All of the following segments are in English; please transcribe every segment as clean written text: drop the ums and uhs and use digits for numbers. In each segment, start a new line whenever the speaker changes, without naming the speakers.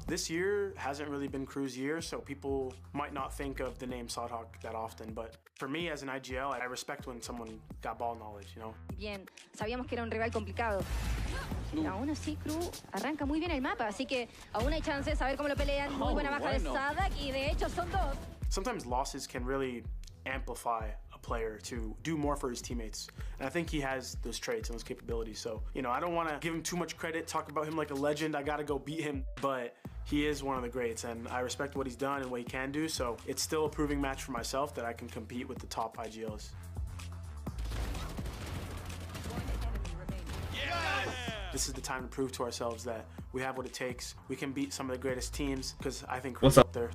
This year hasn't really been KRU's year, so people might not think of the name Sodhawk that often, but for me as an IGL, I respect when someone got ball knowledge, you know?
Bien, sabíamos que era un rival complicado. Pero aún así, KRU arranca muy bien el mapa, así que aún hay chances, a ver cómo lo pelean. Muy buena baja de Sodhawk y de hecho son dos.
Sometimes losses can really amplify a player to do more for his teammates. And I think he has those traits and those capabilities. So, you know, I don't want to give him too much credit, talk about him like a legend. I got to go beat him, but he is one of the greats and I respect what he's done and what he can do. So it's still a proving match for myself that I can compete with the top IGLs.
Yes!
This is the time to prove to ourselves that we have what it takes. We can beat some of the greatest teams because I think
What's
KRU's up there.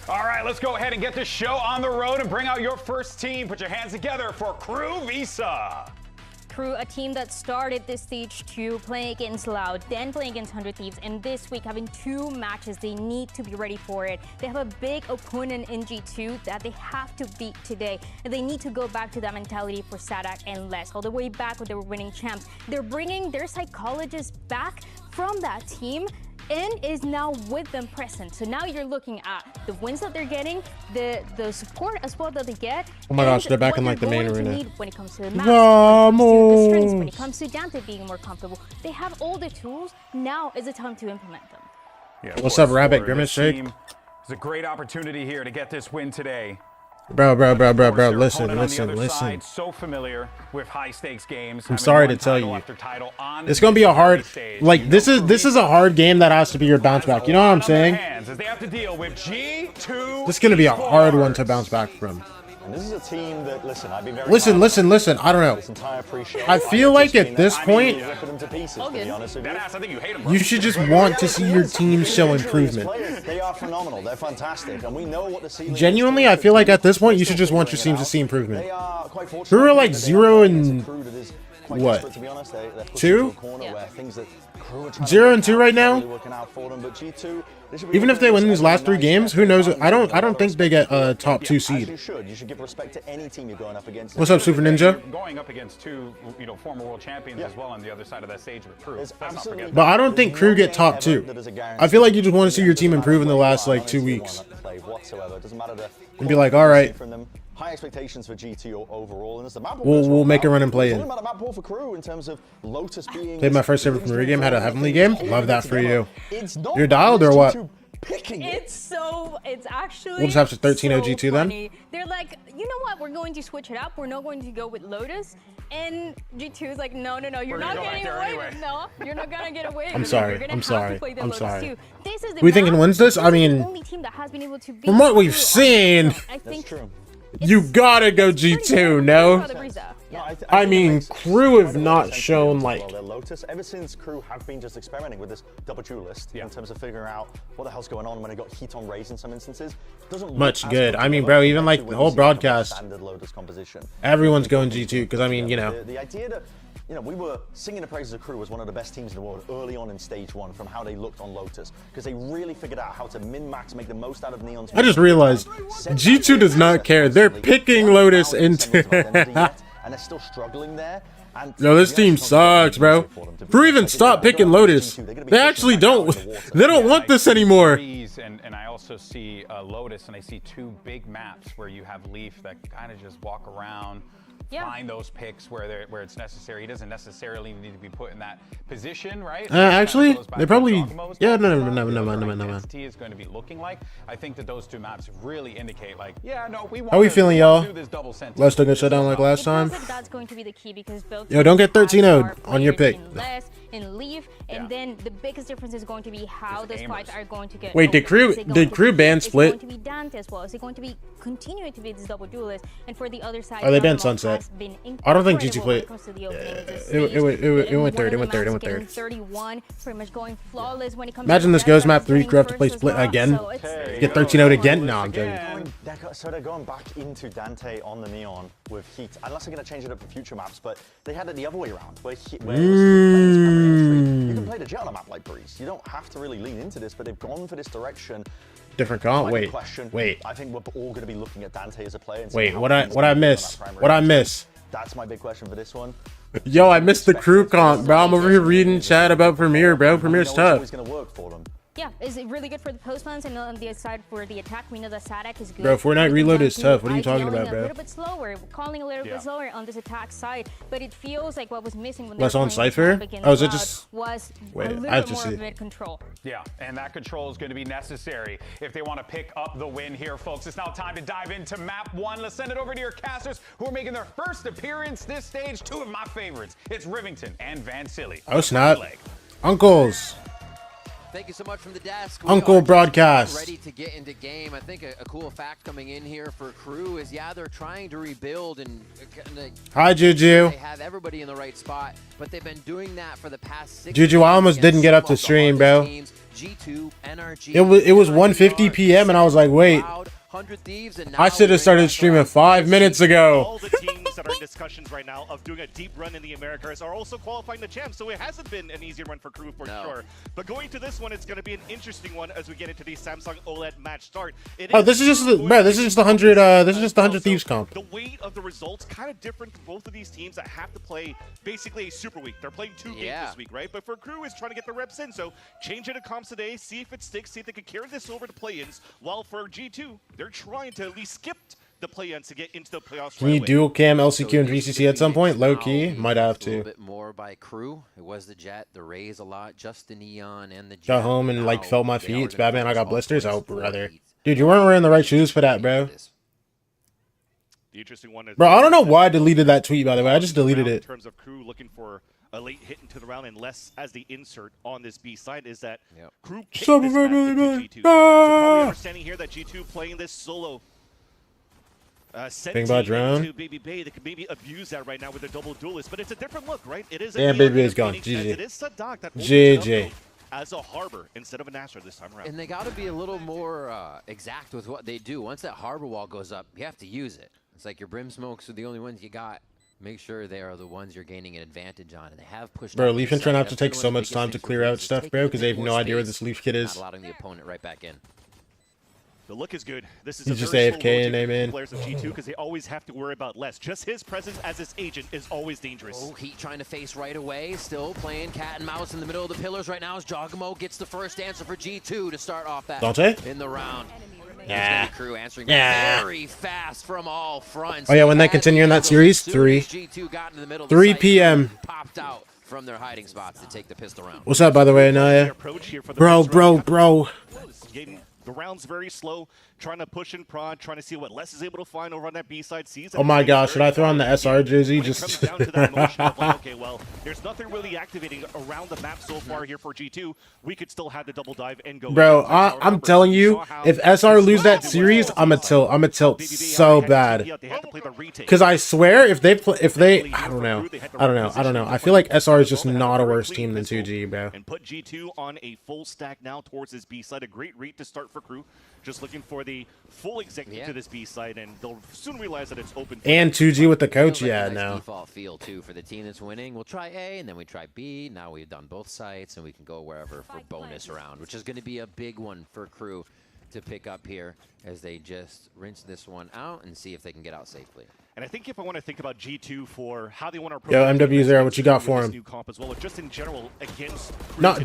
All right, let's go ahead and get this show on the road and bring out your first team. Put your hands together for KRU Visa.
KRU, a team that started this stage 2 playing against Loud, then playing against 100 Thieves, and this week having 2 matches. They need to be ready for it. They have a big opponent in G2 that they have to beat today, and they need to go back to that mentality for Sadak and Les. All the way back when they were winning champs, they're bringing their psychologists back from that team and is now with them present. So now you're looking at the wins that they're getting, the support as well that they get.
Oh my gosh, they're back in like the main arena.
When it comes to the map, when it comes to the strengths, when it
Vamos!
comes to Dante being more comfortable, they have all the tools. Now is the time to implement them.
Yeah,
What's up, Rabbit?
for
Grimace
this
Shake?
team, It's a great opportunity here to get this win today.
Bro,
Of course, their
listen,
opponent on the other
listen.
side, so familiar with high stakes games.
I'm sorry to tell you. It's gonna
It's
be a hard, like this is a hard game that has to be your bounce back. You know what I'm saying? This is gonna be a hard one to bounce back from.
And this is a team that, listen, I've been very
Listen. I don't know.
this entire pre-show.
I feel like at this point,
Rip them to pieces, to be honest with you.
I think you hate him.
you should just want to see your team show improvement.
They are phenomenal. They're fantastic, and we know what the ceiling is.
Genuinely, I feel like at this point, you should just want your teams to see improvement.
They are quite fortunate.
Who are like
that they
0
are playing
and
against a crew that is quite
what?
desperate, to be honest. They're pushed
2?
into a corner where things that crew are trying to
0
work
and 2
out,
right
not
now?
really working out for them, but G2, they should be
Even if they win these last 3 games, who knows? I don't think they get a top 2
As
seed.
you should. You should give respect to any team you're going up against.
What's up, Super Ninja?
Going up against 2, former world champions as well on the other side of that stage with KRU.
There's
Let's not
absolutely
forget
But I don't think KRU get top 2. I feel like you just want to see your team improve in the last like 2 weeks and be like, all right,
High expectations for G2 overall, and it's the map
we'll make a run and play in.
About a map ball for KRU in terms of Lotus being
Played my first ever Marie game, had a heavenly game. Love that for you.
It's not
You're dialed or what?
Picking it.
It's actually
We'll just have to 13
so
OG2 then?
funny. They're like, you know what? We're going to switch it up. We're not going to go with Lotus. And G2 is like, no, you're not getting away with No, you're not gonna get away with
I'm
it.
sorry,
You're gonna
I'm
have to
sorry,
play the
I'm
Lotus
sorry.
too. This is the
Who you thinking
map.
wins this? I
This is
mean,
the only team that has been able to beat
from what we've
KRU.
seen,
I think
True.
you gotta go G2, no?
No,
I mean, KRU have not shown like
Well, Lotus, ever since KRU have been just experimenting with this double duelist in terms of figuring out what the hell's going on when it got heat on raise in some instances. Doesn't look
much
as
good.
good
I mean,
as
bro,
Lotus
even like
when
the
you
whole
see kind of
broadcast,
standard Lotus composition.
everyone's going G2 because I mean, you know,
The idea that, we were singing the praises of KRU as one of the best teams in the world early on in stage 1 from how they looked on Lotus, because they really figured out how to min-max, make the most out of Neon's.
I just realized G2 does not care. They're picking Lotus into.
And they're still struggling there. And
Yo, this team sucks, bro. KRU even stopped picking Lotus. They actually don't. They don't want this anymore.
And I also see Lotus, and I see 2 big maps where you have Leaf that kind of just walk around, find those picks where it's necessary. He doesn't necessarily need to be put in that position, right?
Actually, they probably. Yeah, no.
He is going to be looking like. I think that those 2 maps really indicate, like, we want.
How we feeling, y'all?
Do this double sentence.
Let's still get shut down like last time.
That's going to be the key because both
Yo, don't get 13-0'd on your pick.
And leave, and then the biggest difference is going to be how those fights are going to get.
Wait, did KRU ban Split?
Is it going to be Dante as well? Is it going to be continuing to be this double duelist? And for the other side,
Oh, they banned Sunset. I don't think GT played. It went third. It went third.
31, pretty much going flawless when it comes.
Imagine
to
this goes map 3.
getting
KRU have to play
first as
Split
well.
again.
So it's
Get 13-0'd again. No, I'm joking.
they're going back into Dante on the Neon with Heat, unless they're going to change it up for future maps, but they had it the other way around, where it was you can play the Jet on a map like Breeze. You don't have to really lean into this, but they've gone for this direction.
Different comp? Wait.
I think we're all going to be looking at Dante as a player. And
wait, what I miss? What I miss?
That's my big question for this one.
Yo, I missed the crew comp, bro. I'm over here reading chat about Premier, bro. Premier's tough.
It's going to work for them.
Yeah, is it really good for the postmans, and on the other side for the attack, we know that Sadak is good.
Bro, Fortnite Reload is tough. What are you talking about, bro?
A little bit slower, calling a little bit slower on this attack side, but it feels like what was missing when
less on Cypher? Oh, is it just...
was
wait,
a little
I have to
more
see.
of mid-control.
Yeah, and that control is going to be necessary if they want to pick up the win here, folks. It's now time to dive into map 1. Let's send it over to your casters who are making their first appearance this stage. 2 of my favorites. It's Rivington and Van Silly.
Oh, snap. Uncles.
Thank you so much from the desk.
Uncle Broadcast.
Ready to get into game. I think a cool fact coming in here for Crew is, yeah, they're trying to rebuild and
hi, Juju.
They have everybody in the right spot, but they've been doing that for the past 6
Juju, I almost didn't get up to stream, bro.
G2, NRG,
it was 1:50 p.m. and I was like, wait. I should have started streaming 5 minutes ago.
All the teams that are in discussions right now of doing a deep run in the Americas are also qualifying the champs, so it hasn't been an easy run for Crew for sure. But going to this one, it's going to be an interesting one as we get into the Samsung OLED match start.
This is just the 100. This is just the 100 Thieves comp.
The weight of the results kind of different for both of these teams that have to play basically a super week. They're playing 2 games this week, right? But for Crew, is trying to get the reps in, so change it to comps today, see if it sticks, see if they can carry this over to play-ins. While for G2, they're trying to at least skip the play-ins to get into the playoffs.
Can you dual cam LCQ and VCC at some point? Low key, might have to.
A little bit more by Crew. It was the Jet, the Rays a lot, just the Neon and the Jet.
Got home and like felt my feet. It's Batman. I got blisters. Oh brother, dude, you weren't wearing the right shoes for that, bro.
The interesting one is,
bro, I don't know why I deleted that tweet. By the way, I just deleted it.
In terms of Crew looking for a late hit into the round and less as the insert on this B side is that Crew picked this map into G2. So probably understanding here that G2 playing this solo.
Think about drone.
To Baby Bay, they could maybe abuse that right now with a double duelist, but it's a different look, right? It is.
And Baby Bay's gone. GG.
It is Sadak that
GG.
as a harbor instead of an Astra this time around.
And they got to be a little more exact with what they do. Once that harbor wall goes up, you have to use it. It's like your brim smokes are the only ones you got. Make sure they are the ones you're gaining an advantage on, and they have pushed.
Bro, Leaf and trying not to take so much time to clear out stuff, bro, because they have no idea where this Leaf kid is.
Not allowing the opponent right back in.
The look is good. This is
he's just AFK and aim in.
Players of G2 because they always have to worry about less. Just his presence as his agent is always dangerous.
Oh, Heat trying to face right away. Still playing cat and mouse in the middle of the pillars right now as Jogamo gets the first answer for G2 to start off that
Dante?
in the round.
Yeah.
Crew answering very fast from all fronts.
Oh yeah, when they continue in that series, 3 p.m.
Popped out from their hiding spots to take the pistol round.
What's up, by the way, Naya? Bro.
The round's very slow, trying to push and prod, trying to see what Les is able to find over on that B-side.
Oh my gosh, should I throw on the SR jersey? Just
down to that emotion of like, okay, well, there's nothing really activating around the map so far here for G2. We could still have the double dive and go.
Bro, I'm telling you, if SR lose that series, I'm a tilt so bad. Because I swear, if they, I don't know. I feel like SR is just not a worse team than 2G, bro.
And put G2 on a full stack now towards this B side. A great read to start for Crew. Just looking for the full executive to this B side, and they'll soon realize that it's open.
And 2G with the coach, yeah,
nice
now.
Default feel too for the team that's winning. We'll try A, and then we try B. Now we've done both sites, and we can go wherever for bonus round, which is going to be a big one for Crew to pick up here as they just rinse this one out and see if they can get out safely.
And I think if I want to think about G2 for how they want to approach
MW0, what you got for him?
New comp as well, or just in general against
no,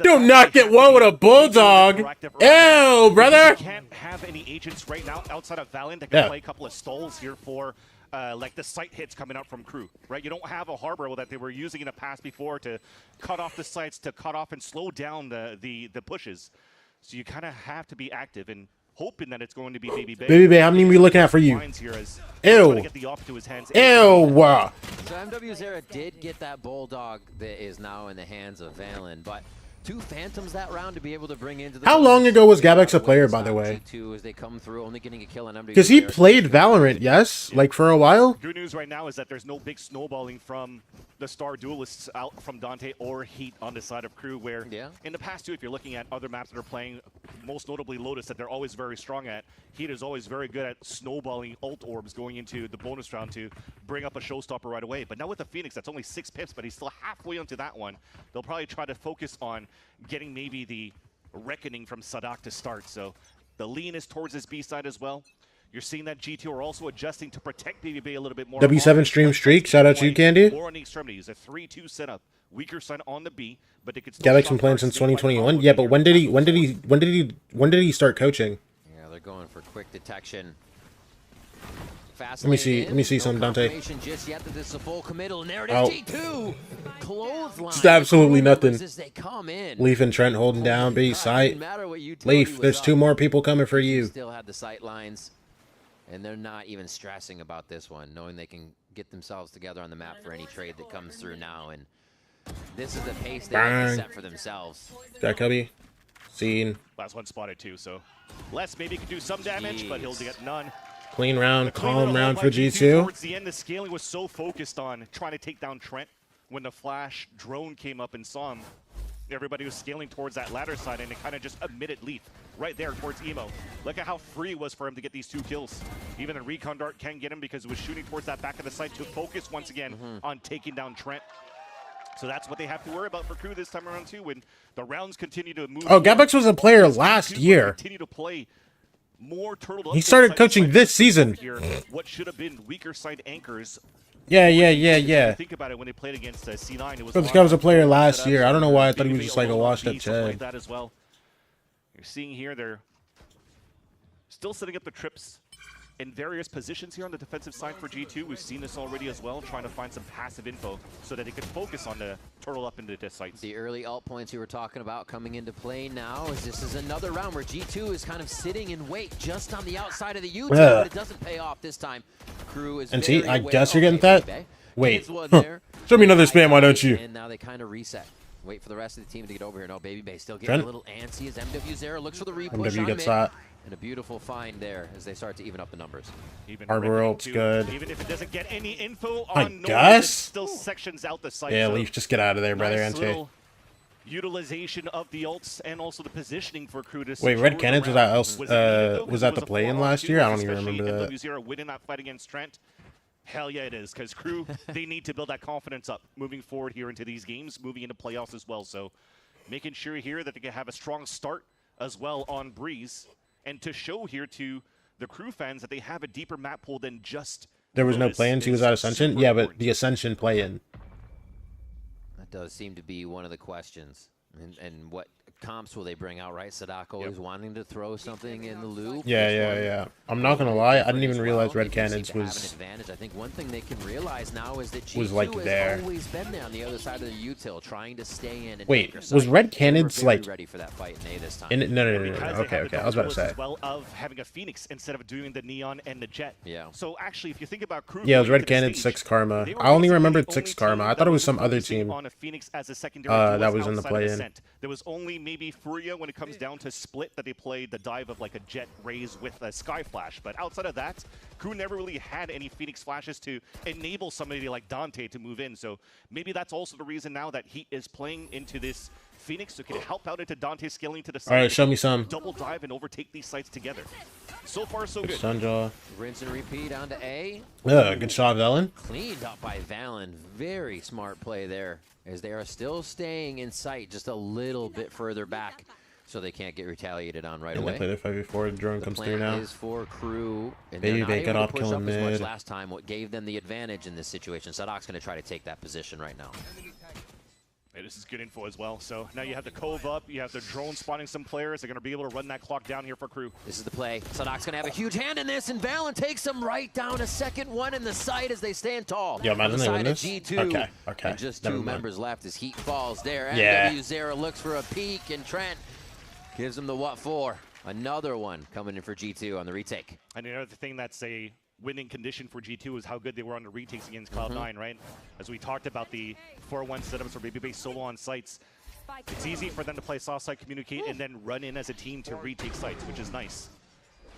do not get one with a bulldog. Ew, brother.
You can't have any agents right now outside of Valiant that can play a couple of stalls here for like the site hits coming out from Crew, right? You don't have a harbor that they were using in the past before to cut off the sites, to cut off and slow down the pushes. So you kind of have to be active and hoping that it's going to be Baby Bay.
Baby Bay, how many are we looking at for you?
Ew.
Ew.
So MW0 did get that bulldog that is now in the hands of Valen, but 2 Phantoms that round to be able to bring into the.
How long ago was Gabex a player, by the way?
As they come through, only getting a kill on MW0.
Because he played Valorant, yes? Like for a while?
Good news right now is that there's no big snowballing from the star duelists out from Dante or Heat on the side of Crew, where in the past too, if you're looking at other maps that are playing most notably Lotus, that they're always very strong at. Heat is always very good at snowballing ult orbs going into the bonus round to bring up a showstopper right away. But now with the Phoenix, that's only 6 pips, but he's still halfway onto that one. They'll probably try to focus on getting maybe the Reckoning from Sadak to start. So the lean is towards his B side as well. You're seeing that G2 are also adjusting to protect BBB a little bit more.
W7 stream streak. Shout out to you, Candy.
More on the extremities. A 3-2 setup. Weaker side on the B, but they could still
Galaxy been playing since 2021. Yeah, but when did he start coaching?
Yeah, they're going for quick detection.
Let me see some Dante.
Just yet that this is a full committal, and there it is, G2. Clothesline.
Just absolutely nothing.
They come in.
Leaf and Trent holding down B site. Leaf, there's 2 more people coming for you.
Still had the sight lines, and they're not even stressing about this one, knowing they can get themselves together on the map for any trade that comes through now. And this is the pace they have set for themselves.
Jack Cubby, seen.
Last one spotted too, so Les maybe could do some damage, but he'll get none.
Clean round, calm round for G2.
Towards the end, the scaling was so focused on trying to take down Trent. When the flash drone came up and saw him, everybody was scaling towards that ladder side, and it kind of just omitted Leaf right there towards Emo. Look at how free it was for him to get these 2 kills. Even the recon dart can't get him because it was shooting towards that back of the site to focus once again on taking down Trent. So that's what they have to worry about for Crew this time around too. When the rounds continue to move.
Oh, Gabex was a player last year.
Continue to play more turtle.
He started coaching this season.
What should have been weaker side anchors.
Yeah.
Think about it, when they played against C9, it was.
This guy was a player last year. I don't know why I thought he was just like a washed-up Chad.
Like that as well. You're seeing here they're still setting up the trips in various positions here on the defensive side for G2. We've seen this already as well, trying to find some passive info so that they can focus on the turtle up into the sites.
The early alt points you were talking about coming into play now, as this is another round where G2 is kind of sitting in wait just on the outside of the U-turn, but it doesn't pay off this time. Crew is
and see, I guess you're getting that. Wait, show me another spam, why don't you?
And now they kind of reset. Wait for the rest of the team to get over here. No, Baby Bay still getting a little antsy as MW0 looks for the repush on mid. And a beautiful find there as they start to even up the numbers.
Harbor ult's good.
Even if it doesn't get any info on
guess?
Still sections out the site.
Yeah,
so
Leaf, just get out of there, brother.
nice utilization of the ults and also the positioning for Crew to.
Wait, Red Cannons was that the play-in last year? I don't even remember that.
MW0 winning that fight against Trent. Hell yeah, it is, because Crew, they need to build that confidence up moving forward here into these games, moving into playoffs as well. So making sure here that they can have a strong start as well on Breeze, and to show here to the Crew fans that they have a deeper map pool than just.
There was no play-ins, he was at Ascension? Yeah, but the Ascension play-in.
That does seem to be one of the questions. And what comps will they bring out, right? Sadak always wanting to throw something in the loop.
Yeah. I'm not gonna lie, I didn't even realize Red Cannons was.
I think one thing they can realize now is that G2
was like there.
has always been there on the other side of the util, trying to stay in. And
wait, was Red Cannons like
ready for that fight in A this time?
No. Okay. I was about to say.
As well of having a Phoenix instead of doing the Neon and the Jet.
Yeah.
So actually, if you think about Crew.
Yeah, it was Red Cannons 6 Karma. I only remembered 6 Karma. I thought it was some other team.
On a Phoenix as a secondary
that was in the play-in.
There was only maybe Furia when it comes down to split that they played the dive of like a Jet raise with a Sky Flash. But outside of that, Crew never really had any Phoenix flashes to enable somebody like Dante to move in. So maybe that's also the reason now that Heat is playing into this Phoenix, so can help out into Dante scaling to the side.
All right, show me some.
Double dive and overtake these sites together. So far, so good.
Sunjaw.
Rinse and repeat on to A.
Good shot, Valen.
Cleaned up by Valen. Very smart play there, as they are still staying in sight just a little bit further back, so they can't get retaliated on right away.
They play the 5v4. The drone comes through now.
Is for Crew. And
Baby Bay got off killing mid.
As much last time, what gave them the advantage in this situation. Sadok's going to try to take that position right now.
Hey, this is good info as well. So now you have the Cove up, you have the drone spawning some players. They're going to be able to run that clock down here for Crew.
This is the play. Sadok's going to have a huge hand in this, and Valen takes him right down a second one in the side as they stand tall.
Yeah, imagine they win this.
G2.
Okay.
And just 2 members left as Heat falls there.
Yeah.
MW0 looks for a peek, and Trent gives him the what for. Another one coming in for G2 on the retake.
And another thing that's a winning condition for G2 is how good they were on the retakes against Cloud9, right? As we talked about the 4-1 setups for Baby Bay solo on sites, it's easy for them to play soft side, communicate, and then run in as a team to retake sites, which is nice.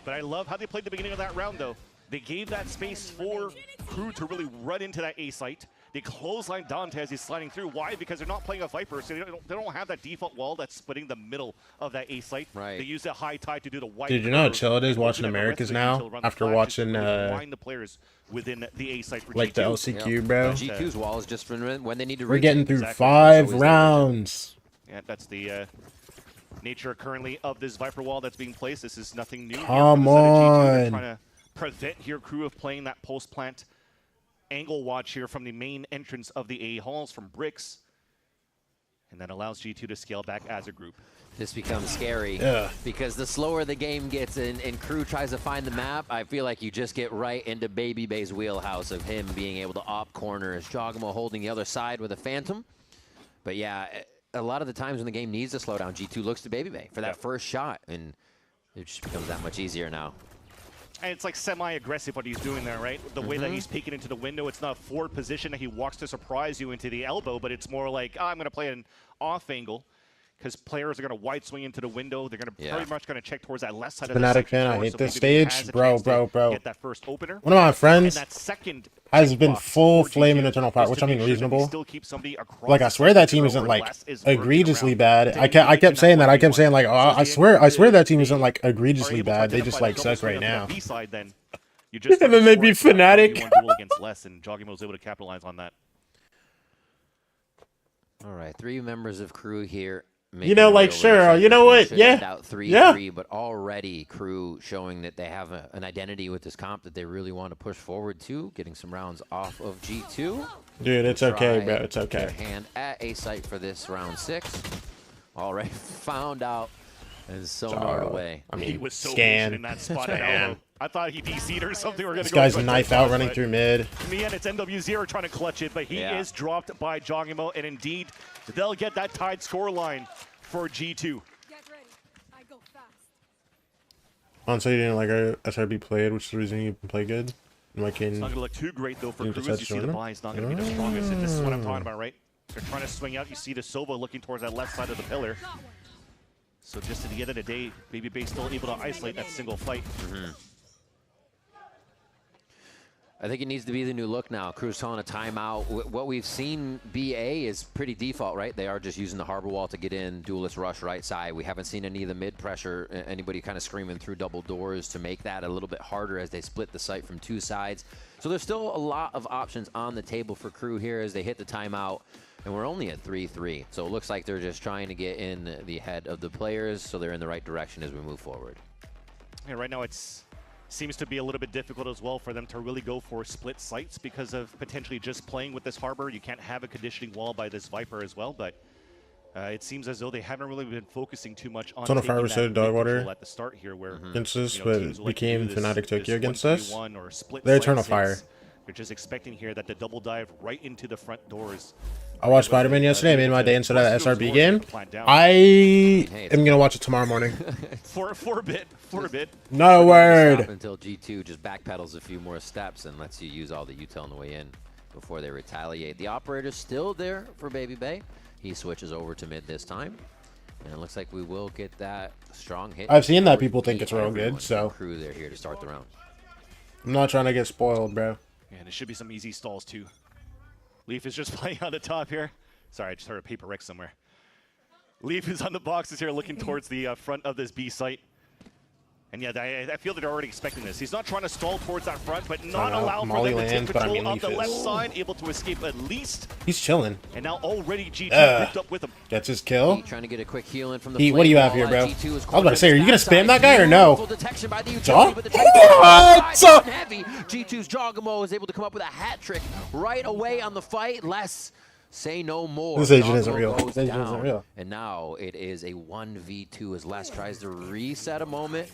But I love how they played the beginning of that round, though. They gave that space for Crew to really run into that A site. They clothesline Dante as he's sliding through. Why? Because they're not playing a Viper, so they don't have that default wall that's splitting the middle of that A site.
Right.
They use that high tide to do the white.
Dude, you know how chill it is watching Americas now after watching
the players within the A site for
like
G2.
the LCQ, bro.
G2's wall is just for when they need to.
We're getting through 5 rounds.
Yeah, that's the nature currently of this Viper wall that's being placed. This is nothing new.
Come
on. They're
on.
trying to prevent here crew of playing that post plant angle watch here from the main entrance of the A halls from bricks, and that allows G2 to scale back as a group.
This becomes scary because the slower the game gets and crew tries to find the map, I feel like you just get right into Baby Bay's wheelhouse of him being able to op corners, Jogamo holding the other side with a Phantom. But yeah, a lot of the times when the game needs to slow down, G2 looks to Baby Bay for that first shot, and it just becomes that much easier now.
And it's like semi-aggressive what he's doing there, right? The way that he's peeking into the window, it's not a forward position that he walks to surprise you into the elbow, but it's more like, I'm going to play an off angle because players are going to wide swing into the window. They're going to pretty much going to check towards that left side of the
Fnatic fan, I hate this stage. Bro.
Get that first opener.
One of my friends
that second
has been full flame in Eternal Fire, which I mean reasonable. Like, I swear that team isn't like egregiously bad. I kept saying that. I kept saying like, oh, I swear that team isn't like egregiously bad. They just like suck right now.
And
then they beat Fnatic.
Against less, and Jogimo was able to capitalize on that.
All right, 3 members of crew here.
You know, like, sure, you know what? Yeah.
3-3, but already crew showing that they have an identity with this comp that they really want to push forward to, getting some rounds off of G2.
Dude, it's okay, bro. It's okay.
Their hand at A site for this round 6. Already found out and sonared away.
I mean, he was so patient in that spot at elbow. I thought he DC'd or something. We're gonna
this guy's knife out running through mid.
In the end, it's NW0 trying to clutch it, but he is dropped by Jogimo, and indeed, they'll get that tied score line for G2.
So you didn't like our SRB played, which is the reason you can play good. Like
it's not gonna look too great though for Cruz. You see the buy is not gonna be the strongest, and this is what I'm talking about, right? They're trying to swing out. You see the Sova looking towards that left side of the pillar. So just at the end of the day, Baby Bay still able to isolate that single fight.
I think it needs to be the new look now. Crew's calling a timeout. What we've seen BA is pretty default, right? They are just using the harbor wall to get in, duelist rush right side. We haven't seen any of the mid pressure, anybody kind of screaming through double doors to make that a little bit harder as they split the site from 2 sides. So there's still a lot of options on the table for Crew here as they hit the timeout. And we're only at 3-3. So it looks like they're just trying to get in the head of the players so they're in the right direction as we move forward.
Yeah, right now it's seems to be a little bit difficult as well for them to really go for split sites because of potentially just playing with this harbor. You can't have a conditioning wall by this Viper as well, but it seems as though they haven't really been focusing too much on taking that
dog water
at the start here where
against us, but became Fnatic Tokyo against us. They're Eternal Fire.
They're just expecting here that the double dive right into the front doors.
I watched Spider-Man yesterday. I made my day instead of the SRB game. I am going to watch it tomorrow morning.
for a bit.
No word.
Until G2 just backpedals a few more steps and lets you use all the util on the way in before they retaliate. The operator's still there for Baby Bay. He switches over to mid this time. And it looks like we will get that strong hit.
I've seen that people think it's real good, so.
Crew, they're here to start the round.
I'm not trying to get spoiled, bro.
And it should be some easy stalls, too. Leaf is just playing on the top here. Sorry, I just heard a paper wreck somewhere. Leaf is on the boxes here looking towards the front of this B site. And yeah, I feel that they're already expecting this. He's not trying to stall towards that front, but not allow for them to take control of the left side, able to escape at least.
He's chilling.
And now already G2 picked up with him.
Gets his kill.
Trying to get a quick heal in from the
what do you have here, bro? I was about to say, are you going to spam that guy or no? John?
G2's Jogamo is able to come up with a hat trick right away on the fight. Less say no more.
This agent isn't real. This agent isn't real.
And now it is a 1v2 as Les tries to reset a moment,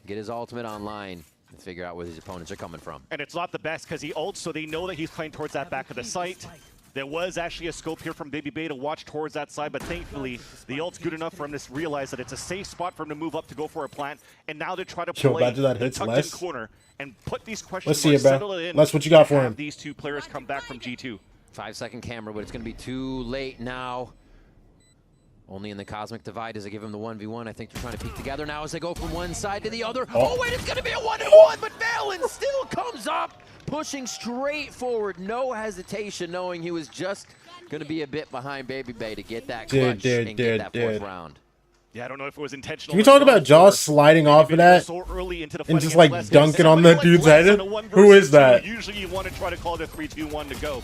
get his ultimate online, and figure out where his opponents are coming from.
And it's not the best because he ults, so they know that he's playing towards that back of the site. There was actually a scope here from Baby Bay to watch towards that side, but thankfully the ult's good enough for him to realize that it's a safe spot for him to move up to go for a plant, and now to try to play the tucked-in corner and put these questions settle it in.
Les, what you got for him?
These 2 players come back from G2.
5-second camera, but it's going to be too late now. Only in the Cosmic Divide does it give him the 1v1. I think they're trying to peek together now as they go from one side to the other. Oh, wait, it's going to be a 1-on-1, but Valen still comes up, pushing straight forward. No hesitation, knowing he was just going to be a bit behind Baby Bay to get that clutch and get that fourth round.
Yeah, I don't know if it was intentional.
Can we talk about Jaw sliding off of that and just like dunking on the dude's head? Who is that?
Usually you want to try to call it a 3-2-1 to go.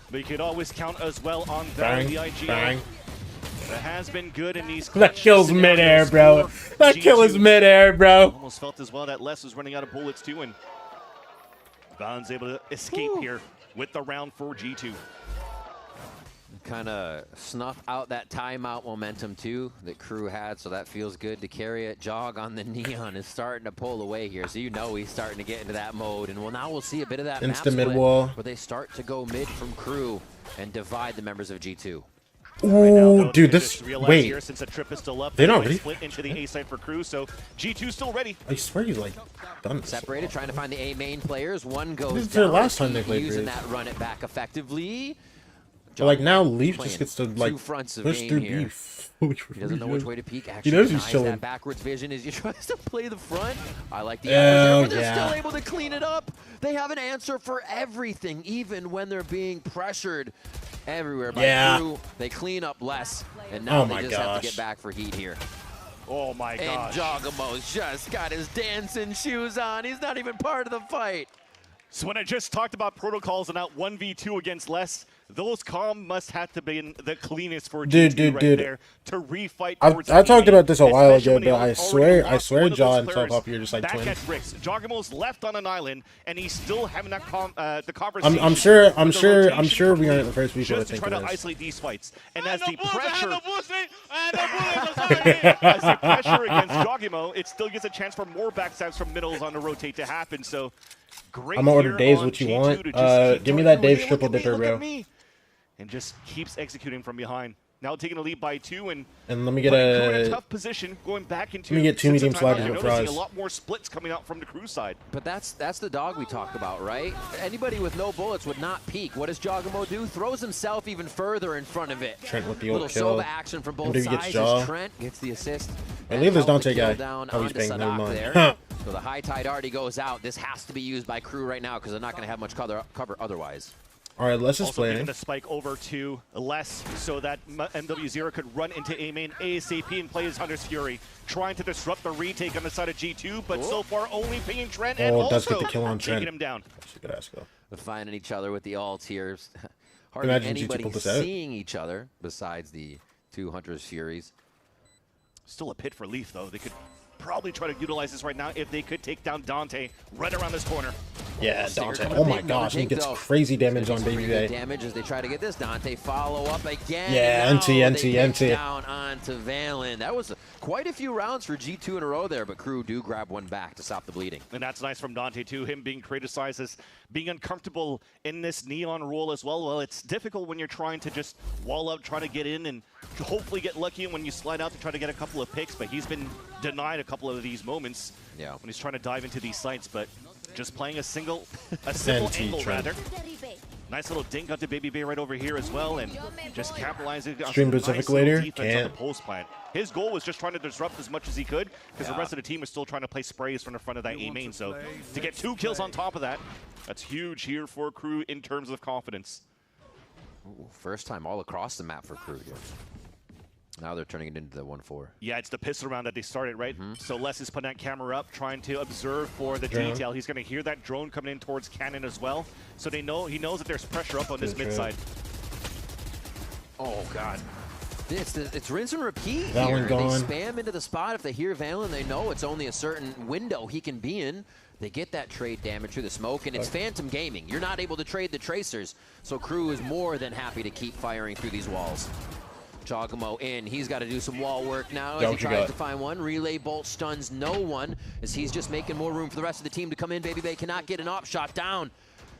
But you could always count as well on that. The IGA that has been good in these.
That kills midair, bro. That kill is midair, bro.
Almost felt as well that Les was running out of bullets too, and Valen's able to escape here with the round for G2.
Kind of snuff out that timeout momentum too that KRU had, so that feels good to carry it. Jog on the Neon is starting to pull away here, so you know he's starting to get into that mode, and now we'll see a bit of that map split
mid wall
where they start to go mid from KRU and divide the members of G2.
Ooh, dude, this wait.
Here, since the trip is still up,
they're not ready.
Split into the A side for KRU, so G2 still ready.
I swear he's like done.
Separated, trying to find the A main players. One goes
this is
down.
their last time they played.
Using that run it back effectively.
But like now, Leaf just gets to like push through
here.
Beef.
He doesn't know which way to peek. Actually,
he knows he's chilling.
That backwards vision as he tries to play the front. I like the effort there, but they're still able to clean it up. They have an answer for everything, even when they're being pressured everywhere by KRU. They clean up less, and now they just have to get back for heat here.
Oh my gosh.
And Jogamo's just got his dancing shoes on. He's not even part of the fight.
So when I just talked about protocols and out 1v2 against Les, those calm must have to be the cleanest for G2 right there to refight.
I talked about this a while ago, but I swear, John and Top Up here just like twins.
Jogamo's left on an island, and he's still having that the conversation.
I'm sure we aren't the first people to think
try
of
to
this.
isolate these fights, and as the pressure, as the pressure against Jogamo, it still gives a chance for more backstabs from middles on the rotate to happen. So. Great.
I'm gonna order Dave's what you want. Give me that Dave's triple dipper, bro.
And just keeps executing from behind. Now taking a lead by 2 and
let me get
a tough position going back into.
Let me get 2 medium sliders and fries.
A lot more splits coming out from the KRU side.
But that's the dog we talked about, right? Anybody with no bullets would not peek. What does Jogamo do? Throws himself even further in front of it.
Trent with the old
little
kill.
Sova action from both sides. As Trent gets the assist.
I leave this Dante guy. Oh, he's paying. Never mind.
So the high tide already goes out. This has to be used by KRU right now because they're not going to have much cover otherwise.
All right, Les is
also
playing.
The spike over to Les so that MW0 could run into A main ASAP and play his Hunter's Fury, trying to disrupt the retake on the side of G2, but so far only pinging Trent and
does
also
get the kill on Trent.
taking him down.
Good ass go.
They're finding each other with the ults here. Hardly anybody seeing each other besides the 2 Hunter's Furies.
Still a pit for Leaf, though. They could probably try to utilize this right now if they could take down Dante right around this corner.
Yeah, Dante. Oh my gosh, he gets crazy damage on Baby Bay.
Damage as they try to get this. Dante follow up again.
Yeah, NT.
Down onto Valen. That was quite a few rounds for G2 in a row there, but KRU do grab one back to stop the bleeding.
And that's nice from Dante too. Him being criticized as being uncomfortable in this Neon role as well. Well, it's difficult when you're trying to just wall up, trying to get in and hopefully get lucky when you slide out to try to get a couple of picks, but he's been denied a couple of these moments when he's trying to dive into these sites, but just playing a simple angle rather. Nice little dink onto Baby Bay right over here as well, and just capitalizing on
Stream Pacific later.
On the post plant. His goal was just trying to disrupt as much as he could, because the rest of the team was still trying to play sprays from the front of that A main. So to get 2 kills on top of that, that's huge here for KRU in terms of confidence.
Ooh, first time all across the map for KRU here. Now they're turning it into the 1-4.
Yeah, it's the pistol round that they started, right? So Les is putting that camera up, trying to observe for the detail. He's going to hear that drone coming in towards Cannon as well. So he knows that there's pressure up on this mid side. Oh, God.
It's rinse and repeat here.
Valen gone.
They spam into the spot. If they hear Valen, they know it's only a certain window he can be in. They get that trade damage through the smoke, and it's Phantom Gaming. You're not able to trade the tracers, so KRU is more than happy to keep firing through these walls. Jogamo in. He's got to do some wall work now as he tries to find one. Relay bolt stuns no one as he's just making more room for the rest of the team to come in. Baby Bay cannot get an op shot down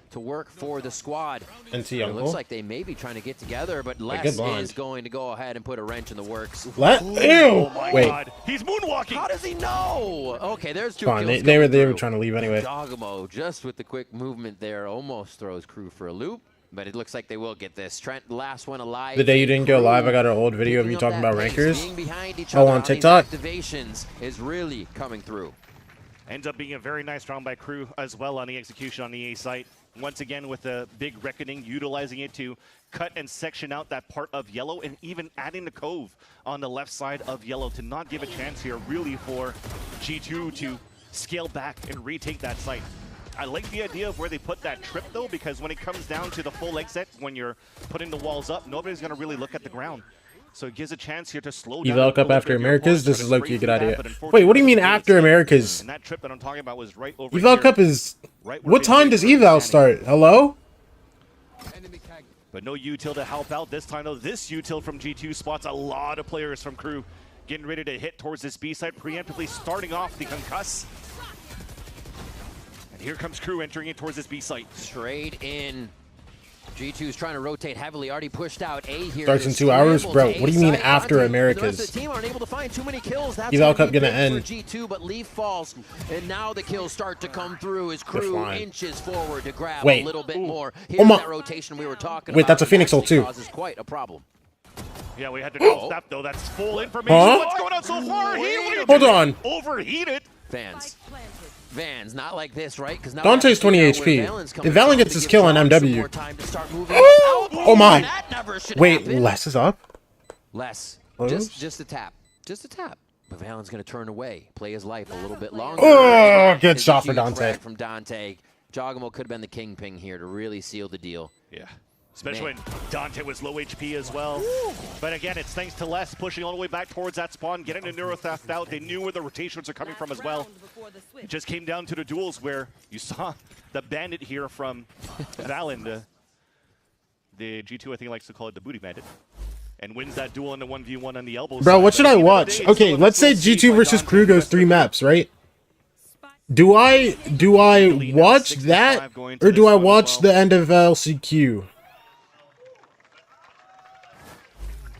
to work for the squad.
It
looks like they may be trying to get together, but Les is going to go ahead and put a wrench in the works.
Ew!
Oh my God. He's moonwalking.
How does he know? Okay, there's 2
kills.
They
were trying to leave anyway.
Jogamo just with the quick movement there almost throws KRU for a loop. But it looks like they will get this. Trent, last one alive.
The day you didn't go live, I got an old video of me talking about rankers. Oh, on TikTok?
Activations is really coming through.
Ends up being a very nice round by Crew as well on the execution on the A site. Once again with a big reckoning, utilizing it to cut and section out that part of yellow and even adding the cove on the left side of yellow to not give a chance here really for G2 to scale back and retake that site. I like the idea of where they put that trip though, because when it comes down to the full exit, when you're putting the walls up, nobody's going to really look at the ground. So it gives a chance here to slow down.
Eval Cup after Americas? This is low-key a good idea. Wait, what do you mean after Americas?
And that trip that I'm talking about was right over
Eval
here,
Cup is...
right where
What time does Eval start? Hello?
But no util to help out this time though. This util from G2 spots a lot of players from Crew getting ready to hit towards this B side, preemptively starting off the concuss. And here comes Crew entering in towards this B site.
Straight in. G2's trying to rotate heavily, already pushed out A here.
Starts in 2 hours? Bro, what do you mean after Americas?
The rest of the team aren't able to find too many kills. That's
Eval Cup gonna end.
for G2, but Leaf falls. And now the kills start to come through as Crew inches forward to grab a little bit more. Here's that rotation we were talking about.
Wait, that's a Phoenix ult too.
Causes quite a problem.
Yeah, we had to go snap though. That's full information. What's going on so far here?
Hold on.
Overheated.
Vans, not like this, right? Because
Dante's 20 HP. If Valen gets his kill on MW. Oh my. Wait, Les is up?
Les. Just a tap. Just a tap. But Valen's going to turn away, play his life a little bit longer.
Oh, good shot for Dante.
From Dante. Jogamo could have been the kingpin here to really seal the deal.
Yeah. Especially when Dante was low HP as well. But again, it's thanks to Les pushing all the way back towards that spawn, getting the Neurotheft out. They knew where the rotations are coming from as well. It just came down to the duels where you saw the bandit here from Valen. The G2, I think, likes to call it the booty bandit. And wins that duel in the 1v1 on the elbow.
Bro, what should I watch? Okay, let's say G2 versus Crew goes 3 maps, right? Do I watch that, or do I watch the end of LCQ?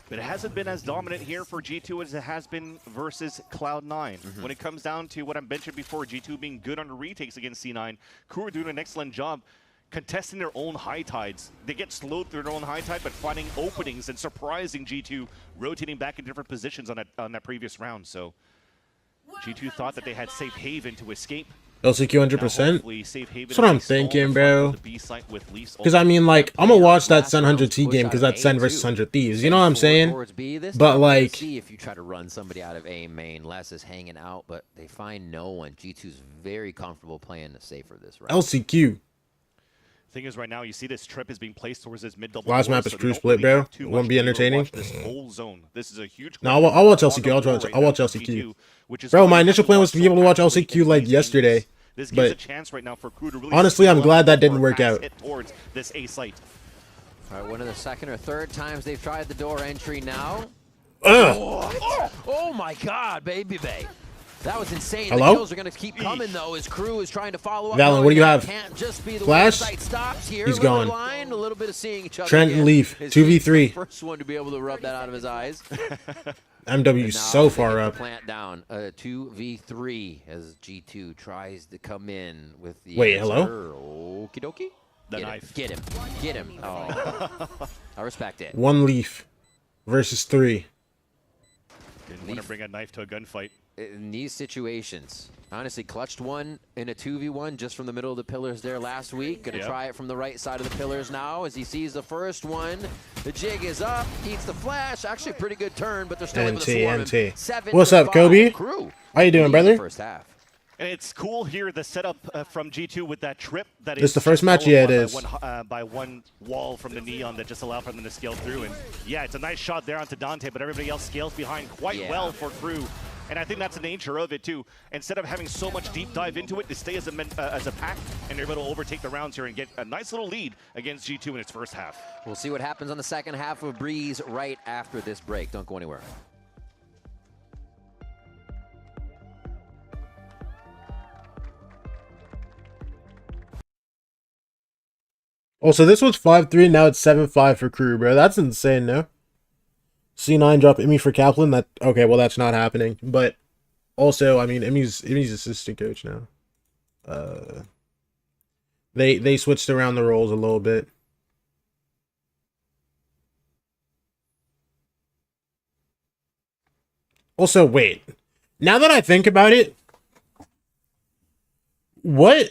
But it hasn't been as dominant here for G2 as it has been versus Cloud9. When it comes down to what I mentioned before, G2 being good on the retakes against C9, Crew are doing an excellent job contesting their own high tides. They get slowed through their own high tide, but finding openings and surprising G2, rotating back in different positions on that previous round. So G2 thought that they had safe haven to escape.
LCQ 100%? That's what I'm thinking, bro. Because, I mean, like, I'm going to watch that SEN 100T game because that's SEN versus 100 Thieves. You know what I'm saying? But, like...
See if you try to run somebody out of A main. Les is hanging out, but they find no one. G2's very comfortable playing the safer this round.
LCQ.
Thing is, right now, you see this trip is being placed towards this mid double.
Last map is Crew split, bro. It won't be entertaining.
This whole zone. This is a huge.
No, I'll watch LCQ. I'll watch LCQ. Bro, my initial plan was to be able to watch LCQ like yesterday.
This gives a chance right now for Crew to really
honestly, I'm glad that didn't work out.
Towards this A site.
All right, one of the second or third times they've tried the door entry now. Oh my God, baby bay. That was insane.
Hello?
The kills are going to keep coming, though, as Crew is trying to follow up.
Valen, what do you have?
Can't just be the
Flash?
stops here.
He's gone.
Line, a little bit of seeing each other.
Trent and Leaf, 2v3.
First one to be able to rub that out of his eyes.
MW so far up.
Plant down. 2v3 as G2 tries to come in with the
Wait, hello?
Okie dokie.
The knife.
Get him. Get him. Oh. I respect it.
1 Leaf versus 3.
Didn't want to bring a knife to a gunfight.
In these situations, honestly, clutched one in a 2v1 just from the middle of the pillars there last week. Gonna try it from the right side of the pillars now as he sees the first one. The jig is up, eats the flash. Actually, pretty good turn, but they're still able to swarm him.
What's up, Kobe?
Crew.
How you doing, brother?
First half.
And it's cool here, the setup from G2 with that trip. That
This is the first match? Yeah, it is.
By one wall from the Neon that just allowed for them to scale through. And yeah, it's a nice shot there onto Dante, but everybody else scales behind quite well for Crew. And I think that's the nature of it, too. Instead of having so much deep dive into it, they stay as a pack, and they're able to overtake the rounds here and get a nice little lead against G2 in its first half.
We'll see what happens on the second half of Breeze right after this break. Don't go anywhere.
Oh, so this was 5-3, now it's 7-5 for Crew, bro. That's insane, no? C9 drop Emmy for Kaplan. That okay, well that's not happening. But also, I mean, Emmy's assistant coach now. They switched around the roles a little bit. Also, wait. Now that I think about it, what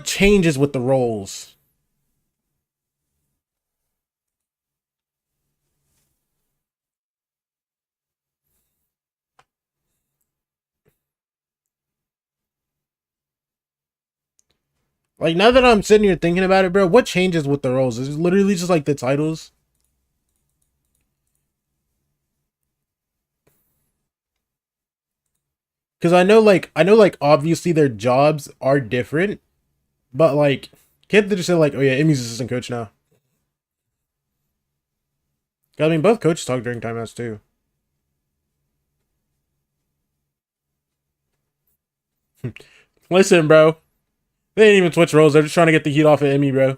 changes with the roles? Like, now that I'm sitting here thinking about it, bro, what changes with the roles? Is it literally just like the titles? Because I know, like, obviously their jobs are different, but, like, can't they just say, like, oh yeah, Emmy's assistant coach now? I mean, both coaches talk during timeouts, too. Listen, bro. They didn't even switch roles. They're just trying to get the heat off of Emmy, bro.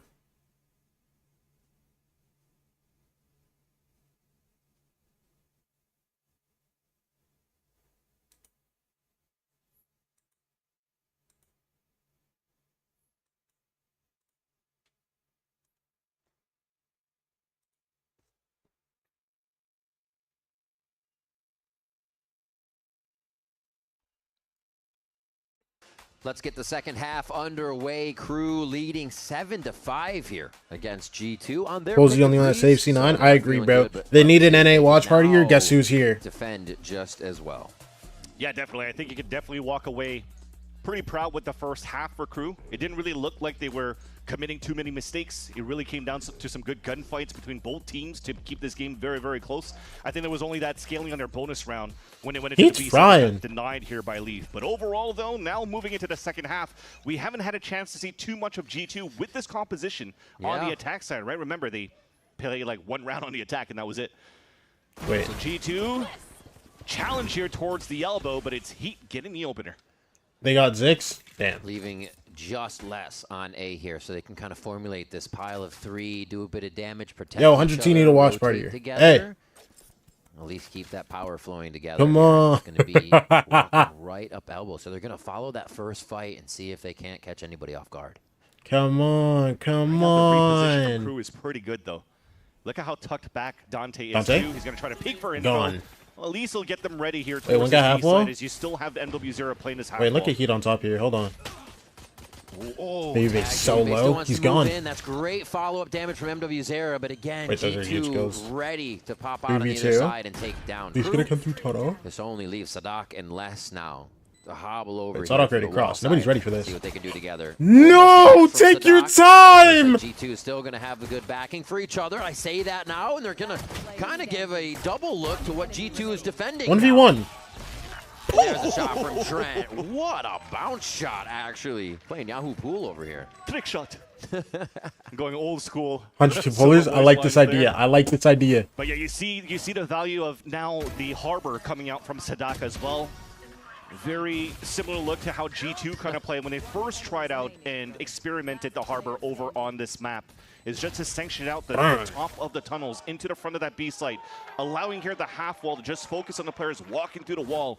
Let's get the second half underway. Crew leading 7-5 here against G2 on their
Posey only want to save C9. I agree, bro. They need an NA watch party here. Guess who's here?
Defend just as well.
Yeah, definitely. I think you could definitely walk away pretty proud with the first half for Crew. It didn't really look like they were committing too many mistakes. It really came down to some good gunfights between both teams to keep this game very, very close. I think there was only that scaling on their bonus round when it went into the BC denied here by Leaf. But overall, though, now moving into the second half, we haven't had a chance to see too much of G2 with this composition on the attack side, right? Remember, they played like one round on the attack, and that was it.
Wait.
So G2 challenge here towards the elbow, but it's Heat getting the opener.
They got Zix. Damn.
Leaving just less on A here, so they can kind of formulate this pile of 3, do a bit of damage, protect.
Yo, 100T need a watch party here. Hey.
At least keep that power flowing together.
Come on.
It's going to be walking right up elbow, so they're going to follow that first fight and see if they can't catch anybody off guard.
Come on, come on.
The reposition from Crew is pretty good, though. Look at how tucked back Dante is, too. He's going to try to peek for info.
Gone.
Well, at least he'll get them ready here.
Wait, one guy half wall?
As you still have the NW0 playing this half
Wait, look
wall.
at Heat on top here. Hold on.
Oh,
Baby so low. He's gone.
That's great follow-up damage from MW0, but again,
wait,
G2 ready to pop out on the other side and take down.
He's going to come through Taro.
This only leaves Sadak and Les now. The hobble over here.
Sadak ready to cross. Nobody's ready for this.
See what they can do together.
No! Take your time!
G2 is still going to have the good backing for each other. I say that now, and they're going to kind of give a double look to what G2 is defending.
1v1.
There's a shot from Trent. What a bounce shot, actually. Playing Yahoo Pool over here.
Trick shot. Going old school.
100 pullers. I like this idea. I like this idea.
But yeah, you see the value of now the Harbor coming out from Sadak as well. Very similar look to how G2 kind of played when they first tried out and experimented the Harbor over on this map. Is just to sanction out the top of the tunnels into the front of that B site, allowing here the half wall to just focus on the players walking through the wall.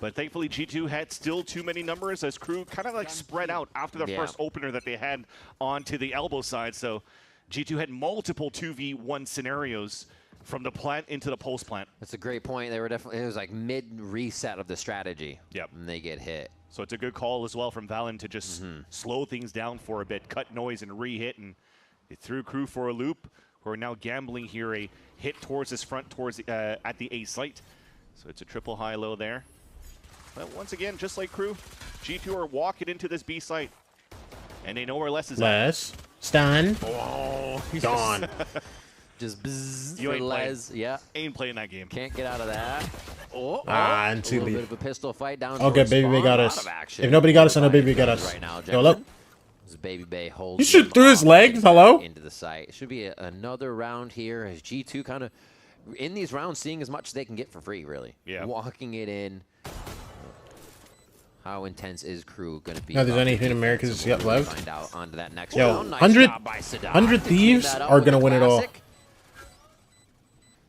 But thankfully, G2 had still too many numbers as Crew kind of like spread out after the first opener that they had onto the elbow side. So G2 had multiple 2v1 scenarios from the plant into the post plant.
That's a great point. They were definitely, it was like mid reset of the strategy.
Yep.
And they get hit.
So it's a good call as well from Valen to just slow things down for a bit, cut noise and re-hit, and it threw Crew for a loop. We're now gambling here a hit towards this front, towards at the A site. So it's a triple high-low there. But once again, just like Crew, G2 are walking into this B site, and they know where Les is
at. Stun.
Oh, he's
gone.
Just bzzz
you
for Les. Yeah.
Ain't playing that game.
Can't get out of that.
And
a little bit of a pistol fight down.
Okay, Baby Bay got us. If nobody got us, I know Baby Bay got us.
Right now,
Yo, look.
Baby Bay holds.
You shoot through his legs. Hello.
Into the site. It should be another round here as G2 kind of in these rounds seeing as much as they can get for free. Really.
Yeah.
Walking it in. How intense is Crew going to be?
Now, there's anything Americas yet left.
Find out onto that next
Yo,
round.
100 Thieves are going to win it all.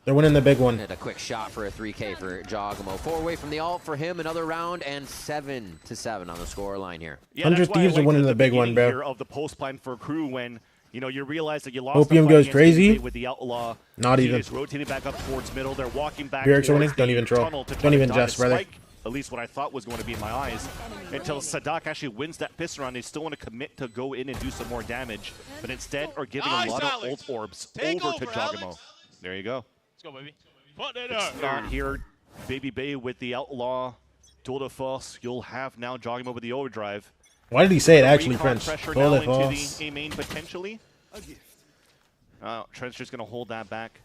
They're winning the big one.
And a quick shot for a 3K for Jogamo. 4 away from the ult for him. Another round and 7-7 on the score line here.
Yeah, 100 Thieves are winning the big one, bro.
Of the post plan for Crew when You know, you realize that you lost.
Opium goes crazy.
With the Outlaw.
Not even.
It's rotating back up towards middle. They're walking back.
Don't even troll. Don't even jest, brother.
At least what I thought was going to be in my eyes. Until Sadak actually wins that pistol round, they still want to commit to go in and do some more damage. But instead are giving a lot of ult orbs over to Jogamo. There you go.
Let's go, baby.
It's not here. Baby Bay with the Outlaw. Tour de force. You'll have now Jogamo with the overdrive.
Why did he say it actually French?
Pressure now into the A main potentially. Trent's just going to hold that back.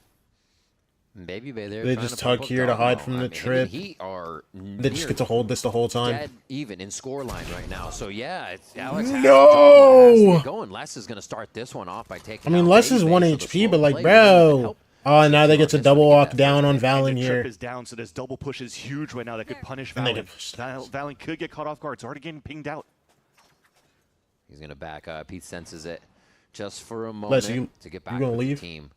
Baby Bay there.
They just tuck here to hide from the trip. They just get to hold this the whole time.
Dead even in scoreline right now. So yeah, it's Alex.
No.
Going. Les is going to start this one off by taking.
I mean, Les is 1 HP, but like, bro. Oh, now they get to double walk down on Valen here.
Trip is down, so this double push is huge right now. That could punish Valen. Valen could get caught off guard. It's already getting pinged out.
He's going to back up. He senses it just for a moment to get back to the team.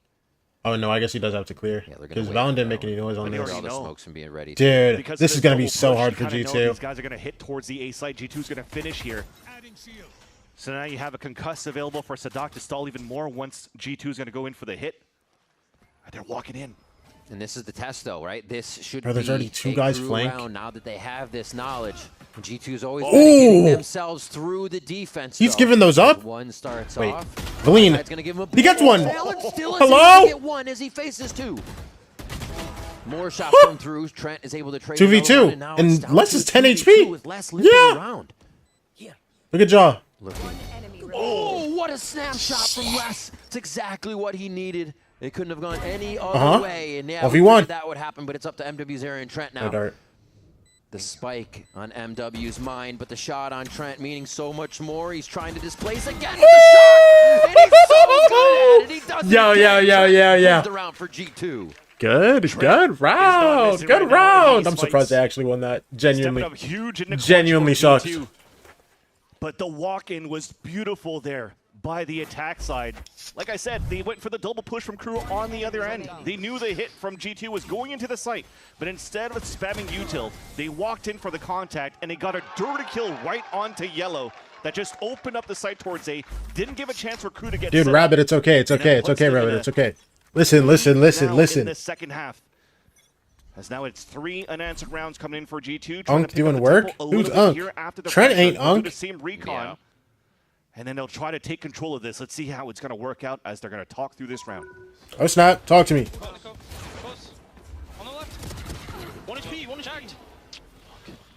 Oh, no, I guess he does have to clear. Because Valen didn't make any noise on this.
All the smokes from being ready.
Dude, this is going to be so hard for G2.
These guys are going to hit towards the A site. G2's going to finish here. So now you have a concuss available for Sadak to stall even more once G2's going to go in for the hit. They're walking in.
And this is the test, though, right? This should be
there's already 2 guys flank.
Now that they have this knowledge. G2's always getting themselves through the defense.
He's giving those up.
One starts off.
Valeen. He gets one.
Hello? Get one as he faces 2. More shots come through. Trent is able to trade
2v2. And Les is 10 HP. Yeah. Look at Jaw.
Oh, what a snapshot from Les. It's exactly what he needed. It couldn't have gone any other way. And yeah, that would happen, but it's up to MW's Aaron Trent now. The spike on MW's mind, but the shot on Trent meaning so much more. He's trying to displace again with the shot. And he's so good at it. He does it again. The round for G2.
Good round. Good round. I'm surprised they actually won that. Genuinely shocked.
But the walk-in was beautiful there by the attack side. Like I said, they went for the double push from KRU on the other end. They knew the hit from G2 was going into the site, but instead of spamming util, they walked in for the contact, and they got a dirty kill right onto yellow that just opened up the site towards A. Didn't give a chance for KRU to get
Dude, Rabbit, it's okay. It's okay, Rabbit. It's okay. Listen.
In the second half. As now it's 3 unanswered rounds coming in for G2.
Unk doing work? Who's Unk? Trent ain't Unk.
The same recon. And then they'll try to take control of this. Let's see how it's going to work out as they're going to talk through this round.
Oh, snap. Talk to me.
On the left. 1 HP, 1 HP.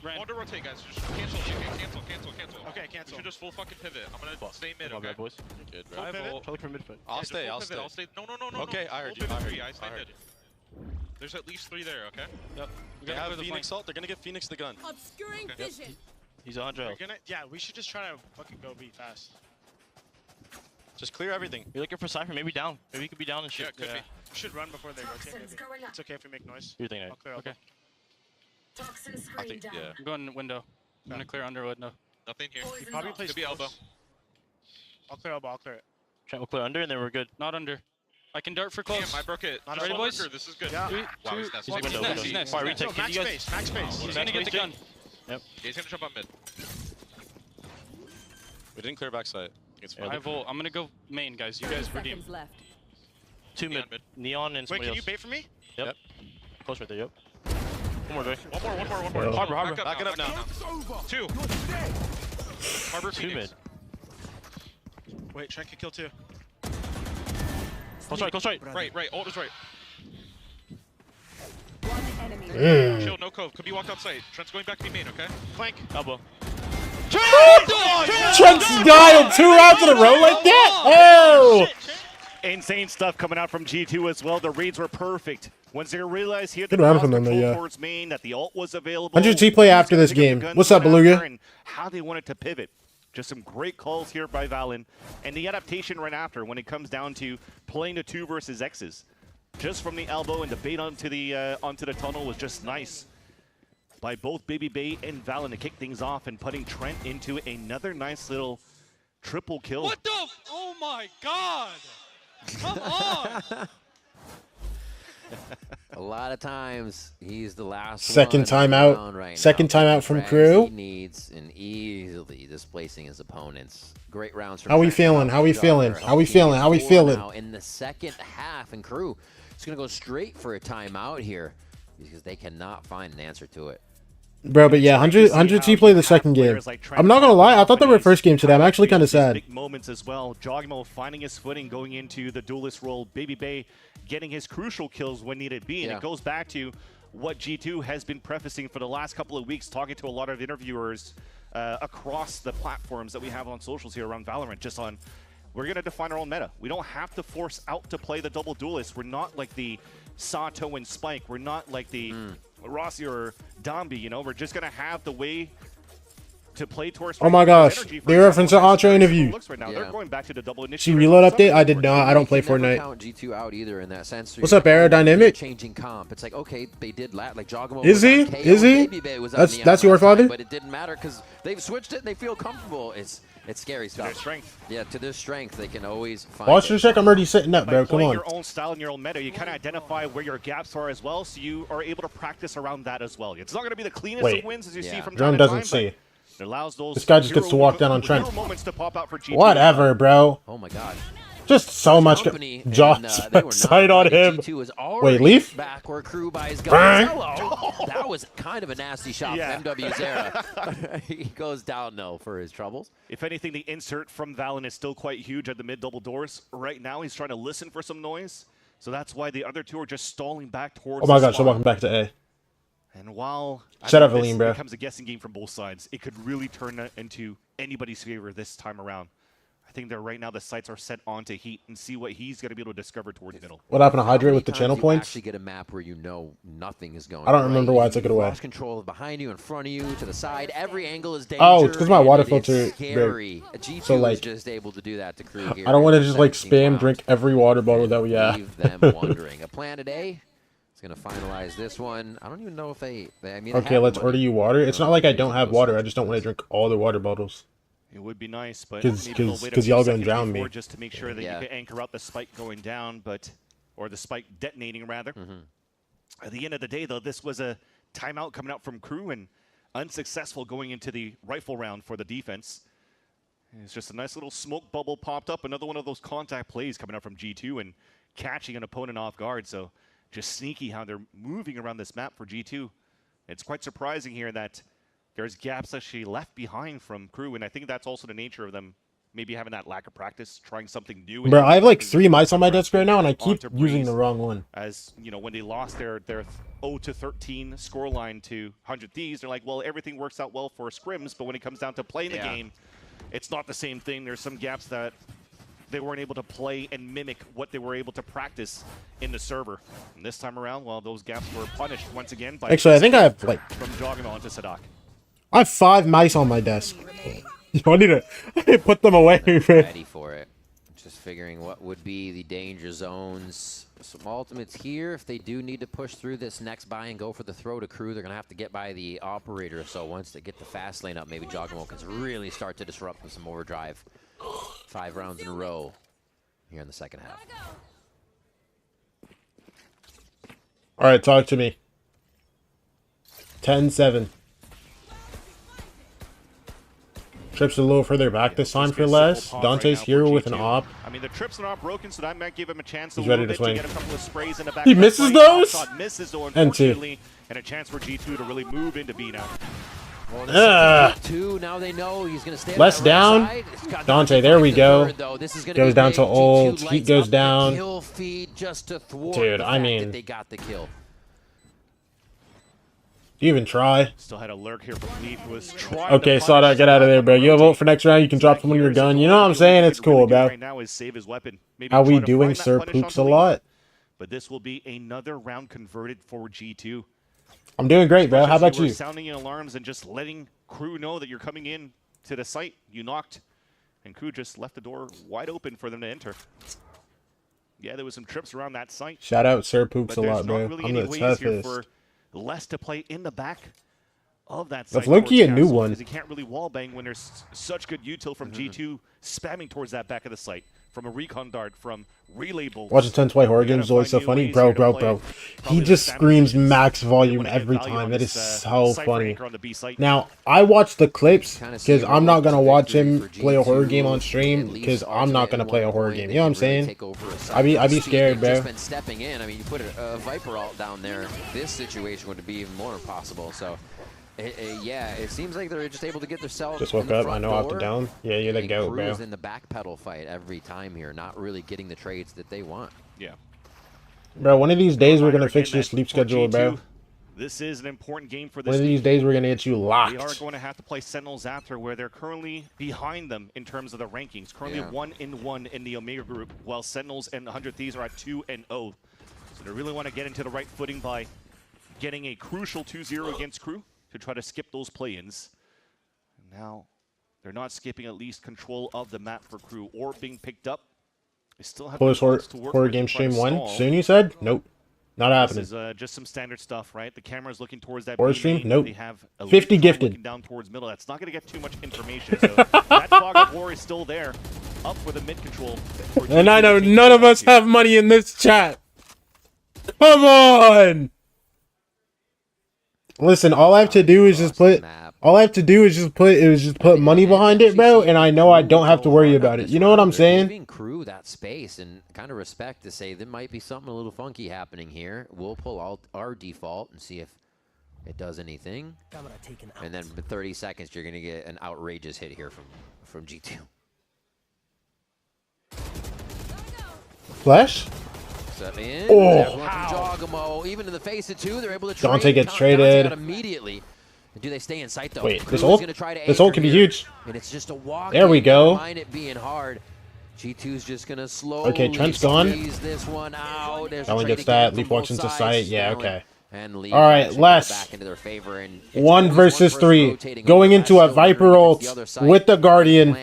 Want to rotate, guys. Just cancel. Cancel. Okay, cancel. We should just full fucking pivot. I'm going to stay mid, okay?
Boys. Good, right?
Try for midfoot.
I'll stay.
I'll stay. No.
Okay, I heard you.
I stay mid. There's at least 3 there, okay?
Yep. They have Phoenix ult. They're going to get Phoenix the gun.
Obscuring vision.
He's 100.
Yeah, we should just try to fucking go beat fast.
Just clear everything. You're looking for Cypher, maybe down. Maybe he could be down and shit.
Yeah, could be. We should run before they rotate, maybe. It's okay if we make noise.
You're thinking,
I'll clear
okay.
I think,
I'm going window. I'm going to clear under window. Nothing here. He probably plays elbow. I'll clear elbow, I'll clear it.
Trent will clear under, and then we're good.
Not under. I can dart for close.
Damn, I broke it.
Not ready, boys?
This is good.
Yeah.
3, 2, 1.
Nice.
Fire retake.
Max space. He's going to get the gun.
Yep.
He's going to jump on mid.
We didn't clear backside.
It's fine. I'm going to go main, guys. You guys redeem.
2 mid. Neon and somebody else.
Wait, can you bait for me?
Yep. Close right there, yep. One more, Dre.
One more.
Harbor.
Back it up now. 2. Harbor
2 mid.
Wait, Trent can kill 2.
Close right.
Right. Ult is right. Chill, no cove. Could be walked outside. Trent's going back to be main, okay? Flank.
Elbow.
Trent's dialed 2 rounds in a row like that? Oh!
Insane stuff coming out from G2 as well. The reads were perfect. Once they realized here
good round from them,
towards main, that the ult was available.
100 T play after this game. What's up, Beluga?
How they wanted to pivot. Just some great calls here by Valen. And the adaptation right after when it comes down to playing the 2 versus X's. Just from the elbow and the bait onto the tunnel was just nice by both Baby Bay and Valen to kick things off and putting Trent into another nice little triple kill.
What the? Oh my god! Come on!
A lot of times, he's the last
Second
one
timeout.
Right
Second
now.
timeout from Crew.
He needs and easily displacing his opponents. Great rounds from
How we feeling? How we feeling? How we feeling? How we feeling?
Now in the second half, and Crew is going to go straight for a timeout here because they cannot find an answer to it.
Bro, but yeah, 100 T play the second game. I'm not gonna lie, I thought they were first game today. I'm actually kind of sad.
Big moments as well. Jogmo finding his footing, going into the duelist role. Baby Bay getting his crucial kills when needed be, and it goes back to what G2 has been prefacing for the last couple of weeks, talking to a lot of interviewers across the platforms that we have on socials here around Valorant, just on, we're going to define our own meta. We don't have to force out to play the double duelist. We're not like the Sato and Spike. We're not like the Rossi or Dombi, you know. We're just going to have the way to play towards.
Oh my gosh, they reference an Ultra interview.
Right now. They're going back to the double
See reload update? I did not. I don't play Fortnite.
Count G2 out either in that sense.
What's up, Aerodynamic?
Changing comp. It's like, okay, they did like Jogamo.
Is he? Is he? That's your father?
But it didn't matter because they've switched it and they feel comfortable. It's scary stuff.
To their strength.
Yeah, to their strength, they can always find.
Watch your check. I'm already sitting up, bro. Come on.
Your own style and your own meta, you kind of identify where your gaps are as well, so you are able to practice around that as well. It's not going to be the cleanest of wins as you see from
Drone
time to
doesn't
time,
see.
It allows those
This guy just gets to walk down on Trent.
To pop out for G2.
Whatever, bro.
Oh my god.
Just so much Josh sight on him. Wait, Leaf?
Back where Crew buys guns. That was kind of a nasty shot from MW's era. He goes down no for his troubles.
If anything, the insert from Valen is still quite huge at the mid double doors. Right now, he's trying to listen for some noise. So that's why the other two are just stalling back towards.
Oh my gosh, so welcome back to A.
And while
Shut up, Valine, bro.
It becomes a guessing game from both sides, it could really turn into anybody's favor this time around. I think that right now the sights are set onto Heat and see what he's going to be able to discover towards middle.
What happened to Hydrate with the channel points?
Actually get a map where you know nothing is going.
I don't remember why I took it away.
Lost control behind you, in front of you, to the side. Every angle is danger.
Oh, it's because my water filter.
Scary. G2
so like,
is just able to do that to Crew here.
I don't want to just like spam drink every water bottle that we have.
Leave them wondering. A plan today. It's going to finalize this one. I don't even know if they I mean,
okay, let's order you water. It's not like I don't have water. I just don't want to drink all the water bottles.
It would be nice, but
because y'all gonna drown me.
Just to make sure that you can anchor out the spike going down, or the spike detonating rather. At the end of the day, though, this was a timeout coming out from Crew and unsuccessful going into the rifle round for the defense. It's just a nice little smoke bubble popped up. Another one of those contact plays coming out from G2 and catching an opponent off guard. So just sneaky how they're moving around this map for G2. It's quite surprising here that there's gaps actually left behind from Crew, and I think that's also the nature of them maybe having that lack of practice, trying something new.
Bro, I have like 3 mice on my desk right now, and I keep using the wrong one.
As you know, when they lost their 0-13 scoreline to 100 Thieves, they're like, well, everything works out well for scrims, but when it comes down to playing the game, it's not the same thing. There's some gaps that they weren't able to play and mimic what they were able to practice in the server. And this time around, well, those gaps were punished once again by
actually, I think I have like
from Jogamo onto Sadak.
I have 5 mice on my desk. I need to put them away.
Ready for it. Just figuring what would be the danger zones. Some ultimates here. If they do need to push through this next buy and go for the throw to Crew, they're going to have to get by the operator. So once they get the fast lane up, maybe Jogamo can really start to disrupt with some overdrive. 5 rounds in a row here in the second half.
All right, talk to me. 10-7. Trips a little further back this time for less. Dante's here with an op.
I mean, the trips are not broken, so that might give him a chance to
ready to swing.
get a couple of sprays in the back.
He misses those?
Misses though,
and 2.
And a chance for G2 to really move into B now.
Now they know he's going to stay
less down. Dante, there we go. Goes down to ult. Heat goes down. Dude, I mean,
they got the kill.
Do you even try?
Still had a lurk here from Leaf, who was trying
okay, Sada, get out of there, bro. You have ult for next round. You can drop someone your gun. You know what I'm saying? It's cool, bro.
Right now is save his weapon. Maybe
how we doing, sir? Poops a lot.
But this will be another round converted for G2.
I'm doing great, bro. How about you?
Sounding in alarms and just letting Crew know that you're coming in to the site. You knocked, and Crew just left the door wide open for them to enter. Yeah, there was some trips around that site.
Shout out, sir. Poops a lot, bro.
Really
I'm the toughest.
Less to play in the back of that site.
That's low-key a new one.
Because he can't really wallbang when there's such good util from G2 spamming towards that back of the site. from a recon dart, from relay bolts.
Watching 10 play horror games is always so funny. Bro. He just screams max volume every time. It is so funny. Now, I watch the clips because I'm not going to watch him play a horror game on stream because I'm not going to play a horror game. You know what I'm saying? I be scared, bro.
Been stepping in. I mean, you put a Viper ult down there, this situation would be even more impossible. So, yeah, it seems like they're just able to get themselves.
Just woke up. I know I have to down. Yeah, you're the goat, bro.
In the back pedal fight every time here, not really getting the trades that they want.
Yeah.
Bro, one of these days we're gonna fix your sleep schedule, bro.
This is an important game for this.
One of these days we're gonna get you locked.
They are going to have to play Sentinels after, where they're currently behind them in terms of the rankings. Currently 1-1 in the Omega group, while Sentinels and 100 Thieves are at 2-0. So they really want to get into the right footing by getting a crucial 2-0 against Crew to try to skip those play-ins. Now, they're not skipping at least control of the map for Crew or being picked up. They still have
horror game stream 1 soon, you said? Nope. Not happening.
This is just some standard stuff, right? The camera's looking towards that
horror stream? Nope.
They have
50 gifted.
Down towards middle. That's not going to get too much information. So that fog of war is still there, up for the mid control.
And I know none of us have money in this chat. Come on! Listen, all I have to do is just put money behind it, bro, and I know I don't have to worry about it. You know what I'm saying?
Giving Crew that space and kind of respect to say there might be something a little funky happening here. We'll pull out our default and see if it does anything. And then for 30 seconds, you're gonna get an outrageous hit here from G2.
Flash?
Oh, even in the face of two, they're able to trade.
Dante gets traded
immediately. Do they stay in sight though?
Wait, this ult can be huge.
And it's just a walk.
There we go.
Mind it being hard. G2's just gonna slowly
okay, Trent's gone.
This one out.
Only gets that. Leaf walks into sight. Yeah, okay.
And
all right, Les.
Back into their favor and
1 versus 3. Going into a Viper ult with the Guardian.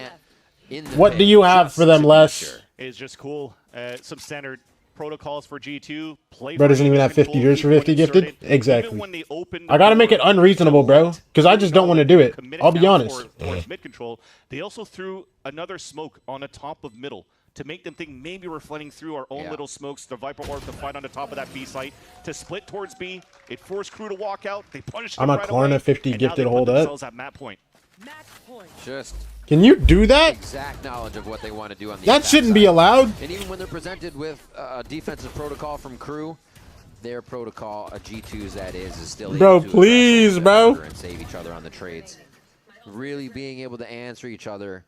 What do you have for them, Les?
It's just cool. Some standard protocols for G2.
Bro doesn't even have 50 years for 50 gifted? Exactly. I gotta make it unreasonable, bro, because I just don't want to do it. I'll be honest.
Mid control. They also threw another smoke on the top of middle to make them think maybe we're flooding through our own little smokes. The Viper Orb to fight on the top of that B site to split towards B. It forced Crew to walk out. They punished them
I'm a Klarna 50 gifted hold up.
At map point.
Just
can you do that?
Exact knowledge of what they want to do on the
that shouldn't be allowed.
And even when they're presented with a defensive protocol from Crew, their protocol, a G2's that is still
bro, please, bro,
and save each other on the trades. Really being able to answer each other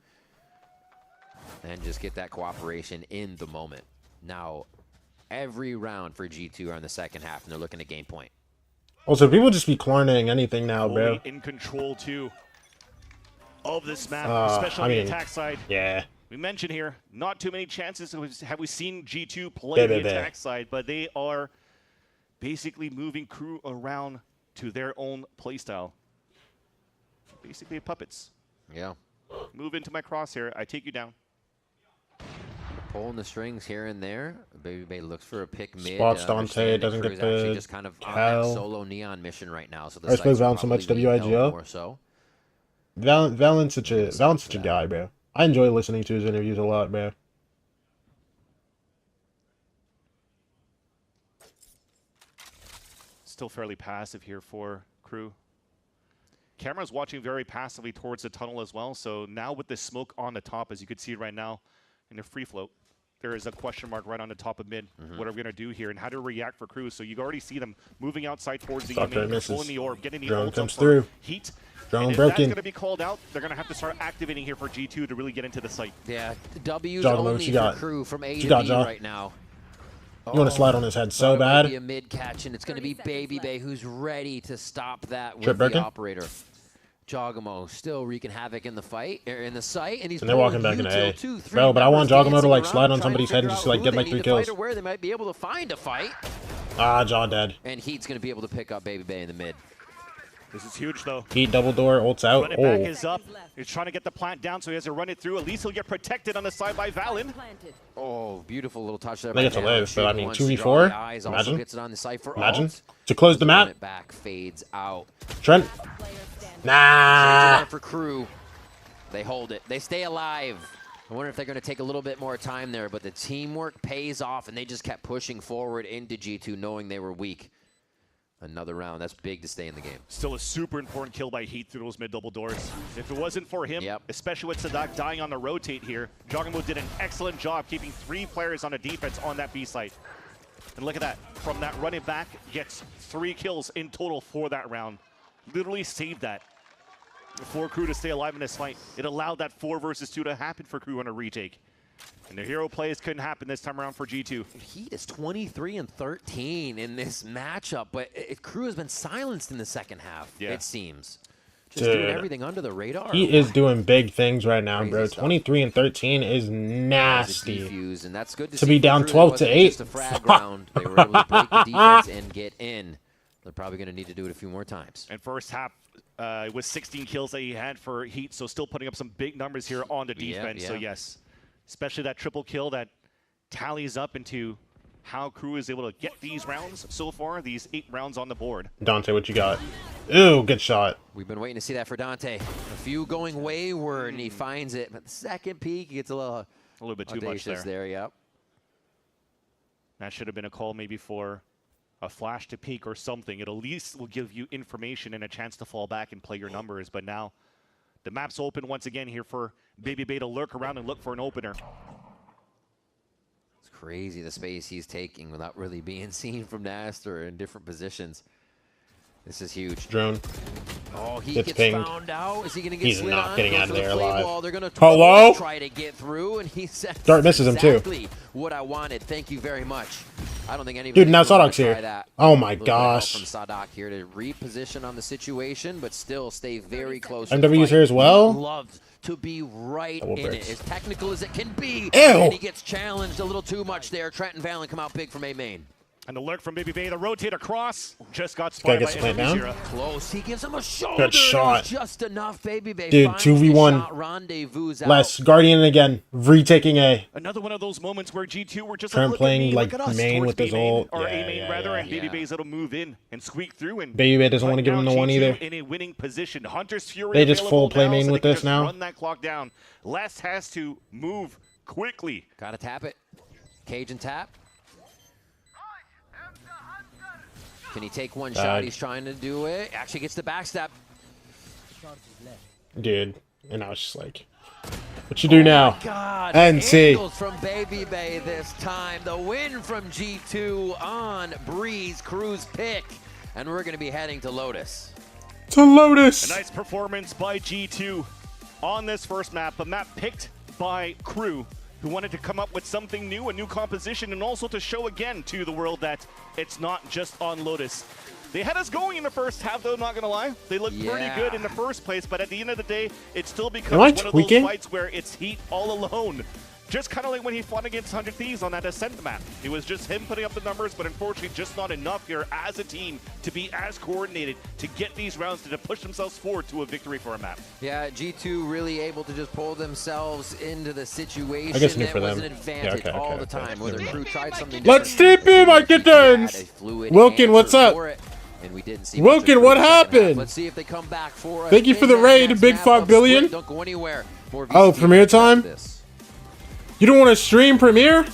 and just get that cooperation in the moment. Now, every round for G2 are in the second half, and they're looking to gain point.
Also, people just be Klarnaing anything now, bro.
In control too of this map, especially on the attack side.
Yeah.
We mentioned here, not too many chances have we seen G2 play the attack side, but they are basically moving Crew around to their own playstyle. Basically puppets.
Yeah.
Move into my crosshair, I take you down.
Pulling the strings here and there. Baby Bay looks for a pick mid.
Spots Dante, doesn't get the
just kind of on that solo neon mission right now. So
I suppose Valen's so much WIGO. More so. Valen's such a guy, bro. I enjoy listening to his interviews a lot, bro.
Still fairly passive here for Crew. Camera's watching very passively towards the tunnel as well. So now with the smoke on the top, as you can see right now in the free float, there is a question mark right on the top of mid. What are we going to do here and how to react for Crew? So you already see them moving outside towards the enemy, pulling the orb, getting the
drone
ult
comes
up
through.
Heat.
Drone
and if
broken.
that's going to be called out, they're going to have to start activating here for G2 to really get into the site.
Yeah, W's only for Crew from A to B right now.
You want to slide on his head so bad.
Be a mid catch, and it's going to be Baby Bay who's ready to stop that with the operator. Jogamo still wreaking havoc in the fight, in the site, and
they're walking back into A. Bro, but I want Jogamo to like slide on somebody's head and just like get like 3 kills.
Where they might be able to find a fight.
Ah, Jaw dead.
And Heat's going to be able to pick up Baby Bay in the mid.
This is huge, though.
Heat double door, ults out.
Run it back is up. He's trying to get the plant down, so he has to run it through. At least he'll get protected on the side by Valen.
Oh, beautiful little touch there.
They get to live, but I mean, 2v4. Imagine.
Gets it on the side for
Imagine. To close the map.
It back, fades out.
Trent. Nah.
For Crew. They hold it. They stay alive. I wonder if they're going to take a little bit more time there, but the teamwork pays off, and they just kept pushing forward into G2, knowing they were weak. Another round. That's big to stay in the game.
Still a super important kill by Heat through those mid-double doors. If it wasn't for him, especially with Sadak dying on the rotate here, Jogamo did an excellent job keeping 3 players on a defense on that B site. And look at that. From that running back, gets 3 kills in total for that round. Literally saved that for Crew to stay alive in this fight. It allowed that 4 versus 2 to happen for Crew on a retake. And the hero plays couldn't happen this time around for G2.
Heat is 23-13 in this matchup, but Crew has been silenced in the second half, it seems. Just doing everything under the radar.
He is doing big things right now, bro. 23-13 is nasty.
Defuse, and that's good
to be down 12-8.
Just a frag round. They were able to break the defense and get in. They're probably going to need to do it a few more times.
And first half, it was 16 kills that he had for Heat, so still putting up some big numbers here on the defense. So yes, especially that triple kill that tallies up into how Crew is able to get these rounds so far, these 8 rounds on the board.
Dante, what you got? Ooh, good shot.
We've been waiting to see that for Dante. A few going wayward, and he finds it. But the second peek, he gets a little
bit too much there.
Yep.
That should have been a call maybe for a flash to peek or something. It at least will give you information and a chance to fall back and play your numbers. But now the map's open once again here for Baby Bay to lurk around and look for an opener.
It's crazy the space he's taking without really being seen from Naster in different positions. This is huge.
Drone.
Oh, he
gets
gets
pinged.
found out. Is he going to get
He's
slid
not
on?
getting
Goes
out of
for the
there
play
alive.
ball. They're going to
Hello?
try to get through, and he says
Dart misses him too.
exactly what I wanted. Thank you very much. I don't think anybody
Dude, now
would wanna
Sadok's here.
try that.
Oh my
A little bit of help
gosh.
from Sadak here to reposition on the situation, but still stay very close.
MW's here as well.
Loves to be right in
bricks.
it, as technical as it can be.
Ew.
And he gets challenged a little too much there. Trent and Valen come out big from A main.
And the lurk from Baby Bay, the rotate across, just got
Guy
spotted
gets
by
played down.
Zero.
Close. He gives him a shoulder.
Good shot.
It was just enough. Baby Bay
Dude,
finds the
2v1.
shot, rendezvous out.
Less. Guardian again. Retaking A.
Another one of those moments where G2 were just
Trent
like,
playing
look at me,
like
look at us,
main
towards
with his
B main,
ult.
or
Yeah,
A main
yeah,
rather,
yeah.
and Baby Bay's able to move in and squeak through. And
Baby Bay doesn't want to give him the one either.
In a winning position. Hunter's Fury
They just full
available
play
now,
main
so
with
they can
this
just
now.
Run that clock down. Les has to move quickly.
Gotta tap it. Cage and tap. Can he take one shot? He's trying to do it. Actually gets the backstab.
Dude. And I was just like, what you do now?
God,
NC.
angles from Baby Bay this time. The win from G2 on Breeze Crew's pick. And we're going to be heading to Lotus.
To Lotus.
A nice performance by G2 on this first map. A map picked by Crew, who wanted to come up with something new, a new composition, and also to show again to the world that it's not just on Lotus. They had us going in the first half, though, not gonna lie. They looked pretty good in the first place, but at the end of the day, it still becomes one of those fights where it's Heat all alone. Just kind of like when he fought against 100 Thieves on that Ascent map. It was just him putting up the numbers, but unfortunately just not enough here as a team to be as coordinated to get these rounds to push themselves forward to a victory for a map.
Yeah, G2 really able to just pull themselves into the situation.
I guess new
that
for
was
them.
an advantage all the time. Whether Crew tried something
Let's
different,
TP my kittens. Wilkin, what's up?
And we didn't see
Wilkin, what happened?
Let's see if they come back for us.
Thank you for the raid, Big 5 billion.
Don't go anywhere.
Oh, Premiere time? You don't want to stream Premiere?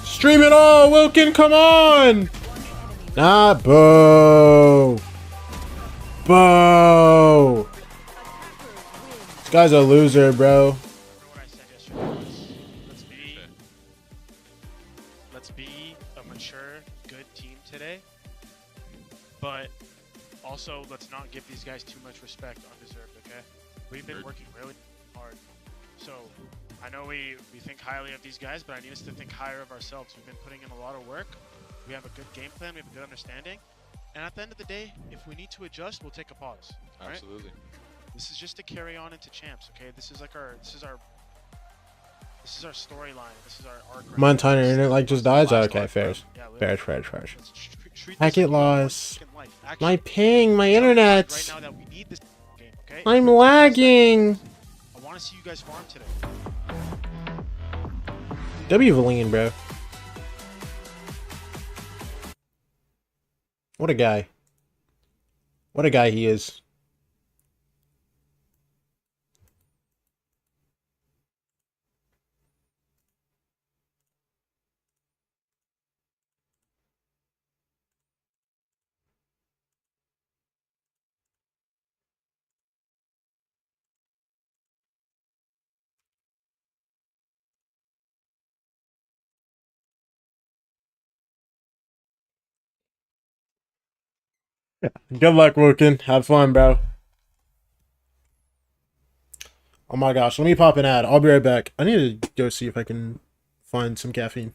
Stream it all, Wilkin, come on! Nah, boo. Boo. This guy's a loser, bro.
Let's be a mature, good team today. But also, let's not give these guys too much respect undeserved, okay? We've been working really hard. So, I know we think highly of these guys, but I need us to think higher of ourselves. We've been putting in a lot of work. We have a good game plan. We have a good understanding. And at the end of the day, if we need to adjust, we'll take a pause.
Absolutely.
Right? This is just to carry on into champs, okay? This is like our storyline. This is our arc.
Montana internet like just dies? Okay, fairs. Fairs. Packet loss. My ping, my internet.
Right now that we need this game, okay?
I'm lagging.
I want to see you guys farm today.
W Valine, bro. What a guy. What a guy he is. Good luck, Woken. Have fun, bro. Oh my gosh, let me pop an ad. I'll be right back. I need to go see if I can find some caffeine.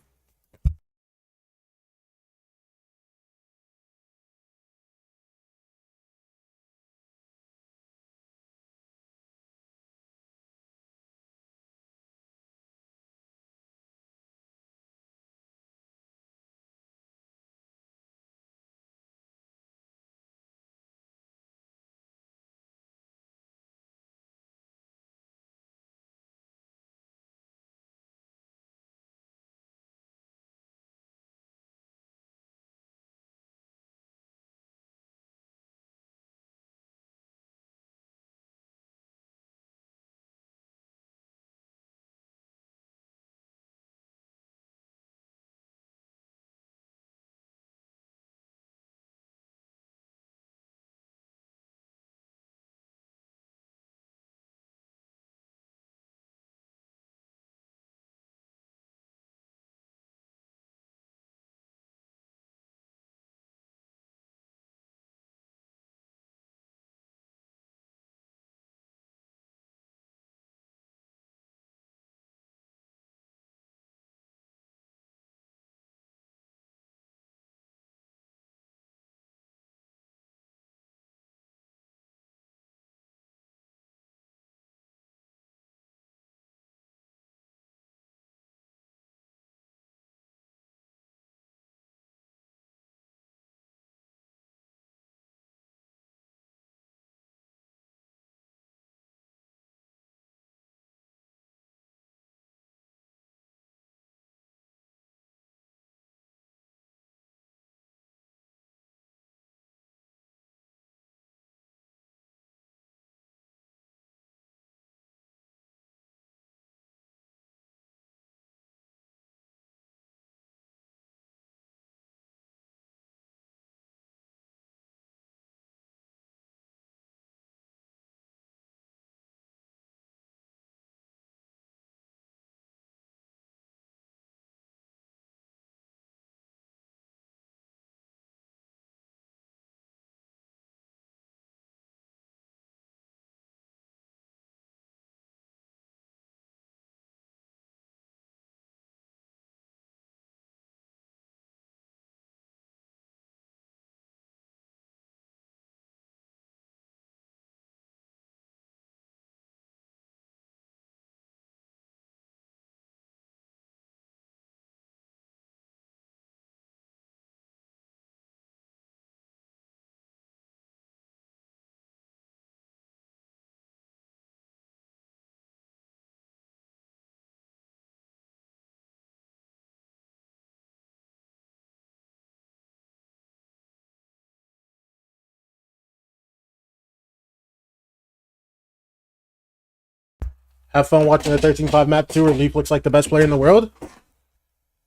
Have fun watching the 13-5 map 2 where Leaf looks like the best player in the world.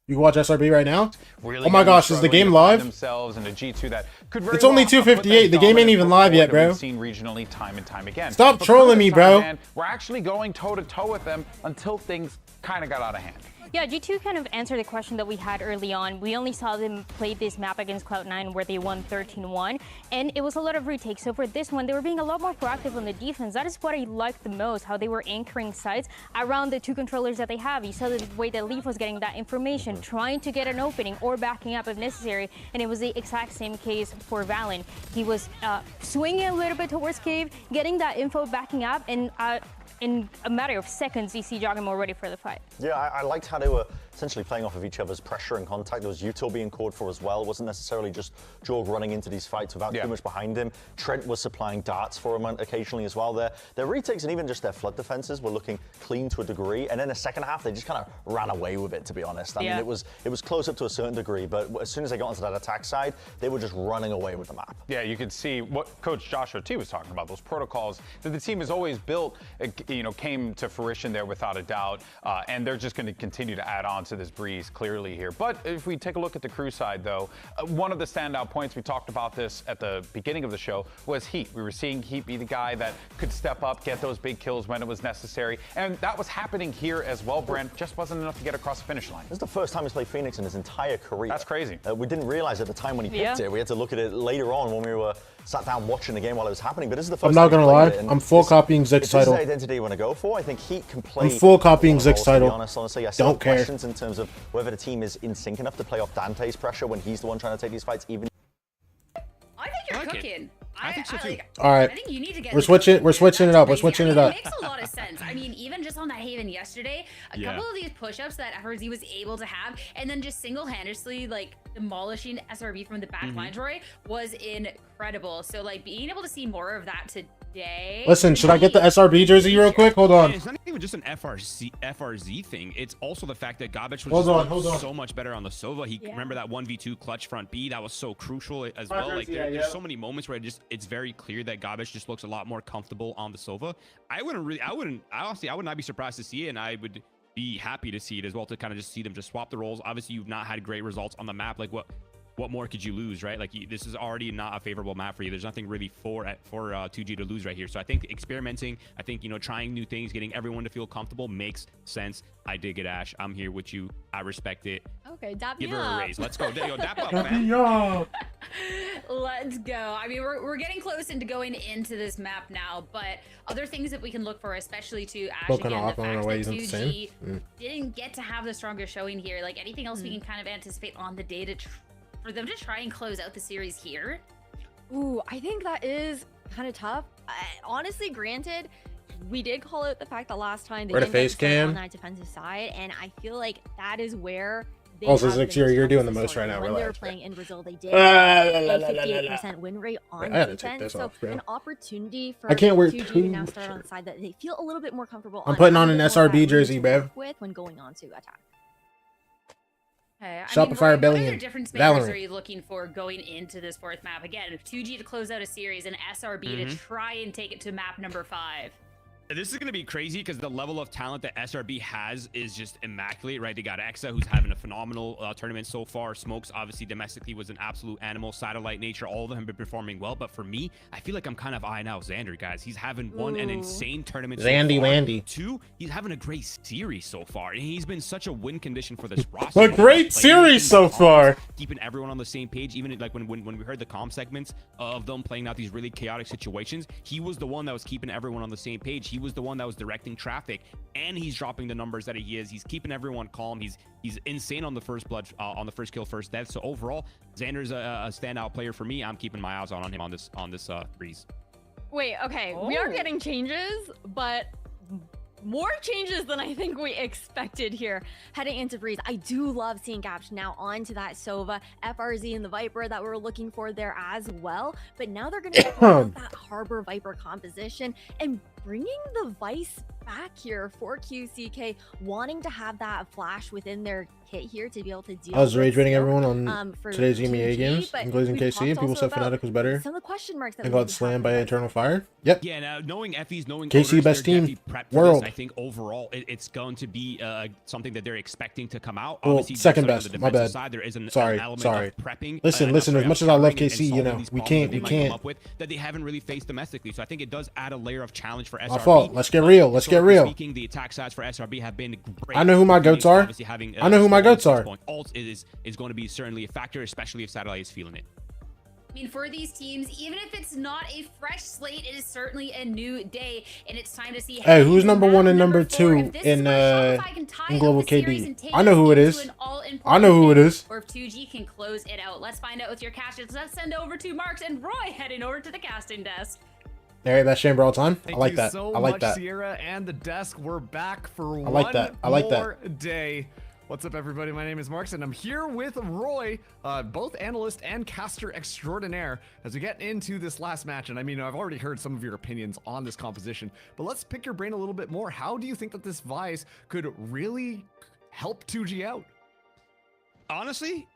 You can watch SRB right now.
Really
oh my gosh, is the game live?
Themselves in a G2 that could
it's only 2:58. The game ain't even live yet, bro.
Seen regionally time and time again.
Stop trolling me, bro.
Man, we're actually going toe-to-toe with them until things kind of got out of hand.
Yeah, G2 kind of answered the question that we had early on. We only saw them play this map against Cloud9 where they won 13-1, and it was a lot of retakes. So for this one, they were being a lot more proactive on the defense. That is what I liked the most, how they were anchoring sites around the two controllers that they have. You saw the way that Leaf was getting that information, trying to get an opening or backing up if necessary, and it was the exact same case for Valen. He was swinging a little bit towards Cave, getting that info, backing up, and in a matter of seconds, you see Jogamo ready for the fight.
Yeah, I liked how they were essentially playing off of each other's pressure and contact. There was Util being called for as well. It wasn't necessarily just Jorg running into these fights without too much behind him. Trent was supplying darts for him occasionally as well. Their retakes and even just their flood defenses were looking clean to a degree. And then the second half, they just kind of ran away with it, to be honest. I mean, it was close up to a certain degree, but as soon as they got onto that attack side, they were just running away with the map.
Yeah, you could see what Coach Joshua T was talking about, those protocols that the team has always built you know, came to fruition there without a doubt, and they're just going to continue to add on to this breeze clearly here. But if we take a look at the Crew side, though, one of the standout points, we talked about this at the beginning of the show, was Heat. We were seeing Heat be the guy that could step up, get those big kills when it was necessary, and that was happening here as well, Brent. Just wasn't enough to get across the finish line.
This is the first time he's played Phoenix in his entire career.
That's crazy.
We didn't realize at the time when he picked it. We had to look at it later on when we were sat down watching the game while it was happening. But this is the first
I'm not gonna lie, I'm full copying Zig's title.
This is the identity you want to go for. I think Heat can play.
I'm full copying Zig's title.
Honestly, I
don't care.
Questions in terms of whether the team is in sync enough to play off Dante's pressure when he's the one trying to take these fights. Even
I think you're cooking.
I think so too.
All right.
I think you need to get.
We're switching it up. We're switching it up.
It makes a lot of sense. I mean, even just on that Haven yesterday, a couple of these push-ups that FRZ was able to have, and then just single-handedly like demolishing SRB from the back line, Troy, was incredible. So like being able to see more of that today.
Listen, should I get the SRB jersey real quick? Hold on.
It's not even just an FRZ thing. It's also the fact that Gabic was so much better on the Sova. He remember that 1v2 clutch front B, that was so crucial as well. Like there's so many moments where it's very clear that Gabic just looks a lot more comfortable on the Sova. I honestly would not be surprised to see it, and I would be happy to see it as well, to kind of just see them just swap the roles. Obviously, you've not had great results on the map. Like what more could you lose, right? Like this is already not a favorable map for you. There's nothing really for 2G to lose right here. So I think experimenting, I think, you know, trying new things, getting everyone to feel comfortable makes sense. I dig it, Ash. I'm here with you. I respect it.
Okay, dap
Give
me
her
up.
a raise. Let's go. Yo, dap up,
Dap
man.
me up.
Let's go. I mean, we're getting close into going into this map now, but other things that we can look for, especially to Ash, again, the fact that 2G didn't get to have the strongest showing here. Like anything else we can kind of anticipate on the day for them to try and close out the series here?
Ooh, I think that is kind of tough. Honestly, granted, we did call out the fact that last time they didn't get on that defensive side, and I feel like that is where they
also, Zixir, you're doing the most right now.
When
Relax.
they were playing in Brazil, they did a 58% win rate on defense. So an opportunity for 2G to now start on the side that they feel a little bit more comfortable.
I'm putting on an SRB jersey, babe.
With when going on to attack.
Okay,
Shopify Billion.
What other difference makers are you looking for going into this fourth map? Again, 2G to close out a series and SRB to try and take it to map number 5.
This is going to be crazy because the level of talent that SRB has is just immaculate, right? They got Exa, who's having a phenomenal tournament so far. Smokes, obviously, domestically was an absolute animal. Satellite Nature, all of them have been performing well. But for me, I feel like I'm kind of eyeing out Xander, guys. He's having an insane tournament
Zandy
so far.
Wandy.
2, he's having a great series so far. And he's been such a win condition for this roster.
A great series so far.
Keeping everyone on the same page. Even like when we heard the comm segments of them playing out these really chaotic situations, he was the one that was keeping everyone on the same page. He was the one that was directing traffic, and he's dropping the numbers that he is. He's keeping everyone calm. He's insane on the first blood, on the first kill, first death. So overall, Xander's a standout player for me. I'm keeping my eyes on him on this breeze.
Wait, okay, we are getting changes, but more changes than I think we expected here heading into Breeze. I do love seeing Gaps now onto that Sova, FRZ, and the Viper that we're looking for there as well. But now they're going to get that Harbor Viper composition and bringing the Vice back here for QCK, wanting to have that flash within their kit here to be able to deal.
I was rage rating everyone on
for
today's
2G,
EMEA games, including KC. People said Fnatic was better.
Some of the question marks that
and got slammed by Eternal Fire. Yep.
Yeah, now knowing Effie's, knowing
KC best team world.
I think overall it's going to be something that they're expecting to come out.
Well,
Obviously,
second best. My bad.
Side, there is an
sorry.
element of prepping.
Listen. As much as I love KC, you know, we can't.
Come up with that they haven't really faced domestically. So I think it does add a layer of challenge for SRB.
My fault. Let's get real. Let's get real.
Speaking, the attack sides for SRB have been great.
I know who my goats are. I know who my goats are.
Ult is going to be certainly a factor, especially if Satellite is feeling it.
I mean, for these teams, even if it's not a fresh slate, it is certainly a new day, and it's time to see.
Hey, who's number 1 and number 2 in Global KD? I know who it is. I know who it is.
Or if 2G can close it out. Let's find out with your casters. Let's send over to Marks and Roy heading over to the casting desk.
All right, best chamber all time.
Thank
I like
you
that.
so
I like
much,
that.
Sierra and the desk. We're back for
I like that. I like
more
that.
day. What's up, everybody? My name is Marks, and I'm here with Roy, both analyst and caster extraordinaire, as we get into this last match. And I mean, I've already heard some of your opinions on this composition, but let's pick your brain a little bit more. How do you think that this Vice could really help 2G out?
Honestly,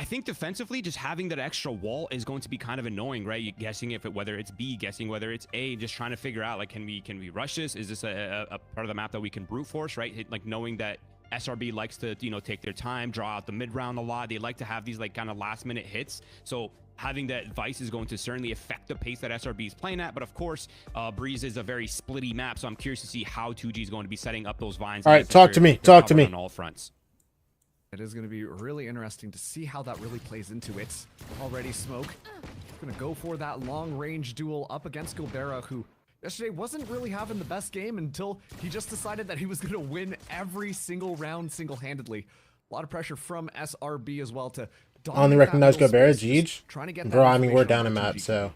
I think defensively, just having that extra wall is going to be kind of annoying, right? You're guessing whether it's B, guessing whether it's A, just trying to figure out, like, can we rush this? Is this a part of the map that we can brute force, right? Like, knowing that SRB likes to, you know, take their time, draw out the mid round a lot. They like to have these, like, kind of last minute hits. So having that Vice is going to certainly affect the pace that SRB is playing at. But of course, Breeze is a very splitty map. So I'm curious to see how 2G is going to be setting up those vines.
All right, talk to me. Talk to me.
On all fronts.
It is going to be really interesting to see how that really plays into it. Already Smoke going to go for that long-range duel up against Gobera, who yesterday wasn't really having the best game until he just decided that he was going to win every single round single-handedly. A lot of pressure from SRB as well to
on the recognized Gobera, Jeej. Bro, I mean, we're down a map, so.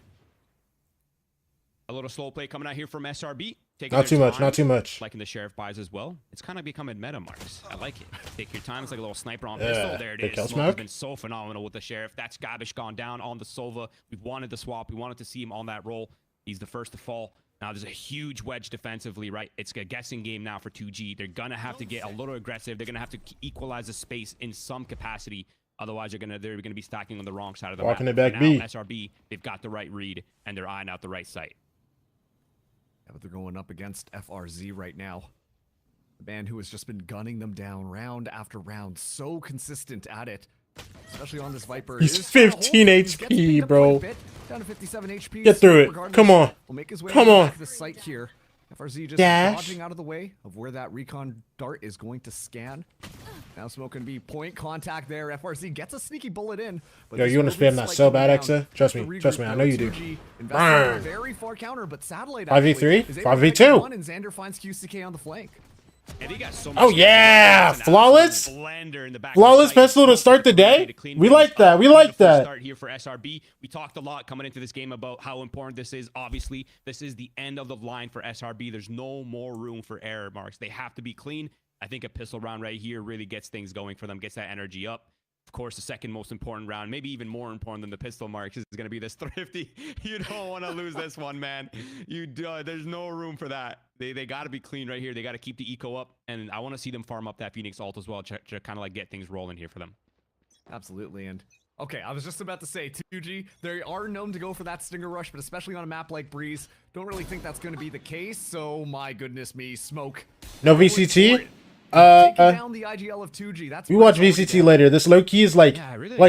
A little slow play coming out here from SRB.
Not too much, not too much.
Liking the Sheriff buys as well. It's kind of becoming meta, Marks. I like it. Take your time. It's like a little sniper on pistol. There it is. Smoke has been so phenomenal with the Sheriff. That's Gabish gone down on the Sova. We wanted the swap. We wanted to see him on that roll. He's the first to fall. Now there's a huge wedge defensively, right? It's a guessing game now for 2G. They're going to have to get a little aggressive. They're going to have to equalize the space in some capacity. Otherwise, they're gonna be stacking on the wrong side of the map.
Walking it back
now,
B.
SRB, they've got the right read, and they're eyeing out the right site.
Yeah, but they're going up against FRZ right now. The man who has just been gunning them down round after round. So consistent at it. Especially on this Viper.
He's 15 HP, bro.
Down to 57 HP.
Get through it. Come on.
Will make his way
Come on.
back to the site here. FRZ just
Dash.
dodging out of the way of where that recon dart is going to scan. Now Smoke can be point contact there. FRZ gets a sneaky bullet in.
But yo, you want to spam that so bad, Exa? Trust me, I know you do.
Burn. Very far counter, but Satellite
5v3, 5v2.
And Xander finds QCK on the flank.
And he got so
oh yeah, flawless, flawless pistol to start the day. We like that. We like that.
Start here for SRB. We talked a lot coming into this game about how important this is. Obviously, this is the end of the line for SRB. There's no more room for error, Marks. They have to be clean. I think a pistol round right here really gets things going for them, gets that energy up. Of course, the second most important round, maybe even more important than the pistol, Marks, is going to be this Thrifty. You don't want to lose this one, man. There's no room for that. They got to be clean right here. They got to keep the eco up, and I want to see them farm up that Phoenix ult as well to kind of like get things rolling here for them.
Absolutely, and okay, I was just about to say, 2G, they are known to go for that Stinger Rush, but especially on a map like Breeze, don't really think that's going to be the case, so my goodness me, Smoke.
No VCT?
Down the IGL of 2G. That's
we watch VCT later. This low key is like,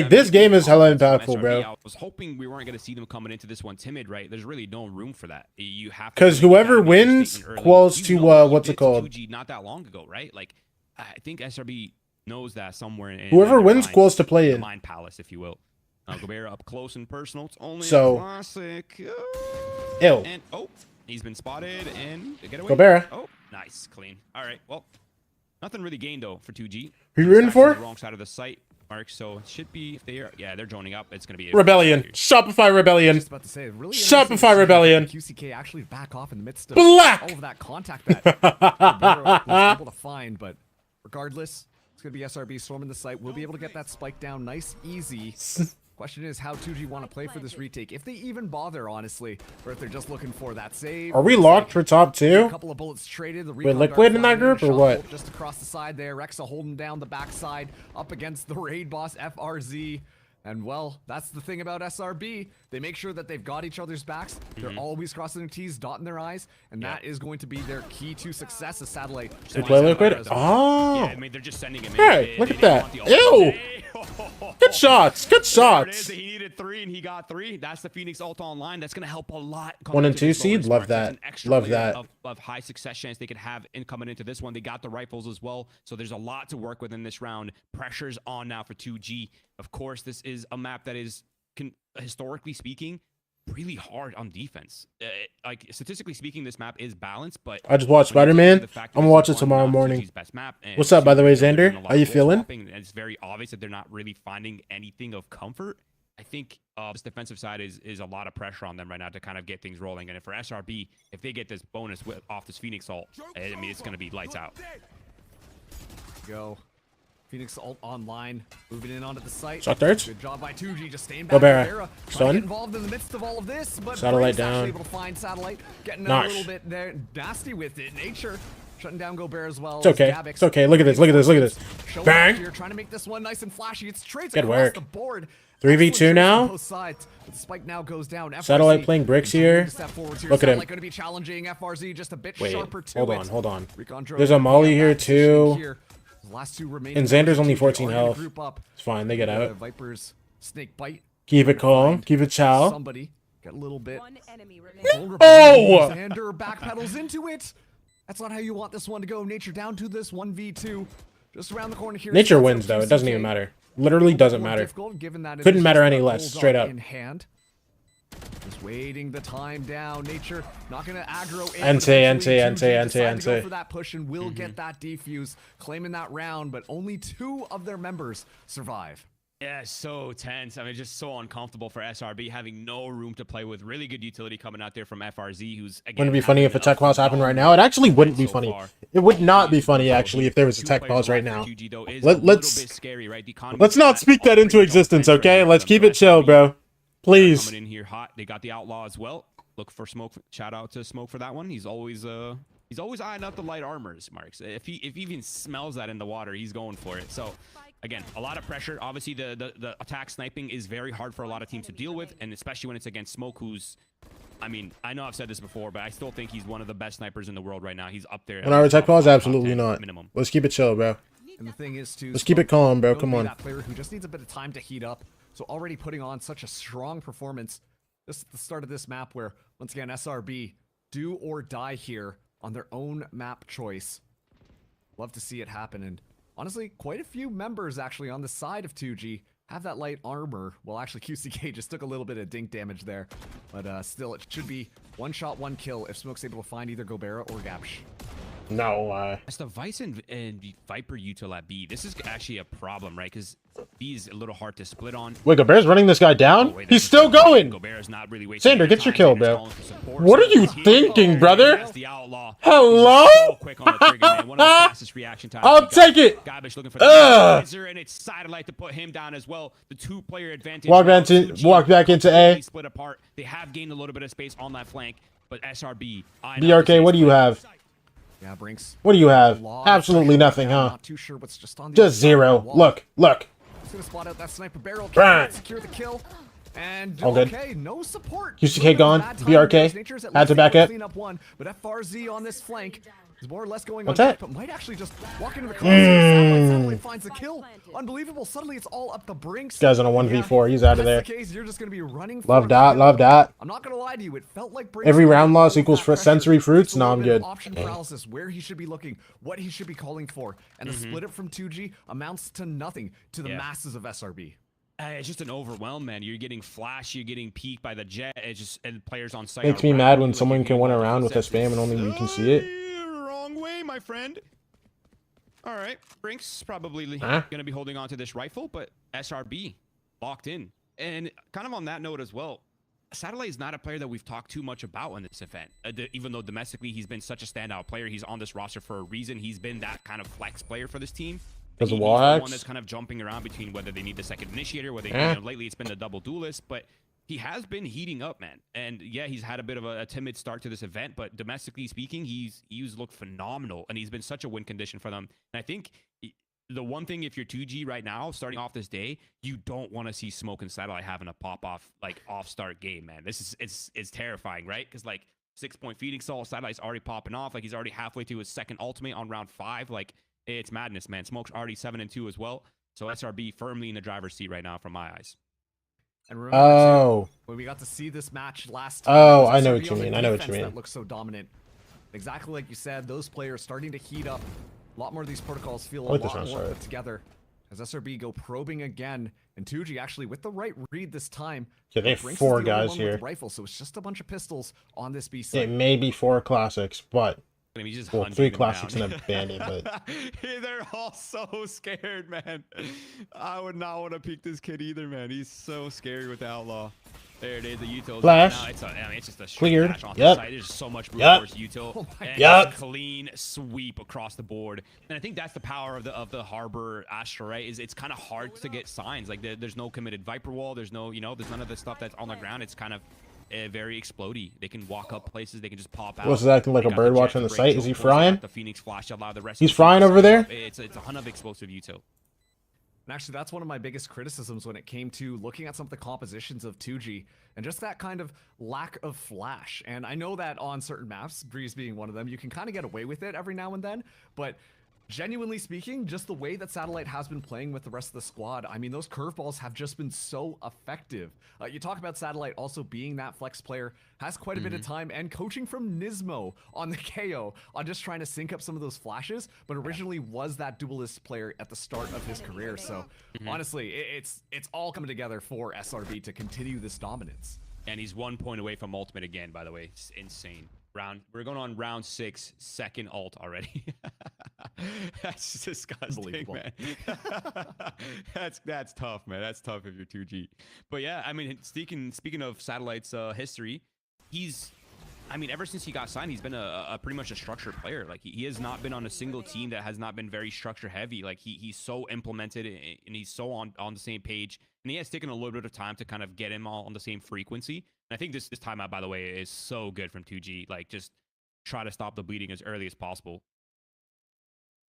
this game is hella impactful, bro.
I was hoping we weren't going to see them coming into this one timid, right? There's really no room for that. You have
because whoever wins quals to what's it called?
2G not that long ago, right? Like, I think SRB knows that somewhere.
Whoever wins quals to play in.
Mind Palace, if you will. Gobera up close and personal. It's only
so
classic.
Ew.
And he's been spotted and get away.
Gobera.
Oh, nice, clean. All right, well. Nothing really gained though for 2G.
Who you rooting for?
The wrong side of the site, Mark. So it should be if they're joining up. It's gonna be
Rebellion. Shopify Rebellion.
About to say, really
Shopify Rebellion.
QCK actually back off in the midst of
Black.
all of that contact that was able to find, but regardless, it's gonna be SRB storming the site. We'll be able to get that spike down nice, easy. Question is how 2G want to play for this retake, if they even bother, honestly, or if they're just looking for that save.
Are we locked for top 2?
A couple of bullets traded.
With Liquid in that group or what?
Just across the side there, Rexa holding down the backside up against the raid boss FRZ. And well, that's the thing about SRB. They make sure that they've got each other's backs. They're always crossing their T's, dotting their I's, and that is going to be their key to success as Satellite.
They play Liquid? Oh.
Yeah, I mean, they're just sending him in.
Hey, look at that. Ew. Good shots. Good shots.
He needed 3 and he got 3. That's the Phoenix ult online. That's going to help a lot.
1 and 2 seed. Love that. Love that.
Of high success chance they could have in coming into this one. They got the rifles as well. So there's a lot to work with in this round. Pressure's on now for 2G. Of course, this is a map that is, historically speaking, really hard on defense. Like, statistically speaking, this map is balanced, but
I just watched Spider-Man. I'm gonna watch it tomorrow morning. What's up, by the way, Xander? How you feeling?
And it's very obvious that they're not really finding anything of comfort. I think this defensive side is a lot of pressure on them right now to kind of get things rolling. And for SRB, if they get this bonus off this Phoenix ult, I mean, it's going to be lights out.
Go. Phoenix ult online, moving in onto the site.
Shot darts.
Good job by 2G, just staying back.
Gobera.
Stun. Involved in the midst of all of this, but
Satellite down.
Able to find Satellite, getting a little bit there, nasty with it. Nature shutting down Gobera as well.
It's okay. It's okay. Look at this. Look at this. Look at this.
showing
Bang.
up here, trying to make this one nice and flashy. It's trades
Good
across
work.
the board.
3v2 now.
Both sides. But the spike now goes down.
Satellite playing bricks here. Look at him.
Going to be challenging FRZ just a bit
Wait,
sharper to
hold
it.
on, hold on.
Recon drone
There's a molly here too.
here. The last two remaining
And Xander's only
are
14
gonna
health.
group up.
It's fine, they get out.
Viper's snake bite.
Keep it calm, keep it chow.
Somebody get a little bit.
Oh!
Xander backpedals into it. That's not how you want this one to go. Nature down to this 1v2. Just around the corner here.
Nature wins though, it doesn't even matter. Literally doesn't matter. Couldn't matter any less, straight up.
In hand. Just waiting the time down. Nature not gonna aggro.
NT.
For that push and will get that defuse, claiming that round, but only 2 of their members survive.
Yeah, so tense. I mean, just so uncomfortable for SRB, having no room to play with. Really good utility coming out there from FRZ, who's again.
Wouldn't it be funny if a tech pause happened right now? It actually wouldn't be funny. It would not be funny actually if there was a tech pause right now. Let's not speak that into existence, okay? Let's keep it chill, bro. Please.
Coming in here hot. They got the outlaw as well. Look for Smoke. Shout out to Smoke for that one. He's always eyeing up the light armors, Marks. If he even smells that in the water, he's going for it. So. Again, a lot of pressure. Obviously, the attack sniping is very hard for a lot of teams to deal with, and especially when it's against Smoke, who's, I mean, I know I've said this before, but I still think he's one of the best snipers in the world right now. He's up there.
1 hour tech pause? Absolutely not. Minimum. Let's keep it chill, bro.
And the thing is, too,
let's keep it calm, bro. Come on.
That player who just needs a bit of time to heat up. So already putting on such a strong performance. This is the start of this map where, once again, SRB do or die here on their own map choice. Love to see it happen. And honestly, quite a few members actually on the side of 2G have that light armor. Well, actually, QCK just took a little bit of dink damage there. But still, it should be 1 shot, 1 kill if Smoke's able to find either Gobera or Gapsh.
No.
It's the Vice and Viper util at B. This is actually a problem, right? Because B is a little hard to split on.
Wait, Gobera's running this guy down?
Wait,
he's still going!
Gobera's not really
Sander, get your kill, bro. What are you thinking, brother? Hello? I'll take it!
And it's Satellite to put him down as well. The 2-player advantage.
Walk back into A.
Split apart. They have gained a little bit of space on that flank, but SRB.
BRK, what do you have?
Yeah, Brinks.
What do you have? Absolutely nothing, huh?
Not too sure what's just on the
just 0. Look.
He's gonna spot out that sniper barrel. Secure the kill. And
all good.
Okay, no support.
QCK gone. BRK had to back up.
Clean up one, but FRZ on this flank is more or less going
What's
on
that?
but might actually just walk into the cross. Satellite finds the kill. Unbelievable. Suddenly it's all up the Brinks.
This guy's on a 1v4. He's out of there.
That's the case. You're just gonna be running.
Love that.
I'm not gonna lie to you. It felt like Brinks
every round loss equals sensory fruits. No, I'm good.
Option paralysis, where he should be looking, what he should be calling for, and the split up from 2G amounts to nothing to the masses of SRB.
It's just an overwhelm, man. You're getting flash, you're getting peeked by the jet. It's just and players on site.
Makes me mad when someone can win a round with a spam and only you can see it.
Wrong way, my friend. All right, Brinks probably gonna be holding on to this rifle, but SRB locked in. And kind of on that note as well, Satellite is not a player that we've talked too much about in this event. Even though domestically he's been such a standout player, he's on this roster for a reason. He's been that kind of flex player for this team.
Because of
he's
wall
the
hacks?
one that's kind of jumping around between whether they need the second initiator, whether lately it's been the double duelist, but he has been heating up, man. And yeah, he's had a bit of a timid start to this event, but domestically speaking, he's looked phenomenal, and he's been such a win condition for them. And I think the one thing, if you're 2G right now, starting off this day, you don't want to see Smoke and Satellite having a pop-off, like, off-start game, man. This is it's terrifying, right? Because, like, 6-point feeding stall, Satellite's already popping off. Like, he's already halfway to his second ultimate on round 5. Like, it's madness, man. Smoke's already 7-2 as well. So SRB firmly in the driver's seat right now from my eyes.
And remember, when we got to see this match last time,
I know what you mean.
That looks so dominant. Exactly like you said, those players starting to heat up. A lot more of these protocols feel a lot more put together. As SRB go probing again, and 2G actually with the right read this time.
Yeah, they have 4 guys here.
Rifle, so it's just a bunch of pistols on this B side.
It may be 4 classics, but
I mean, just
3 classics and a bandit, but
they're all so scared, man. I would not want to peek this kid either, man. He's so scary with the outlaw. There it is, the util.
Flash.
It's just a
cleared.
Flash off the side. There's so much brute force util. And clean sweep across the board. And I think that's the power of the Harbor Astra, right? Is it's kind of hard to get signs. Like there's no committed Viper wall. There's no, there's none of the stuff that's on the ground. It's kind of very explodey. They can walk up places. They can just pop out.
What's that acting like a bird watching the site? Is he frying?
The Phoenix flash allow the rest.
He's frying over there.
It's a ton of explosive util.
And actually, that's one of my biggest criticisms when it came to looking at some of the compositions of 2G and just that kind of lack of flash. And I know that on certain maps, Breeze being one of them, you can kind of get away with it every now and then, but genuinely speaking, just the way that Satellite has been playing with the rest of the squad, I mean, those curveballs have just been so effective. You talk about Satellite also being that flex player, has quite a bit of time and coaching from Nismo on the KO on just trying to sync up some of those flashes, but originally was that duelist player at the start of his career. So honestly, it's all coming together for SRB to continue this dominance.
And he's 1 point away from ultimate again, by the way. It's insane. We're going on round 6, second ult already. That's disgusting, man. That's tough, man. That's tough if you're 2G. But yeah, I mean, speaking of Satellite's history, I mean, ever since he got signed, he's been a pretty much a structured player. Like he has not been on a single team that has not been very structure heavy. Like he's so implemented and he's so on the same page. And he has taken a little bit of time to kind of get him all on the same frequency. And I think this timeout, by the way, is so good from 2G. Like just try to stop the bleeding as early as possible.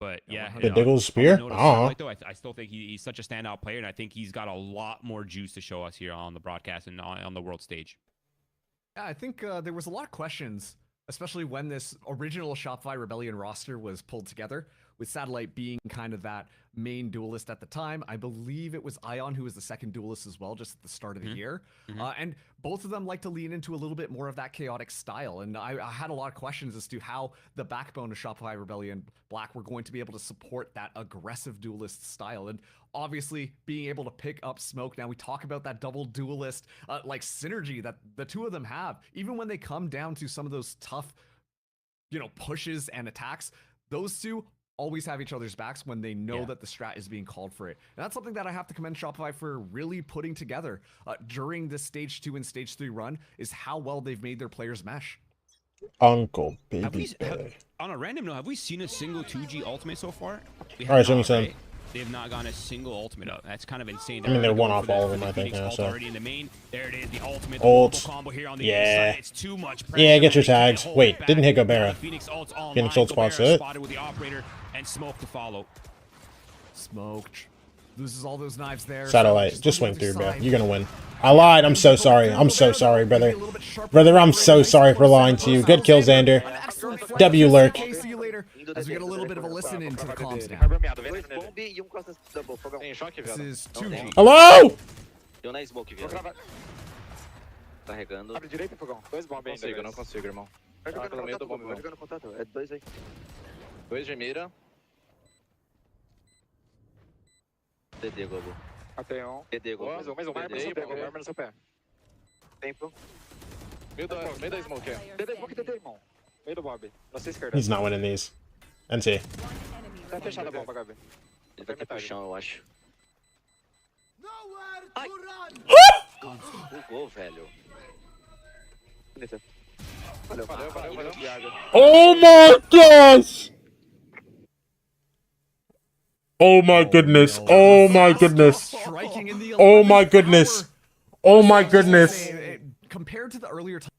But yeah,
the Diggle's spear.
I still think he's such a standout player, and I think he's got a lot more juice to show us here on the broadcast and on the world stage.
Yeah, I think there was a lot of questions, especially when this original Shopify Rebellion roster was pulled together, with Satellite being kind of that main duelist at the time. I believe it was Ion who was the second duelist as well, just at the start of the year. And both of them like to lean into a little bit more of that chaotic style. And I had a lot of questions as to how the backbone of Shopify Rebellion Black were going to be able to support that aggressive duelist style. And obviously being able to pick up Smoke. Now we talk about that double duelist like synergy that the two of them have. Even when they come down to some of those tough, pushes and attacks, those two always have each other's backs when they know that the strat is being called for it. And that's something that I have to commend Shopify for really putting together during this stage 2 and stage 3 run, is how well they've made their players mesh.
Uncle baby.
On a random note, have we seen a single 2G ultimate so far?
All right, show me some.
They have not gotten a single ultimate up. That's kind of insane.
I mean, they're one off all of them, I think. Now, so.
Already in the main. There it is, the ultimate
combo
here on the
inside.
It's too much pressure.
Yeah, get your tags. Wait, didn't hit Gobera.
Phoenix
ult spots it.
Spotted with the operator and Smoke to follow.
Smoke loses all those knives there.
Satellite, just swing through, bro. You're gonna win. I lied. I'm so sorry. I'm so sorry, brother. Brother, I'm so sorry for lying to you. Good kill, Xander. W lurk.
See you later. As we get a little bit of a listen into the comms now. This is 2G.
Hello?
Deu na smoke, viado. Carregando. Abre direita, Fogão. Dois bombas aí. Não consigo, irmão. Vai jogando no meio do bomba. Vai jogando contato. É dois aí. Dois de mira. TD, Globo. Até um. TD, Globo. Mais um. Arma no seu pé. Tempo. Meio da smoke, é. TD, smoke, TD, irmão. Meio do Bob. Nossa esquerda.
He's not winning these. NT.
Tá fechada a bomba, Gabi. Ele vai ter pro chão, eu acho. Ai! Bugou, velho. Valeu.
Oh my gosh! Oh my goodness. Oh my goodness. Oh my goodness. Oh my goodness.
Compared to the earlier time.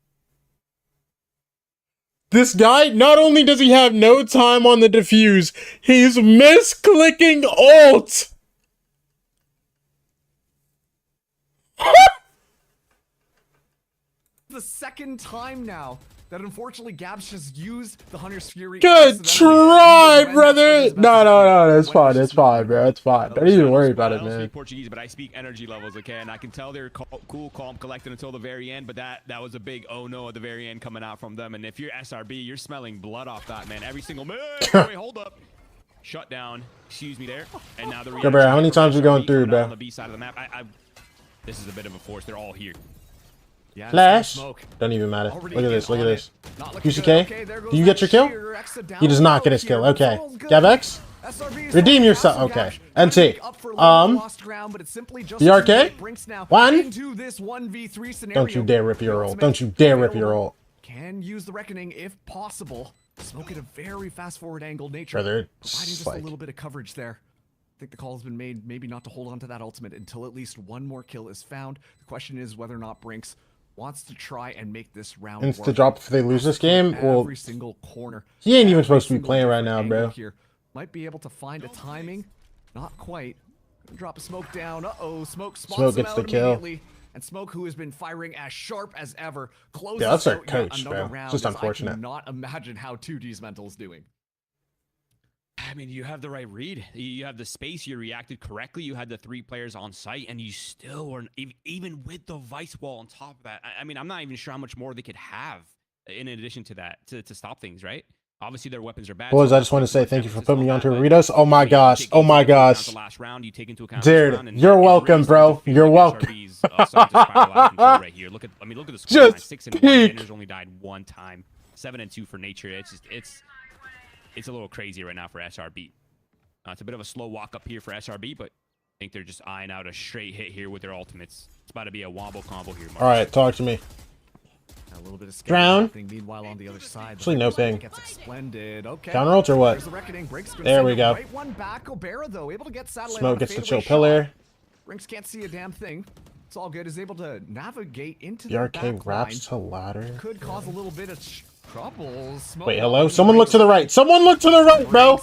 This guy, not only does he have no time on the defuse, he's misclicking ult.
The second time now that unfortunately Gabs just used the Hunter's Fury.
Good try, brother. No, that's fine. It's fine, bro. It's fine. Don't even worry about it, man.
I don't speak Portuguese, but I speak energy levels, okay? And I can tell they're cool, calm, collected until the very end, but that was a big oh no at the very end coming out from them. And if you're SRB, you're smelling blood off that, man. Every single man. Wait, hold up. Shut down. Excuse me there. And now the
Go, bro. How many times are we going through, bro?
On the B side of the map. This is a bit of a force. They're all here.
Yeah,
Flash. Don't even matter. Look at this. Look at this. QCK. Do you get your kill? He does not get his kill. Okay. Gavex. Redeem yourself. Okay. NT. BRK. One. Don't you dare rip your ult. Don't you dare rip your ult.
Can use the reckoning if possible. Smoke at a very fast forward angled nature.
Brother,
providing just a little bit of coverage there. I think the call has been made maybe not to hold on to that ultimate until at least one more kill is found. The question is whether or not Brinks wants to try and make this round
Insta drop if they lose this game. Well,
every single corner.
he ain't even supposed to be playing right now, bro.
Here. Might be able to find a timing. Not quite. Drop a smoke down. Uh-oh, Smoke spots
Smoke
him
gets
out
the kill.
immediately. And Smoke, who has been firing as sharp as ever, closes
Yeah, that's their
out
coach,
another
bro.
round,
It's just
as
unfortunate.
I cannot imagine how 2G's mental is doing.
I mean, you have the right read. You have the space. You reacted correctly. You had the 3 players on site, and you still were, even with the Vice wall on top of that. I mean, I'm not even sure how much more they could have in addition to that to stop things, right? Obviously, their weapons are bad.
Boys, I just want to say thank you for putting me on to Doritos. Oh my gosh. Oh my gosh. Dude, you're welcome, bro. You're welcome.
Right here. Look at the score.
Just
6-1. Xander's only died 1 time. 7-2 for Nature. It's a little crazy right now for SRB. It's a bit of a slow walk up here for SRB, but I think they're just eyeing out a straight hit here with their ultimates. It's about to be a wombo combo here, Mark.
All right, talk to me.
A little bit of
Drown.
Meanwhile, on the other side,
Actually, no ping.
gets explended. Okay.
Counter ult or what?
There's the reckoning. Brink's gonna
There
send
we
the
go.
right one back. Obera, though, able to get Satellite
Smoke
on a
gets the
fadeaway
chill pillar.
shot. Brinks can't see a damn thing. It's all good. Is able to navigate into
The
the
arcade
back
wraps
line.
to ladder.
Could cause a little bit of trouble. Smoke
Wait, hello? Someone look to the right. Someone look to the right, bro.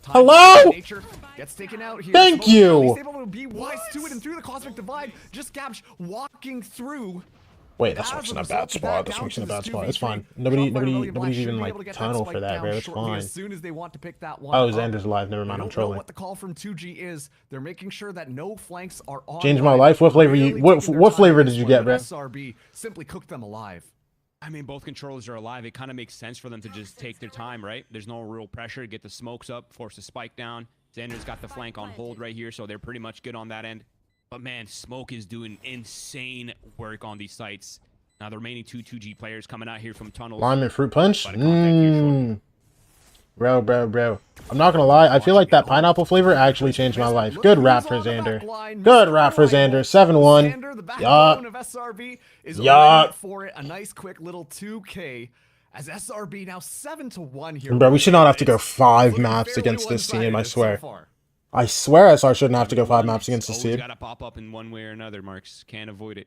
Hello?
Nature gets taken out here.
Thank
Smoke,
you.
He's able to be wise to it and through the cosmic divide. Just Gabsh walking through.
Wait, that smoke's in a bad spot. That smoke's in a bad spot. It's fine. Nobody's even like tunnel for that, bro. It's fine.
As soon as they want to pick that one
Oh,
up.
Xander's alive. Never mind. I'm
I don't know
trolling.
what the call from 2G is. They're making sure that no flanks are on.
Changed my life. What flavor you? What flavor did you get, bro?
SRB simply cooked them alive.
I mean, both controllers are alive. It kind of makes sense for them to just take their time, right? There's no real pressure to get the smokes up, force the spike down. Xander's got the flank on hold right here, so they're pretty much good on that end. But man, Smoke is doing insane work on these sites. Now the remaining 2G players coming out here from tunnels.
Lime and fruit punch? Bro. I'm not gonna lie. I feel like that pineapple flavor actually changed my life. Good rap for Xander. Good rap for Xander. 7-1.
Yeah. For it, a nice quick little 2K. As SRB now 7-1 here.
Bro, we should not have to go 5 maps against this team, I swear. I swear SR shouldn't have to go 5 maps against this team.
Gotta pop up in one way or another, Marks. Can't avoid it.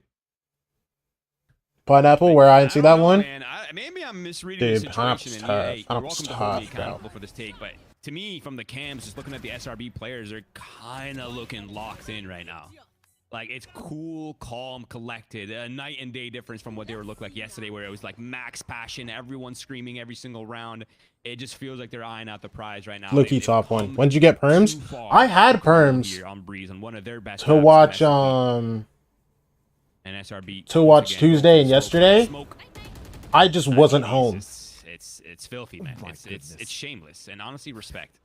Pineapple, where I didn't see that one?
Man, maybe I'm misreading the situation. And yeah, hey, you're welcome to hold me accountable for this take, but to me, from the cams, just looking at the SRB players, they're kind of looking locked in right now. Like, it's cool, calm, collected. A night and day difference from what they were looking like yesterday, where it was like max passion, everyone screaming every single round. It just feels like they're eyeing out the prize right now.
Low-key top 1. When'd you get perms? I had perms
on Breeze on one of their best
to watch,
and SRB
to watch Tuesday and yesterday. I just wasn't home.
It's filthy, man. It's shameless, and honestly, respect.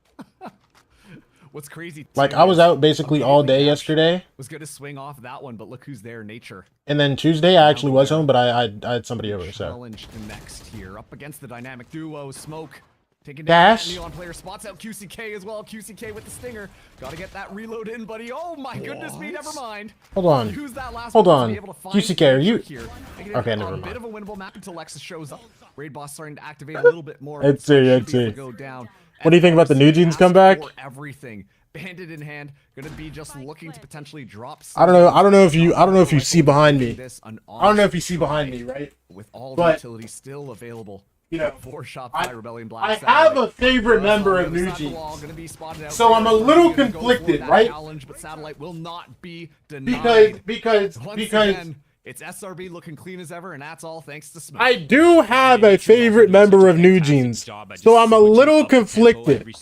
What's crazy?
Like, I was out basically all day yesterday.
Was gonna swing off that one, but look who's there, Nature.
And then Tuesday, I actually was home, but I had somebody over, so.
Challenge next here, up against the dynamic duo, Smoke. Taking
Dash.
down Neon player, spots out QCK as well. QCK with the stinger. Gotta get that reload in, buddy. Oh my goodness me, never mind.
Hold on.
Who's that last
Hold
one
on.
to be able to find
QCK, are you?
Here.
Okay, never
A bit
mind.
of a winnable map until Lexus shows up. Raid boss starting to activate a little bit more.
Let's see.
Go down.
What do you think about the New Jeans comeback?
Everything. Bandit in hand, gonna be just looking to potentially drop.
I don't know if you see behind me. I don't know if you see behind me, right?
With all the utilities still available.
You know,
4-shot by Rebellion Black.
I have a favorite member of New Jeans, so I'm a little conflicted, right?
But Satellite will not be denied.
Because
it's SRB looking clean as ever, and that's all thanks to Smoke.
I do have a favorite member of New Jeans, so I'm a little conflicted.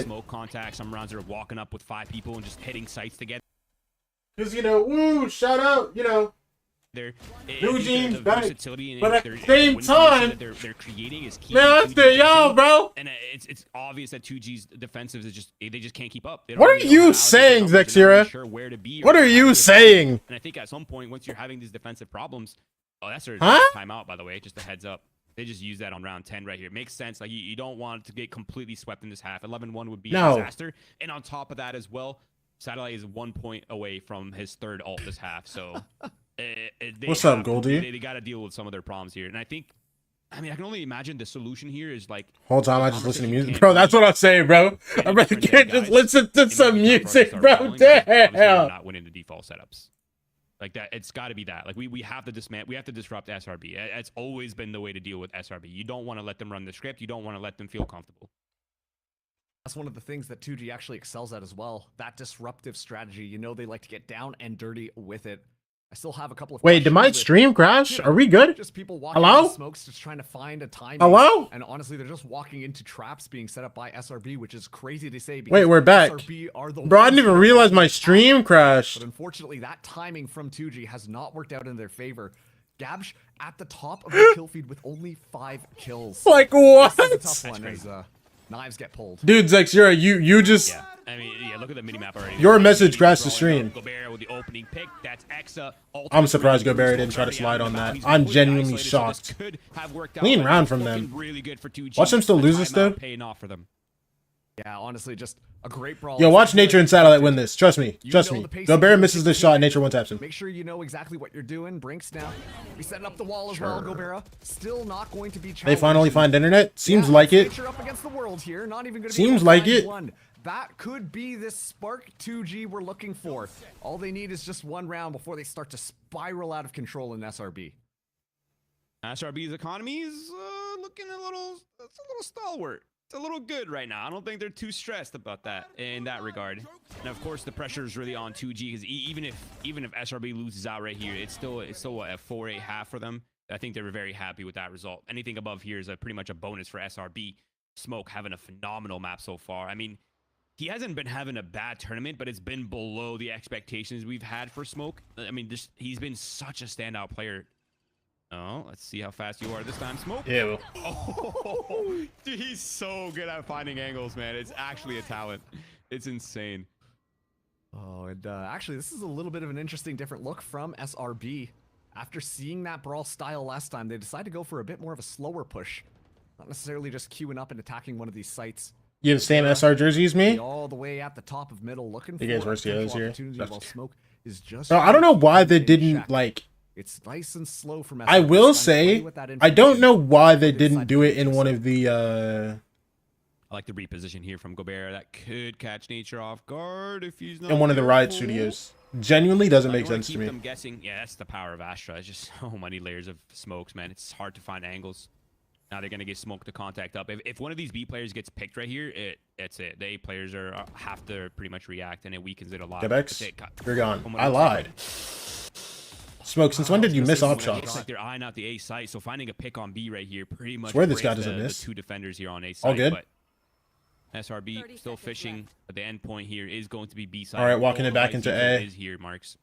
Smoke contact. Some rounds are walking up with 5 people and just hitting sites together.
Because, you know, woo, shout out, you know. New Jeans back, but at the same time,
they're creating is key.
Man, that's the y'all, bro.
And it's obvious that 2G's defensives is just they just can't keep up.
What are you saying, Zexira? What are you saying?
And I think at some point, once you're having these defensive problems, that's their timeout, by the way. Just a heads up. They just use that on round 10 right here. Makes sense. Like you don't want to get completely swept in this half. 11-1 would be a disaster. And on top of that as well, Satellite is 1 point away from his 3rd ult this half. So.
What's up, Goldie?
They got to deal with some of their problems here, and I can only imagine the solution here is like.
Whole time I just listen to music, bro. That's what I'm saying, bro. I really can't just listen to some music, bro. Damn.
Not winning the default setups. Like that, it's got to be that. Like we have to disrupt SRB. It's always been the way to deal with SRB. You don't want to let them run the script. You don't want to let them feel comfortable.
That's one of the things that 2G actually excels at as well. That disruptive strategy. You know, they like to get down and dirty with it. I still have a couple of
Wait, did my stream crash? Are we good?
Just people walking
Hello?
into smokes, just trying to find a timing.
Hello?
And honestly, they're just walking into traps being set up by SRB, which is crazy to say.
Wait, we're back.
SRB are the
Bro, I didn't even realize my stream
But
crashed.
unfortunately, that timing from 2G has not worked out in their favor. Gabsh at the top of the kill feed with only 5 kills.
Like, what?
This is a tough one as knives get pulled.
Dude, Zexura, you just...
Yeah. I mean, yeah, look at the minimap already.
Your message crashed the stream.
Gobert with the opening pick. That's Exa.
I'm surprised Gobert didn't try to slide on that. I'm genuinely shocked. Clean round from them. Watch them still lose this, though.
Paying off for them.
Yeah, honestly, just a great brawl.
Yo, watch Nature and Satellite win this. Trust me. Trust me. Gobert misses this shot, Nature one-taps him.
Make sure you know exactly what you're doing. Brinks now. We setting up the wall as well, Gobert. Still not going to be challenged.
They finally find internet? Seems like it.
Nature up against the world here. Not even going to
Seems like it.
That could be this Spark 2G we're looking for. All they need is just one round before they start to spiral out of control in SRB.
SRB's economy is looking it's a little stalwart. It's a little good right now. I don't think they're too stressed about that in that regard. And of course, the pressure is really on 2G because even if SRB loses out right here, it's still what, a 4-8 half for them. I think they were very happy with that result. Anything above here is pretty much a bonus for SRB. Smoke having a phenomenal map so far. I mean, he hasn't been having a bad tournament, but it's been below the expectations we've had for Smoke. I mean, he's been such a standout player. Oh, let's see how fast you are this time, Smoke.
Ew.
Oh, dude, he's so good at finding angles, man. It's actually a talent. It's insane.
Oh, and actually, this is a little bit of an interesting, different look from SRB. After seeing that brawl style last time, they decided to go for a bit more of a slower push. Not necessarily just queuing up and attacking one of these sites.
You have the same SR jersey as me?
All the way at the top of middle, looking for
you guys worse here.
Smoke is just
So I don't know why they didn't like.
It's nice and slow from SRB.
I will say I don't know why they didn't do it in one of the.
I like the reposition here from Gobert. That could catch Nature off guard if he's not.
In one of the Riot Studios. Genuinely doesn't make sense to me.
I'm guessing. Yeah, that's the power of Astra. It's just so many layers of smokes, man. It's hard to find angles. Now they're gonna get Smoke to contact up. If one of these B players gets picked right here, it's it. The A players have to pretty much react, and it weakens it a lot.
Debex, you're gone. I lied. Smoke, since when did you miss op shots?
Looks like they're eyeing out the A site, so finding a pick on B right here pretty much.
Swear this guy doesn't miss.
The 2 defenders here on A site.
All good.
But SRB still fishing, but the end point here is going to be B side.
All right, walking it back into A.
Is here, Marks.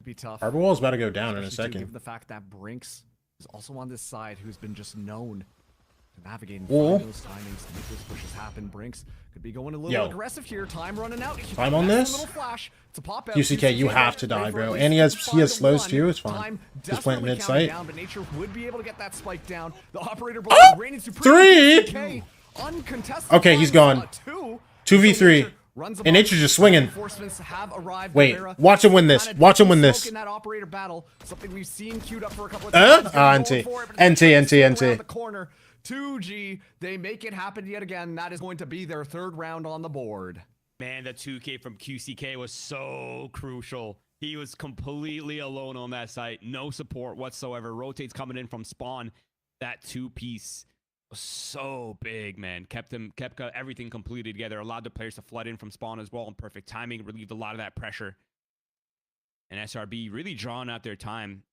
Be tough.
Harbor Wall's about to go down in a second.
Given the fact that Brinks is also on this side, who's been just known to navigate and
Ooh.
find those timings to make those pushes happen. Brinks could be going a little aggressive here. Time running out.
Time on this?
Flash. It's a pop out.
UCK, you have to die, bro. And he has slows too. It's fine. Just plant mid site.
But Nature would be able to get that spike down. The operator reigning
supreme.
3. Uncontested.
Okay, he's gone. 2v3. And Nature's just swinging. Wait, watch him win this. Watch him win this.
In that operator battle, something we've seen queued up for a couple of times.
NT.
2G, they make it happen yet again. That is going to be their 3rd round on the board.
Man, the 2K from QCK was so crucial. He was completely alone on that site. No support whatsoever. Rotates coming in from spawn. That 2-piece was so big, man. Kept everything completely together. Allowed the players to flood in from spawn as well in perfect timing. Relieved a lot of that pressure. And SRB really drawing out their time.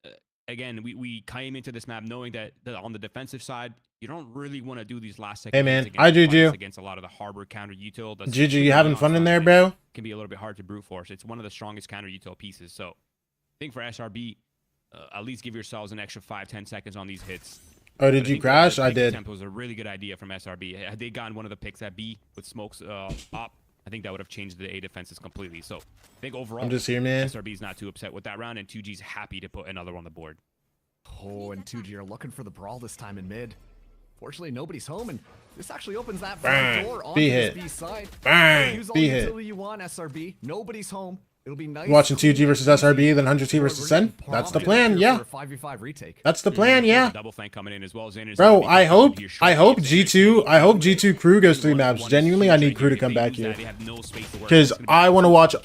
Again, we came into this map knowing that on the defensive side, you don't really want to do these last second.
Hey man, I Juju.
Against a lot of the harbor counter util.
Juju, you having fun in there, bro?
Can be a little bit hard to brute force. It's one of the strongest counter util pieces. So, I think for SRB, at least give yourselves an extra 5-10 seconds on these hits.
Oh, did you crash? I did.
Tempo was a really good idea from SRB. Had they gotten one of the picks at B with smokes up, I think that would have changed the A defenses completely. So, I think overall,
I'm just here, man.
SRB's not too upset with that round, and 2G's happy to put another on the board.
Oh, and 2G are looking for the brawl this time in mid. Fortunately, nobody's home, and this actually opens that front door on the B side.
Bang!
Use all
B
the
hit.
utility you want, SRB. Nobody's home. It'll be nice.
Watching 2G versus SRB, then 100T versus SEN. That's the plan, yeah. That's the plan, yeah.
Double flank coming in as well.
Bro, I hope G2 crew goes 3 maps. Genuinely, I need crew to come back here. Because I want to watch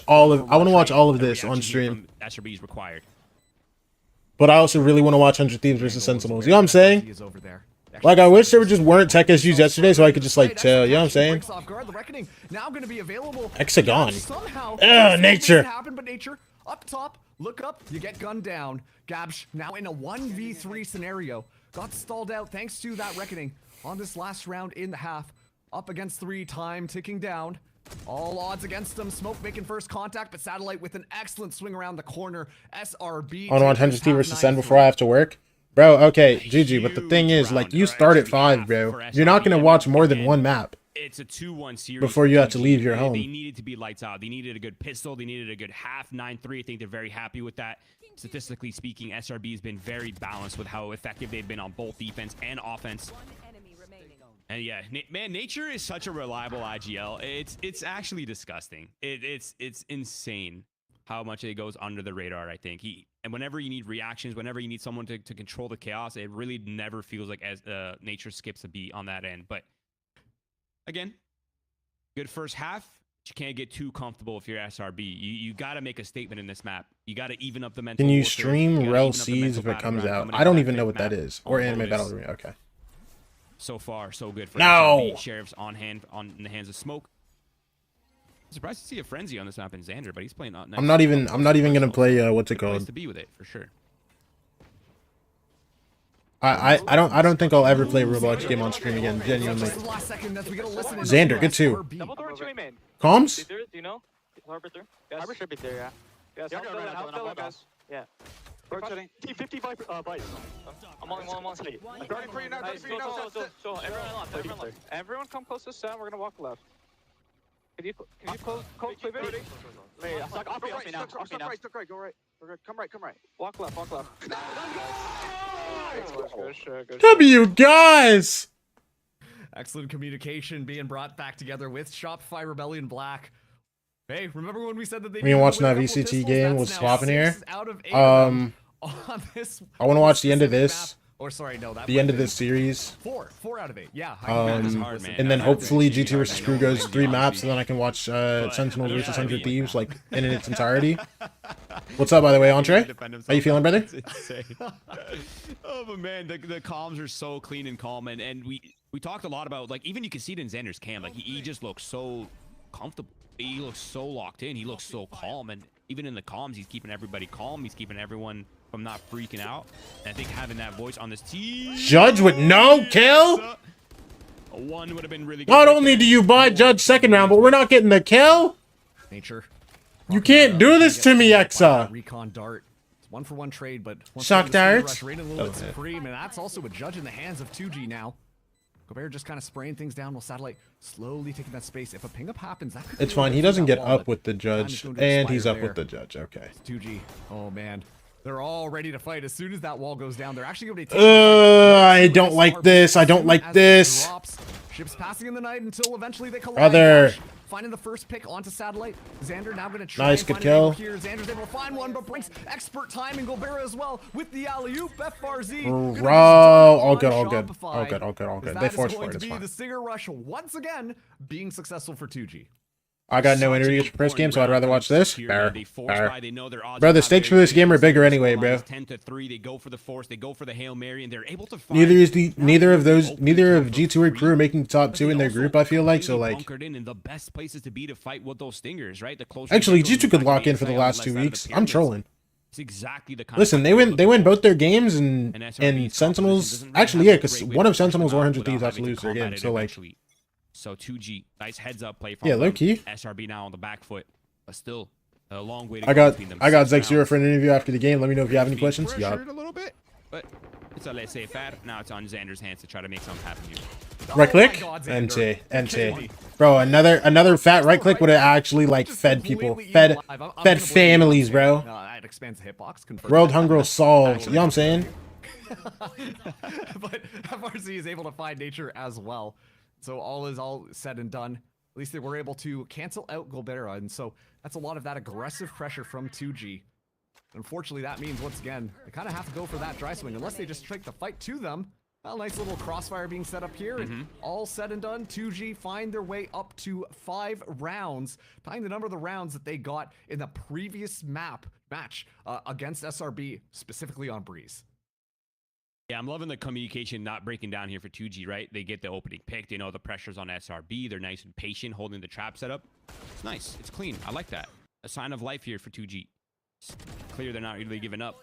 all of this on stream.
SRB is required.
But I also really want to watch 100 Thieves versus Sentinels. You know what I'm saying? Like, I wish there just weren't tech issues yesterday so I could just, like, chill. You know what I'm saying? Hexagon. Ugh, nature.
But nature, up top, look up, you get gunned down. Gabsh now in a 1v3 scenario. Got stalled out thanks to that reckoning on this last round in the half. Up against 3, time ticking down. All odds against them. Smoke making first contact, but Satellite with an excellent swing around the corner. SRB.
I want to watch 100 T versus SEN before I have to work. Bro, okay, GG, but the thing is, like, you start at 5, bro. You're not going to watch more than 1 map.
It's a 2-1 series
before you have to leave your home.
They needed to be lights out. They needed a good pistol. They needed a good half. 9-3. I think they're very happy with that. Statistically speaking, SRB has been very balanced with how effective they've been on both defense and offense. And yeah, man, nature is such a reliable IGL. It's actually disgusting. It's insane how much it goes under the radar. I think and whenever you need reactions, whenever you need someone to control the chaos, it really never feels like nature skips a beat on that end. But again, good first half. You can't get too comfortable if you're SRB. You got to make a statement in this map. You got to even up the mental.
Can you stream Rel Seas if it comes out? I don't even know what that is. Or Anime Battle Arena. Okay.
So far, so good for
no.
SRB. Sheriff's in the hands of Smoke. I'm surprised to see a Frenzy on this map in Xander, but he's playing nice.
I'm not even gonna play what's it called?
To be with it for sure.
I don't think I'll ever play a Roblox game on stream again. Genuinely. Xander, good too. Comms?
Do you know? Harbor through? Harbor should be there, yeah. Yeah. Team 55 bites. I'm on site. I'm starting for you now. So everyone left. Everyone come close to SEN. We're gonna walk left. Can you close clip it? Wait, off me now. Stuck right. Go right. Come right. Walk left. Good.
W guys.
Excellent communication being brought back together with Shopify Rebellion Black. Hey, remember when we said that they
been watching that VCT game was swapping here? I want to watch the end of this.
Or sorry, no,
the end of this series.
4 out of 8. Yeah.
And then hopefully G2 versus Crew goes 3 maps, and then I can watch Sentinels versus 100 Thieves like in its entirety. What's up, by the way, Entree? How you feeling, brother?
Oh, but man, the comms are so clean and calm, and we talked a lot about, like, even you can see it in Xander's cam, like he just looks so comfortable. He looks so locked in. He looks so calm, and even in the comms, he's keeping everybody calm. He's keeping everyone from not freaking out. And I think having that voice on this team.
Judge with no kill.
A 1 would have been really good.
Not only do you buy Judge second round, but we're not getting the kill.
Nature.
You can't do this to me, Exa.
Recon dart. It's 1-for-1 trade, but
shock dart.
Supreme, and that's also a Judge in the hands of 2G now. Gobert just kind of spraying things down while Satellite slowly taking that space. If a ping up happens, that could
it's fine. He doesn't get up with the Judge, and he's up with the Judge. Okay.
2G. Oh man, they're all ready to fight. As soon as that wall goes down, they're actually going to.
I don't like this. I don't like this.
Ships passing in the night until eventually they collide.
Brother.
Finding the first pick onto Satellite. Xander now going to try.
Nice, good kill.
Here. Xander's able to find one, but brings expert timing. Gobert as well with the alley-oop. FRZ.
Bro, all good. They forced for it. It's fine.
The Stinger Rush once again being successful for 2G.
I got no interviews for first game, so I'd rather watch this. Bro, the stakes for this game are bigger anyway, bro.
10-3, they go for the force, they go for the Hail Mary, and they're able to
neither of G2 or Crew are making the top 2 in their group, I feel like, so like
in the best places to be to fight with those stingers, right?
Actually, G2 could lock in for the last 2 weeks. I'm trolling.
It's exactly the kind
Listen, they win both their games, and Sentinels actually, yeah, because one of Sentinels or 100 Thieves has to lose their game, so like
so 2G, nice heads up play from
low key.
SRB now on the back foot, but still a long way to
go. I got
Zach
Zero for an interview after the game. Let me know if you have any questions.
Yeah. A little bit, but it's a laissez-faire. Now it's on Xander's hands to try to make something happen here.
Right click, NT. Bro, another fat right click would have actually like fed people, fed families, bro.
That expands the hitbox.
World hunger solved. You know what I'm saying?
But FRZ is able to find nature as well. So all is all said and done. At least they were able to cancel out Golbera, and so That's a lot of that aggressive pressure from 2G. Unfortunately, that means, once again, they kind of have to go for that dry swing, unless they just take the fight to them. A nice little crossfire being set up here, and all said and done, 2G find their way up to 5 rounds, tying the number of the rounds that they got in the previous match against SRB, specifically on Breeze.
Yeah, I'm loving the communication not breaking down here for 2G, right? They get the opening pick. They know the pressure's on SRB. They're nice and patient, holding the trap setup. It's nice. It's clean. I like that. A sign of life here for 2G. It's clear they're not really giving up.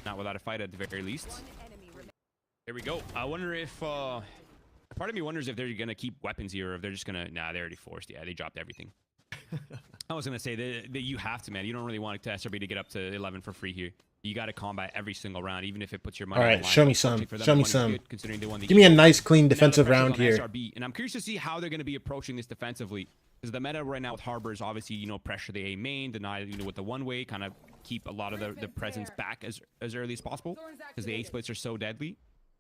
Not without a fight at the very least. Here we go. I wonder if... part of me wonders if they're going to keep weapons here or if they're just going to... Nah, they already forced. Yeah, they dropped everything. I was going to say that you have to, man. You don't really want SRB to get up to 11 for free here. You got to combat every single round, even if it puts your money
on the line. All right, show me some. Show me some.
Good,
give me a nice, clean defensive round here.
SRB. And I'm curious to see how they're going to be approaching this defensively. Because the meta right now with Harbor is obviously, you know, pressure the A main, deny, you know, with the one-way, kind of keep a lot of the presence back as early as possible. Because the A splits are so deadly.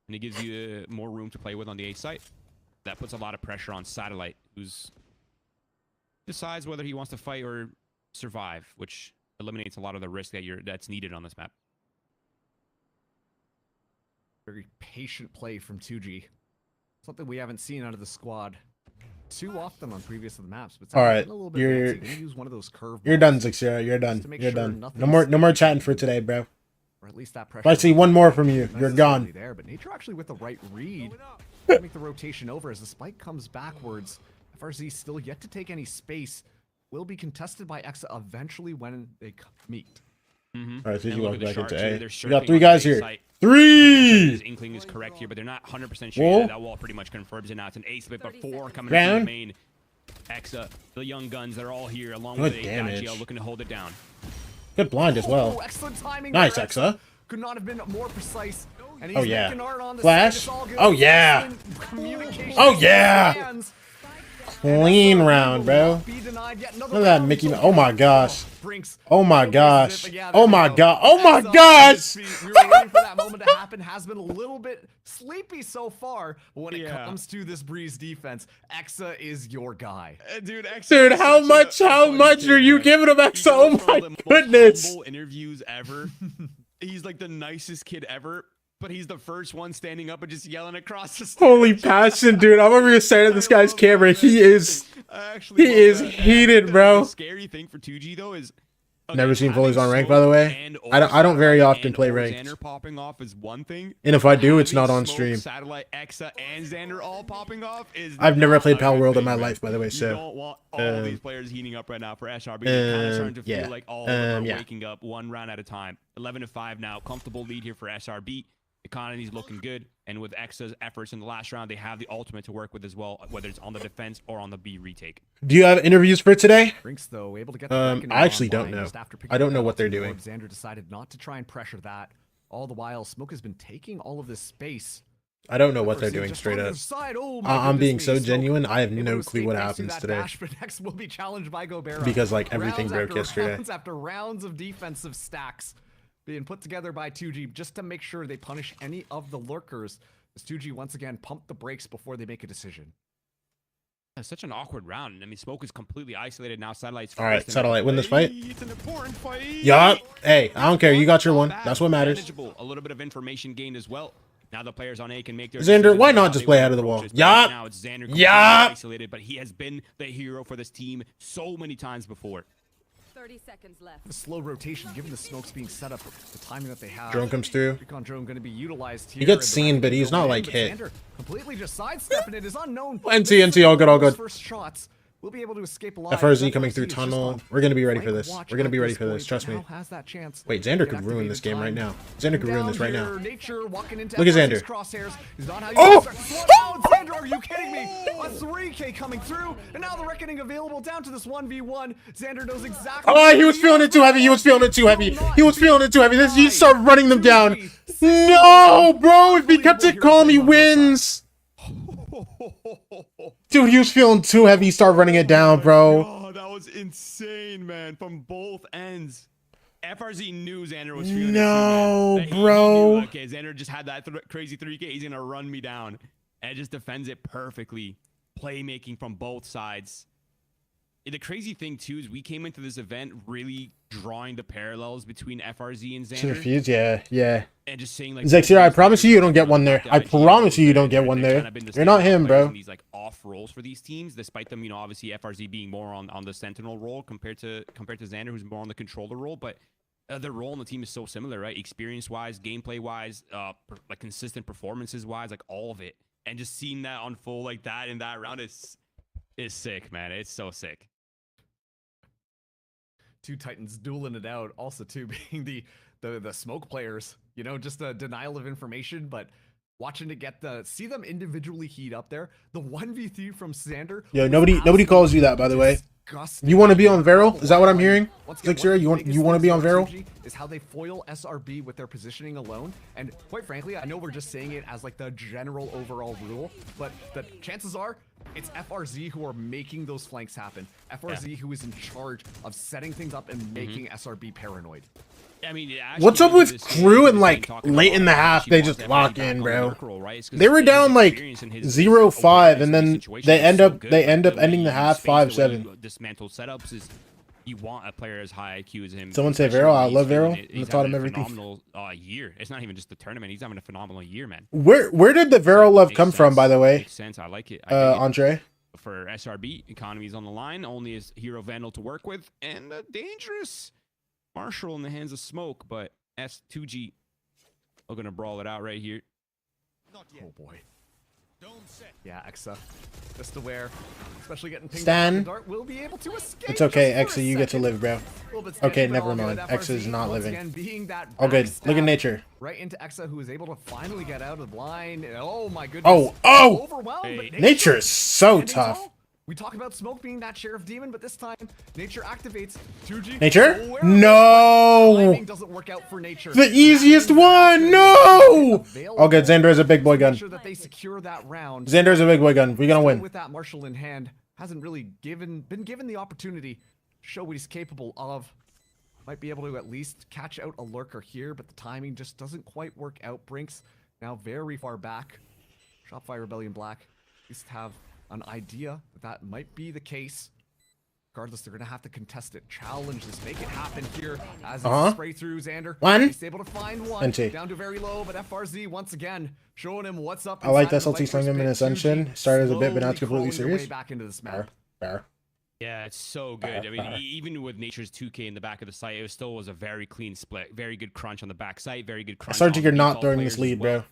And it gives you more room to play with on the A site. That puts a lot of pressure on Satellite, who's decides whether he wants to fight or survive, which eliminates a lot of the risk that's needed on this map.
Very patient play from 2G. Something we haven't seen out of the squad too often on previous of the maps. But
all right,
you're use one of those
you're done, Zixera. You're done. You're done. No more chatting for today, bro.
Or at least that pressure.
If I see one more from you, you're gone.
There, but Nature actually with the right read, make the rotation over as the spike comes backwards. FRZ still yet to take any space. Will be contested by Exa eventually when they meet.
All right, so you walk back into A. We got 3 guys here. 3!
His inkling is correct here, but they're not 100% sure. That wall pretty much confirms it now. It's an A split, but 4 coming from the main. Exa, the young guns, they're all here along with AGL looking to hold it down.
Good blind as well.
Excellent timing.
Nice, Exa.
Could not have been more precise. And
oh yeah. Flash. Oh yeah. Oh yeah. Clean round, bro. Look at that Mickey. Oh my gosh. Oh my gosh. Oh my god. Oh my gosh.
We were waiting for that moment to happen. Has been a little bit sleepy so far, but when it comes to this Breeze defense, Exa is your guy.
Dude, Exa.
Dude, how much are you giving him, Exa? Oh my goodness.
Interviews ever. He's like the nicest kid ever. But he's the first one standing up and just yelling across the stage.
Holy passion, dude. I'm over here staring at this guy's camera. He is heated, bro.
The scary thing for 2G though is
never seen Fullies on rank, by the way. I don't very often play ranked.
Xander popping off is one thing.
And if I do, it's not on stream.
Satellite, Exa, and Xander all popping off is
I've never played Pal World in my life, by the way, so.
You don't want all these players heating up right now for SRB. They're kind of starting to feel like all of them are waking up one round at a time. 11-5 now. Comfortable lead here for SRB. Economy's looking good, and with Exa's efforts in the last round, they have the ultimate to work with as well, whether it's on the defense or on the B retake.
Do you have interviews for today?
Brinks, though, able to get
I actually don't know. I don't know what they're doing.
Xander decided not to try and pressure that. All the while, Smoke has been taking all of this space.
I don't know what they're doing straight up. I'm being so genuine. I have no clue what happens today.
Next will be challenged by Gobera.
Because like everything broke yesterday.
Rounds after rounds of defensive stacks being put together by 2G just to make sure they punish any of the lurkers. As 2G once again pump the brakes before they make a decision.
It's such an awkward round. I mean, Smoke is completely isolated now. Satellite's
all right, Satellite win this fight.
It's an important fight.
Yup. Hey, I don't care. You got your one. That's what matters.
A little bit of information gained as well. Now the players on A can make their
Xander, why not just play out of the wall? Yup.
Now it's Xander isolated, but he has been the hero for this team so many times before.
30 seconds left.
The slow rotation, given the smokes being set up, the timing that they have.
Drone comes through.
Recon drone going to be utilized here.
He gets seen, but he's not like hit.
Xander completely just sidestepping it is unknown.
NC, all good, all good.
First shots. We'll be able to escape alive.
FRZ coming through tunnel. We're gonna be ready for this. We're gonna be ready for this. Trust me.
Has that chance.
Wait, Xander could ruin this game right now. Xander could ruin this right now. Look
at
Xander.
Oh! Xander, are you kidding me? A 3K coming through, and now the reckoning available down to this 1v1. Xander knows exactly.
Oh, he was feeling it too heavy. He was feeling it too heavy. He was feeling it too heavy. He started running them down. No, bro. If he kept it calm, he wins. Dude, he was feeling too heavy. He started running it down, bro.
Oh, that was insane, man. From both ends. FRZ knew Xander was feeling
it too,
bro. Knew, okay, Xander just had that crazy 3K. He's going to run me down. And just defends it perfectly. Playmaking from both sides. the crazy thing too is we came into this event really drawing the parallels between FRZ and Xander.
Refuse, yeah.
And just saying like,
Zexir, I promise you don't get one there. I promise you don't get one there. You're not him, bro.
These like off roles for these teams, despite them, obviously FRZ being more on the Sentinel role compared to Xander, who's more on the controller role, but their role on the team is so similar, right? Experience-wise, gameplay-wise, like consistent performances-wise, like all of it. And just seeing that unfold like that in that round is sick, man. It's so sick.
Two Titans dueling it out, also too being the smoke players, just a denial of information, but watching to see them individually heat up there. The 1v3 from Xander.
Yo, nobody calls you that, by the way. You want to be on Varel? Is that what I'm hearing? Zexir, you want to be on Varel?
Is how they foil SRB with their positioning alone. And quite frankly, I know we're just saying it as like the general overall rule, but the chances are it's FRZ who are making those flanks happen. FRZ who is in charge of setting things up and making SRB paranoid.
I mean,
what's up with KRU and like late in the half they just lock in, bro? They were down like 0-5 and then they end up ending the half 5-7.
Dismantle setups is you want a player as high IQ as him.
Someone say Varel. I love Varel. I taught him everything.
Phenomenal year. It's not even just the tournament. He's having a phenomenal year, man.
Where did the Varel love come from, by the way?
Makes sense. I like it.
Andre.
For SRB, economy's on the line. Only is Hero Vandal to work with, and dangerous Marshall in the hands of Smoke, but S2G are gonna brawl it out right here.
Oh boy. Yeah, Exa. Just aware, especially getting pinged
Stan.
Dart will be able to escape.
It's okay, Exa, you get to live, bro. Okay, never mind. Exa is not living. Oh, good. Look at Nature.
Right into Exa, who is able to finally get out of the line. Oh my goodness.
Oh! Nature is so tough.
We talk about Smoke being that Sheriff Demon, but this time Nature activates 2G.
Nature? No!
Doesn't work out for Nature.
The easiest one! No! Oh, good. Xander has a big boy gun. Xander has a big boy gun. We're gonna win.
With that Marshall in hand, hasn't really been given the opportunity to show what he's capable of. Might be able to at least catch out a lurker here, but the timing just doesn't quite work out. Brinks now very far back. Shopify Rebellion Black at least have an idea that might be the case. Regardless, they're going to have to contest it. Challenge this. Make it happen here as they spray through Xander. He's able to find one. Down to very low, but FRZ once again showing him what's up.
I like the SLT sling him in Ascension. Started as a bit, but now it's completely serious.
Back into this map.
Fair.
Yeah, it's so good. I mean, even with Nature's 2K in the back of the site, it still was a very clean split. Very good crunch on the back site. Very good crunch.
SRG, you're not throwing this lead, bro.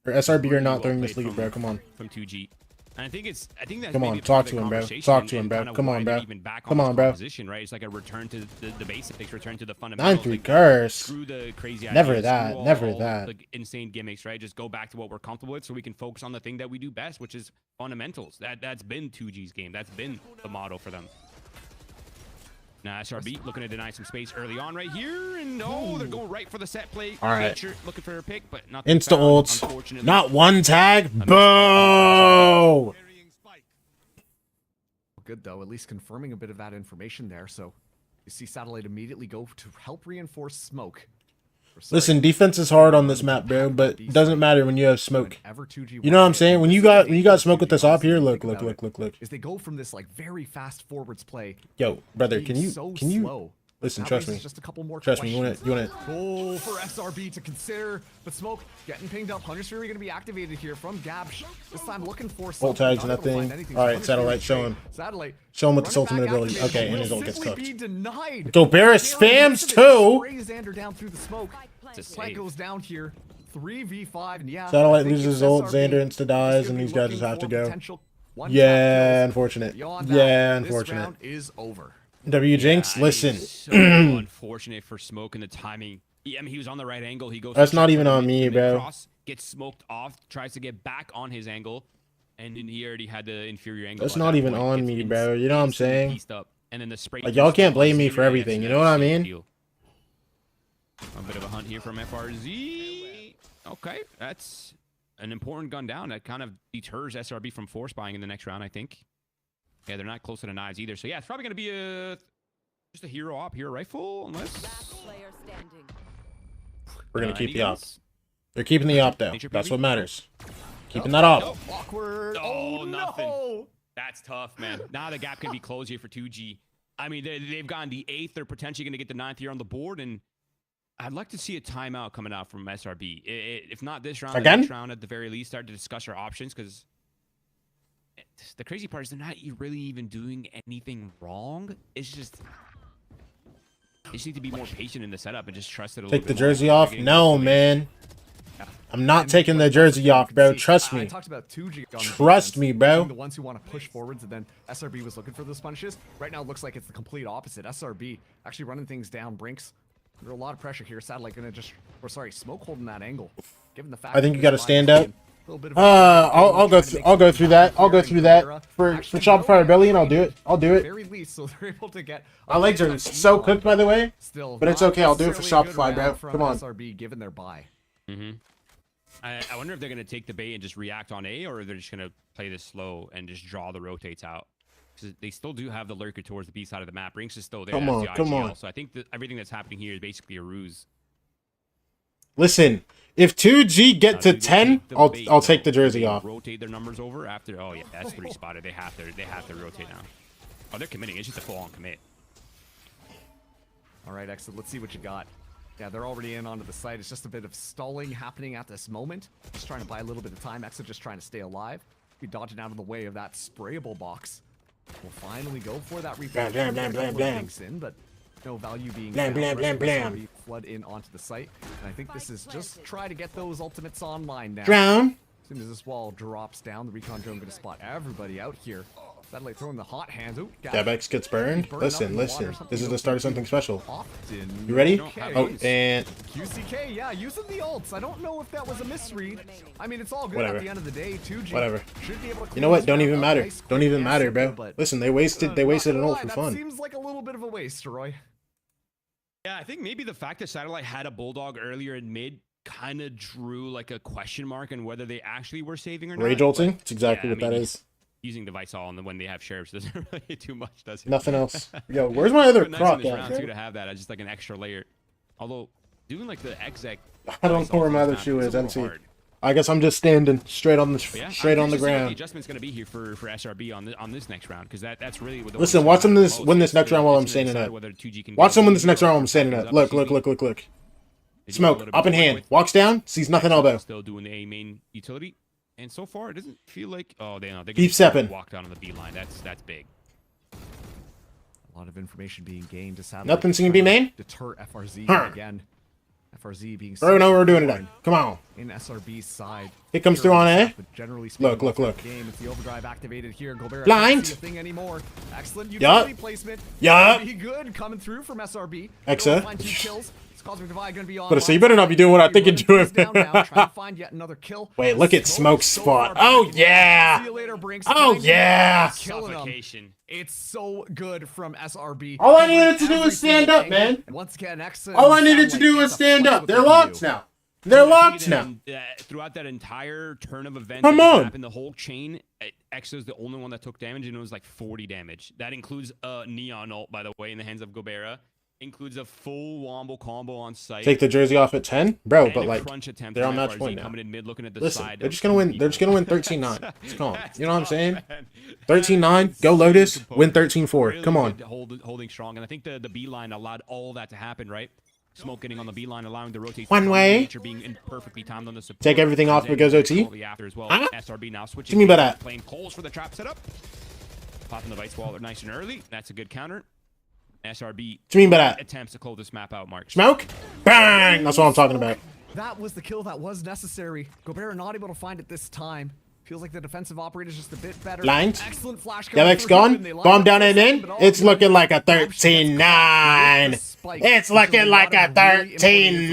Or SRB, you're not throwing this lead, bro. Come on.
From 2G. And I think that's
come on, talk to him, bro. Talk to him, bro. Come on, bro. Come on, bro.
Right? It's like a return to the basics, return to the fundamentals.
9-3 curse.
Screw the crazy ideas,
never that. Never that.
The insane gimmicks, right? Just go back to what we're comfortable with, so we can focus on the thing that we do best, which is fundamentals. That's been 2G's game. That's been the motto for them. Now SRB looking to deny some space early on right here, and they're going right for the set play.
All right.
Nature looking for a pick, but not
insta ult. Not one tag. Boo!
Good though, at least confirming a bit of that information there. So you see Satellite immediately go to help reinforce Smoke.
Listen, defense is hard on this map, bro, but it doesn't matter when you have Smoke. You know what I'm saying? When you got Smoke with this op here, look.
Is they go from this like very fast forwards play.
Yo, brother, can you listen? Trust me.
Just a couple more.
Trust me. You want it.
Oh, for SRB to consider, but Smoke getting pinged up. Hunter's Fury going to be activated here from Gabsh. This time looking for
ult tags and that thing. All right, Satellite, show him. Show him with this ultimate ability. Okay, and his ult gets cooked. So Barris spams too.
Xander down through the smoke. Plant goes down here. 3v5, and yeah.
Satellite loses ult. Xander insta dies, and these guys just have to go. Yeah, unfortunate. Yeah, unfortunate.
Round is over.
W Jinx, listen.
So unfortunate for Smoke and the timing. I mean, he was on the right angle. He goes.
That's not even on me, bro.
Cross, gets smoked off. Tries to get back on his angle, and then he already had the inferior angle.
That's not even on me, bro. You know what I'm saying?
And then the spray.
Like y'all can't blame me for everything. You know what I mean?
A bit of a hunt here from FRZ. Okay, that's an important gun down. That kind of deters SRB from force buying in the next round, I think. Yeah, they're not close to the knives either. So yeah, it's probably gonna be just a hero op, hero rifle, unless.
We're gonna keep the op. They're keeping the op though. That's what matters. Keeping that op.
Awkward.
Oh, nothing. That's tough, man. Now the gap can be closed here for 2G. I mean, they've gotten the 8th. They're potentially going to get the 9th here on the board, and I'd like to see a timeout coming out from SRB. If not this round, the next round at the very least, start to discuss our options, because the crazy part is they're not really even doing anything wrong. It's just they just need to be more patient in the setup and just trust it a little bit.
Take the jersey off? No, man. I'm not taking the jersey off, bro. Trust me.
I talked about 2G on
Trust me, bro.
The ones who want to push forwards, and then SRB was looking for those punishes. Right now, it looks like it's the complete opposite. SRB actually running things down. Brinks under a lot of pressure here. Satellite gonna just, or sorry, Smoke holding that angle. Given the fact
I think you got to stand up. I'll go through that. I'll go through that for Shopify Rebellion. I'll do it. I'll do it.
Very least, so they're able to get.
My legs are so cooked, by the way. But it's okay. I'll do it for Shopify, bro. Come on.
SRB given their buy.
I wonder if they're going to take the bait and just react on A, or they're just going to play this slow and just draw the rotates out. Because they still do have the lurker towards the B side of the map. Brinks is still there.
Come on.
So I think that everything that's happening here is basically a ruse.
Listen, if 2G get to 10, I'll take the jersey off.
Rotate their numbers over after. Oh yeah, that's 3 spotted. They have to rotate now. Oh, they're committing. It's just a full-on commit.
All right, Exit. Let's see what you got. Yeah, they're already in onto the site. It's just a bit of stalling happening at this moment. Just trying to buy a little bit of time. Exit just trying to stay alive. Be dodging out of the way of that sprayable box. We'll finally go for that replay.
Blam.
But no value being
blam.
Flood in onto the site. And I think this is just try to get those ultimates online now.
Drown.
As soon as this wall drops down, the recon drone going to spot everybody out here. Satellite throwing the hot hands. Oh,
Dabex gets burned. Listen. This is the start of something special. You ready? Oh, and
QCK, yeah, using the ults. I don't know if that was a misread. I mean, it's all good
Whatever.
at the end of the day. 2G
Whatever.
should be able to.
You know what? Don't even matter. Don't even matter, bro. Listen, they wasted an ult for
that
fun.
Seems like a little bit of a waste, Roy.
Yeah, I think maybe the fact that Satellite had a Bulldog earlier in mid kind of drew like a question mark on whether they actually were saving or not.
Rage ulting? It's exactly what that is.
Using device all, and when they have sheriffs doesn't really do much, does it?
Nothing else. Yo, where's my other croc
at? Round 2 to have that as just like an extra layer. Although doing like the exec,
I don't know where my other shoe is. NC. I guess I'm just standing straight on the ground.
The adjustment's gonna be here for SRB on this next round, because that's really what.
Listen, watch them win this next round while I'm standing up. Watch them win this next round while I'm standing up. Look. Smoke up in hand. Walks down. Sees nothing elbow.
Still doing the A main utility. And so far, it doesn't feel like... Oh, they
keep stepping.
Walk down on the B line. That's big.
A lot of information being gained.
Nothing's gonna be main.
Deter FRZ again. FRZ being...
Bro, know what we're doing today. Come on.
In SRB's side.
It comes through on A.
Generally
speaking, look.
Game. It's the overdrive activated here. Gobert
blind.
Thing anymore. Excellent utility placement. Be good coming through from SRB.
Exa.
But
so you better not be doing what I think you're doing.
Find yet another kill.
Wait, look at Smoke's spot. Oh yeah.
See you later, Brinks.
Oh yeah.
It's so good from SRB.
All I needed to do is stand up, man.
Once again,
all I needed to do was stand up. They're locked now. They're locked now.
Throughout that entire turn of events, in the whole chain, Exo's the only one that took damage, and it was like 40 damage. That includes a Neon ult, by the way, in the hands of Gobera. Includes a full wombo combo on site.
Take the jersey off at 10, bro. But like, they're on match point now.
Mid, at the
Listen,
side
they're just gonna win. They're just gonna win 13-9. It's calm. You know what I'm saying? 13-9. Go Lotus. Win 13-4. Come on.
Holding strong, and I think the B line allowed all that to happen, right? Smoke getting on the B line, allowing the rotate.
One way.
Being perfectly timed on the support.
Take everything off if it goes OT.
SRB now switching.
What do you mean by that?
Playing Coles for the trap setup. Popping the Vice Wall nice and early. That's a good counter. SRB
what do you mean by that?
Attempts to close this map out, Mark.
Smoke? Bang! That's what I'm talking about.
That was the kill that was necessary. Gobert not able to find it this time. Feels like the defensive operator is just a bit better.
Blind.
Excellent flash.
Devex gone. Bomb down and in. It's looking like a 13-9. It's looking like a 13-9.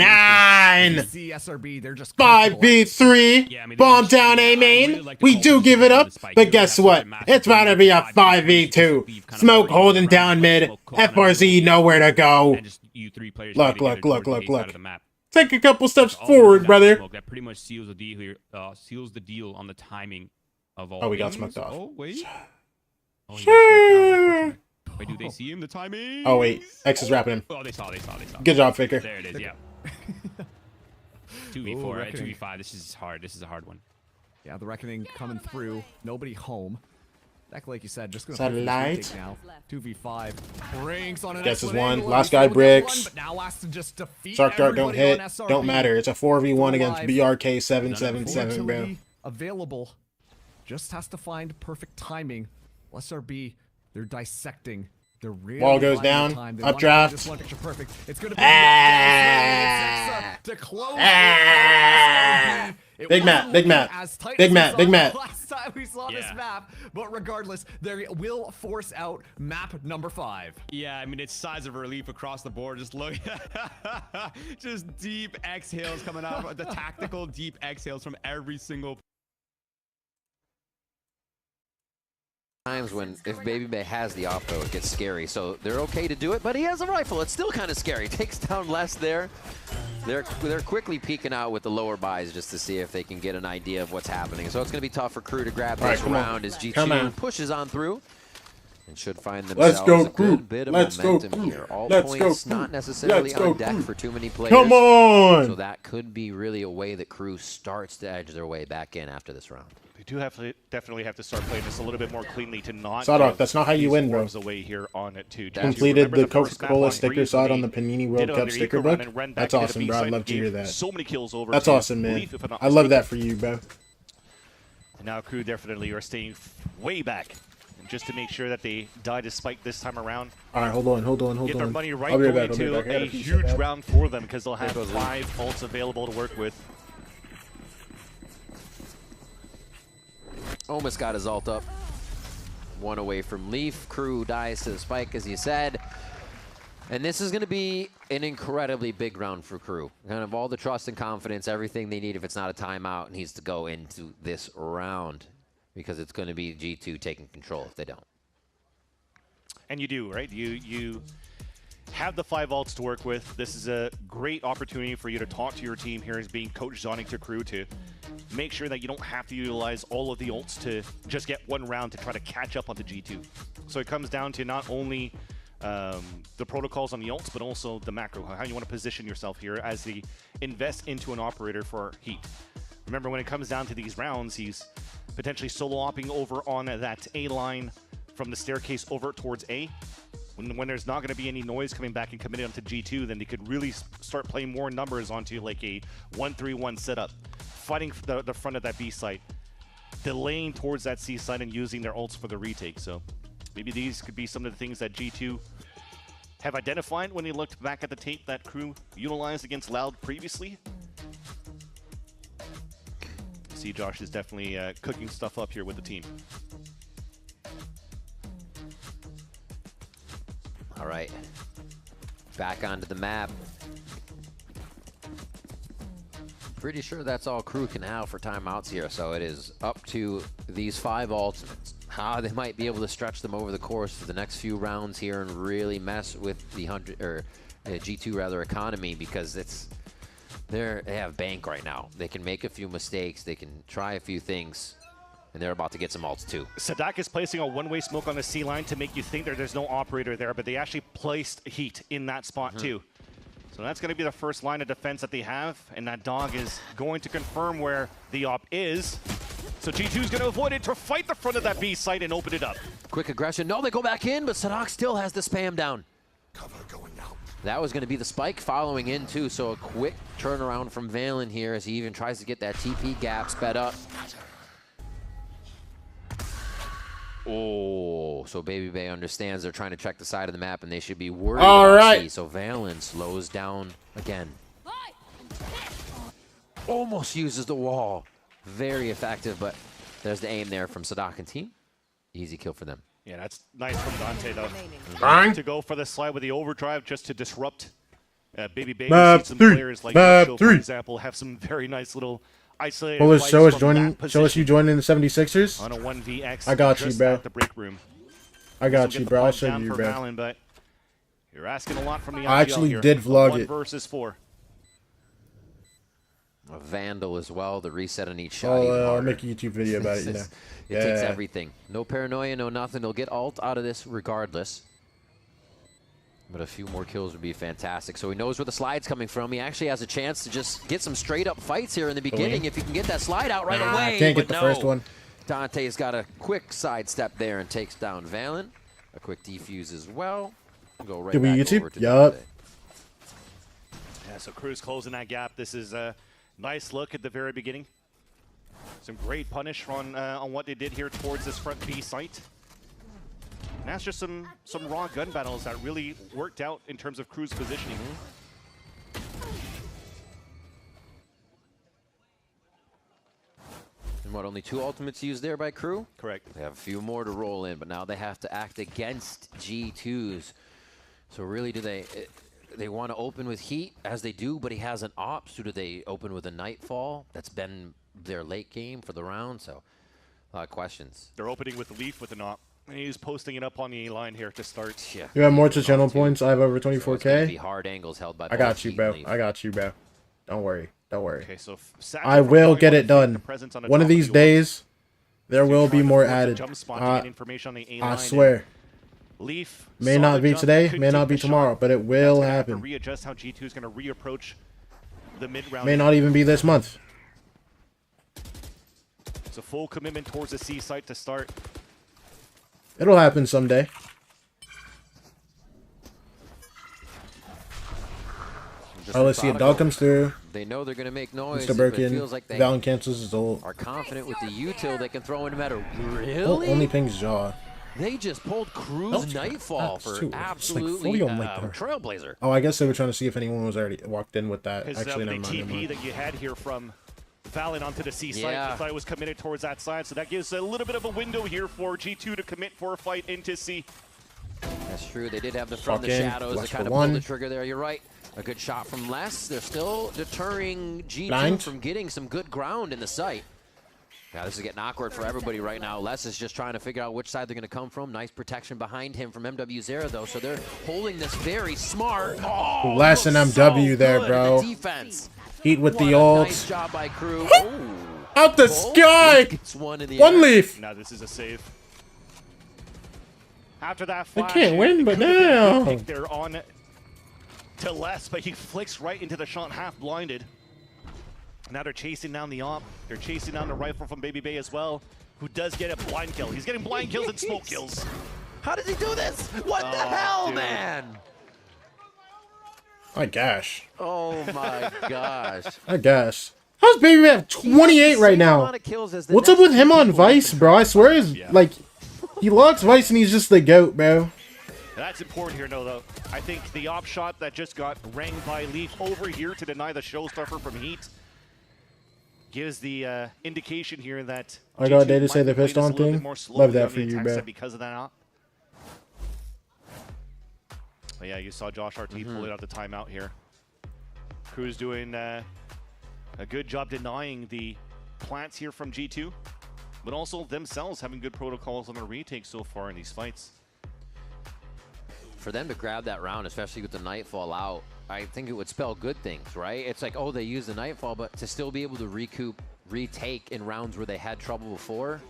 SRB, they're just
5v3. Bomb down A main. We do give it up, but guess what? It's about to be a 5v2. Smoke holding down mid. FRZ nowhere to go. Look. Take a couple steps forward, brother.
That pretty much seals the deal here. Seals the deal on the timing of all.
Oh, we got smoked off.
Oh wait. Wait, do they see him? The timing.
Oh wait, X is wrapping him.
Oh, they saw.
Good job, Faker.
There it is. Yeah. 2v4, right? 2v5. This is hard. This is a hard one.
Yeah, the reckoning coming through. Nobody home. Exactly like you said, just going
Satellite.
to now. 2v5. Brinks on an
Guess is
excellent
one.
angle.
Last guy bricks.
But now has to just defeat
Shark Dart don't
everybody
hit.
on
Don't
SRB.
matter. It's a 4v1 against BRK 777, bro.
Utility available. Just has to find perfect timing. SRB, they're dissecting. They're really
Wall goes
buying
down.
time. They
Up
want
draft.
this one picture perfect. It's going to be to close SRB. It
Big map,
wasn't
big
looking
map,
as tight
big
as we
map,
saw
big map.
Last time we saw this map, but regardless, they will force out map number 5.
Yeah, I mean, it's size of relief across the board. Just look, just deep exhales coming out, the tactical deep exhales from every single.
Times when if Baby Bay has the oppo, it gets scary. So they're okay to do it, but he has a rifle. It's still kind of scary. Takes down less there. They're quickly peeking out with the lower buys just to see if they can get an idea of what's happening. So it's going to be tough for Crew to grab this round as G2 pushes on through and should find themselves a good bit of momentum here. All points not necessarily on deck for too many players.
Come on!
So that could be really a way that Crew starts to edge their way back in after this round.
They do definitely have to start playing this a little bit more cleanly to not.
Sadok, that's not how you win, bro.
Away here on it too.
Completed the Coca-Cola sticker side on the Panini World Cup sticker book. That's awesome, bro. I'd love to hear that.
So many kills over.
That's awesome, man. I love that for you, bro.
And now Crew definitely are staying way back, just to make sure that they die to spike this time around.
All right, hold on.
Get their money right going into a huge round for them because they'll have 5 ults available to work with.
Almost got his ult up. One away from Leaf. Crew dies to the spike, as you said. And this is going to be an incredibly big round for Crew. Kind of all the trust and confidence, everything they need if it's not a timeout needs to go into this round because it's going to be G2 taking control if they don't.
And you do, right? You have the 5 ults to work with. This is a great opportunity for you to talk to your team here as being Coach Zonic to Crew to make sure that you don't have to utilize all of the ults to just get one round to try to catch up on the G2. So it comes down to not only the protocols on the ults, but also the macro, how you want to position yourself here as they invest into an operator for Heat. Remember, when it comes down to these rounds, he's potentially solo-opping over on that A line from the staircase over towards A. When there's not going to be any noise coming back and committing onto G2, then they could really start playing more numbers onto like a 1-3-1 setup, fighting the front of that B site, delaying towards that C site and using their ults for the retake. So maybe these could be some of the things that G2 have identified when they looked back at the tape that Crew utilized against Loud previously. See, Josh is definitely cooking stuff up here with the team.
All right, back onto the map. Pretty sure that's all Crew can have for timeouts here, so it is up to these 5 ultimates. How they might be able to stretch them over the course of the next few rounds here and really mess with the G2 rather economy, because they have bank right now. They can make a few mistakes, they can try a few things. And they're about to get some ults too.
Sadak is placing a one-way smoke on the C line to make you think that there's no operator there, but they actually placed Heat in that spot too. So that's going to be the first line of defense that they have, and that dog is going to confirm where the op is. So G2 is going to avoid it to fight the front of that B site and open it up.
Quick aggression. No, they go back in, but Sadak still has the spam down.
Cover going out.
That was going to be the spike following in too, so a quick turnaround from Valen here as he even tries to get that TP gap sped up. Oh, so Baby Bay understands they're trying to check the side of the map and they should be worried about C. So Valen slows down again. Almost uses the wall. Very effective, but there's the aim there from Sadak and team. Easy kill for them.
Yeah, that's nice from Dante though. To go for the slide with the overdrive just to disrupt Baby Bay.
Map
some
3.
players like
Map
Show,
3.
for example, have some very nice little isolated
Well, show us you joining the 76ers.
On a 1vx.
I got you, bro.
At the break room.
I got you, bro. I'll show you, bro.
Valen, but you're asking a lot from the
I actually
here.
did vlog
1
it.
versus 4.
A Vandal as well. The reset on each shot.
I'll make a YouTube video about it, you know.
It takes everything. No paranoia, no nothing. They'll get ult out of this regardless. But a few more kills would be fantastic. So he knows where the slide's coming from. He actually has a chance to just get some straight-up fights here in the beginning if he can get that slide out right away.
Can't get the first one.
Dante's got a quick sidestep there and takes down Valen. A quick defuse as well. Go right back over to Dante.
Yeah, so KRU's closing that gap. This is a nice look at the very beginning. Some great punish on what they did here towards this front B site. And that's just some raw gun battles that really worked out in terms of KRU's positioning.
And what, only 2 ultimates used there by KRU?
Correct.
They have a few more to roll in, but now they have to act against G2s. So really, do they want to open with Heat, as they do, but he has an op, so do they open with a Nightfall? That's been their late game for the round, so a lot of questions.
They're opening with Leaf with an op. And he's posting it up on the line here to start.
Yeah.
You have more to channel points. I have over 24K.
So be hard angles held by
I got you, bro. I got you, bro. Don't worry. Don't worry.
Okay, so
I will get it done. One of these days, there will be more added. I swear.
Leaf
may not be today, may not be tomorrow, but it will happen.
Readjust how G2 is going to reapproach the mid-round.
May not even be this month.
It's a full commitment towards the C site to start.
It'll happen someday. Oh, let's see. A dog comes through.
They know they're going to make noise.
Mr. Birkin.
Feels like they
Valen cancels his ult.
are confident with the util they can throw in no matter. Really?
Oh, only pings jaw.
They just pulled KRU's Nightfall for absolutely Trailblazer.
Oh, I guess they were trying to see if anyone was already walked in with that. Actually,
the
never mind.
TP that you had here from Valen onto the C site. I thought it was committed towards that side, so that gives a little bit of a window here for G2 to commit for a fight into C.
That's true. They did have the from the shadows to kind of pull the trigger there. You're right. A good shot from Les. They're still deterring G2 from getting some good ground in the site. Yeah, this is getting awkward for everybody right now. Les is just trying to figure out which side they're going to come from. Nice protection behind him from MW0, though, so they're holding this very smart. Oh,
Les and MW there, bro.
Defense.
Heat with the ult.
Nice job by KRU.
Out the sky! One leaf.
Now this is a save. After that flash,
they can't win, but now
they're on to Les, but he flicks right into the shot, half blinded. Now they're chasing down the op. They're chasing down the rifle from Baby Bay as well, who does get a blind kill. He's getting blind kills and smoke kills.
How does he do this? What the hell, man?
My gosh.
Oh my gosh.
I guess. How's Baby Bay have 28 right now? What's up with him on Vice, bro? I swear he's like, he logs Vice and he's just the GOAT, bro.
That's important here, though. I think the op shot that just got rang by Leaf over here to deny the showstopper from Heat gives the indication here that
I got data say the piston thing. Love that for you, bro.
Because of that op. But yeah, you saw Josh RT pulling out the timeout here. KRU's doing a good job denying the plants here from G2, but also themselves having good protocols on the retake so far in these fights.
For them to grab that round, especially with the Nightfall out, I think it would spell good things, right? It's like, oh, they used the Nightfall, but to still be able to retake in rounds where they had trouble before,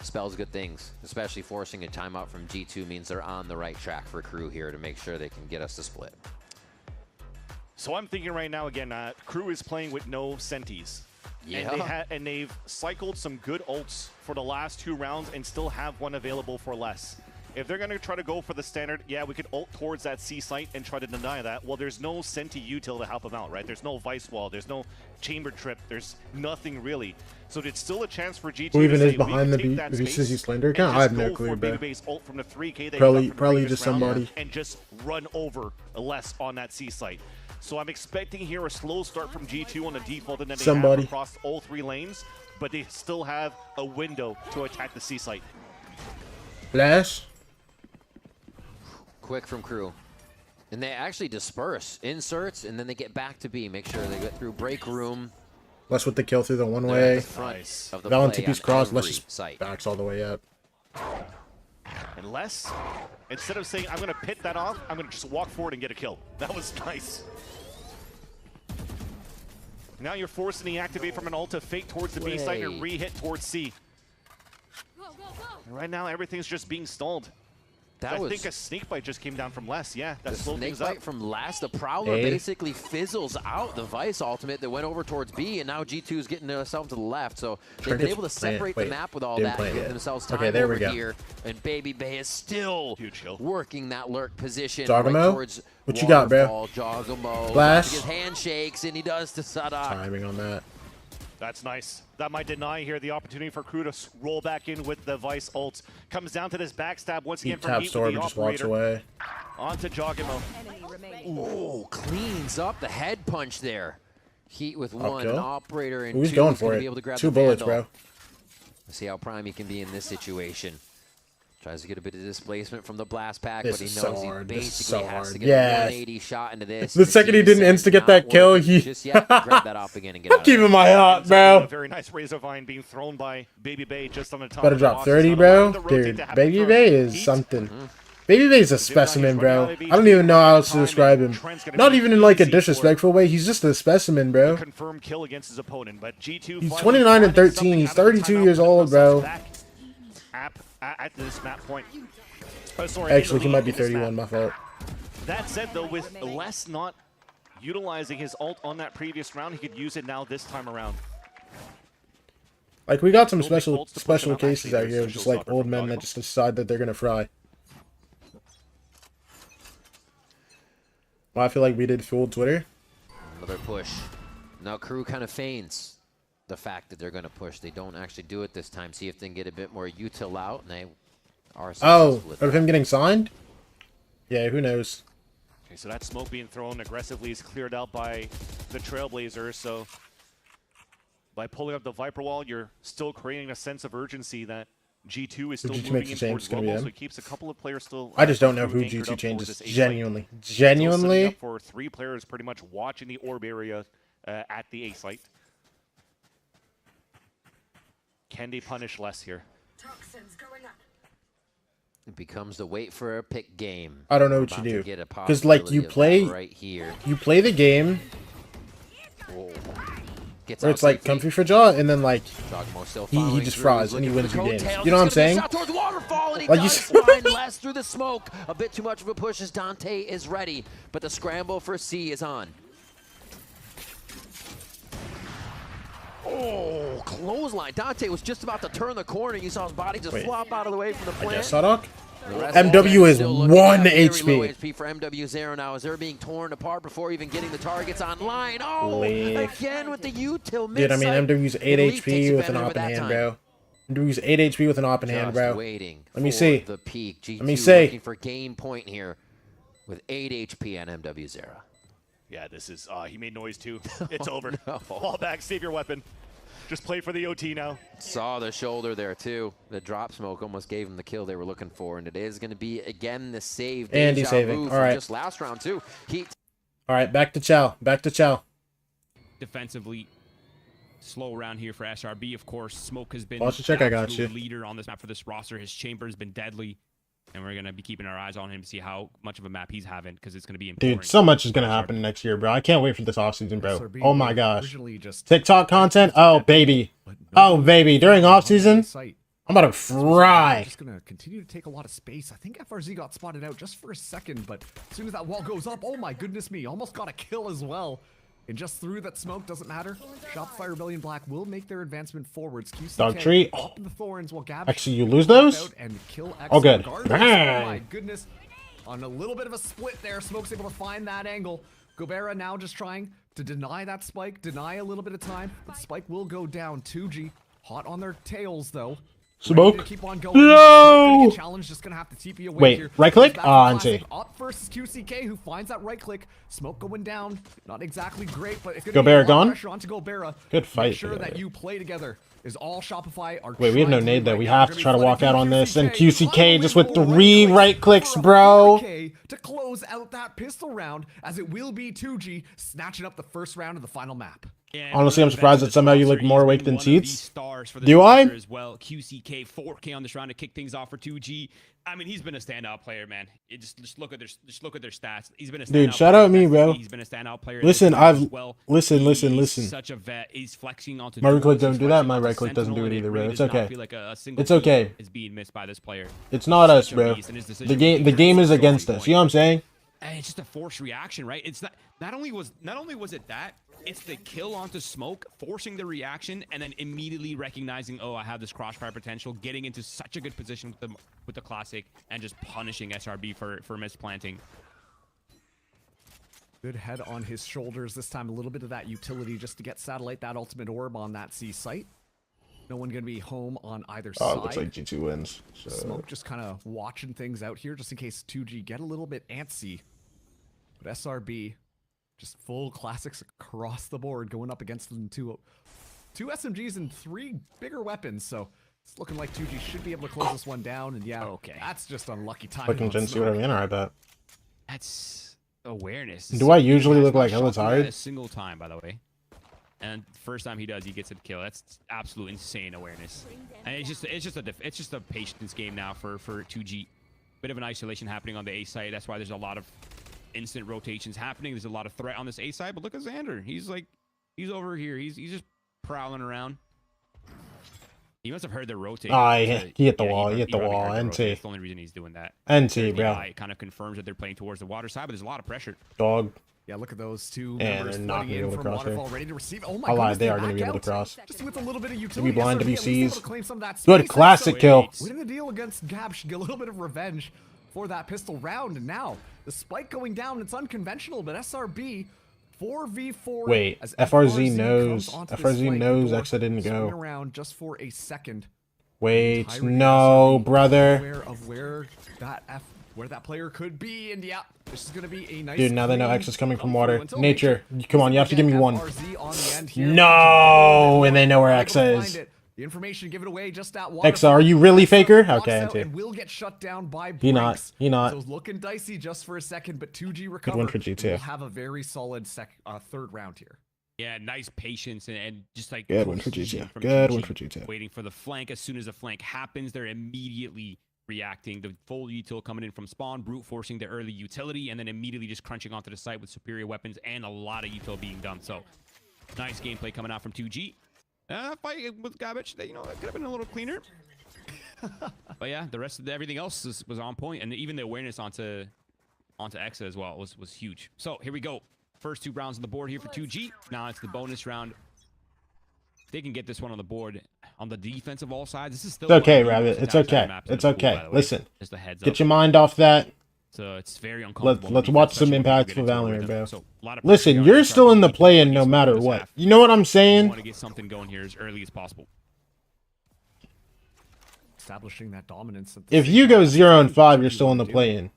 spells good things. Especially forcing a timeout from G2 means they're on the right track for KRU here to make sure they can get us to split.
So I'm thinking right now, again, KRU is playing with no Sentis.
Yeah.
And they've cycled some good ults for the last 2 rounds and still have one available for less. If they're going to try to go for the standard, yeah, we could ult towards that C site and try to deny that. Well, there's no Senti util to help them out, right? There's no Vice Wall. There's no Chamber Trip. There's nothing really. So it's still a chance for G2
who even
to
is behind the VCT Slender account? I have no clue, bro.
Ult from the 3K
probably just somebody.
And just run over less on that C site. So I'm expecting here a slow start from G2 on the default and then they have across all 3 lanes, but they still have a window to attack the C site.
Flash.
Quick from KRU. And they actually disperse inserts, and then they get back to B. Make sure they get through break room.
Less with the kill through the one way.
Nice.
Valen TP's cross. Less just backs all the way up.
And Les, instead of saying, I'm going to pit that off, I'm going to just walk forward and get a kill. That was nice. Now you're forcing the activate from an ult to fake towards the B side and re-hit towards C. And right now, everything's just being stalled. I think a snake bite just came down from Les. Yeah, that slowed things
up.
up.
Snake bite from Les. The Prowler basically fizzles out the Vice ultimate that went over towards B, and now G2's getting themselves to the left. So they've been able to separate the map with all that and get themselves time over here. And Baby Bay is still working that lurk position.
Jogamo?
Right
What you got, bro?
Jogamo.
Flash.
His handshakes, and he does to Sadak.
Timing on that.
That's nice. That might deny here the opportunity for Crew to roll back in with the Vice ult. Comes down to this backstab once again from Heat with the
just walks away.
Onto Jogamo.
Oh, cleans up the head punch there. Heat with one, an operator and
Who's
two.
going for
Be
it?
able to grab
2
the
bullets,
vandal.
bro.
Let's see how prime he can be in this situation. Tries to get a bit of displacement from the blast pack,
This
but he
is
knows
so
he
hard.
basically has to get
Yeah.
a 180 shot into this.
The second he didn't insta get that kill, he
just yet. Grab that off again and get out.
I'm keeping my heart, bro.
A very nice Razor Vine being thrown by Baby Bay just on the top.
Better drop 30, bro. Dude, Baby Bay is something. Baby Bay is a specimen, bro. I don't even know how else to describe him. Not even in like a disrespectful way. He's just a specimen, bro.
Confirmed kill against his opponent, but G2
He's 29 and 13. He's 32 years old, bro.
At this map point.
Actually, he might be 31. My fault.
That said, though, with Les not utilizing his ult on that previous round, he could use it now this time around.
Like, we got some special cases out here, just like old men that just decide that they're gonna fry. Well, I feel like we did fool Twitter.
Another push. Now Crew kind of feigns the fact that they're going to push. They don't actually do it this time. See if they can get a bit more util out, and they are successful.
Oh, of him getting signed? Yeah, who knows?
Okay, so that smoke being thrown aggressively is cleared out by the Trailblazers. So by pulling up the Viper Wall, you're still creating a sense of urgency that G2 is still moving in towards global, so it keeps a couple of players still.
I just don't know who G2 changes. Genuinely.
For 3 players pretty much watching the orb area at the A site. Can they punish Les here?
It becomes the wait for a pick game.
I don't know what you do. Because like you play the game.
Whoa.
Where it's like comfy for Jaw, and then like he just fries and he wins your games. You know what I'm saying?
Like you find Les through the smoke. A bit too much of a push as Dante is ready, but the scramble for C is on. Oh, clothesline. Dante was just about to turn the corner. You saw his body just flop out of the way from the plant.
Sadak? MW is 1 HP.
For MW0 now as they're being torn apart before even getting the targets online. Oh, again with the util.
Dude, I mean, MW's 8 HP with an op in hand, bro. MW's 8 HP with an op in hand, bro. Let me see.
The peak. G2
Let me see.
Looking for game point here with 8 HP on MW0.
Yeah, this is, he made noise too. It's over. Fall back, save your weapon. Just play for the OT now.
Saw the shoulder there too. The drop smoke almost gave him the kill they were looking for, and it is going to be again the save.
And he's saving. All right.
Just last round too.
All right, back to Chow. Back to Chow.
Defensively, slow round here for SRB. Of course, Smoke has been
the
leader on this map for this roster. His chamber has been deadly. And we're going to be keeping our eyes on him to see how much of a map he's having, because it's going to be important.
Dude, so much is going to happen next year, bro. I can't wait for this offseason, bro. Oh, my gosh. TikTok content? Oh, baby. Oh, baby. During offseason, I'm about to fry.
Just going to continue to take a lot of space. I think FRZ got spotted out just for a second, but as soon as that wall goes up, oh, my goodness me. Almost got a kill as well. And just through that smoke, doesn't matter. Shopify Rebellion Black will make their advancement forwards.
Dog treat.
Up in the thorns while Gab
actually, you lose those?
And kill X
oh, good.
Oh my goodness. On a little bit of a split there, Smoke's able to find that angle. Gobera now just trying to deny that spike, deny a little bit of time, but spike will go down. 2G hot on their tails though.
Smoke.
Keep on
going.
No. Challenge, just gonna have to TP away.
Wait,
here.
right click? Auntie.
Up versus QCK, who finds that right click. Smoke going down. Not exactly great, but it's
Gobera gone.
Pressure onto Gobera.
Good fight.
Make sure that you play together. Is all Shopify are.
Wait, we have no nade though. We have to try to walk out on this. And QCK just with 3 right clicks, bro.
To close out that pistol round, as it will be 2G snatching up the first round of the final map.
Honestly, I'm surprised that somehow you look more awake than Teets. Do I?
As well, QCK 4K on this round to kick things off for 2G. I mean, he's been a standout player, man. Just look at their stats. He's been a standout
Dude, shout out me, bro.
He's been a standout player.
Listen, listen.
Such a vet. He's flexing onto.
My right click don't do that. My right click doesn't do it either, bro. It's okay. It's okay.
Is being missed by this player.
It's not us, bro. The game is against us. You know what I'm saying?
And it's just a forced reaction, right? It's not only was it that, it's the kill onto smoke, forcing the reaction, and then immediately recognizing, oh, I have this crossfire potential, getting into such a good position with the classic, and just punishing SRB for misplanting.
Good head on his shoulders this time. A little bit of that utility just to get satellite that ultimate orb on that C site. No one going to be home on either side.
Oh, it looks like G2 wins. So.
Smoke just kind of watching things out here just in case 2G get a little bit antsy. But SRB, just full classics across the board going up against them. Two SMGs and 3 bigger weapons. So it's looking like 2G should be able to close this one down. And yeah, okay, that's just unlucky timing.
Fucking Gen 2 whatever, I bet.
That's awareness.
Do I usually look like hella tired?
A single time, by the way. And first time he does, he gets a kill. That's absolute insane awareness. And it's just a patience game now for 2G. Bit of an isolation happening on the A side. That's why there's a lot of instant rotations happening. There's a lot of threat on this A side. But look at Xander. He's over here. He's just prowling around. He must have heard the rotate.
He hit the wall. He hit the wall. NT.
That's the only reason he's doing that.
NT, bro.
It kind of confirms that they're playing towards the water side, but there's a lot of pressure.
Dog.
Yeah, look at those two.
And they're not going to be able to cross here.
Ready to receive. Oh my
I lied.
goodness,
They are going to be able to cross.
Just with a little bit of utility.
To be blind WCs. Good classic kill.
Winning the deal against Gab should get a little bit of revenge for that pistol round. And now the spike going down. It's unconventional, but SRB 4v4.
Wait, FRZ knows. FRZ knows Exa didn't go.
Around just for a second.
Wait, no, brother.
Aware of where that player could be, and yeah, this is gonna be a nice.
Dude, now they know X is coming from water. Nature, come on, you have to give me one. No, and they know where Exa is.
The information given away just at
Exa, are you really faker? Okay, NT.
Will get shut down by
He not.
So looking dicey just for a second, but 2G recovered.
Good one for G2.
We'll have a very solid third round here.
Yeah, nice patience and just like
good one for G2. Good one for G2.
Waiting for the flank. As soon as the flank happens, they're immediately reacting. The full util coming in from spawn, brute forcing the early utility, and then immediately just crunching onto the site with superior weapons and a lot of util being done. So nice gameplay coming out from 2G. Fight with Garbage, it could have been a little cleaner. But yeah, the rest of everything else was on point, and even the awareness onto Exa as well was huge. So here we go. First 2 rounds on the board here for 2G. Now it's the bonus round. If they can get this one on the board on the defense of all sides, this is still
okay, Rabbit. It's okay. It's okay. Listen,
just a heads up.
Get your mind off that.
So it's very uncomfortable.
Let's watch some impactful Valorant, bro. So listen, you're still in the play-in no matter what. You know what I'm saying?
You want to get something going here as early as possible.
Establishing that dominance.
If you go 0-5, you're still in the play-in.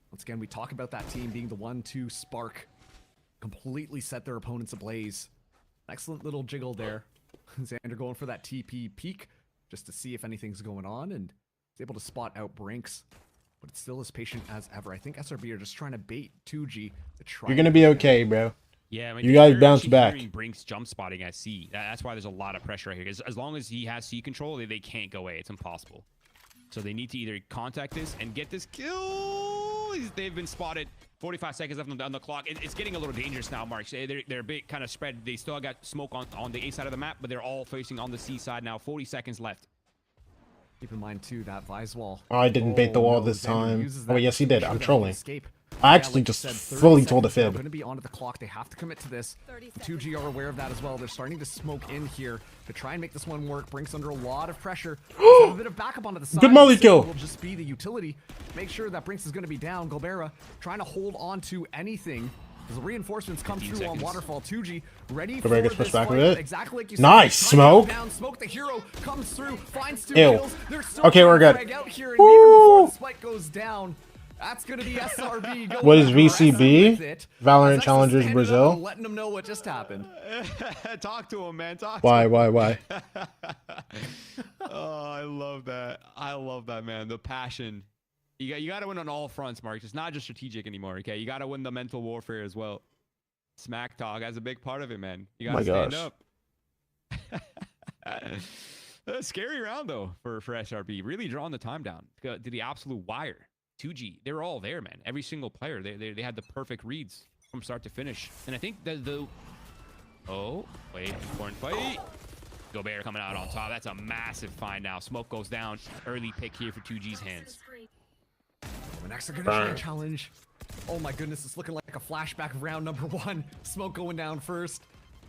Once again, we talk about that team being the 1-2 spark. Completely set their opponents ablaze. Excellent little jiggle there. Xander going for that TP peek just to see if anything's going on, and is able to spot out Brinks, but it's still as patient as ever. I think SRB are just trying to bait 2G to try.
You're gonna be okay, bro.
Yeah, I mean,
you guys bounce back.
Brinks jump spotting at C. That's why there's a lot of pressure right here. Because as long as he has C control, they can't go A. It's impossible. So they need to either contact this and get this kill. They've been spotted. 45 seconds left on the clock. It's getting a little dangerous now, Mark. They're a bit kind of spread. They still got smoke on the A side of the map, but they're all facing on the C side now. 40 seconds left.
Keep in mind, too, that Vise wall.
Oh, I didn't bait the wall this time. Oh, yes, he did. I'm trolling. I actually just fully told a fib.
Going to be onto the clock. They have to commit to this. 2G are aware of that as well. They're starting to smoke in here to try and make this one work. Brinks under a lot of pressure. A bit of backup onto the side.
Good molly kill.
Will just be the utility. Make sure that Brinks is going to be down. Golbera trying to hold on to anything. As the reinforcements come through on Waterfall. 2G ready for this
pushed back
fight.
with it.
Exactly like you
nice
said.
smoke.
Down. Smoke the hero comes through, finds 2
Ew.
kills.
Okay, we're good.
Out here, and even before the spike goes down, that's going to be SRB going.
What is VCB? Valorant Challengers Brazil.
Letting them know what just happened.
Talk to him, man. Talk
Why?
Oh, I love that. I love that, man. The passion. You got to win on all fronts, Mark. It's not just strategic anymore, okay? You got to win the mental warfare as well. Smack talk has a big part of it, man. You gotta stand up. Scary round though for SRB. Really drawing the time down to the absolute wire. 2G, they were all there, man. Every single player, they had the perfect reads from start to finish. And I think that oh wait, important fight. Gobert coming out on top. That's a massive find now. Smoke goes down. Early pick here for 2G's hands.
Next, they're gonna try a challenge. Oh my goodness, it's looking like a flashback of round number 1. Smoke going down first.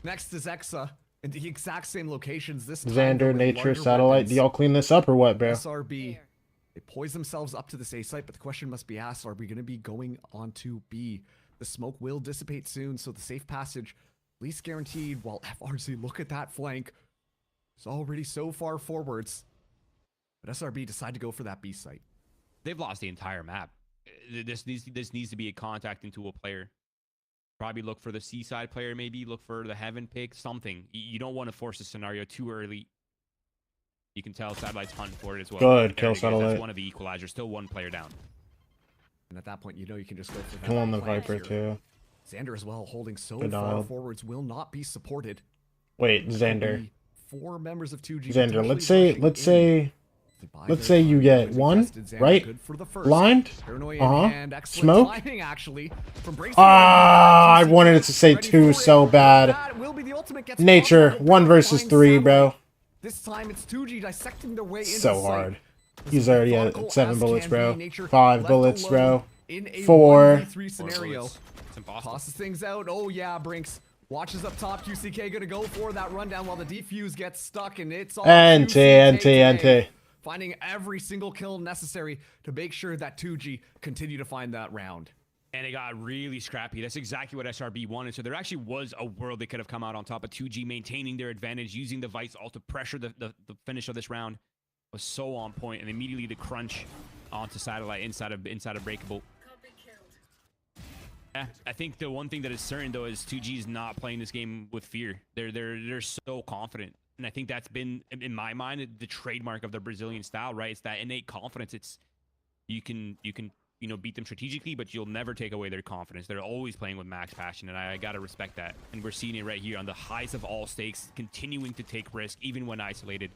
Next is Exa in the exact same locations. This
Xander, Nature, Satellite. Do y'all clean this up or what, bro?
SRB. They poise themselves up to this A site, but the question must be asked: are we going to be going on to B? The smoke will dissipate soon, so the safe passage, at least guaranteed. While FRZ, look at that flank. It's already so far forwards. But SRB decide to go for that B site.
They've lost the entire map. This needs to be a contact into a player. Probably look for the C-side player, maybe look for the heaven pick, something. You don't want to force a scenario too early. You can tell Satellite's hunting for it as well.
Good, kill Satellite.
That's one of the equalizers, still 1 player down.
And at that point, you know you can just go for that.
Kill on the Viper too.
Xander as well, holding so far forwards, will not be supported.
Wait, Xander.
4 members of 2G.
Xander, let's say you get 1, right? Blind? Smoke? I wanted it to say 2 so bad. Nature, 1 versus 3, bro.
This time it's 2G dissecting their way into
so hard. He's already at 7 bullets, bro. 5 bullets, bro. 4.
Scenario. Tosses things out. Oh yeah, Brinks. Watches up top. QCK gonna go for that rundown while the defuse gets stuck, and it's all
NT.
Finding every single kill necessary to make sure that 2G continue to find that round.
And it got really scrappy. That's exactly what SRB wanted. So there actually was a world they could have come out on top of 2G, maintaining their advantage, using the Vice ult to pressure the finish of this round. Was so on point, and immediately the crunch onto Satellite inside of Breakable. Yeah, I think the one thing that is certain though is 2G is not playing this game with fear. They're so confident. And I think that's been, in my mind, the trademark of the Brazilian style, right? It's that innate confidence. It's you can beat them strategically, but you'll never take away their confidence. They're always playing with max passion, and I gotta respect that. And we're seeing it right here on the highs of all stakes, continuing to take risk even when isolated.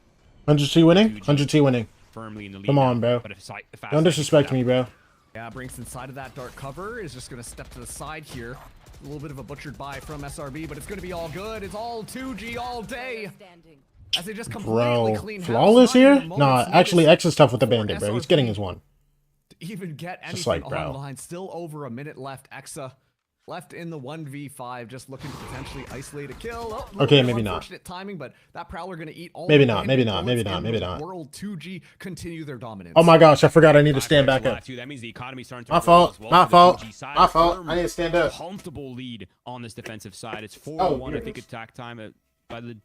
100T winning? 100T winning.
Firmly in the lead.
Come on, bro.
But if
don't disrespect me, bro.
Yeah, Brinks inside of that dark cover is just gonna step to the side here. A little bit of a butchered buy from SRB, but it's gonna be all good. It's all 2G all day. As they just completely clean house.
Flawless here? Nah, actually, X is tough with the bandit, bro. He's getting his 1.
To even get anything online, still over a minute left. Exa left in the 1v5, just looking to potentially isolate a kill. Oh,
okay, maybe not.
Unfortunate timing, but that Prowler gonna eat all.
Maybe not.
World 2G continue their dominance.
Oh my gosh, I forgot I need to stand back up.
That means the economy starting to
My fault. I need to stand up.
Comfortable lead on this defensive side. It's 4-1. I think attack time.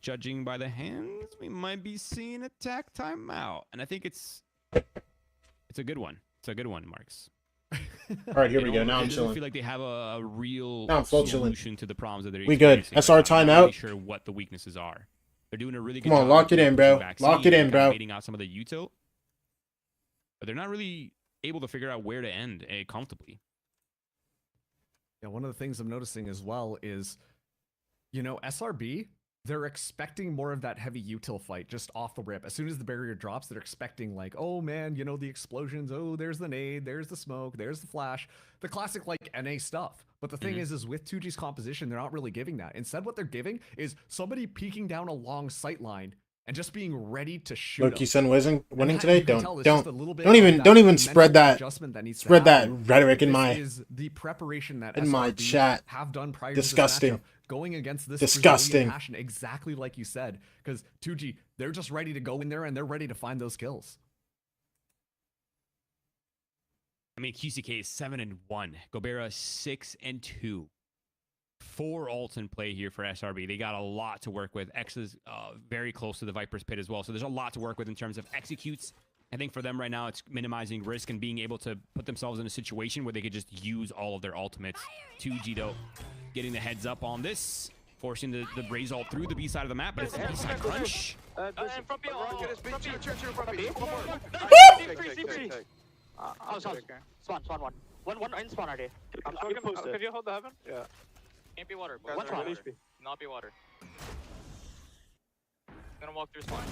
Judging by the hands, we might be seeing attack time out, and I think it's a good one. It's a good one, Marks.
All right, here we go. Now I'm chilling.
I feel like they have a real
solution
to the problems that they're
experiencing. We good. SR timeout.
I'm not really sure what the weaknesses are. They're doing a really good job.
Come on, lock it in, bro. Lock it in, bro.
Waiting out some of the util, but they're not really able to figure out where to end comfortably.
Yeah, one of the things I'm noticing as well is, SRB. They're expecting more of that heavy util fight just off the rip. As soon as the barrier drops, they're expecting like, oh man, the explosions. Oh, there's the nade, there's the smoke, there's the flash. The classic like NA stuff. But the thing is with 2G's composition, they're not really giving that. Instead, what they're giving is somebody peeking down a long sight line and just being ready to shoot.
Loki Sun winning today. Don't even spread that rhetoric in my chat.
Have done prior
disgusting.
To this matchup, going against this
disgusting
passion, exactly like you said, because 2G, they're just ready to go in there and they're ready to find those kills.
I mean, QCK is 7-1, Gobera 6-2. 4 ults in play here for SRB. They got a lot to work with. X is very close to the Viper's pit as well, so there's a lot to work with in terms of executes. I think for them right now, it's minimizing risk and being able to put themselves in a situation where they could just use all of their ultimates. 2G though, getting the heads up on this, forcing the raise ult through the B side of the map, but it's the B side crunch.
Swan one. One in spawn already. I'm posted. Could you hold the heaven? Yeah. Can't be water. One water. Not be water. Gonna walk through spawn.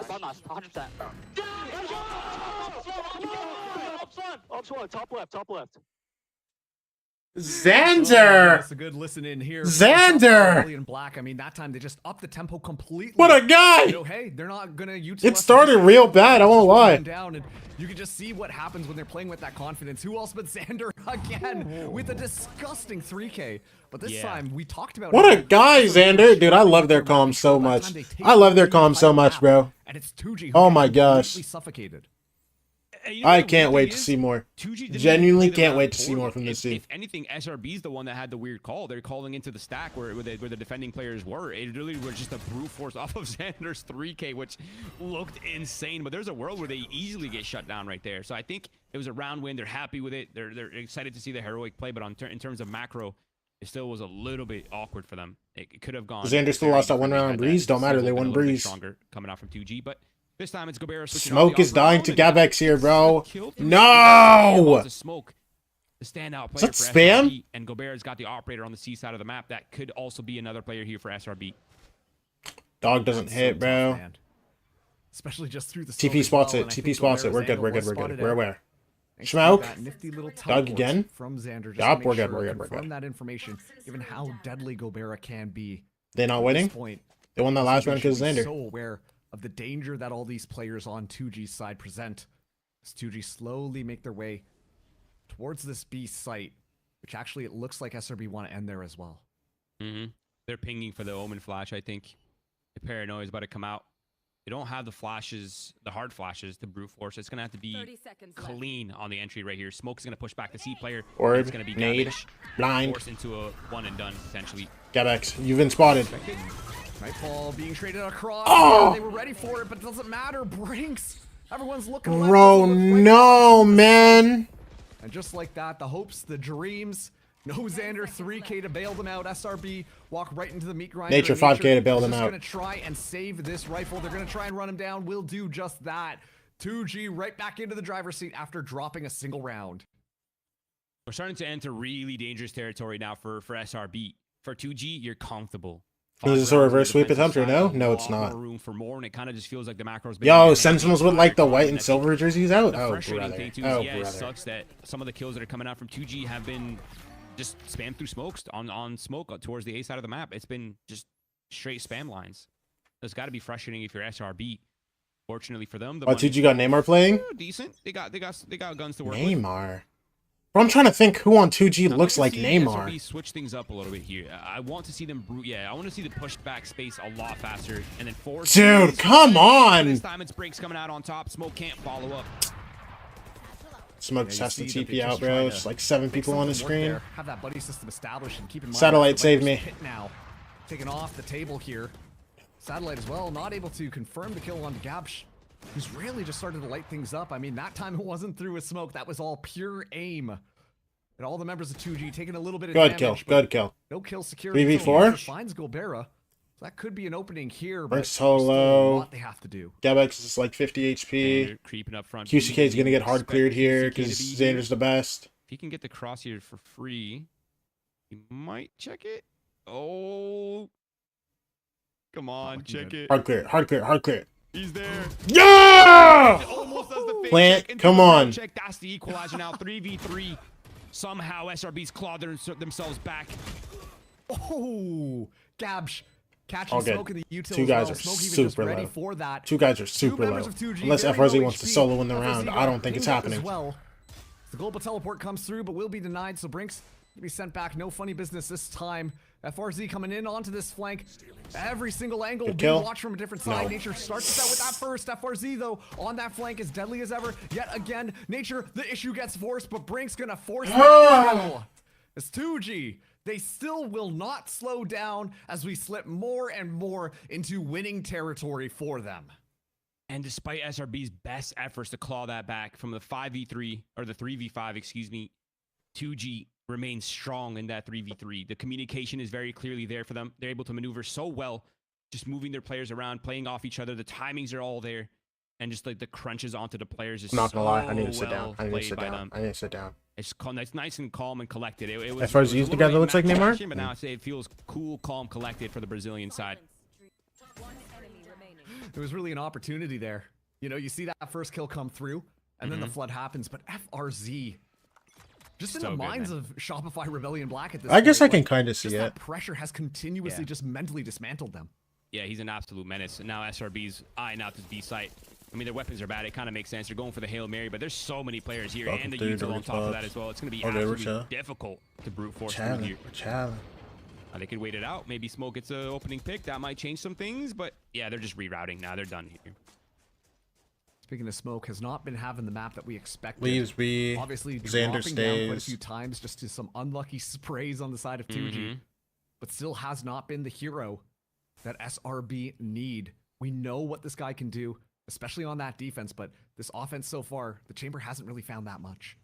Spawn us, 100%. Up top left, top left.
Xander!
That's a good listen in here.
Xander!
In black. I mean, that time they just upped the tempo completely.
What a guy!
You know, hey, they're not gonna utilize.
It started real bad, I won't lie.
Down, and you can just see what happens when they're playing with that confidence. Who else but Xander again with a disgusting 3K. But this time we talked about.
What a guy, Xander! Dude, I love their comms so much. I love their comms so much, bro.
And it's 2G.
Oh my gosh.
Suffocated.
You know
I can't wait to see more. Genuinely can't wait to see more from this team.
If anything, SRB's the one that had the weird call. They're calling into the stack where the defending players were. It really was just a brute force off of Xander's 3K, which looked insane. But there's a world where they easily get shut down right there. So I think it was a round win. They're happy with it. They're excited to see the heroic play. But in terms of macro, it still was a little bit awkward for them. It could have gone.
Xander still lost that one round Breeze. Don't matter. They won Breeze.
Stronger coming out from 2G, but. This time it's Gobert.
Smoke is dying to Gabex here, bro. No!
Smoke, the standout
Is
player
that
for
spam?
SRB, and Gobert's got the operator on the C side of the map. That could also be another player here for SRB.
Dog doesn't hit, bro.
Especially just through the
TP spots it. TP spots it. We're good. We're good. We're good. We're aware. Smoke. Dog again.
From Xander.
Yup, we're good. We're good. We're
From
good.
that information, given how deadly Gobert can be.
They not winning? They won that last round because of Xander.
So aware of the danger that all these players on 2G's side present. As 2G slowly make their way towards this B site, which actually it looks like SRB want to end there as well.
They're pinging for the Omen flash, I think. The Paranoia is about to come out. They don't have the flashes, the hard flashes, the brute force. It's going to have to be clean on the entry right here. Smoke's going to push back the C player.
Orb,
it's going to be
nade,
Gabex,
blind.
forced into a one and done, potentially.
Gabex, you've been spotted.
Nightfall being traded across.
Oh!
Yeah, they were ready for it, but it doesn't matter. Brinks. Everyone's looking.
Bro, no, man.
And just like that, the hopes, the dreams. No Xander 3K to bail them out. SRB walk right into the meat grinder.
Nature 5K to bail them out.
They're going to try and save this rifle. They're going to try and run him down. Will do just that. 2G right back into the driver's seat after dropping a single round.
We're starting to enter really dangerous territory now for SRB. For 2G, you're comfortable.
Is this a reverse sweep attempt or no? No, it's not.
Room for more, and it kind of just feels like the macros.
Yo, Sentinels with like the white and silver jerseys out. Oh, brother.
It sucks that some of the kills that are coming out from 2G have been just spammed through smokes on smoke towards the A side of the map. It's been just straight spam lines. It's got to be frustrating if you're SRB. Fortunately for them,
2G got Neymar playing.
Decent. They got guns to work
Neymar. Bro, I'm trying to think who on 2G looks like Neymar.
SRB switch things up a little bit here. I want to see them I want to see the push back space a lot faster and then force.
Dude, come on.
This time it's Breaks coming out on top. Smoke can't follow up.
Smoke just has to TP out, bro. It's like 7 people on the screen.
Have that buddy system established and keep in mind.
Satellite saved me.
Now, taken off the table here. Satellite as well, not able to confirm the kill on Gabsh, who's really just started to light things up. I mean, that time it wasn't through with smoke. That was all pure aim. And all the members of 2G taking a little bit of damage.
Good kill.
No kill secure.
3v4.
Finds Gobera. So that could be an opening here.
But solo.
What they have to do.
Gabex is like 50 HP.
Creeping up front.
QCK is going to get hard cleared here because Xander's the best.
If he can get the cross here for free, he might check it. Oh. Come on, check it.
Hard clear, hard clear, hard clear.
He's there.
Yeah! Plant, come on.
Check. That's the equalizer now. 3v3. Somehow SRB's clawed themselves back.
Oh, Gabsh catching smoke in the util.
2 guys are super low. 2 guys are super low. Unless FRZ wants to solo in the round, I don't think it's happening.
Well, the global teleport comes through, but will be denied. So Brinks will be sent back. No funny business this time. FRZ coming in onto this flank. Every single angle will be watched from a different side. Nature starts out with that first. FRZ, though, on that flank as deadly as ever. Yet again, Nature, the issue gets forced, but Brink's gonna force it. It's 2G. They still will not slow down as we slip more and more into winning territory for them.
And despite SRB's best efforts to claw that back from the 5v3, or the 3v5, excuse me, 2G remains strong in that 3v3. The communication is very clearly there for them. They're able to maneuver so well, just moving their players around, playing off each other. The timings are all there, and just like the crunches onto the players is
not gonna lie, I need to
so
sit down. I need to sit down.
them.
I need to sit down.
It's nice and calm and collected. It was,
as far as used together, looks like Neymar.
But now I say it feels cool, calm, collected for the Brazilian side.
There was really an opportunity there. You know, you see that first kill come through, and then the flood happens. But FRZ, just in the minds of Shopify Rebellion Black at this
I guess
point,
I can kind of see it.
That pressure has continuously just mentally dismantled them.
Yeah, he's an absolute menace. And now SRB's eyeing out this B site. I mean, their weapons are bad. It kind of makes sense. They're going for the Hail Mary, but there's so many players here, and the Util on top of that as well. It's going to be absolutely difficult to brute force through here. They could wait it out. Maybe Smoke gets an opening pick. That might change some things, but yeah, they're just rerouting now. They're done here.
Speaking of Smoke, has not been having the map that we expected.
Leaves B.
Obviously,
Xander
dropping down quite a
stays.
few times just to some unlucky sprays on the side of 2G, but still has not been the hero that SRB need. We know what this guy can do, especially on that defense, but this offense so far, the Chamber hasn't really found that much.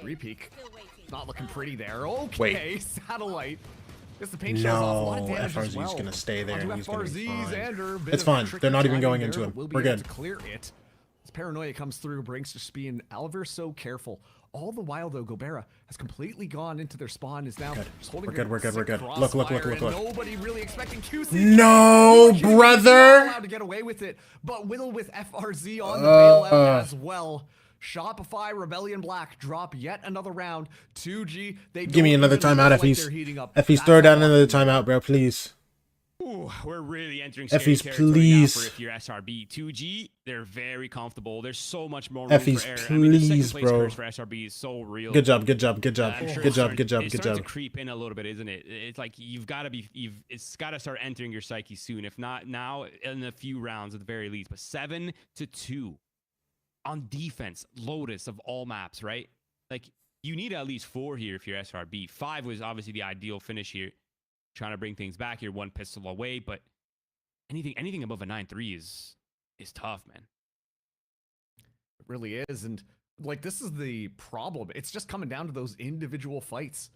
Repeak. Not looking pretty there. Okay, Satellite. The paint shows off a lot of damage as well.
FRZ's gonna stay there. And he's gonna be fine.
Xander,
It's fine. They're not even going into him. We're good.
To clear it. As paranoia comes through, Brinks just being Oliver so careful. All the while though, Gobera has completely gone into their spawn. Is now just holding.
We're good. Look.
Nobody really expecting QC.
No, brother.
Allowed to get away with it, but Whittle with FRZ on the bailout as well. Shopify Rebellion Black drop yet another round. 2G. They
give me another timeout if he's throw down another timeout, bro, please.
Ooh, we're really entering scary
Effies,
territory
please.
now for if you're SRB. 2G, they're very comfortable. There's so much more room
Effies,
for error.
please,
I mean, the second place
bro.
curse for SRB is so real.
Good job.
Good job.
It's
starting to creep in a little bit, isn't it? It's like it's got to start entering your psyche soon. If not now, in a few rounds at the very least. But 7-2 on defense, Lotus of all maps, right? Like you need at least 4 here if you're SRB. 5 was obviously the ideal finish here. Trying to bring things back. You're 1 pistol away, but anything above a 9-3 is tough, man.
It really is, and like this is the problem. It's just coming down to those individual fights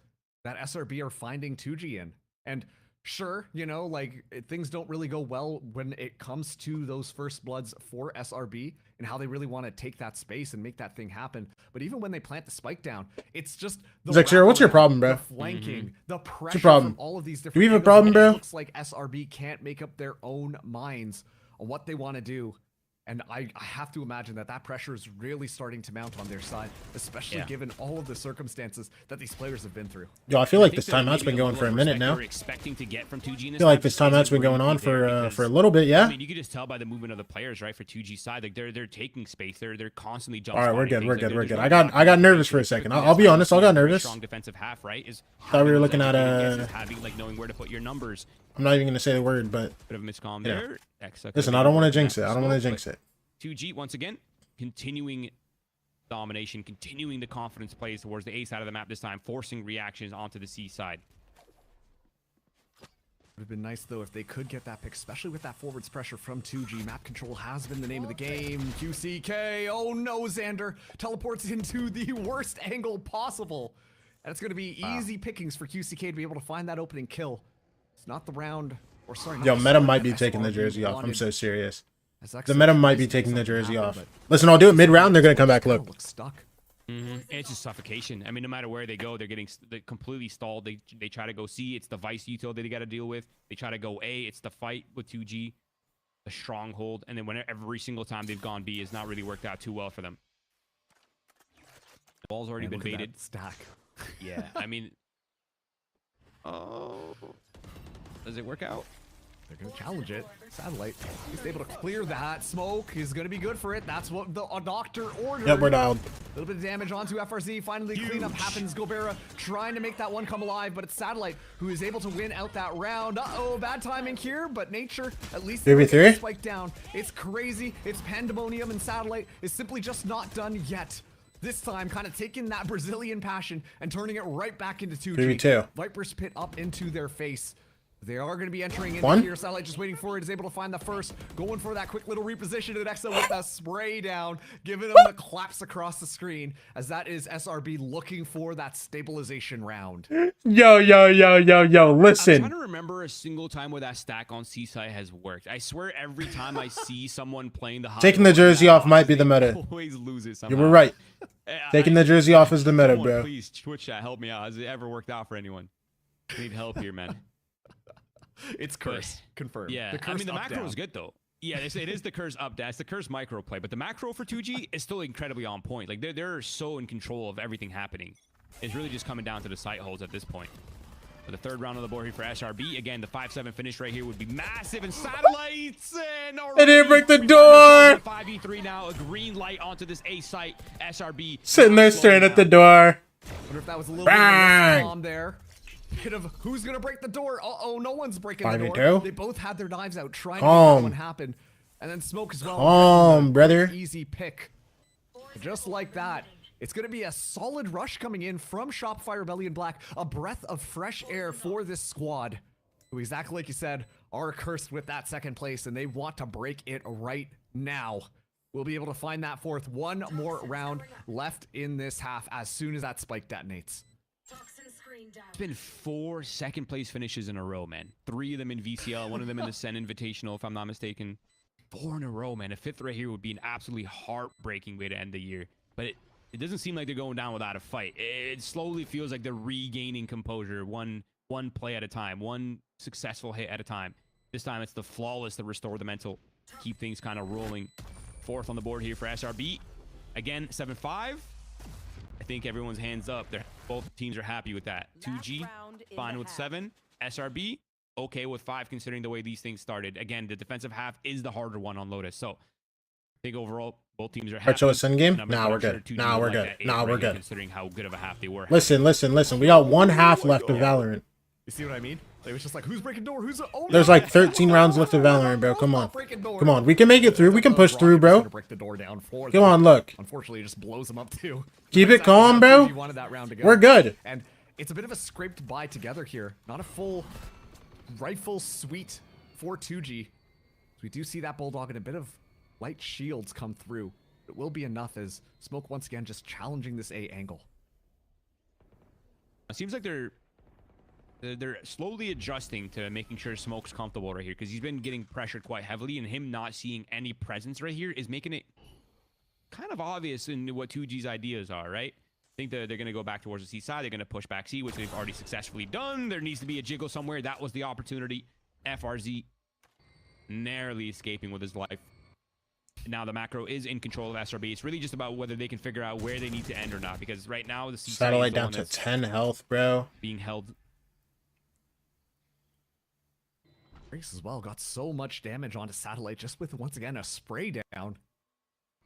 that SRB are finding 2G in. And sure, you know, like things don't really go well when it comes to those first bloods for SRB and how they really want to take that space and make that thing happen. But even when they plant the spike down, it's just the
Zexer, what's your problem, bro?
The flanking, the pressure
What's your problem?
from all of these different.
Do we have a
angles.
problem, bro?
It looks like SRB can't make up their own minds on what they want to do. And I have to imagine that pressure is really starting to mount on their side, especially given all of the circumstances that these players have been through.
Yo, I feel like this timeout's been going for a minute now.
Expecting to get from 2G.
I feel like this timeout's been going on for a little bit, yeah.
I mean, you can just tell by the movement of the players, right? For 2G side, like they're taking space. They're constantly jumping.
All right, we're good. I got nervous for a second. I'll be honest, I got nervous.
Strong defensive half, right?
Thought we were looking at
having like knowing where to put your numbers.
I'm not even gonna say the word, but
bit of a miscomm there.
Listen, I don't want to jinx it.
2G once again continuing domination, continuing the confidence plays towards the A side of the map this time, forcing reactions onto the C side.
Would have been nice though if they could get that pick, especially with that forwards pressure from 2G. Map control has been the name of the game. QCK, oh no, Xander teleports into the worst angle possible. And it's going to be easy pickings for QCK to be able to find that opening kill. It's not the round, or sorry.
Yo, Meta might be taking the jersey off. I'm so serious. The meta might be taking the jersey off. Listen, I'll do it mid-round. They're going to come back. Look.
Stuck.
It's just suffocation. I mean, no matter where they go, they're getting completely stalled. They try to go C. It's the Vice Util that they got to deal with. They try to go A. It's the fight with 2G, the stronghold. And then every single time they've gone B, it's not really worked out too well for them. The ball's already been baited.
Stack.
Yeah, I mean... Oh... Does it work out?
They're going to challenge it. Satellite. He's able to clear that. Smoke is going to be good for it. That's what the doctor ordered.
Yep, we're dialed.
A little bit of damage onto FRZ. Finally, cleanup happens. Gobera trying to make that one come alive, but it's Satellite who is able to win out that round. Uh-oh, bad timing here, but Nature at least spike down. It's crazy. It's pandemonium, and Satellite is simply just not done yet. This time, kind of taking that Brazilian passion and turning it right back into 2G.
Viper's
Pit up into their face. They are going to be entering in here. Satellite just waiting for it. Is able to find the first. Going for that quick little reposition to Nexa with that spray down. Giving them the claps across the screen. As that is SRB looking for that stabilization round.
Yo. Listen.
I'm trying to remember a single time where that stack on Seaside has worked. I swear every time I see someone playing the high
taking the jersey off might be the meta.
Always lose it somehow.
You were right. Taking the jersey off is the meta, bro.
Please, Twitch chat, help me out. Has it ever worked out for anyone? I need help here, man.
It's cursed. Confirmed.
Yeah, I mean, the macro is good, though. Yeah, it is the curse up down. It's the curse micro play, but the macro for 2G is still incredibly on point. Like, they're so in control of everything happening. It's really just coming down to the sight holes at this point. For the third round on the board here for SRB. Again, the 5-7 finish right here would be massive. And Satellites! And
they didn't break the door!
5v3 now. A green light onto this A site. SRB.
Sitting there staring at the door.
Wonder if that was a little bit of a bomb there. Bit of who's gonna break the door? Uh-oh, no one's breaking the door. They both had their knives out trying to make that one happen. And then Smoke as well.
Brother.
Easy pick. Just like that. It's gonna be a solid rush coming in from Shopify Rebellion Black. A breath of fresh air for this squad, who exactly like you said, are cursed with that second place, and they want to break it right now. We'll be able to find that fourth. One more round left in this half as soon as that spike detonates.
It's been 4 second place finishes in a row, man. 3 of them in VCL, 1 of them in the SEN Invitational, if I'm not mistaken. 4 in a row, man. A 5th right here would be an absolutely heartbreaking way to end the year. But it doesn't seem like they're going down without a fight. It slowly feels like they're regaining composure, one play at a time, one successful hit at a time. This time it's the flawless that restore the mental, keep things kind of rolling. 4th on the board here for SRB. Again, 7-5. I think everyone's hands up. Both teams are happy with that. 2G, fine with 7. SRB, okay with 5, considering the way these things started. Again, the defensive half is the harder one on Lotus. So, I think overall, both teams are happy.
Show a SEN game? Nah, we're good. Nah, we're good. Nah, we're good.
Considering how good of a half they were.
Listen. We got 1 half left of Valorant.
You see what I mean? It was just like, who's breaking door?
There's like 13 rounds left of Valorant, bro. Come on. We can make it through. We can push through, bro. Come on, look.
Unfortunately, it just blows them up too.
Keep it calm, bro. We're good.
And it's a bit of a scraped buy together here. Not a full rifle suite for 2G. We do see that Bulldog and a bit of light shields come through. It will be enough as Smoke once again just challenging this A angle.
It seems like they're slowly adjusting to making sure Smoke's comfortable right here, because he's been getting pressured quite heavily, and him not seeing any presence right here is making it kind of obvious in what 2G's ideas are, right? I think they're going to go back towards the C side. They're going to push back C, which they've already successfully done. There needs to be a jiggle somewhere. That was the opportunity. FRZ narrowly escaping with his life. Now the macro is in control of SRB. It's really just about whether they can figure out where they need to end or not, because right now the C side
Satellite down to 10 health, bro.
Being held.
Race as well got so much damage onto Satellite just with, once again, a spray down.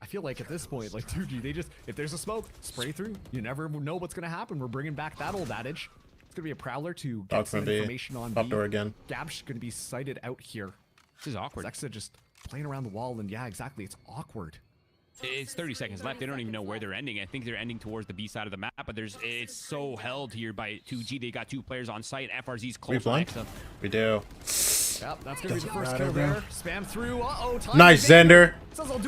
I feel like at this point, like 2G, they just, if there's a smoke, spray through. You never know what's going to happen. We're bringing back that old adage. It's going to be a Prowler to get some information on B.
Door again.
Gab's going to be sighted out here.
This is awkward.
Zexa just playing around the wall, and yeah, exactly, it's awkward.
It's 30 seconds left. They don't even know where they're ending. I think they're ending towards the B side of the map, but it's so held here by 2G. They got 2 players on site. FRZ's close.
We do.
Yep, that's gonna be the first kill there. Spam through.
Nice, Xander.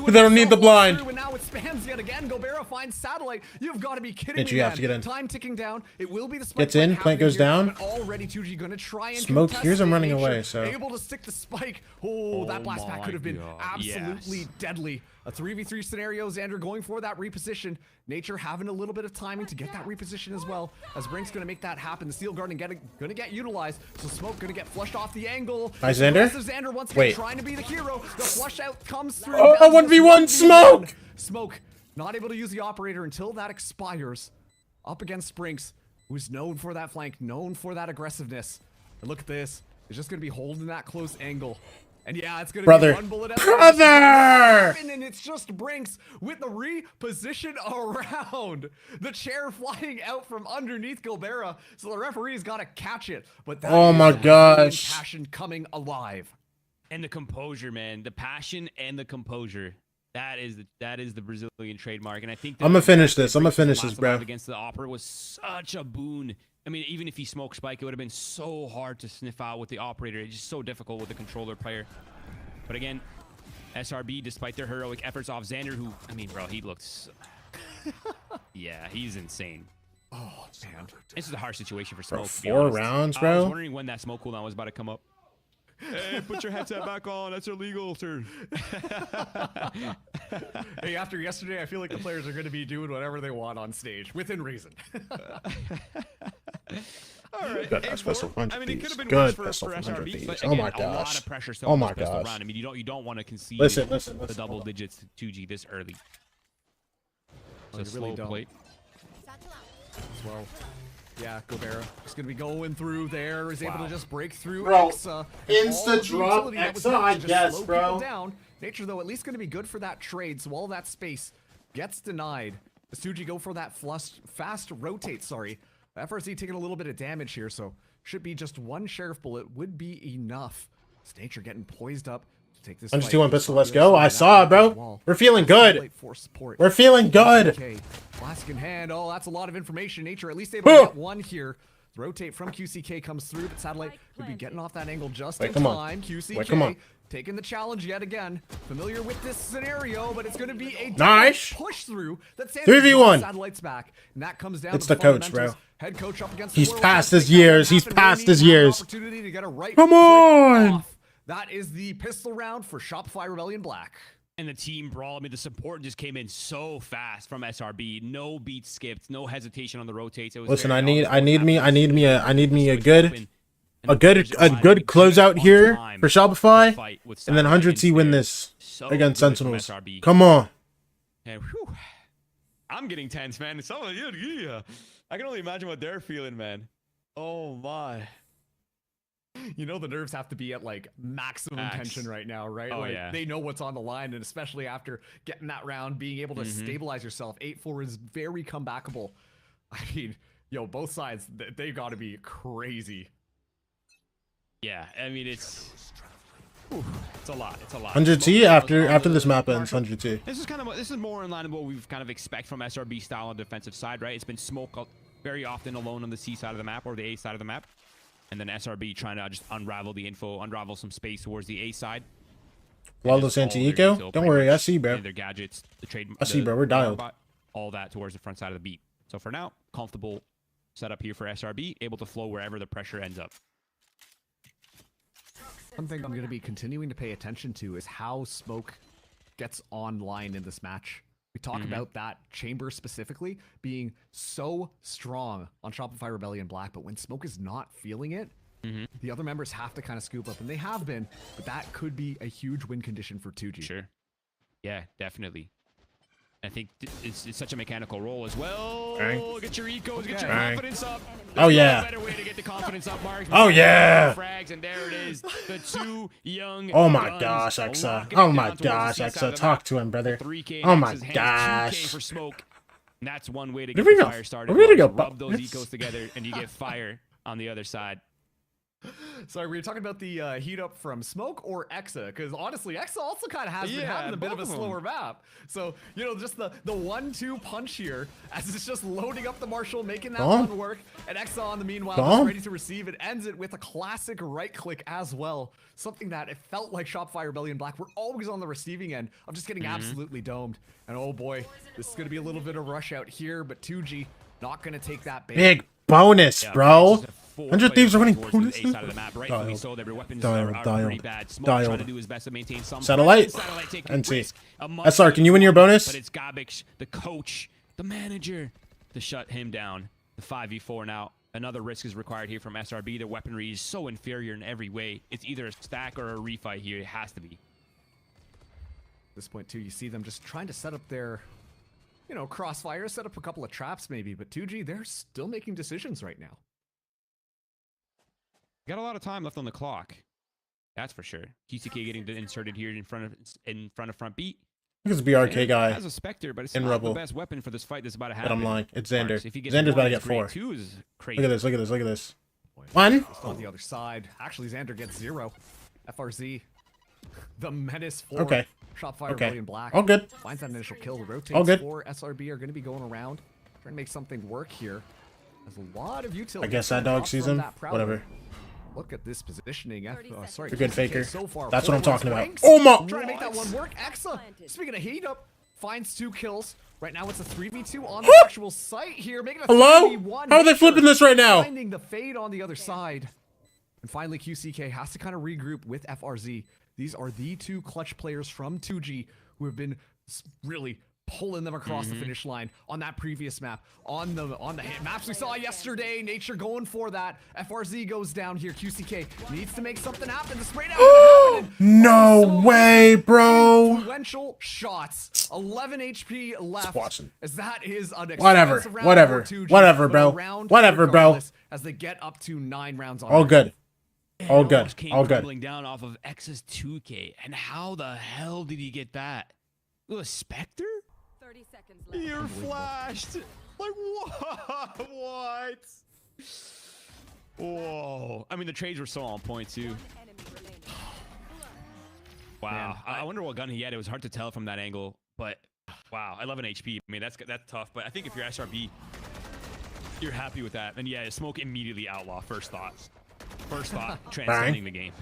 They don't need the blind.
And now it spams yet again. Gobera finds Satellite. You've got to be kidding me.
You have to get in.
Time ticking down. It will be the spike.
Gets in. Plant goes down.
Already 2G gonna try and
Smoke hears him running away. So
able to stick the spike. Oh, that blast pack could have been absolutely deadly. A 3v3 scenario. Xander going for that reposition. Nature having a little bit of timing to get that reposition as well. As Brink's gonna make that happen. The Steel Garden gonna get utilized. So Smoke gonna get flushed off the angle.
Nice, Xander.
Xander once again trying to be the hero. The flush out comes through.
Oh, 1v1 Smoke!
Smoke not able to use the operator until that expires. Up against Brinks, who's known for that flank, known for that aggressiveness. And look at this. It's just gonna be holding that close angle. And yeah, it's gonna be one bullet out. And it's just Brinks with the reposition around. The chair flying out from underneath Gilbera, so the referee's gotta catch it. But that
oh my gosh,
passion coming alive.
And the composure, man. The passion and the composure. That is the Brazilian trademark. And I think
I'm gonna finish this. I'm gonna finish this, bro.
Against the Opera was such a boon I mean, even if he smoked Spike, it would have been so hard to sniff out with the operator. It's just so difficult with the controller player. But again, SRB, despite their heroic efforts off Xander, who, I mean, bro, he looks... yeah, he's insane.
Oh, man.
This is a harsh situation for Smoke.
Bro, 4 rounds, bro?
I was wondering when that smoke cooldown was about to come up. Hey, put your headset back on. That's illegal, sir.
Hey, after yesterday, I feel like the players are going to be doing whatever they want on stage, within reason.
All right.
Good pistol 100
I mean, it could have been
Good
worse
pistol
for
100
SRB,
thieves.
but
Oh
again,
my
a lot
gosh.
of pressure still
Oh
on
my
this pistol
gosh.
round. I mean, you don't want to concede
Listen,
the double digits to 2G this early. It's a
really
slow plate.
As well. Yeah, Gobera is going to be going through there. Is able to just break through.
Bro,
Exa.
insta drop Exa, I guess, bro.
Down. Nature, though, at least going to be good for that trade. So all that space gets denied. Does 2G go for that fast rotate, sorry. FRZ taking a little bit of damage here, so should be just one Sheriff bullet would be enough. Is Nature getting poised up to take this fight.
102 on pistol, let's go. I saw it, bro. We're feeling good. We're feeling good.
Flask in hand. Oh, that's a lot of information. Nature at least able to get one here. Rotate from QCK comes through, but Satellite could be getting off that angle just in time. QCK taking the challenge yet again. Familiar with this scenario, but it's going to be a
nice
push through that
3v1.
Satellite's back, and that comes down
it's
to
the coach, bro.
Head coach up against
he's past his years. He's past his years.
Opportunity to get a right
Come on.
off. That is the pistol round for Shopify Rebellion Black.
And the team brawl, I mean, the support just came in so fast from SRB. No beats skipped, no hesitation on the rotates. It was
listen, I need me a good closeout here for Shopify, and then 100T win this against Sentinels. Come on.
And I'm getting tense, man. Yeah. I can only imagine what they're feeling, man. Oh my.
You know the nerves have to be at like maximum tension right now, right?
Oh,
like,
yeah.
They know what's on the line, and especially after getting that round, being able to stabilize yourself. 8-4 is very comebackable. I mean, yo, both sides, they got to be crazy.
Yeah, I mean, it's a lot. It's a lot.
100T after this map ends. 100T.
This is more in line with what we've kind of expect from SRB style on the defensive side, right? It's been Smoke very often alone on the C side of the map or the A side of the map. And then SRB trying to just unravel the info, unravel some space towards the A side.
Lawless anti-eco? Don't worry, I see, bro.
Their gadgets, the trade.
I see, bro. We're dialed.
All that towards the front side of the beat. So for now, comfortable setup here for SRB, able to flow wherever the pressure ends up.
Something I'm going to be continuing to pay attention to is how Smoke gets online in this match. We talk about that chamber specifically being so strong on Shopify Rebellion Black, but when Smoke is not feeling it, the other members have to kind of scoop up, and they have been, but that could be a huge win condition for 2G.
Sure. Yeah, definitely. I think it's such a mechanical role as well.
Bang.
Get your ecos, get your confidence up.
Oh yeah.
Better way to get the confidence up, Mark.
Oh yeah.
Frags, and there it is. The two young.
Oh my gosh, Exa. Oh my gosh, Exa. Talk to him, brother. Oh my gosh.
For Smoke. And that's one way to get the fire started. Rub those ecos together, and you get fire on the other side.
Sorry, were you talking about the heat up from Smoke or Exa? Because honestly, Exa also kind of has been having a bit of a slower map. So, you know, just the 1-2 punch here as it's just loading up the Marshall, making that one work. And Exa on the meanwhile is ready to receive it. Ends it with a classic right click as well. Something that it felt like Shopify Rebellion Black were always on the receiving end of just getting absolutely domed. And oh boy, this is going to be a little bit of rush out here, but 2G not going to take that
big bonus, bro. 100 Thieves are winning bonuses. Satellite. NC. SR, can you win your bonus?
But it's Garbage, the coach, the manager, to shut him down. The 5v4 now. Another risk is required here from SRB. Their weaponry is so inferior in every way. It's either a stack or a refight here. It has to be.
At this point, too, you see them just trying to set up their, you know, crossfire, set up a couple of traps maybe. But 2G, they're still making decisions right now.
Got a lot of time left on the clock. That's for sure. QCK getting inserted here in front of front beat.
Look at this BRK guy.
Has a Spectre, but it's
in
not
Rebel.
the best weapon for this fight that's about to happen.
But I'm lying. It's Xander.
Xander's
about to get 4.
Look
at this. Look at this. Look at this. One.
On the other side. Actually, Xander gets 0. FRZ. The menace for Shopify Rebellion Black.
All good.
Finds that initial kill. The rotates
All good.
for SRB are going to be going around. Trying to make something work here. There's a lot of utility.
I guess that dog season. Whatever.
Look at this positioning. Sorry,
You're good, Faker.
So far,
that's what I'm talking about.
Ranks.
Oh my!
Trying to make that one work. Exa, speaking of heat up, finds 2 kills. Right now it's a 3v2 on the actual site here. Making a
Hello?
3v1.
How are they flipping this right now?
Finding the fade on the other side. And finally, QCK has to kind of regroup with FRZ. These are the 2 clutch players from 2G who have been really pulling them across the finish line on that previous map. On the hit maps we saw yesterday, Nature going for that. FRZ goes down here. QCK needs to make something happen. The spray down.
No way, bro.
Influential shots. 11 HP left.
Watching.
As that is an
whatever, bro.
As they get up to 9 rounds on.
All good. All good.
All good. Tumbling down off of X's 2K, and how the hell did he get that? A Spectre?
30 seconds left.
You're flashed. Like what? What? Whoa. I mean, the trades were so on point too. Wow. Man, I wonder what gun he had. It was hard to tell from that angle, but wow, 11 HP. I mean, that's tough. But I think if you're SRB, you're happy with that. And yeah, smoke immediately outlaw. First thought, transcending the game.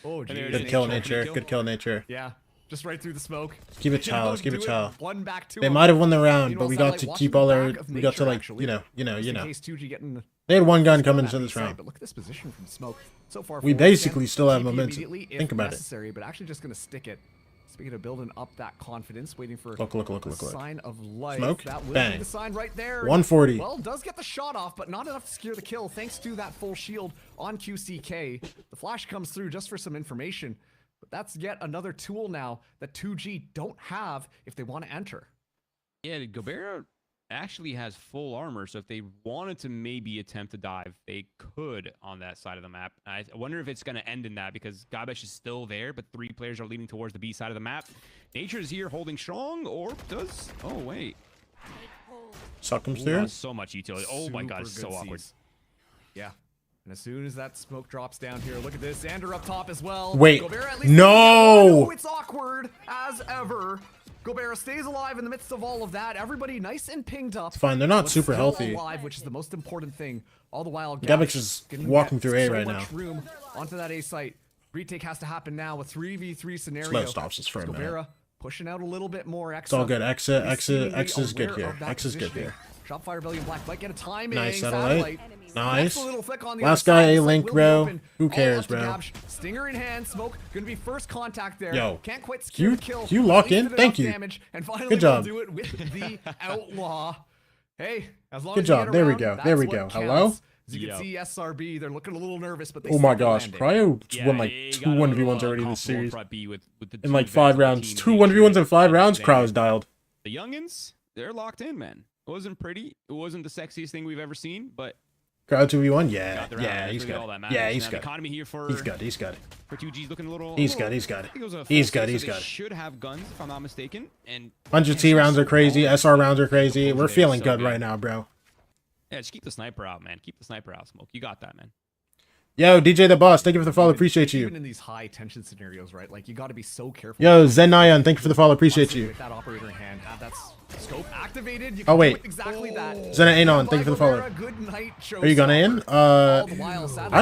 Oh, geez.
Good kill, Nature. Good kill, Nature.
Yeah. Just right through the smoke.
Keep it child. Keep it child.
One back to
they might have won the round, but we got to keep all our. We got to like, you know. They had one gun coming into this round.
But look at this position from smoke. So far,
we basically still have momentum. Think about
it. But actually, just gonna stick it. Speaking of building up that confidence, waiting for
look.
Sign of life.
Smoke.
That will
Bang.
be the sign right there.
140.
Well, does get the shot off, but not enough to secure the kill. Thanks to that full shield on QCK. The flash comes through just for some information. But that's yet another tool now that 2G don't have if they want to enter.
Yeah, Gobera actually has full armor, so if they wanted to maybe attempt to dive, they could on that side of the map. I wonder if it's going to end in that, because Gabesh is still there, but 3 players are leaning towards the B side of the map. Nature is here holding strong, or does... Oh, wait.
Suck comes through.
So much utility. Oh my god, it's so awkward.
Yeah. And as soon as that smoke drops down here, look at this. Xander up top as well.
Wait.
Gobera,
no!
It's awkward as ever. Gobera stays alive in the midst of all of that. Everybody nice and pinged up.
It's fine. They're not super healthy.
Alive, which is the most important thing. All the while,
Gabex is walking through A right now.
Room onto that A site. Retake has to happen now. A 3v3 scenario.
Slow stops us for a minute.
Gobera pushing out a little bit more.
It's all good. X is good here. X is good here.
Shopfire Rebellion Black might get a timing.
Nice satellite. Nice.
On
last guy A link, bro. Who cares, bro?
Stinger in hand. Smoke gonna be first contact there.
Yo,
can't quite secure the kill.
You lock in. Thank you.
And finally
good job.
Do it with the outlaw. Hey, as long
good
as
job.
Around,
there we go. There we go. Hello.
As you can see, SRB, they're looking a little nervous, but they
oh my gosh, Cryo won like 2 1v1s already in this series. In like 5 rounds. 2 1v1s in 5 rounds, Cryo's dialed.
The youngins, they're locked in, man. It wasn't pretty. It wasn't the sexiest thing we've ever seen, but...
Cryo 2v1? Yeah, he's good. Yeah, he's good.
Economy here for...
He's good.
For 2G's looking a little...
He's good. He's good.
Should have guns, if I'm not mistaken. And
100T rounds are crazy. SR rounds are crazy. We're feeling good right now, bro.
Yeah, just keep the sniper out, man. Keep the sniper out, Smoke. You got that, man.
Yo, DJ the Boss, thank you for the follow. Appreciate you.
Even in these high tension scenarios, right? Like, you got to be so careful.
Yo, Zen Nyan, thank you for the follow. Appreciate you.
With that operator in hand, have that scope activated. You
oh wait,
exactly that.
Zen Anon, thank you for the follow. Are you gonna in? I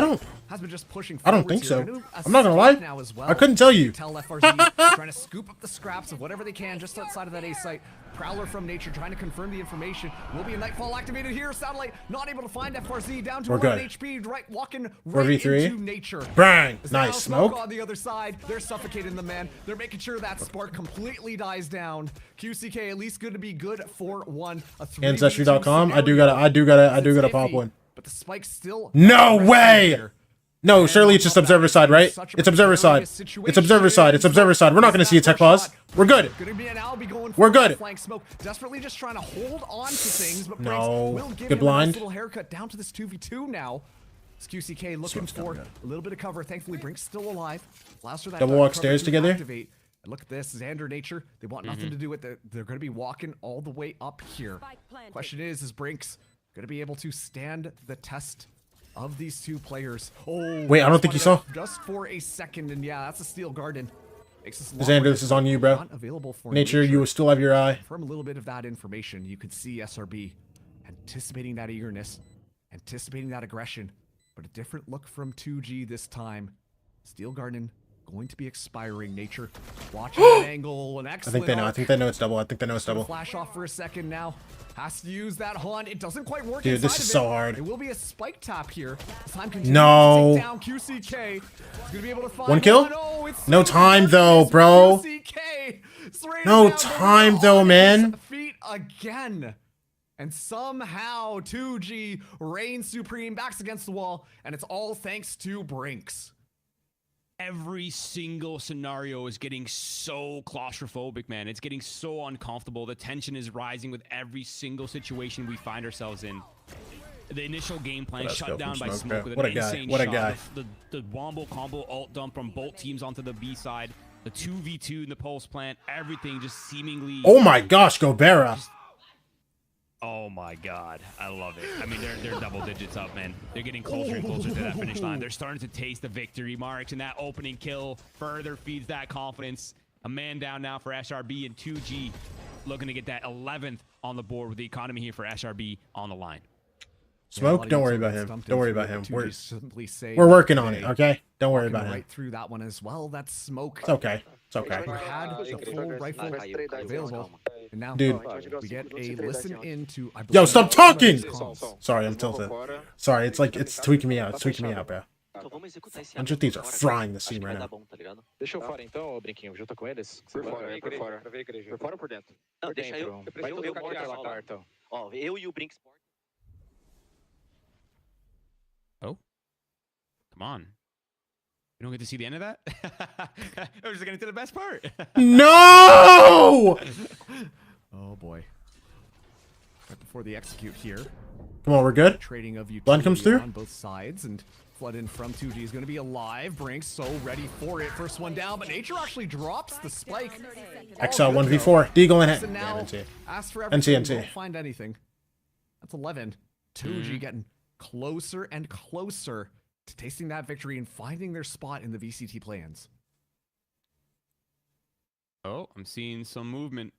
don't. I don't think so. I'm not gonna lie. I couldn't tell you.
Trying to scoop up the scraps of whatever they can just outside of that A site. Prowler from Nature trying to confirm the information. Will be a Nightfall activated here. Satellite not able to find FRZ down to 1 HP. Right, walking right into Nature.
Bang! Nice smoke.
On the other side, they're suffocating the man. They're making sure that spark completely dies down. QCK at least good to be good for 1.
Ancestry.com. I do gotta pop one.
But the spike still.
No way! No, surely it's just observer side, right? It's observer side. It's observer side. It's observer side. We're not gonna see a tech pause. We're good. We're good.
Desperately just trying to hold on to things, but
no. Good blind.
Little haircut down to this 2v2 now. It's QCK looking for a little bit of cover. Thankfully, Brink's still alive.
Double walk stairs together.
And look at this, Xander Nature. They want nothing to do with it. They're going to be walking all the way up here. Question is Brink's going to be able to stand the test of these 2 players? Oh,
wait, I don't think you saw.
Just for a second, and yeah, that's a steel garden.
Xander, this is on you, bro. Nature, you will still have your eye.
From a little bit of that information, you could see SRB anticipating that eagerness, anticipating that aggression, but a different look from 2G this time. Steel Garden going to be expiring. Nature watching an angle, an excellent.
I think they know it's double. I think they know it's double.
Flash off for a second now. Has to use that haunt. It doesn't quite work.
Dude, this is so hard.
It will be a spike tap here. Time
no.
To take down QCK. He's gonna be able to find
one kill?
Oh,
no time though, bro. No time though, man.
Feet again. And somehow 2G reigns supreme, backs against the wall, and it's all thanks to Brinks.
Every single scenario is getting so claustrophobic, man. It's getting so uncomfortable. The tension is rising with every single situation we find ourselves in. The initial game plan shut down by Smoke with an insane shot. The wombo combo ult dump from both teams onto the B side. The 2v2 in the pulse plant. Everything just seemingly...
Oh my gosh, Gobera.
Oh my god, I love it. I mean, they're double digits up, man. They're getting closer and closer to that finish line. They're starting to taste the victory marks, and that opening kill further feeds that confidence. A man down now for SRB, and 2G looking to get that 11th on the board with the economy here for SRB on the line.
Smoke, don't worry about him. Don't worry about him. We're working on it, okay? Don't worry about him.
Right through that one as well. That's Smoke.
It's okay. It's okay.
Had the full rifle available, and now
dude,
we get a listen into.
Yo, stop talking! Sorry, I'm tilted. Sorry, it's like it's tweaking me out. It's tweaking me out, bro. Bunch of thieves are frying the scene right now.
Deixa eu fora então, Brinquinho, junto com eles. Por fora. Por fora ou por dentro? Não, deixa eu. Vai todo mundo pela carta. Ó, eu e o Brinks.
Oh, come on. You don't get to see the end of that? I was just getting to the best part.
No!
Oh boy. Right before the execute here.
Come on, we're good.
Trading of
Blood comes through
on both sides, and flood in from 2G is going to be alive. Brinks so ready for it. First one down, but Nature actually drops the spike.
XL 1v4. Deagle in it.
Now, ask for
NT.
Won't find anything. That's 11. 2G getting closer and closer to tasting that victory and finding their spot in the VCT plans.
Oh, I'm seeing some movement.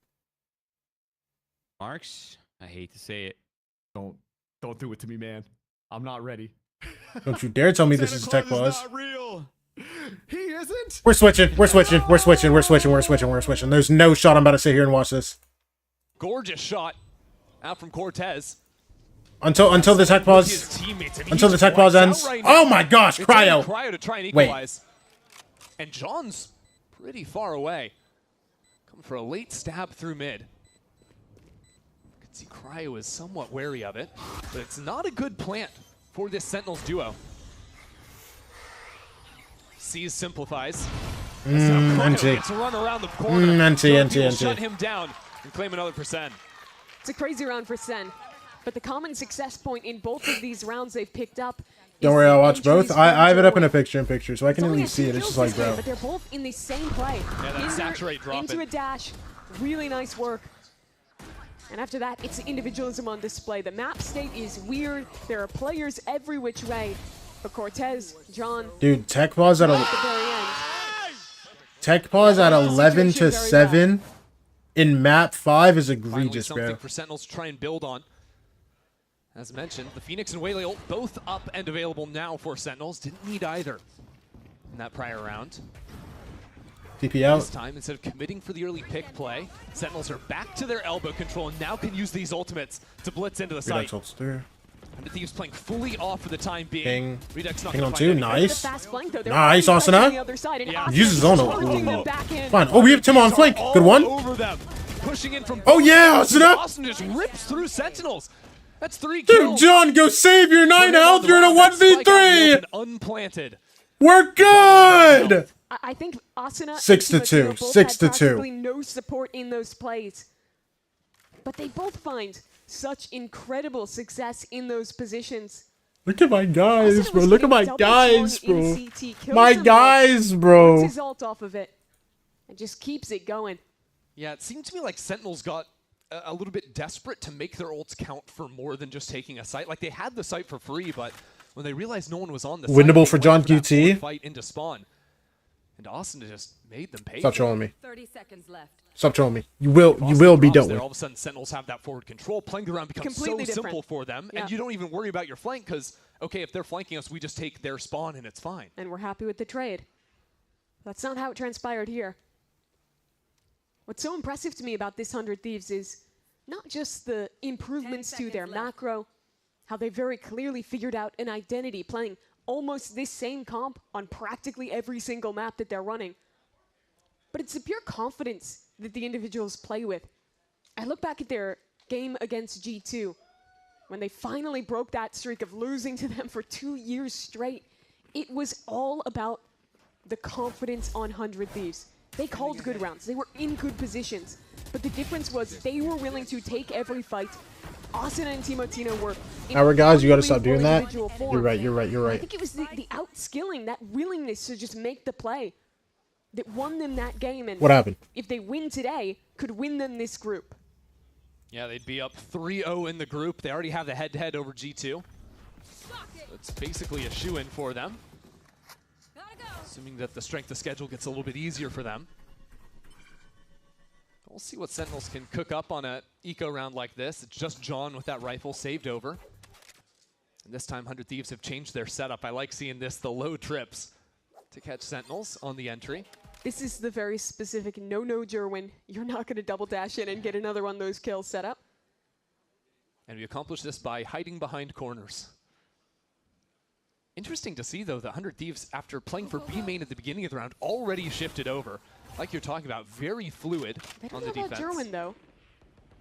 Marks, I hate to say it.
Don't do it to me, man. I'm not ready.
Don't you dare tell me this is a tech pause.
Not real.
He isn't.
We're switching. There's no shot I'm about to sit here and watch this.
Gorgeous shot out from Cortez.
Until the tech pause. Until the tech pause ends. Oh my gosh, Cryo.
Cryo to try and equalize. And John's pretty far away. Coming for a late stab through mid. You can see Cryo is somewhat wary of it, but it's not a good plant for this Sentinels duo. Sees simplifies.
NT.
Run around the corner.
NT.
Shut him down and claim another %.
It's a crazy round for SEN. But the common success point in both of these rounds they've picked up.
Don't worry, I'll watch both. I have it up in a picture, so I can at least see it. It's just like, bro.
But they're both in the same play.
Yeah, that saturate drop
into a dash. Really nice work. And after that, it's individualism on display. The map state is weird. There are players every which way. But Cortez, John.
Dude, tech pause at 11 to 7 in map 5 is egregious,
something
bro.
For Sentinels to try and build on. As mentioned, the Phoenix and Waylay ult both up and available now for Sentinels. Didn't need either in that prior round.
TP out.
This time, instead of committing for the early pick play, Sentinels are back to their elbow control and now can use these ultimates to blitz into the site. And the Thieves playing fully off for the time being.
Ping on 2, nice.
Nice,
Asuna. Uses his own ult. Fine. Oh, we have Tim on flank. Good one.
Over them. Pushing in from
oh yeah, Asuna.
Austin just rips through Sentinels. That's 3
Dude,
kills.
John, go save your 9 health. You're in a 1v3.
Unplanted.
We're good.
I think Asuna
6 to 2. 6 to 2.
No support in those plays. But they both find such incredible success in those positions.
Look at my guys, bro. Look at my guys, bro. My guys, bro.
His ult off of it and just keeps it going.
Yeah, it seemed to me like Sentinels got a little bit desperate to make their ults count for more than just taking a site. Like they had the site for free, but when they realized no one was on the
winnable
site,
for John QT.
Fight into spawn. And Austin just made them pay.
Stop trolling me.
30 seconds left.
Stop trolling me. You will be dealt with.
All of a sudden, Sentinels have that forward control. Playing the round becomes
Completely
so
different.
simple for them, and you don't even worry about your flank because, okay, if they're flanking us, we just take their spawn and it's fine.
And we're happy with the trade. That's not how it transpired here. What's so impressive to me about this 100 Thieves is not just the improvements to their macro, how they very clearly figured out an identity, playing almost this same comp on practically every single map that they're running, but it's the pure confidence that the individuals play with. I look back at their game against G2, when they finally broke that streak of losing to them for 2 years straight. It was all about the confidence on 100 Thieves. They called good rounds, they were in good positions, but the difference was they were willing to take every fight. Austin and Timotino were
Alright guys, you gotta stop doing that. You're right.
I think it was the outskilling, that willingness to just make the play that won them that game, and
what happened?
If they win today, could win them this group.
Yeah, they'd be up 3-0 in the group. They already have the head-to-head over G2. So it's basically a shoe-in for them. Assuming that the strength of schedule gets a little bit easier for them. We'll see what Sentinels can cook up on an eco round like this. It's just John with that rifle saved over. And this time 100 Thieves have changed their setup. I like seeing this, the low trips to catch Sentinels on the entry.
This is the very specific no Jerwin. You're not going to double dash in and get another one of those kills set up.
And we accomplish this by hiding behind corners. Interesting to see, though, the 100 Thieves, after playing for B main at the beginning of the round, already shifted over. Like you're talking about, very fluid on the defense.
Jerwin, though.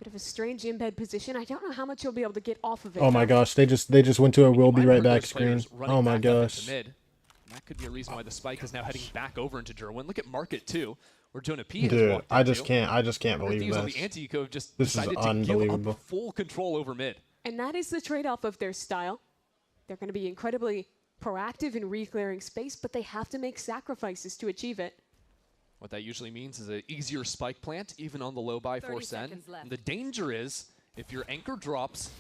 Bit of a strange embed position. I don't know how much you'll be able to get off of it.
Oh my gosh, they just went to a "we'll be right back" screen. Oh my gosh.
That could be a reason why the spike is now heading back over into Jerwin. Look at Market too, where Jonah P has
Dude,
walked
I just
into.
can't believe
Thieves on
this.
the anti-eco have just
This is
decided to
unbelievable.
give up full control over mid.
And that is the trade-off of their style. They're going to be incredibly proactive in re-clearing space, but they have to make sacrifices to achieve it.
What that usually means is an easier spike plant, even on the low buy for SEN. And the danger is, if your anchor drops,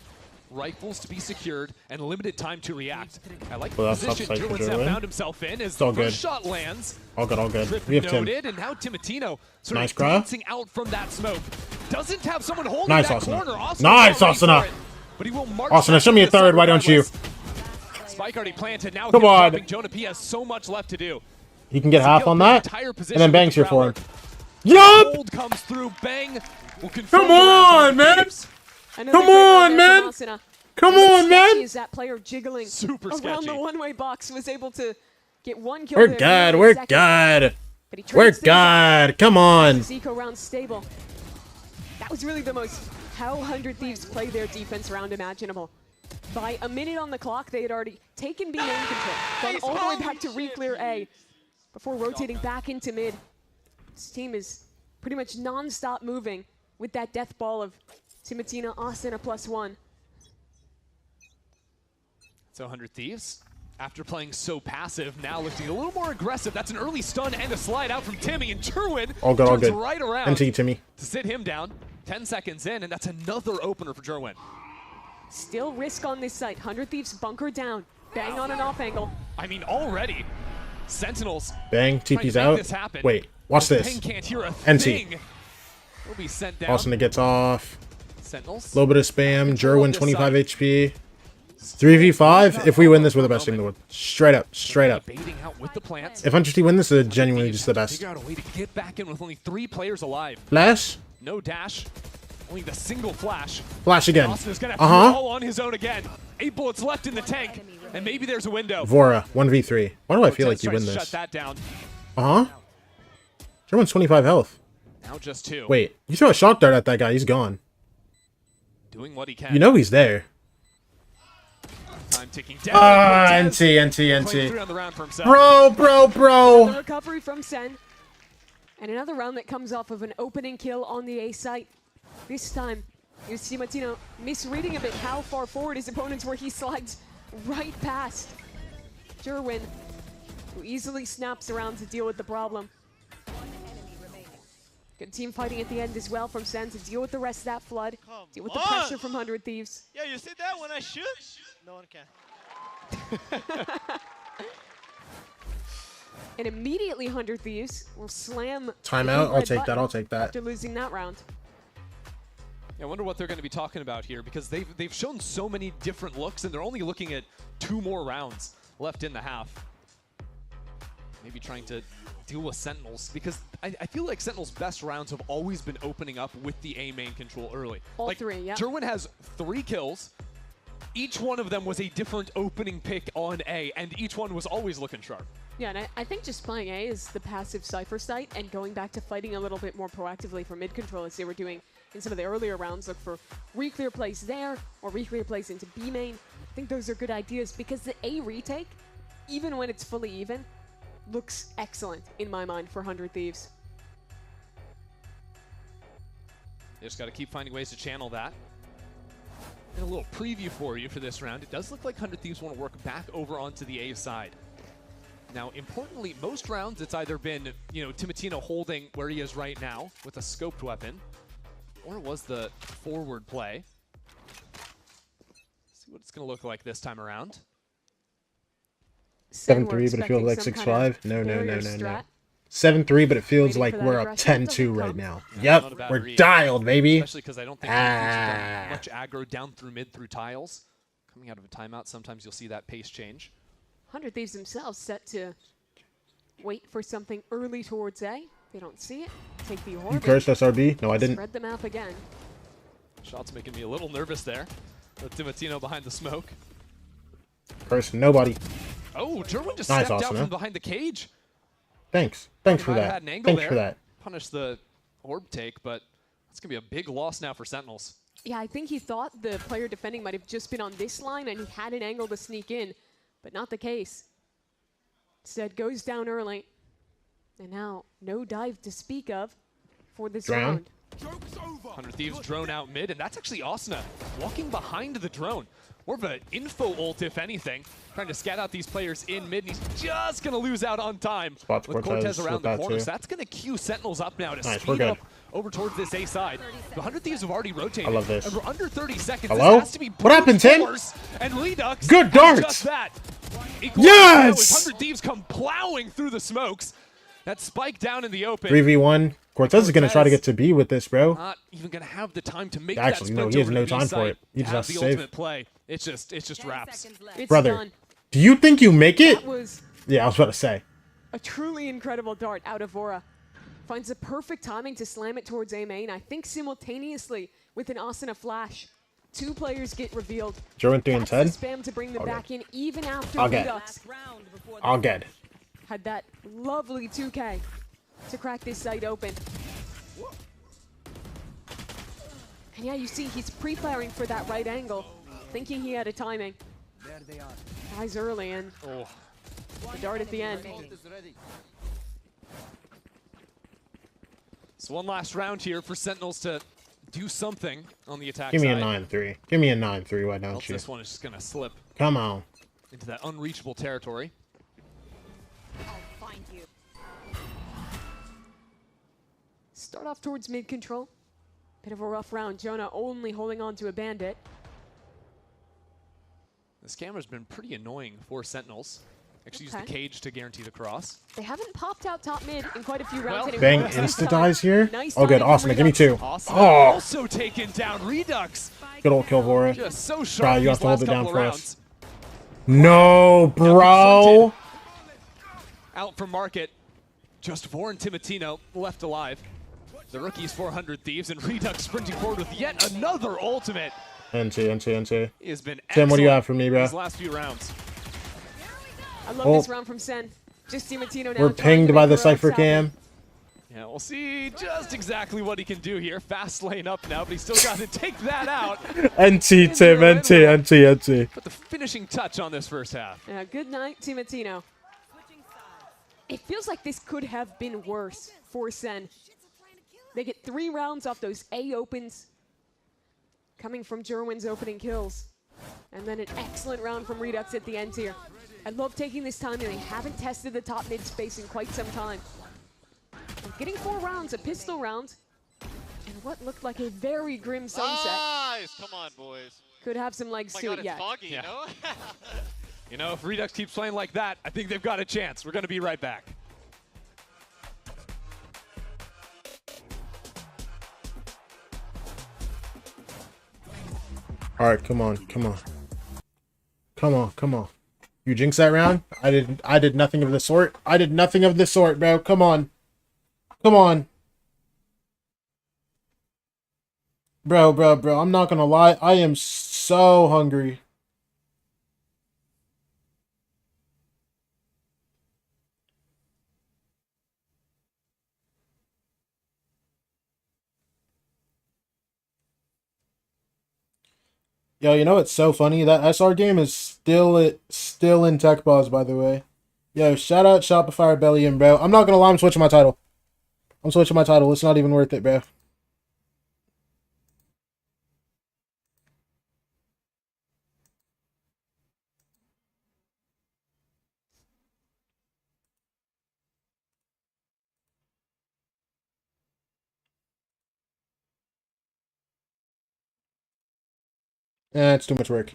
rifles to be secured, and limited time to react. I like the position Jerwin's now found himself in as the first shot lands.
All good, all good.
Trip
We have Tim.
noted, and now Timotino sort
Nice
of
crowd.
dancing out from that smoke. Doesn't have someone holding
Nice,
that
Asuna.
corner. Austin
Nice,
not ready for
Asuna.
it, but he will march
Asuna,
back
show me a
to the
third.
side
Why don't you?
regardless. Spike already planted. Now
Come
him
on.
dropping. Jonah P has so much left to do.
He can get half on that, and then Bang's here for him.
Yup! Gold comes through. Bang will confirm
Come on, man! Come on, man! Come on, man!
Is that player jiggling
super
around
sketchy.
the one-way box, was able to get one kill.
We're
there
good,
in
we're
second.
good.
But he
We're
trades things up.
good. Come on.
This eco round stable. That was really the most how 100 Thieves play their defense round imaginable. By a minute on the clock, they had already taken B main control, gone all the way back to re-clear A, before rotating back into mid. This team is pretty much non-stop moving with that death ball of Timotina, Austin, a +1.
So 100 Thieves, after playing so passive, now looking a little more aggressive. That's an early stun and a slide out from Timmy, and Jerwin
All good, all
turns
good.
right around
NT, Timmy.
to sit him down. 10 seconds in, and that's another opener for Jerwin.
Still risk on this site. 100 Thieves bunker down. Bang on an off angle.
I mean, already, Sentinels
Bang,
trying
TP's
to make
out.
this happen.
Wait, watch
As
this.
Bang can't hear a
NT.
thing. Will be sent down.
Austin gets off.
Sentinels.
A little bit of spam. Jerwin 25 HP. 3v5. If we win this, we're the best team in the world. Straight up, straight up.
Baiting out with the plants.
If 100 win this, is genuinely just the best.
Figure out a way to get back in with only 3 players alive.
Flash.
No dash. Only the single flash.
Flash again.
Austin is gonna have to do all on his own again. 8 bullets left in the tank, and maybe there's a window.
Vora 1v3. Why do I feel like you
Cortez
win
tries to
this?
Shut that down.
Jerwin's 25 health.
Now just 2.
Wait, you throw a shock dart at that guy, he's gone.
Doing what he can.
You know he's there.
Time ticking down.
NT.
Through on the round for himself.
Bro.
The recovery from Sen. And another round that comes off of an opening kill on the A site. This time, you see Martino misreading a bit how far forward his opponents were. He slides right past Jerwin, who easily snaps around to deal with the problem. Good team fighting at the end as well from Sen to deal with the rest of that flood. Deal with the pressure from 100 Thieves.
Yeah, you see that when I shoot? No one can.
And immediately 100 Thieves will slam.
Timeout. I'll take that. I'll take that.
After losing that round.
I wonder what they're going to be talking about here, because they've shown so many different looks, and they're only looking at 2 more rounds left in the half. Maybe trying to deal with Sentinels, because I feel like Sentinels' best rounds have always been opening up with the A main control early.
All 3, yeah.
Jerwin has 3 kills. Each one of them was a different opening pick on A, and each one was always looking sharp.
Yeah, and I think just playing A is the passive Cypher site, and going back to fighting a little bit more proactively for mid control as they were doing in some of the earlier rounds. Look for re-clear plays there, or re-clear plays into B main. I think those are good ideas, because the A retake, even when it's fully even, looks excellent in my mind for 100 Thieves.
They just got to keep finding ways to channel that. And a little preview for you for this round. It does look like 100 Thieves want to work back over onto the A side. Now, importantly, most rounds it's either been, Timotino holding where he is right now with a scoped weapon, or it was the forward play. Let's see what it's going to look like this time around.
7-3, but it feels like 6-5. No. 7-3, but it feels like we're up 10-2 right now. Yep, we're dialed, baby.
Especially because I don't think have much aggro down through mid through tiles. Coming out of a timeout, sometimes you'll see that pace change.
100 Thieves themselves set to wait for something early towards A. They don't see it. Take the orb.
You cursed SRB? No, I didn't.
Spread the map again.
Shot's making me a little nervous there. With Timotino behind the smoke.
Cursed nobody.
Oh, Jerwin just stepped out from behind the cage.
Thanks for that. Thanks for that.
Punish the orb take, but it's going to be a big loss now for Sentinels.
Yeah, I think he thought the player defending might have just been on this line and he had an angle to sneak in, but not the case. Instead, goes down early. And now, no dive to speak of for this round.
100 Thieves drone out mid, and that's actually Asuna walking behind the drone. More of an info ult, if anything. Trying to scat out these players in mid, and he's just going to lose out on time with Cortez around the corner. So that's going to cue Sentinels up now to speed up over towards this A side. The 100 Thieves have already rotated.
I love this.
And we're under 30 seconds.
Hello?
This has to be
What happened, Tim?
And Redux
good darts.
Just that.
Yes!
100 Thieves come plowing through the smokes. That spike down in the open.
3v1. Cortez is going to try to get to B with this, bro.
Not even going to have the time to make
Actually,
that
no, he has no time for it. He just has to
the
save.
ultimate play. It's just wraps.
Brother, do you think you make it?
That was
Yeah, I was about to say.
a truly incredible dart out of Vora. Finds the perfect timing to slam it towards A main. I think simultaneously with an Asuna flash. 2 players get revealed.
Jerwin 3 and 10.
Spam to bring them back in even after
I'll get.
Redux
I'll get.
had that lovely 2K to crack this site open. And yeah, you see he's pre-firing for that right angle, thinking he had a timing.
There they are.
Guys early and the dart at the end.
So one last round here for Sentinels to do something on the attack
Give me
side.
a 9-3. Give me a 9-3, why don't you?
This one is just going to slip.
Come on.
Into that unreachable territory.
I'll find you.
Start off towards mid control. Bit of a rough round. Jonah only holding on to a bandit.
This camera's been pretty annoying for Sentinels. Actually use the cage to guarantee the cross.
They haven't popped out top mid in quite a few rounds.
Bang insta-dies here.
Nice
Oh, good. Awesome. Give me 2.
Awesome.
Oh.
Also taken down. Redux.
Good old kill, Vora.
Just so
Bro,
sharp.
you have to hold
these
it down
last
for
couple of
us. No, bro.
rounds. Out from market. Just Vora and Timotino left alive. The rookies 400 Thieves and Redux sprinting forward with yet another ultimate.
NT.
He has been
Tim, what do you have for me, bro?
these last few rounds.
I love this round from Sen. Just Timotino now.
We're pinged by the Cypher cam.
Yeah, we'll see just exactly what he can do here. Fast lane up now, but he's still got to take that out.
NT, Tim. NT.
Put the finishing touch on this first half.
Good night, Timotino. It feels like this could have been worse for Sen. They get 3 rounds off those A opens coming from Jerwin's opening kills. And then an excellent round from Redux at the end here. I love taking this time, and they haven't tested the top mid space in quite some time. And getting 4 rounds, a pistol round, and what looked like a very grim sunset.
Nice! Come on, boys.
Could have some legs to it yet.
Foggy, you know?
You know, if Redux keeps playing like that, I think they've got a chance. We're going to be right back.
All right, come on, come on. Come on, come on. You jinx that round? I did nothing of the sort. I did nothing of the sort, bro. Come on. Come on. Bro, I'm not gonna lie. I am so hungry. Yo, you know what's so funny? That SR game is still in tech pause, by the way. Yo, shout out Shopify Rebellion, bro. I'm not gonna lie, I'm switching my title. I'm switching my title. It's not even worth it, bro. It's too much work.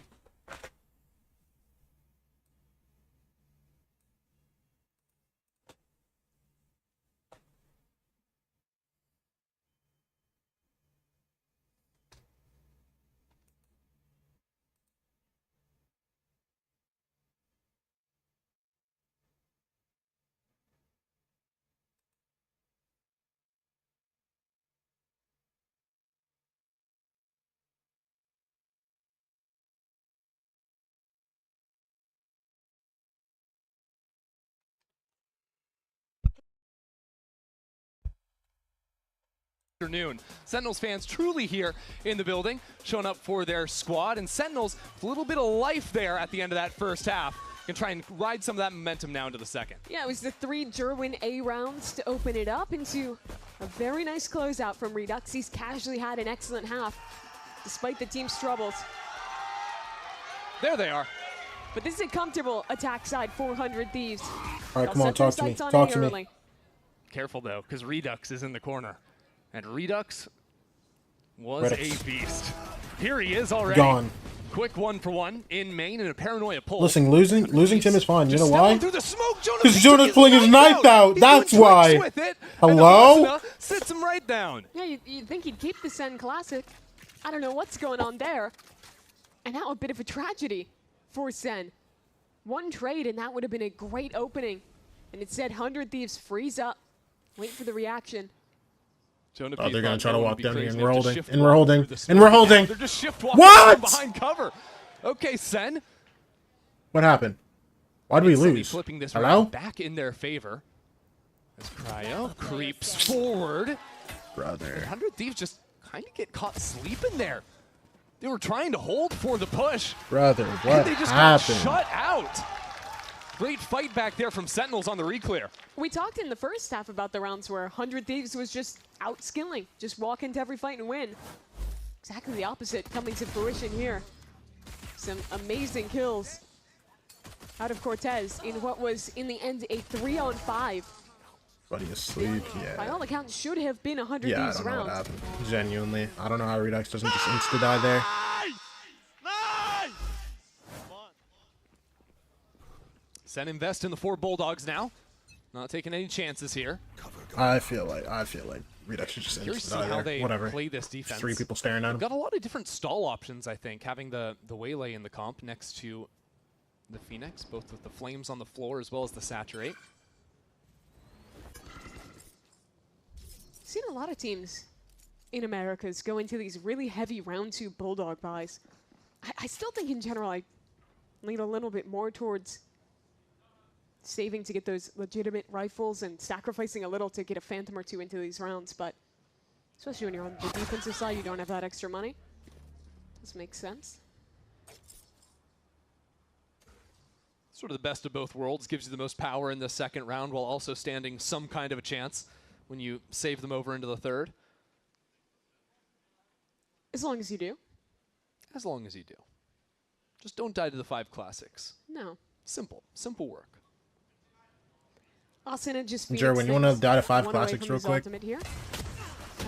Afternoon. Sentinels fans truly here in the building, showing up for their squad, and Sentinels with a little bit of life there at the end of that first half. Can try and ride some of that momentum now into the second.
Yeah, it was the 3 Jerwin A rounds to open it up into a very nice closeout from Redux. He's casually had an excellent half, despite the team's troubles.
There they are.
But this is a comfortable attack side, 400 Thieves.
All right, come on, talk to me. Talk to me.
Careful, though, because Redux is in the corner. And Redux was a beast. Here he is already.
Gone.
Quick 1-for-1 in main and a paranoia pull.
Listen, losing Tim is fine. You know why?
Because
Jonah's pulling his knife out. That's why. Hello?
Sits him right down.
Yeah, you'd think he'd keep the SEN Classic. I don't know what's going on there. And now a bit of a tragedy for SEN. One trade and that would have been a great opening. And instead, 100 Thieves freeze up. Wait for the reaction.
Oh, they're gonna try to walk down here, and we're holding, and we're holding, and we're holding.
They're just shift walking
what?
Behind cover. Okay, Sen.
What happened? Why did we lose?
Flipping this
Hello?
back in their favor. As Cryo creeps forward.
Brother.
100 Thieves just kind of get caught sleeping there. They were trying to hold for the push.
Brother, what
and they just
happened?
Got shut out. Great fight back there from Sentinels on the reclear.
We talked in the first half about the rounds where 100 Thieves was just outskilling, just walk into every fight and win. Exactly the opposite coming to fruition here. Some amazing kills out of Cortez in what was, in the end, a 3-on-5.
Buddy asleep, yeah.
By all accounts, should have been 100
Yeah, I
Thieves
don't know
round.
what happened. Genuinely. I don't know how Redux doesn't just insta-die there.
Sen invest in the 4 Bulldogs now. Not taking any chances here.
I feel like Redux should just
Curious to see
insta-die
how
there.
they
Whatever.
play this defense.
3 people staring at him.
Got a lot of different stall options, I think, having the Waylay in the comp next to the Phoenix, both with the Flames on the floor as well as the Saturate.
Seen a lot of teams in Americas go into these really heavy round 2 Bulldog buys. I still think in general I lean a little bit more towards saving to get those legitimate rifles and sacrificing a little to get a Phantom or 2 into these rounds, but especially when you're on the defensive side, you don't have that extra money. This makes sense.
Sort of the best of both worlds, gives you the most power in the second round while also standing some kind of a chance when you save them over into the third.
As long as you do.
As long as you do. Just don't die to the 5 classics.
No.
Simple. Simple work.
Asuna just
Jerwin, you want to die to 5 classics real quick?
Here.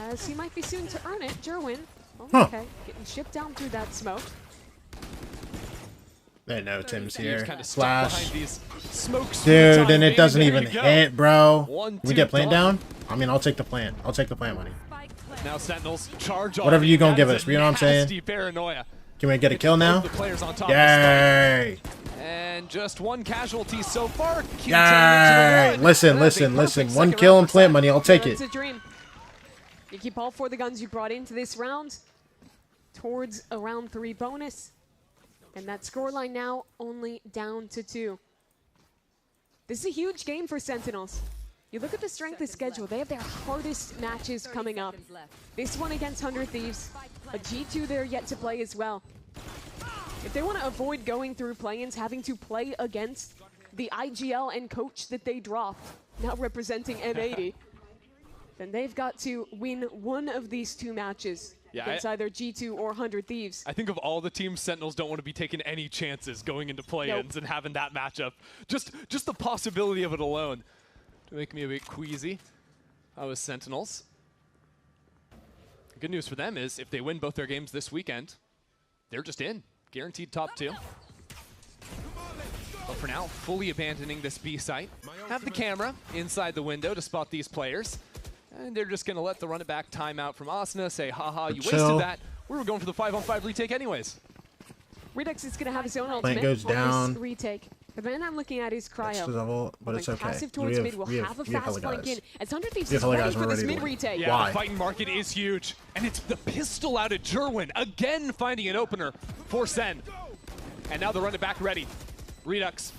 As he might be soon to earn it, Jerwin. Oh,
huh.
Okay, getting shipped down through that smoke.
They know Tim's
Thieves
here.
kind of
Flash.
these smokes
Dude, and it doesn't
There
even
you go.
hit, bro.
1-2
We get plant
done.
down? I mean, I'll take the plant. I'll take the plant money.
Now Sentinels charge on.
Whatever you gonna
That
give
is
us,
a
you know what I'm saying?
nasty paranoia.
Can we get a kill now?
The players on top
Yay!
and just one casualty so far.
Yay! Listen. One kill and plant money. I'll take it.
It's a dream. You keep all 4 of the guns you brought into this round towards a round 3 bonus. And that scoreline now only down to 2. This is a huge game for Sentinels. You look at the strength of schedule, they have their hardest matches coming up. This one against 100 Thieves, a G2 they're yet to play as well. If they want to avoid going through play-ins, having to play against the IGL and coach that they dropped, now representing M80, then they've got to win one of these 2 matches.
Yeah,
against either G2 or 100 Thieves.
I think of all the teams, Sentinels don't want to be taking any chances going into play-ins and having that matchup. Just the possibility of it alone to make me a bit queasy. I was Sentinels. Good news for them is if they win both their games this weekend, they're just in. Guaranteed top 2. But for now, fully abandoning this B site. Have the camera inside the window to spot these players. And they're just going to let the run it back timeout from Asuna say, haha, you wasted that. We were going for the 5-on-5 retake anyways.
Redux is going to have his own
Plant
ultimate
goes
on
down.
this retake. The man I'm looking at is Cryo.
Extra level, but it's okay.
Passive towards mid will have a fast flank in. As 100 Thieves is ready for this mid retake.
Yeah,
Why?
the fighting market is huge. And it's the pistol out of Jerwin. Again, finding an opener for Sen. And now the run it back ready. Redux.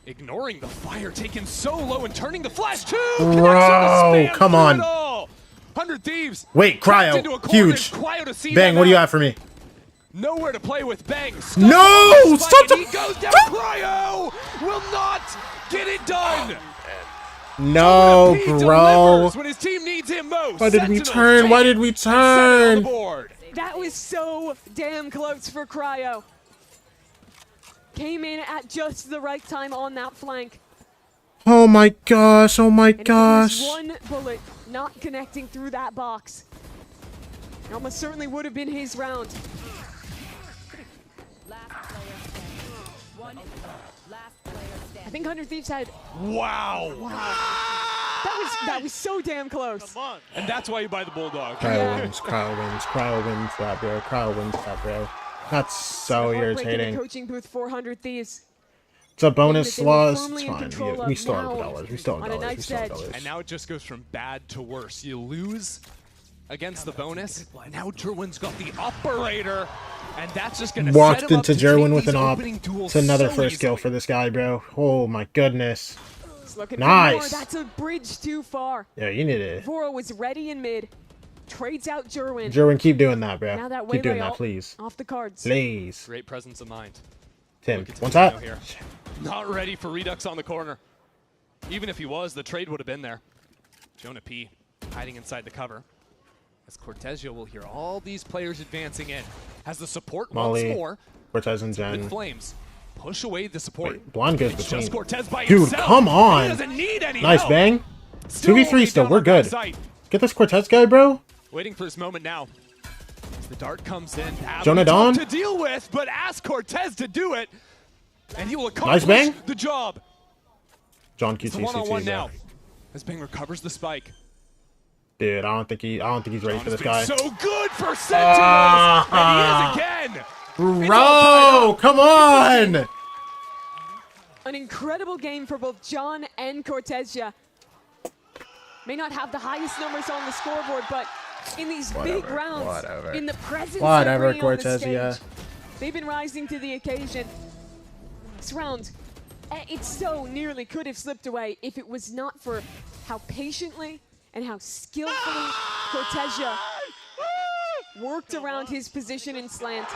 Ignoring the fire, taken so low and turning the flash too.
Bro, come on.
100 Thieves.
Wait, Cryo. Huge. Bang, what do you have for me?
Nowhere to play with Bang.
No! Stop
the... He goes down. Cryo will not get it done.
No, bro.
When his team needs him most.
Why did we turn? Why did we turn?
That was so damn close for Cryo. Came in at just the right time on that flank.
Oh my gosh, oh my gosh.
One bullet not connecting through that box. It almost certainly would have been his round. I think 100 Thieves had...
Wow.
That was so damn close.
And that's why you buy the Bulldog.
Cryo wins that, bro. Cryo wins that, bro. That's so irritating.
Coaching booth 400 Thieves.
It's a bonus loss. It's fine. We still have dollars. We still have dollars.
And now it just goes from bad to worse. You lose against the bonus. Now Jerwin's got the operator. And that's just going to
walked into Jerwin with an op. It's another first kill for this guy, bro. Oh my goodness. Nice.
That's a bridge too far.
Yeah, you need it.
Voro was ready in mid. Trades out Jerwin.
Jerwin, keep doing that, bro.
Now that
keep doing that, please.
Off the cards.
Please.
Great presence of mind.
Tim, one tap.
Not ready for Redux on the corner. Even if he was, the trade would have been there. Jonah P hiding inside the cover. As Cortezio will hear all these players advancing in. Has the support
Molly,
once more.
Cortez and Jen.
With Flames. Push away the support.
Wait, Blonde goes between.
Just Cortez by
Dude,
himself.
come on.
He doesn't need any
nice
help.
Bang.
Still
2v3 still. We're good. Get this Cortez guy, bro.
Waiting for this moment now. As the dart comes in.
Jonah Dawn
to deal with, but ask Cortez to do it. And he will accomplish
nice Bang.
the job.
John
It's
QT
one-on-one now. As Bang recovers the spike.
Dude, I don't think he's ready for this guy.
So good for Sentinels, and he is again.
Bro, come on.
An incredible game for both John and Cortezia. May not have the highest numbers on the scoreboard, but in these big rounds, in the presence of Cortezia, they've been rising to the occasion. This round, it so nearly could have slipped away if it was not for how patiently and how skillfully Cortezia worked around his position in slant.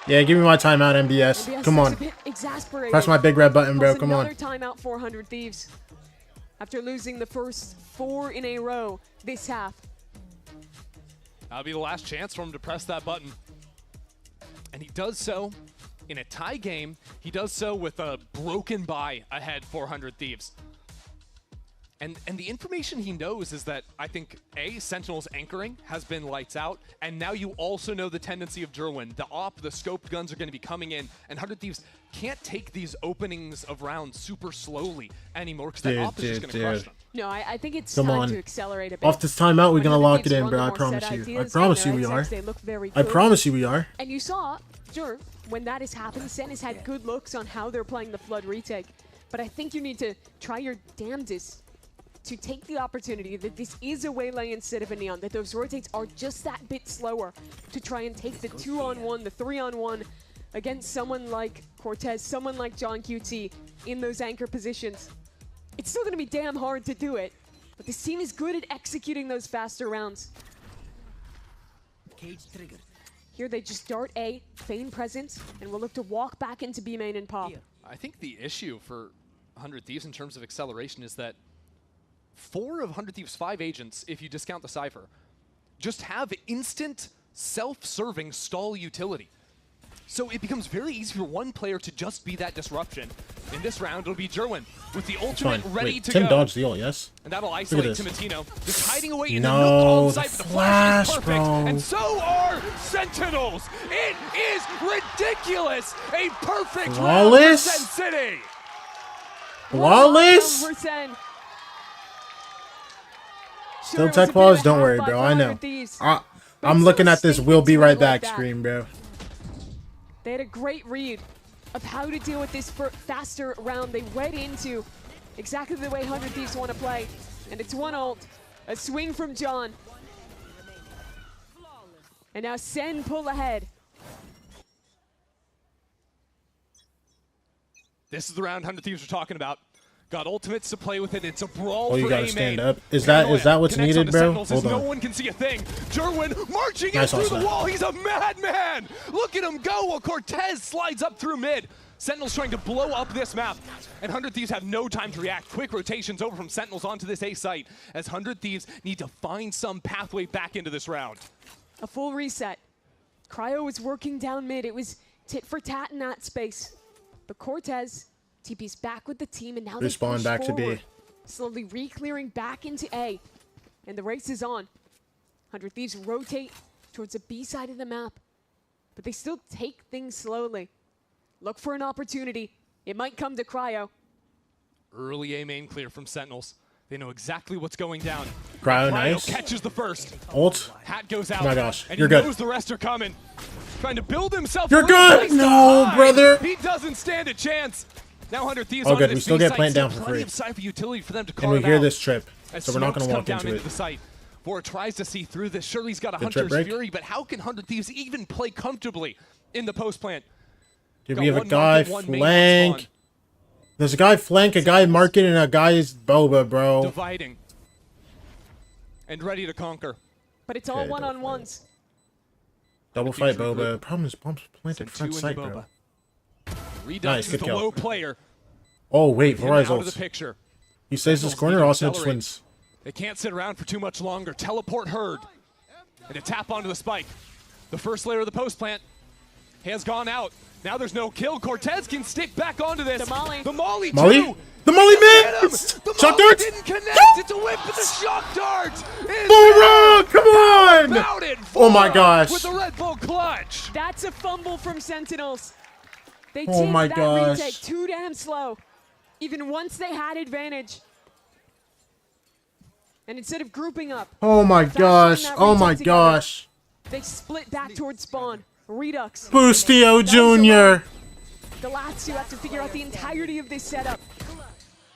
Yeah, give me my timeout, MBS. Come on. Press my big red button, bro. Come on.
Another timeout for 100 Thieves. After losing the first 4 in a row this half.
That'll be the last chance for him to press that button. And he does so in a tie game. He does so with a broken bye ahead for 100 Thieves. And the information he knows is that I think Sentinel's anchoring has been lights out, and now you also know the tendency of Jerwin. The the scoped guns are going to be coming in, and 100 Thieves can't take these openings of rounds super slowly anymore because that op is just going to crush them.
No, I think it's time to accelerate a bit.
Off this timeout, we're going to lock it in, bro. I promise you. I promise you we are. I promise you we are.
And you saw, sure, when that has happened, SEN has had good looks on how they're playing the Flood retake. But I think you need to try your damnedest to take the opportunity that this is a Waylay instead of a Neon, that those rotates are just that bit slower to try and take the 2-on-1, the 3-on-1 against someone like Cortez, someone like John QT in those anchor positions. It's still going to be damn hard to do it, but this team is good at executing those faster rounds.
Cage triggered.
Here they just dart A, feign presence, and we'll look to walk back into B main and pop.
I think the issue for 100 Thieves in terms of acceleration is that 4 of 100 Thieves' 5 agents, if you discount the Cypher, just have instant self-serving stall utility. So it becomes very easy for one player to just be that disruption. In this round, it'll be Jerwin with the ultimate ready to
Tim
go.
dodged the ult, yes?
And that'll isolate Timotino. Just hiding away in the
No,
nook on site, but the flash is perfect.
bro.
And so are Sentinels. It is ridiculous. A perfect
Flawless?
round for Sen City.
Flawless? Still tech pause? Don't worry, bro. I know. I'm looking at this "We'll be right back" screen, bro.
They had a great read of how to deal with this faster round. They went into exactly the way 100 Thieves want to play. And it's one ult, a swing from John. And now SEN pull ahead.
This is the round 100 Thieves are talking about. Got ultimates to play with it. It's a brawl.
Oh, you
for
gotta
A
stand
main.
up. Is that what's needed, bro? Hold
No
on.
one can see a thing. Jerwin marching
Nice
in through
also.
the wall. He's a madman. Look at him go while Cortez slides up through mid. Sentinels trying to blow up this map. And 100 Thieves have no time to react. Quick rotations over from Sentinels onto this A site as 100 Thieves need to find some pathway back into this round.
A full reset. Cryo was working down mid. It was tit for tat in that space. But Cortez TP's back with the team, and now they
Respawn
push
back to
forward,
B.
slowly re-clearing back into A. And the race is on. 100 Thieves rotate towards the B side of the map. But they still take things slowly. Look for an opportunity. It might come to Cryo.
Early A main clear from Sentinels. They know exactly what's going down.
Cryo, nice.
Catches the first.
Ult.
Hat goes out.
Oh my gosh,
and
you're
he
good.
knows the rest are coming. Trying to build himself.
You're
a little
good.
place to
No,
hide.
brother.
He doesn't stand a chance. Now 100 Thieves
Oh,
on
good.
this
We still
B
get
site,
plant down
still
for
plenty
free.
of Cypher utility for them to
And we
carve
hear
out.
this trip,
As
so we're not
smokes
gonna walk
come down
into it.
the site. Bora tries to see through this. Surely he's got a
Good trip
Hunter's
break.
Fury, but how can 100 Thieves even play comfortably in the post plant?
Dude,
Got
we have a
one
guy
market, one main, one
flank.
spawn.
There's a guy flank, a guy market, and a guy is boba, bro.
Dividing. And ready to conquer.
But it's all
Okay,
one-on-ones.
Double fight boba. Problem is, bomb's planted front
two
sight,
into
bro.
Redux
Nice,
is
good
the
kill.
low player.
Oh wait,
Him out of the
Verizon's.
picture.
He saves his
Sentinels
corner,
need to
also hits
accelerate.
twins.
They can't sit around for too much longer. Teleport herd. And a tap onto the spike. The first layer of the post plant has gone out. Now there's no kill. Cortez can stick back onto this. The Molly. The Molly,
Molly?
too.
The Molly
Hit him.
missed!
The
Shock
Molly
dart!
didn't connect. It's a whip, but the shock dart is
Bora! Come on!
about it.
Oh my
Bora
gosh.
With the Red Bull clutch.
That's a fumble from Sentinels. They
Oh
take
my
that
gosh.
retake too damn slow. Even once they had advantage. And instead of grouping up,
Oh my
fast
gosh.
that
Oh
retake
my
together,
gosh.
they split back towards spawn. Redux.
Boostio Jr.
The last two have to figure out the entirety of this setup.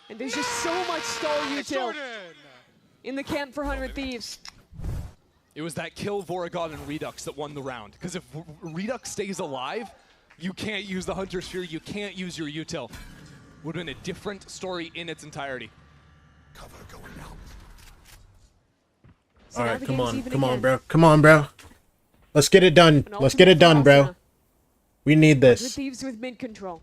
And there's just so much stall util in the camp for 100 Thieves.
It was that kill Voragon and Redux that won the round. Because if Redux stays alive, you can't use the Hunter's Fury, you can't use your util. Would have been a different story in its entirety.
All
now
right,
the
come
game's
on.
even
Come on,
again.
bro. Come on, bro. Let's get it done.
An
Let's get it done, bro.
ultimate
We need
100
this.
Thieves with mid control.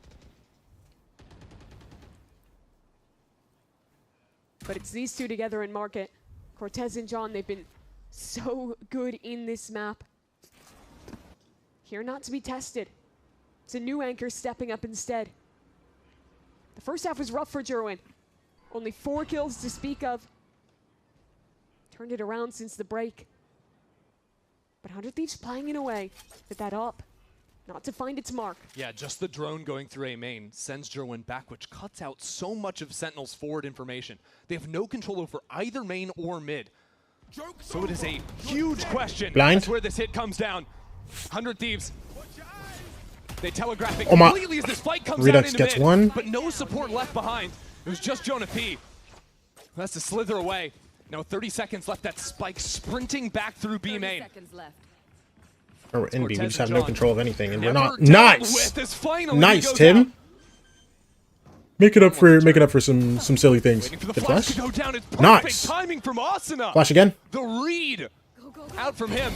But it's these two together in market. Cortez and John, they've been so good in this map. Here not to be tested. It's a new anchor stepping up instead. The first half was rough for Jerwin. Only 4 kills to speak of. Turned it around since the break. But 100 Thieves playing away with that up. Not to find its mark.
Yeah, just the drone going through A main sends Jerwin back, which cuts out so much of Sentinel's forward information. They have no control over either main or mid. So it is a huge question.
Blind.
That's where this hit comes down. 100 Thieves. They telegraph it completely as this fight comes
Redux
down into
gets
mid,
one.
but no support left behind. It was just Jonah P. Who has to slither away. Now 30 seconds left. That Spike sprinting back through B main.
Or in B, we just have no
John.
control of anything, and we're
Never
not.
dealt
Nice,
with as finally
nice,
he goes
Tim.
out.
Make it up for some silly things.
Waiting for the
Good
flash
flash.
to go down. It's perfect
Nice.
timing from Asuna.
Flash again.
The read out from him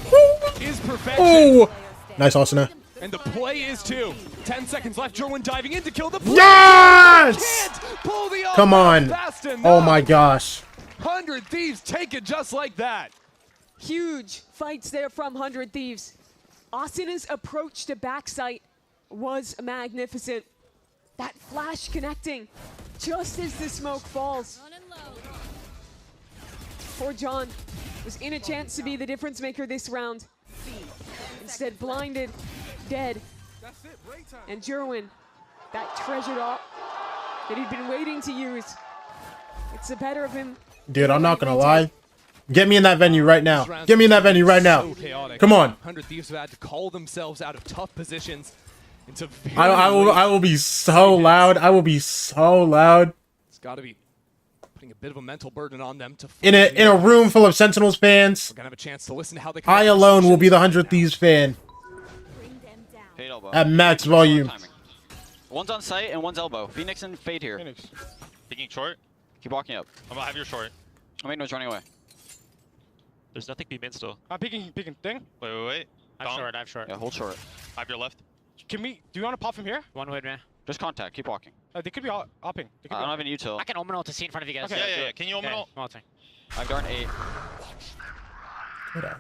is perfection.
Oh, nice, Asuna.
And the play is too. 10 seconds left. Jerwin diving in to kill the play.
Yes!
Can't pull the
Come
off
on.
fast enough.
Oh my gosh.
100 Thieves take it just like that.
Huge fights there from 100 Thieves. Asuna's approach to backside was magnificent. That flash connecting just as the smoke falls. Poor John was in a chance to be the difference maker this round. Instead blinded, dead. And Jerwin, that treasured op that he'd been waiting to use. It's the better of him.
Dude, I'm not gonna lie. Get me in that venue right now. Get me in that venue right now.
So chaotic.
Come on.
100 Thieves have had to call themselves out of tough positions into very
I will be so loud. I will be so loud.
It's got to be putting a bit of a mental burden on them to
In a room full of Sentinels fans,
We're gonna have a chance to listen to how they
I alone will be the 100 Thieves fan
Fade elbow.
at max volume.
One's on site and one's elbow. Phoenix and Fade here.
Phoenix. Picking short.
Keep walking up.
I'm gonna have your short.
Oh, wait, no, it's running away.
There's nothing B mid still.
I'm peeking thing. Wait.
I have short.
Yeah, hold short.
I have your left. Do you want to pop from here?
One way, man.
Just contact. Keep walking.
They could be opping.
I don't have any util.
I can omen ult to see in front of you guys.
Okay, yeah. Can you omen ult?
I'm ulting.
I've darn 8.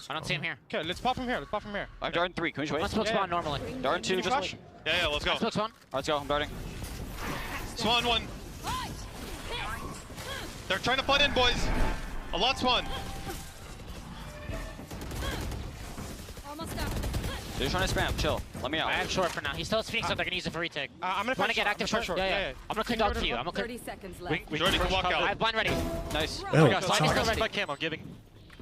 I don't see him here.
Okay, let's pop from here.
I've darn 3. Can we just
Let's
wait?
smoke spawn normally.
Darn 2, just wait.
Yeah, let's go.
Smoke spawn.
Alright, let's go. I'm darting.
Spawn 1. They're trying to butt in, boys. A lot spawn.
They're just trying to spam. Chill. Let me out.
I have short for now. He still has Phoenix, so they're gonna use it for retake.
I'm gonna
Want to get active short? Yeah. I'm gonna clear dog for you. I'm gonna clear.
30 seconds left.
We already can walk out.
I have blind ready.
Nice.
Oh,
Blind is still ready.
Spike cam. I'm giving.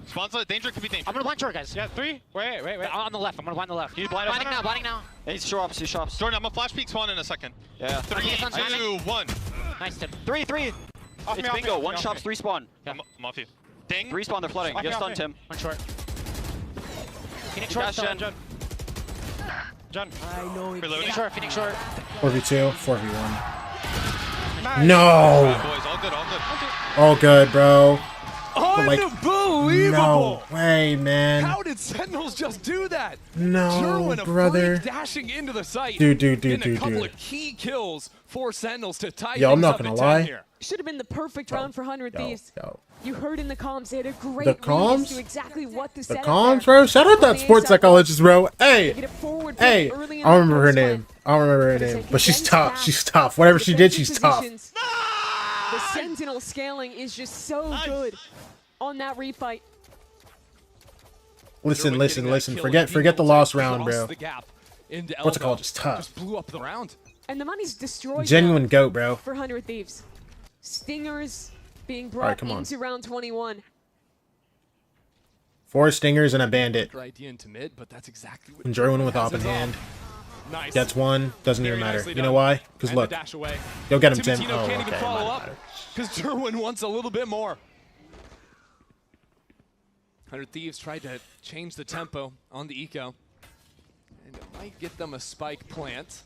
Spawn's danger could be danger.
I'm gonna blind short, guys.
Yeah, 3. Wait.
On the left. I'm gonna blind the left.
He's blind.
Blinding now.
He's shops.
Jordan, I'm gonna flash peek spawn in a second.
Yeah.
3, 2, 1.
Nice, Tim.
3. It's bingo. 1 shops, 3 spawn.
I'm off you. Ding.
3 spawn. They're flooding. Get stunned, Tim.
One short. Phoenix
Got
short.
Jen.
John.
I know it.
Phoenix short.
4v2, 4v1.
Nice.
No.
Boys, all good.
All good, bro. But, like,
Unbelievable!
no way, man.
How did Sentinels just do that?
No,
Jerwin,
brother.
dashing into the site.
Dude.
A couple of key kills for Sentinels to tie
Yo, I'm
things
not
up
gonna
at
lie.
10 here.
Should have been the perfect round for 100 Thieves.
Yo.
You heard in the comms, they had a great
The
read as
comms?
to exactly what to
The
set up
comms,
there.
bro. Shout out that
On the
sports
inside.
psychologist, bro.
They get
Hey.
it forward
Hey.
early in
I
the
don't remember her
first fight.
name. I don't remember her name. But she's tough. She's tough. Whatever she did, she's tough.
Positions. The Sentinel scaling is just so good on that refight.
Listen.
Killing
Forget the lost round,
across
bro.
the gap into
What's it
elbow.
called? Just tough.
Just blew up the round.
And the money's destroyed
Genuine
now
goat, bro.
for 100 Thieves. Stingers being
All
brought
right, come on.
into round 21.
4 stingers and a bandit.
Good idea into mid, but that's exactly what
And Jerwin with
has
op in
his off.
hand.
Nice.
Gets one. Doesn't even
Very
matter.
nicely
You know
done.
why? Because
And the
look.
dash away.
Go get him, Tim.
Timotino
Oh,
can't even
okay.
follow
might
up
matter.
because Jerwin wants a little bit more. 100 Thieves tried to change the tempo on the eco, and it might get them a spike plant.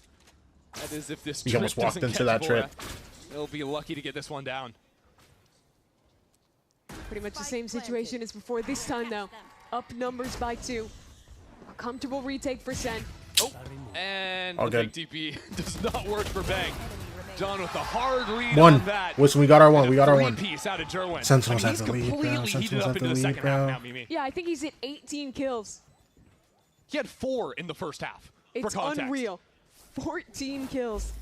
That is, if this
He
trip
almost walked
doesn't
into
catch
that
Bora,
trip.
they'll be lucky to get this one down.
Pretty much the same situation as before. This time, though, up numbers by 2. A comfortable retake for Sen.
Oh, and
All
the
good.
big TP does not work for Bang. John with a hard lead
One.
on that.
Listen, we got our one. We got our one.
Piece out of Jerwin.
Sentinels
I mean,
have the lead,
he's
bro.
completely heated
Sentinels
up
have
into
the
the
lead,
second half
bro.
now, Mimi.
Yeah, I think he's at 18 kills.
He had 4 in the first half.
It's
for context.
unreal. 14 kills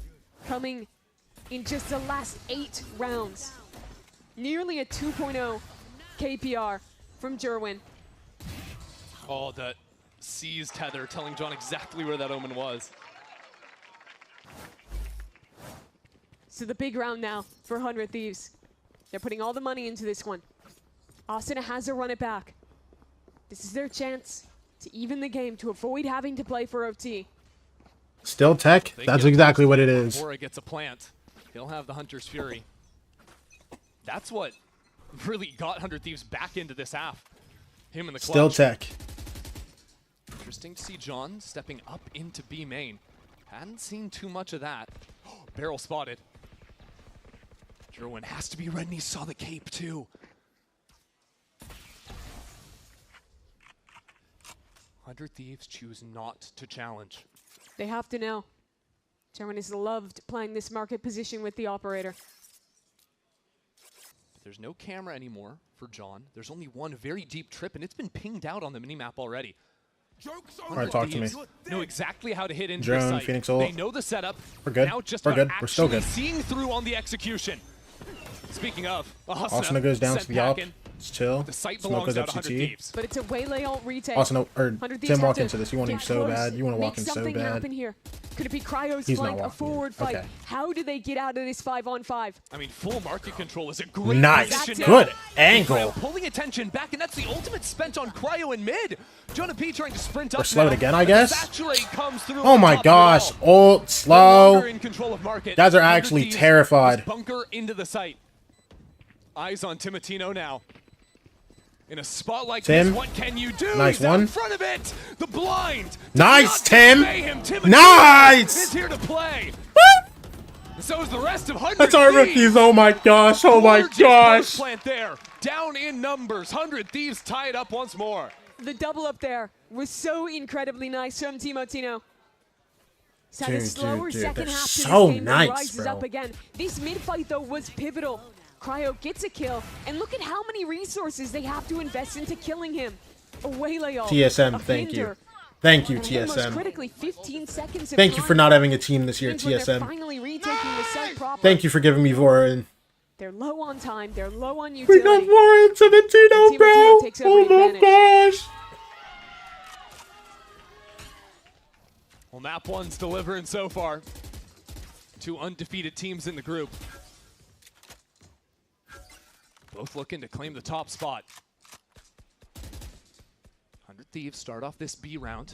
coming in just the last 8 rounds. Nearly a 2.0 KPR from Jerwin.
Oh, that C's tether telling John exactly where that omen was.
So the big round now for 100 Thieves. They're putting all the money into this one. Austin has to run it back. This is their chance to even the game, to avoid having to play for OT.
Still tech? That's exactly what it is.
Before it gets a plant, he'll have the Hunter's Fury. That's what really got 100 Thieves back into this half. Him in the clutch.
Still tech.
Interesting to see John stepping up into B main. Hadn't seen too much of that. Barrel spotted. Jerwin has to be ready, and he saw the cape too. 100 Thieves choose not to challenge.
They have to know. Jerwin has loved playing this market position with the operator.
There's no camera anymore for John. There's only one very deep trip, and it's been pinged out on the minimap already.
All right, talk to me.
Know exactly how to hit into
Drone,
the site.
Phoenix ult.
They know the setup.
We're good.
Now just
We're good.
about
We're still good.
Seeing through on the execution. Speaking of,
Asuna goes down to the op. It's chill.
The site
Smoke
belongs
goes up
out 100
CT.
Thieves.
But it's a waylay alt retake.
Asuna, or
100 Thieves
Tim,
have
walk
to
into this. You want him
get
so
close,
bad. You want to walk
make
in so
something
bad.
happen here. Could it be Cryo's
He's not
flank, a
walking.
forward fight?
Okay.
How do they get out of this 5-on-5?
I mean, full market control is a great
Nice.
position.
Good
now.
angle.
Cryo pulling attention back, and that's the ultimate spent on Cryo in mid. Jonah P trying to sprint up.
We're slowed
now.
again, I guess.
Saturate comes through
Oh
on
my
top of it
gosh.
all.
Ult, slow.
In control of market.
Guys are
100
actually
Thieves
terrified.
Bunker into the site. Eyes on Timotino now. In a spot like
Tim.
this, what can you do?
Nice
He's out
one.
in front of it. The blind.
Nice, Tim.
Timotino
Nice.
is here to play. So is the rest of 100
That's our
Thieves.
rookies. Oh my gosh. Oh my
Gorgeous
gosh.
post plant there. Down in numbers. 100 Thieves tie it up once more.
The double up there was so incredibly nice from Timotino. He's had a slower second
they're
half to
so
this game,
nice,
but rises
bro.
up again. This mid fight though was pivotal. Cryo gets a kill, and look at how many resources they have to invest into killing him. A waylay ult,
TSM,
a
thank you.
hinder,
Thank you,
and then most
TSM.
critically, 15 seconds of
Thank you
time
for not having a team this year,
means when they're
TSM.
finally retaking the site proper.
Thank you for giving me Vorin.
They're low on time. They're low on
We
utility.
got Vorin, Timotino,
And
bro.
Timotino takes every
Oh my
advantage.
gosh.
Well, map one's delivering so far. Two undefeated teams in the group. Both looking to claim the top spot. 100 Thieves start off this B round.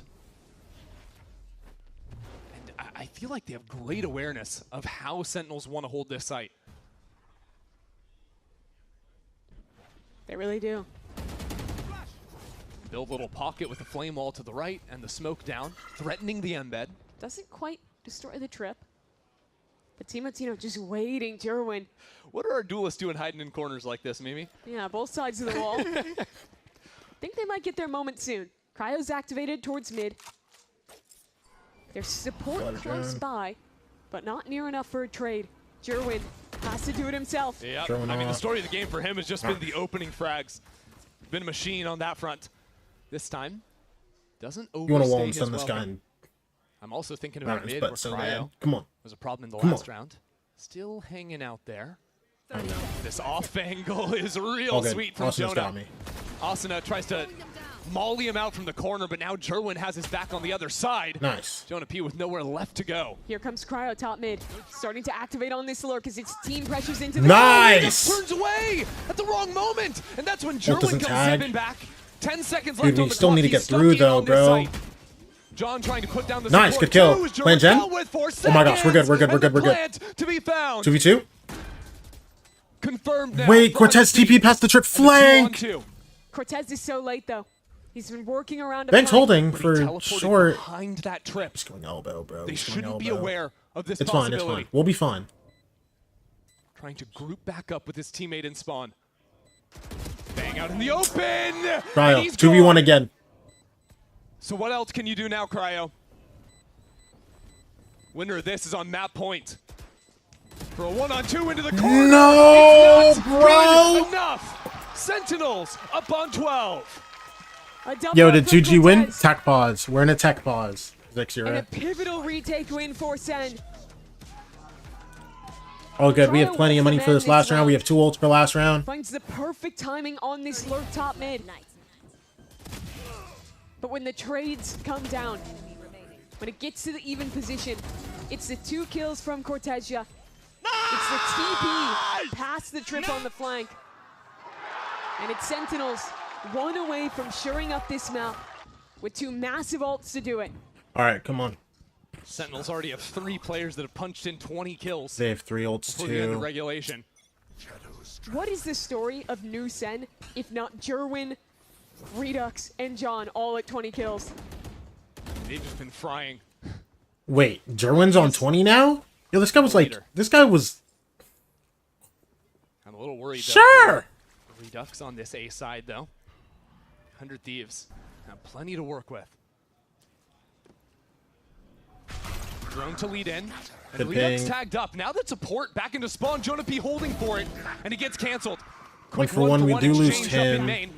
And I feel like they have great awareness of how Sentinels want to hold this site.
They really do.
Build a little pocket with the flame wall to the right and the smoke down, threatening the embed.
Doesn't quite destroy the trip. But Timotino just waiting, Jerwin.
What are our duelists doing hiding in corners like this, Mimi?
Yeah, both sides of the wall. Think they might get their moment soon. Cryo's activated towards mid. There's support close by, but not near enough for a trade. Jerwin has to do it himself.
Yeah, I mean, the story of the game for him has just been the opening frags. Been a machine on that front. This time, doesn't overstay
You want to wall and
his
stun this guy
welcome.
and
I'm also thinking about mid where
but so
Cryo
bad. Come on.
was a problem in the
Come
last
on.
round. Still hanging out there. This off angle is real
All good.
sweet from
Asuna's
Jonah.
got me.
Asuna tries to molly him out from the corner, but now Jerwin has his back on the other side.
Nice.
Jonah P with nowhere left to go.
Here comes Cryo top mid, starting to activate on this lurk as its team pressures into the
Nice!
He just turns away at the wrong moment, and that's when Jerwin
doesn't
comes
tag.
zipping back. 10 seconds
Dude,
left
we
on the
still
clock.
need to
He's
get
stuck
through
in
though,
on this
bro.
site. John trying to put down the
Nice,
support
good kill.
too, as Jerwin
Plan Gen?
fell with 4
Oh my gosh, we're good, we're good, we're
seconds,
good, we're
and the
good.
plant to be found.
2v2?
Confirmed now.
Wait, Cortez TP past the trip flank.
2-on-2.
Cortez is so late though. He's been working around.
Bench
flank.
holding
But he
for
teleported
short.
behind that trip.
He's going elbow, bro.
They
He's going
shouldn't be
elbow.
aware of this
It's fine,
possibility.
it's fine. We'll be fine.
Trying to group back up with his teammate in spawn. Bang out in the open. And
Cryo,
he's
2v1
gone.
again.
So what else can you do now, Cryo? Winner of this is on map point. For a 1-on-2 into the corner.
No,
It's not
bro.
good enough. Sentinels up on 12.
A double
Yo,
up
did
from
2G win?
Cortez.
Tech pause. We're in a tech pause.
And a
6-0.
pivotal retake win for SEN.
All good. We have plenty of money for this last round. We have 2 ults per last round.
Finds the perfect timing on this lurk top mid. But when the trades come down, when it gets to the even position, it's the 2 kills from Cortesia. It's the TP past the trip on the flank. And it's Sentinels 1 away from shoring up this map with 2 massive ults to do it.
All right, come on.
Sentinels already have 3 players that have punched in 20 kills.
They have 3 ults
before the end of
too.
regulation.
What is the story of new Sen, if not Jerwin, Redux, and John all at 20 kills?
They've just been frying.
Wait, Jerwin's on 20 now? Yo, this guy was like, this guy was...
I'm a little worried.
Sure!
Redux on this A side, though. 100 Thieves have plenty to work with. Drone to lead in. And Redux tagged up. Now that support back into spawn, Jonah P holding for it, and he gets canceled.
Quick 1-for-1, we do lose 10.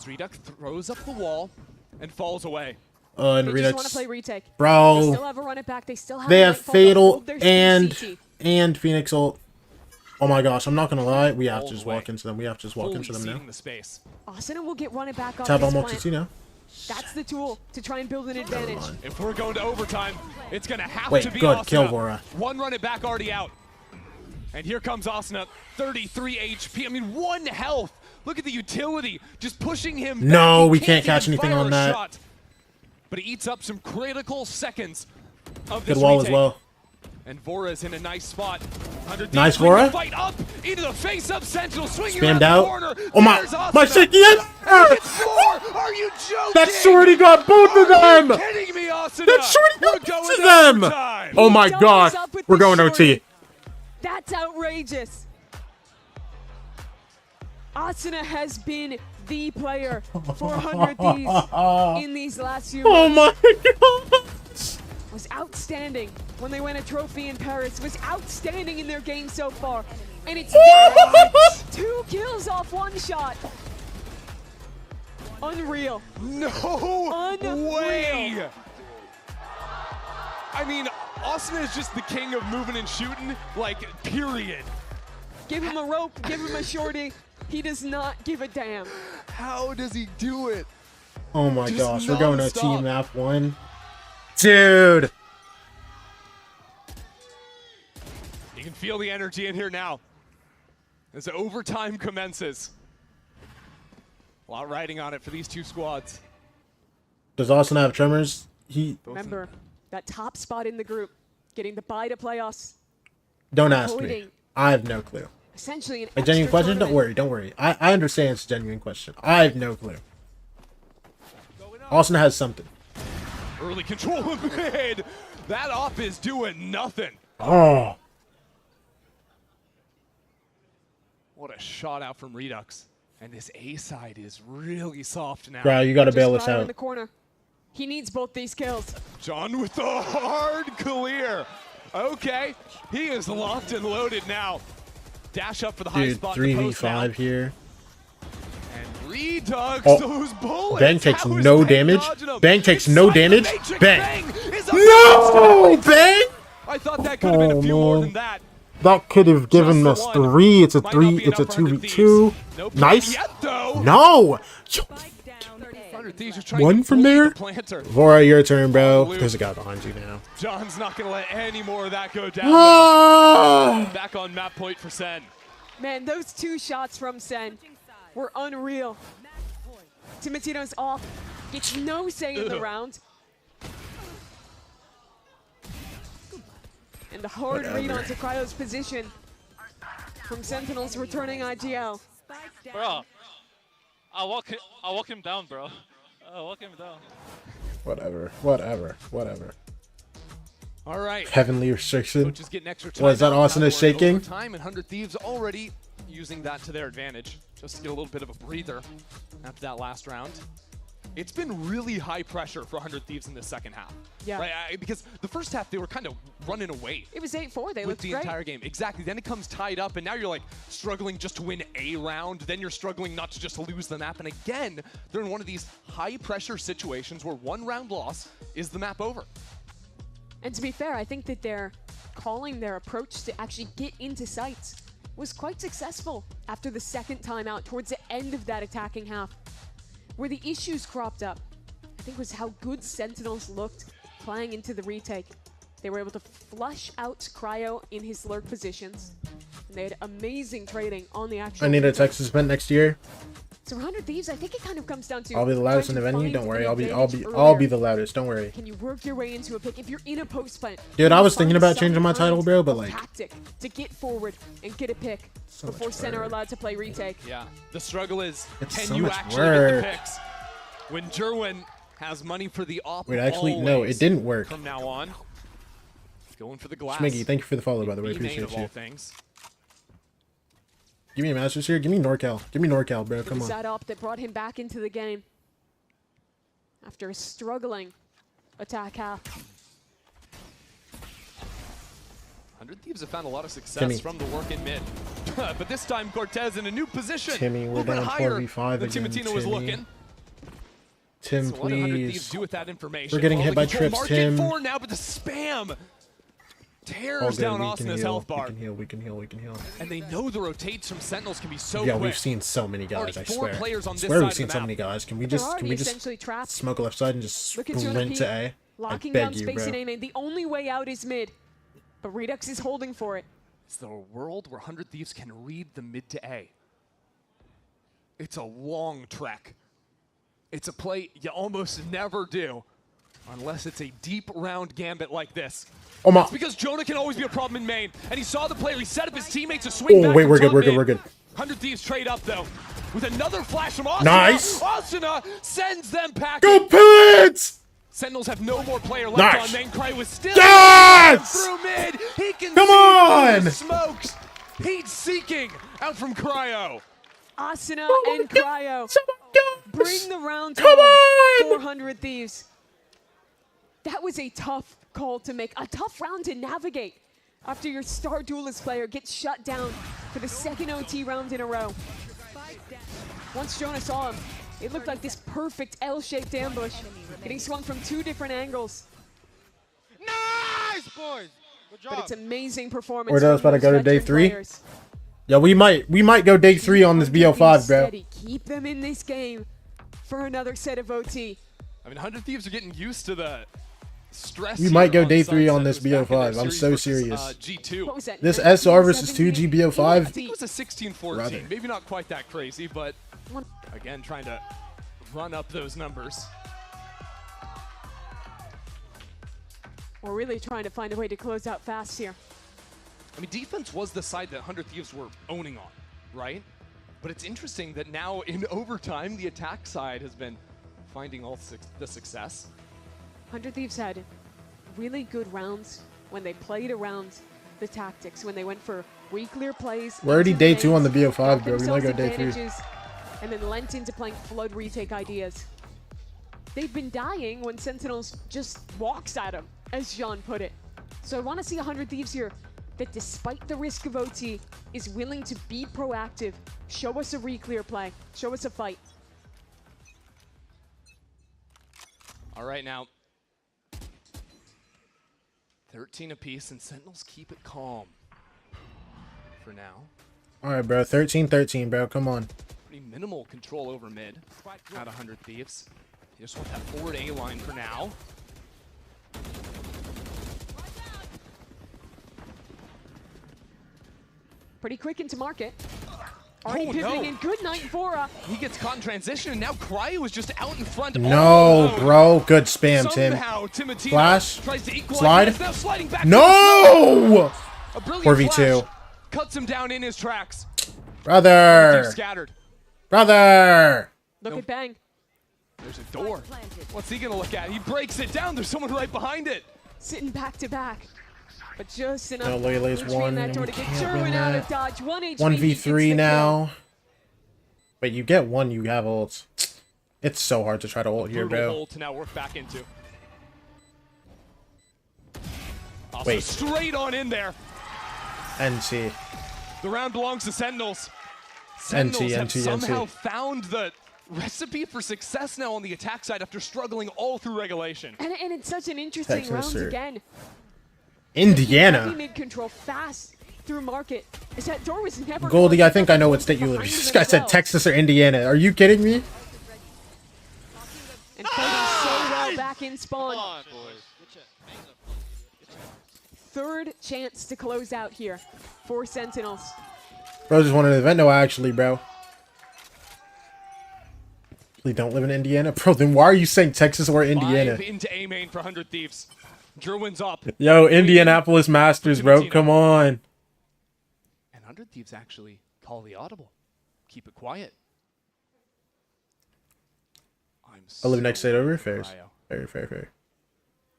Redux throws up the wall and falls away.
And
they
Redux,
just want to play retake.
bro,
they still have a run it back. They still have
they have Fatal
their
and
CT.
Phoenix ult. Oh my gosh, I'm not gonna lie. We have to just walk into them. We have to just walk into them now.
Asuna will get run it back off
Tab
this
almost
plant.
now.
That's the tool to try and build an advantage.
If we're going to overtime, it's going to have
Wait,
to be
good.
Asuna.
Kill Vora.
1 run it back already out. And here comes Asuna, 33 HP. I mean, 1 health. Look at the utility, just pushing him back.
No, we
He
can't catch
even
anything
fire
on
a
that.
shot. But he eats up some critical seconds of
Good
this
wall
retake.
as well.
And Vora's in a nice spot.
Nice Vora.
Fight up into the face of Sentinel, swinging
Spammed
around
out.
the corner.
Oh my,
There's
my
Asuna.
shit, yes!
Are you joking?
That shorty got both of them!
Kidding me, Asuna?
That shorty got both of them!
Overtime.
Oh my gosh, we're going OT.
That's outrageous. Asuna has been the player for 100 Thieves in these last few months.
Oh my gosh!
Was outstanding when they win a trophy in Paris. Was outstanding in their game so far, and it's 2 kills off 1 shot. Unreal.
No
Unreal.
way. I mean, Asuna is just the king of moving and shooting, like, period.
Give him a rope, give him a shorty. He does not give a damn.
How does he do it?
Oh my
Just
gosh, we're going OT
non-stop.
map 1. Dude!
You can feel the energy in here now as overtime commences. A lot riding on it for these 2 squads.
Does Austin have tremors?
Remember, that top spot in the group, getting the bye to playoffs.
Don't ask me.
avoiding
I have no clue.
Essentially an
A genuine
extra
question? Don't
tournament.
worry, don't worry. I understand it's a genuine question. I have no clue. Austin has something.
Early control of mid. That op is doing nothing.
Oh.
What a shot out from Redux. And this A side is really soft now.
Bro, you gotta bail us
Fire in
out.
the corner. He needs both these kills.
John with the hard clear. Okay, he is locked and loaded now. Dash up for the high
Dude,
spot. in the post now.
3v5 here.
And Redux,
Oh,
those bullets.
Bang takes
How is
no
Bang
damage.
dodging them?
Bang takes
It's
no
Cyber
damage.
Matrix.
Bang.
Is a
No!
touchdown.
Bang!
I thought that could have been a few more than that.
That could have given us
Just the one.
3. It's a
Might
3.
not be
It's a
enough for 100
2v2.
Nope,
Nice.
not yet, though.
No!
100 Thieves are trying
One
to
from
bully
there?
the planter.
Vora, your turn, bro.
Blue.
There's a guy behind you now.
John's not going to let any more of that go down.
Ah!
though. Back on map point for Sen.
Man, those 2 shots from Sen were unreal. Timotino's off. Gets no say in the round. And the hard read onto Cryo's position from Sentinels returning IGL.
Bro, I'll walk him down, bro. I'll walk him down.
Whatever.
All right.
Heavenly restriction.
Coaches getting extra time.
Was that Austin is shaking?
Time and 100 Thieves already using that to their advantage, just to get a little bit of a breather after that last round. It's been really high pressure for 100 Thieves in the second half.
Yeah.
Right? Because the first half, they were kind of running away.
It was 8-4. They
with
looked
the
great.
entire game. Exactly. Then it comes tied up, and now you're like struggling just to win a round. Then you're struggling not to just lose the map. And again, they're in one of these high pressure situations where 1 round loss is the map over.
And to be fair, I think that they're calling their approach to actually get into sites was quite successful after the second time out towards the end of that attacking half. Where the issues cropped up, I think, was how good Sentinels looked playing into the retake. They were able to flush out Cryo in his lurk positions, and they had amazing trading on the actual.
I need a Texas event next year.
So 100 Thieves, I think it kind of comes down to.
I'll be the loudest in the venue. Don't worry. I'll be the loudest. Don't worry.
Can you work your way into a pick if you're in a post fight?
Dude, I was thinking about changing my title, bro, but like.
Tactic to get forward and get a pick before Sen are allowed to play retake.
Yeah, the struggle is,
it's
can
so
you
much
actually
work.
get the picks? When Jerwin has money for the op.
Wait, actually, no, it didn't work.
From now on, going for the glass.
Schmiggy, thank you for the follow, by the way. Appreciate you. Give me a Masters here. Give me NorCal. Give me NorCal, bro. Come on.
That op that brought him back into the game after a struggling attack half.
100 Thieves have found a lot of success from the work in mid. But this time, Cortez in a new position.
Timmy, we're down 4v5 again.
Timotina was looking.
Tim,
so what do 100
please.
Thieves do with that information?
We're getting hit by trips, Tim.
Market 4 now, but the spam tears down Austin's health bar.
We can heal.
And they know the rotates from Sentinels can be so
yeah,
quick.
We've seen so many guys, I swear.
On this
we've seen so many guys. Can we just
trapped.
smoke left side and just sprint to A?
Locking down space in A, the only way out is mid. But Redux is holding for it.
It's the world where 100 Thieves can read the mid to A. It's a long trek. It's a play you almost never do, unless it's a deep round gambit like this.
Oh my!
It's because Jonah can always be a problem in main, and he saw the player. He set up his teammates to swing back.
Oh wait, we're good.
100 Thieves trade up though, with another flash from Asuna.
Nice.
Asuna sends them packing.
Go Pits!
Sentinels have no more player left on main. Cry was still through mid. He can see the smokes. Heat seeking out from Cryo.
Asuna and Cryo bring the round home. 400 Thieves. That was a tough call to make, a tough round to navigate after your star duelist player gets shut down for the second OT round in a row. Once Jonah saw him, it looked like this perfect L-shaped ambush, getting swung from 2 different angles.
Nice, boys! Good job.
But it's amazing performance.
We're about to go to day 3. Yeah, we might go day 3 on this BO5, bro.
Keep them in this game for another set of OT.
I mean, 100 Thieves are getting used to the stress.
We might go day 3 on this BO5. I'm so serious.
G2.
This SR versus 2G BO5.
I think it was a 16-14. Maybe not quite that crazy, but again, trying to run up those numbers.
We're really trying to find a way to close out fast here.
I mean, defense was the side that 100 Thieves were owning on, right? But it's interesting that now in overtime, the attack side has been finding all the success.
100 Thieves had really good rounds when they played around the tactics, when they went for re-clear plays.
We're already day 2 on the BO5, bro. We might go day 3.
And then lent into playing flood retake ideas. They've been dying when Sentinels just walks at them, as Jean put it. So I want to see 100 Thieves here that despite the risk of OT is willing to be proactive, show us a re-clear play, show us a fight.
All right, now 13 apiece, and Sentinels keep it calm for now.
All right, bro. 13-13, bro. Come on.
Pretty minimal control over mid at 100 Thieves. You just want that forward A line for now.
Pretty quick into market. Already pivoting in. Good night, Vora.
He gets caught in transition, and now Cryo is just out in front.
No, bro. Good spam, Tim. Flash. Slide. No! 4v2.
Cuts him down in his tracks.
Brother.
Scattered.
Brother.
Look at Bang.
There's a door. What's he going to look at? He breaks it down. There's someone right behind it.
Sitting back to back. But just enough.
No, Lele's one.
That door to get Jerwin out of dodge.
1v3 now. But you get one, you have ults. It's so hard to try to ult here, bro.
Ult to now work back into. Also
wait.
Straight on in there.
NT.
The round belongs to Sentinels. Sentinels have somehow found the recipe for success now on the attack side after struggling all through regulation.
And it's such an interesting round again.
Indiana.
Mid control fast through market. Is that door was never
Goldie, I think I know what state you live in. This guy said Texas or Indiana. Are you kidding me?
And fighting so well back in spawn. Third chance to close out here for Sentinels.
Bro just wanted an event. No, actually, bro. Please don't live in Indiana. Bro, then why are you saying Texas or Indiana?
5 into A main for 100 Thieves. Druin's up.
Yo, Indianapolis Masters, bro. Come on.
And 100 Thieves actually call the audible. Keep it quiet.
I live next state over. Fair. Fair.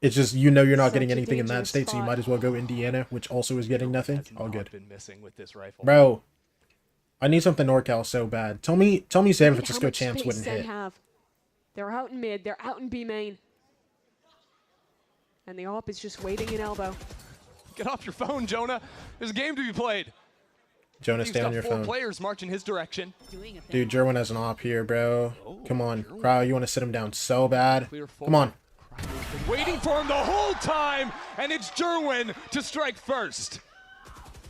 It's just, you know, you're not getting anything in that state, so you might as well go Indiana, which also is getting nothing. All good.
Been missing with this rifle.
Bro, I need something NorCal so bad. Tell me San Francisco champs wouldn't hit.
They're out in mid. They're out in B main. And the AWP is just waiting in elbow.
Get off your phone, Jonah. There's a game to be played.
Jonah, stay on your phone.
4 players marching his direction.
Dude, Jerwin has an AWP here, bro. Come on. Cryo, you want to sit him down so bad. Come on.
Waiting for him the whole time, and it's Jerwin to strike first.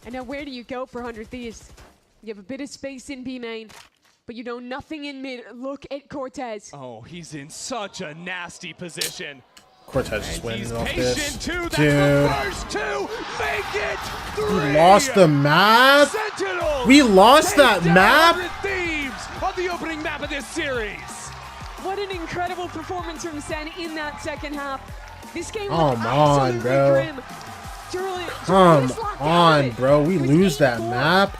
And now where do you go for 100 Thieves? You have a bit of space in B main, but you know nothing in mid. Look at Cortez.
Oh, he's in such a nasty position.
Cortez is winning off this.
Too. That's
Dude.
the first 2. Make it 3.
We lost the map.
Sentinels
We lost that map.
100 Thieves on the opening map of this series.
What an incredible performance from Sen in that second half. This game
Come on, bro.
Grim.
Come on, bro. We lose that map.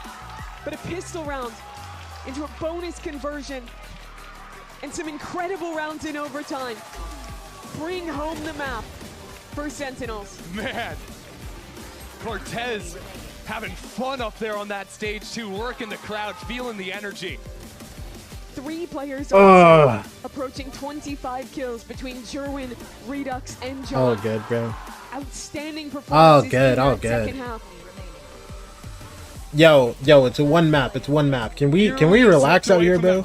But a pistol round into a bonus conversion and some incredible rounds in overtime bring home the map for Sentinels.
Man, Cortez having fun up there on that stage too, working the crowd, feeling the energy.
3 players approaching 25 kills between Jerwin, Redux, and John.
All good, bro.
Outstanding performances in that second half.
Yo, it's a 1 map. It's 1 map. Can we relax out here, bro?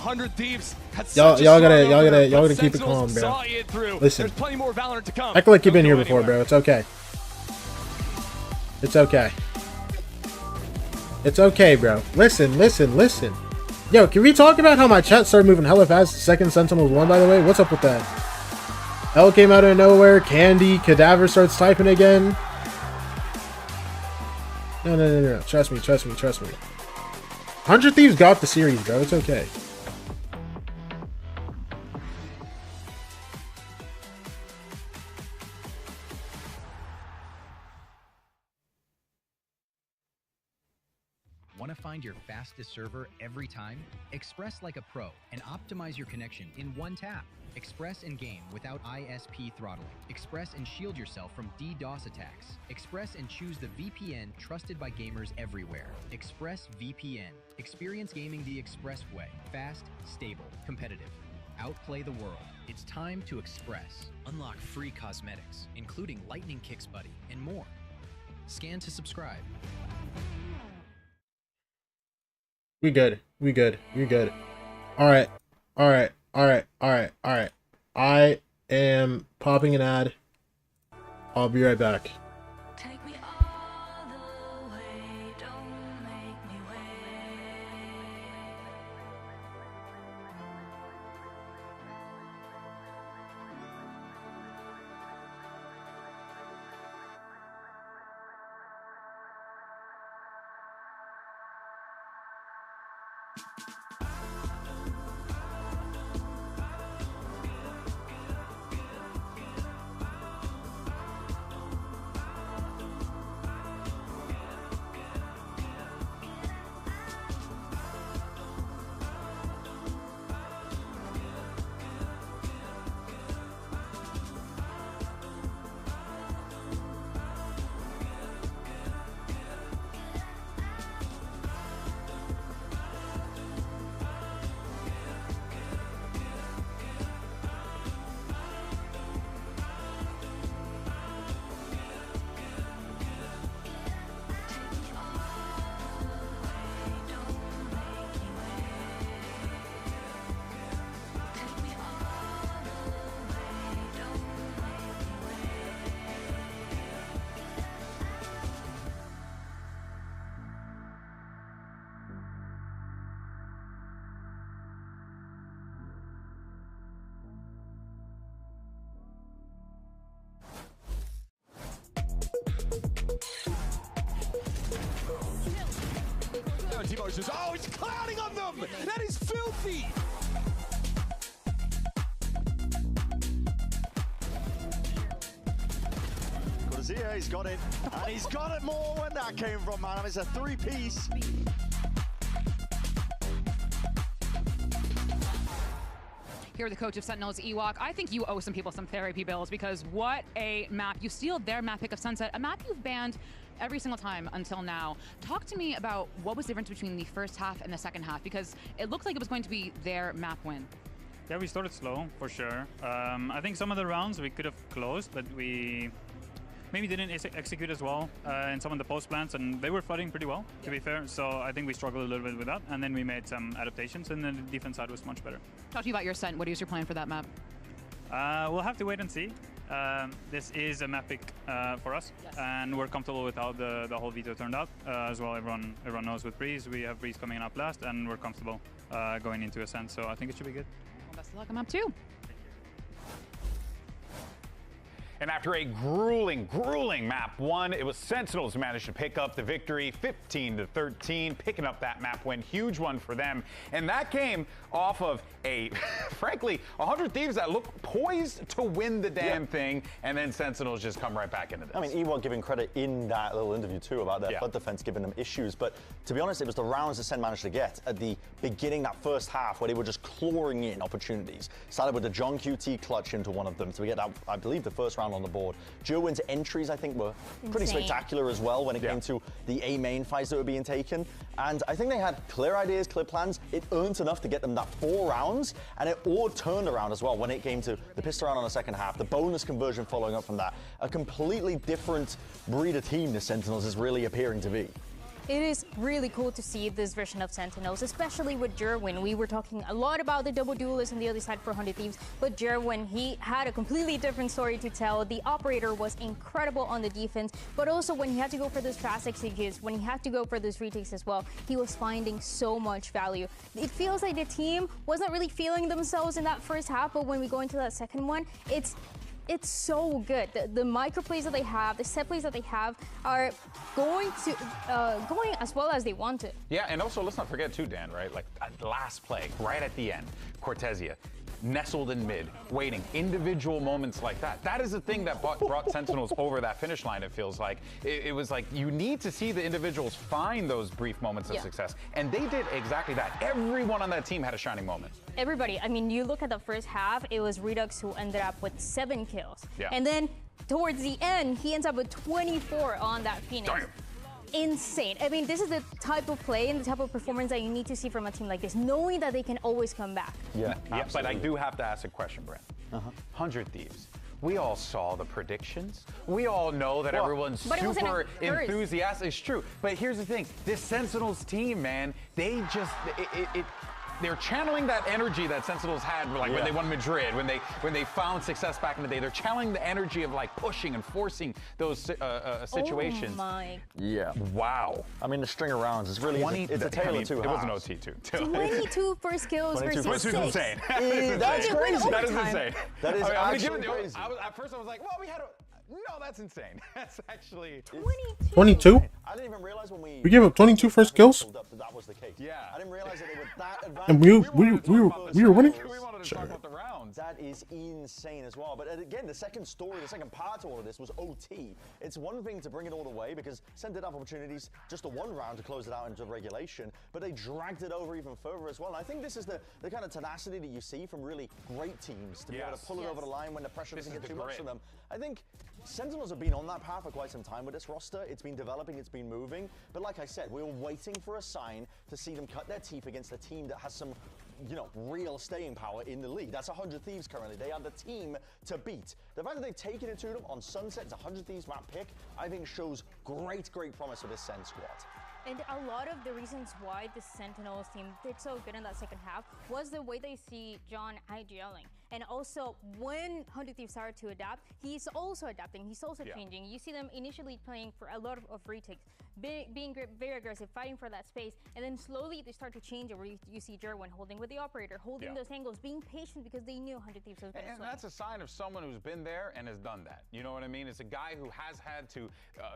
Y'all gotta keep it calm, bro. Listen, act like you've been here before, bro. It's okay. It's okay. It's okay, bro. Listen. Yo, can we talk about how my chat started moving hella fast? Second Sentinels won, by the way. What's up with that? L came out of nowhere. Candy, Cadaver starts typing again. No. Trust me. 100 Thieves got the series, bro. It's okay.
Want to find your fastest server every time? Express like a pro and optimize your connection in one tap. Express and game without ISP throttling. Express and shield yourself from DDoS attacks. Express and choose the VPN trusted by gamers everywhere. Express VPN. Experience gaming the Express way. Fast, stable, competitive. Outplay the world. It's time to Express. Unlock free cosmetics, including Lightning Kicks Buddy and more. Scan to subscribe.
We good. Alright. I am popping an ad. I'll be right back.
charges. Oh, he's clouding on them. That is filthy.
Garcia, he's got it. And he's got it more when that came from, man. It's a three-piece.
Here, the coach of Sentinels, Ewok. I think you owe some people some therapy bills because what a map. You steal their map pick of Sunset, a map you've banned every single time until now. Talk to me about what was the difference between the first half and the second half, because it looked like it was going to be their map win.
Yeah, we started slow, for sure. I think some of the rounds we could have closed, but we maybe didn't execute as well in some of the post plans, and they were flooding pretty well, to be fair. So I think we struggled a little bit with that, and then we made some adaptations, and then the defense side was much better.
Talk to me about your SEN. What is your plan for that map?
We'll have to wait and see. This is a map pick for us, and we're comfortable with how the whole veto turned out as well. Everyone knows with Breeze. We have Breeze coming up last, and we're comfortable going into a SEN, so I think it should be good.
Well, best of luck on map 2.
And after a grueling map 1, it was Sentinels who managed to pick up the victory, 15-13, picking up that map win, huge one for them. And that came off of a, frankly, 100 Thieves that looked poised to win the damn thing, and then Sentinels just come right back into this.
I mean, Ewok giving credit in that little interview too about their flood defense giving them issues, but to be honest, it was the rounds that SEN managed to get at the beginning, that first half, where they were just clawing in opportunities. Started with the John QT clutch into one of them to get that, I believe, the first round on the board. Jerwin's entries, I think, were pretty spectacular as well when it came to the A main fights that were being taken. And I think they had clear ideas, clear plans. It earned enough to get them that 4 rounds, and it all turned around as well when it came to the pistol round on the second half, the bonus conversion following up from that. A completely different breed of team the Sentinels is really appearing to be.
It is really cool to see this version of Sentinels, especially with Jerwin. We were talking a lot about the double duelist on the other side for 100 Thieves, but Jerwin, he had a completely different story to tell. The operator was incredible on the defense, but also when he had to go for those fast executes, when he had to go for those retakes as well, he was finding so much value. It feels like the team wasn't really feeling themselves in that first half, but when we go into that second one, it's so good. The micro plays that they have, the set plays that they have are going as well as they want it.
Yeah, and also let's not forget too, Dan, right? Like last play, right at the end, Cortesia nestled in mid, waiting. Individual moments like that. That is the thing that brought Sentinels over that finish line, it feels like. It was like, you need to see the individuals find those brief moments of success. And they did exactly that. Everyone on that team had a shining moment.
Everybody. I mean, you look at the first half, it was Redux who ended up with 7 kills.
Yeah.
And then towards the end, he ends up with 24 on that Phoenix.
Damn.
Insane. I mean, this is the type of play and the type of performance that you need to see from a team like this, knowing that they can always come back.
Yeah, but I do have to ask a question, Brent. 100 Thieves. We all saw the predictions. We all know that everyone's super enthusiastic. It's true. But here's the thing. This Sentinels team, man, they just, they're channeling that energy that Sentinels had, like when they won Madrid, when they found success back in the day. They're channeling the energy of like pushing and forcing those situations.
Oh my.
Yeah.
Wow.
I mean, the string of rounds is really, it's a tale of two halves.
It was an OT too.
22 first kills versus 6.
Which is insane.
That's crazy.
That is insane.
That is actually crazy.
At first I was like, well, we had a... No, that's insane. That's actually
22?
I didn't even realize when
we gave up 22 first kills.
That was the case. Yeah. I didn't realize that they were that advanced.
And we were winning.
We wanted to talk about the rounds.
That is insane as well. But again, the second story, the second part to all of this was OT. It's one thing to bring it all the way because Sen did have opportunities just the one round to close it out into regulation, but they dragged it over even further as well. And I think this is the kind of tenacity that you see from really great teams to be able to pull it over the line when the pressure doesn't get too much for them. I think Sentinels have been on that path for quite some time with this roster. It's been developing, it's been moving. But like I said, we were waiting for a sign to see them cut their teeth against a team that has some, real staying power in the league. That's 100 Thieves currently. They are the team to beat. The fact that they've taken it to them on Sunset, it's 100 Thieves map pick, I think shows great promise for this Sen squad.
And a lot of the reasons why the Sentinels team did so good in that second half was the way they see John IGLing. And also, when 100 Thieves started to adapt, he's also adapting, he's also changing. You see them initially playing for a lot of retakes. being very aggressive, fighting for that space, and then slowly they start to change it where you see Jerwin holding with the operator, holding those angles, being patient because they knew 100 Thieves was going to swing.
And that's a sign of someone who's been there and has done that. You know what I mean? It's a guy who has had to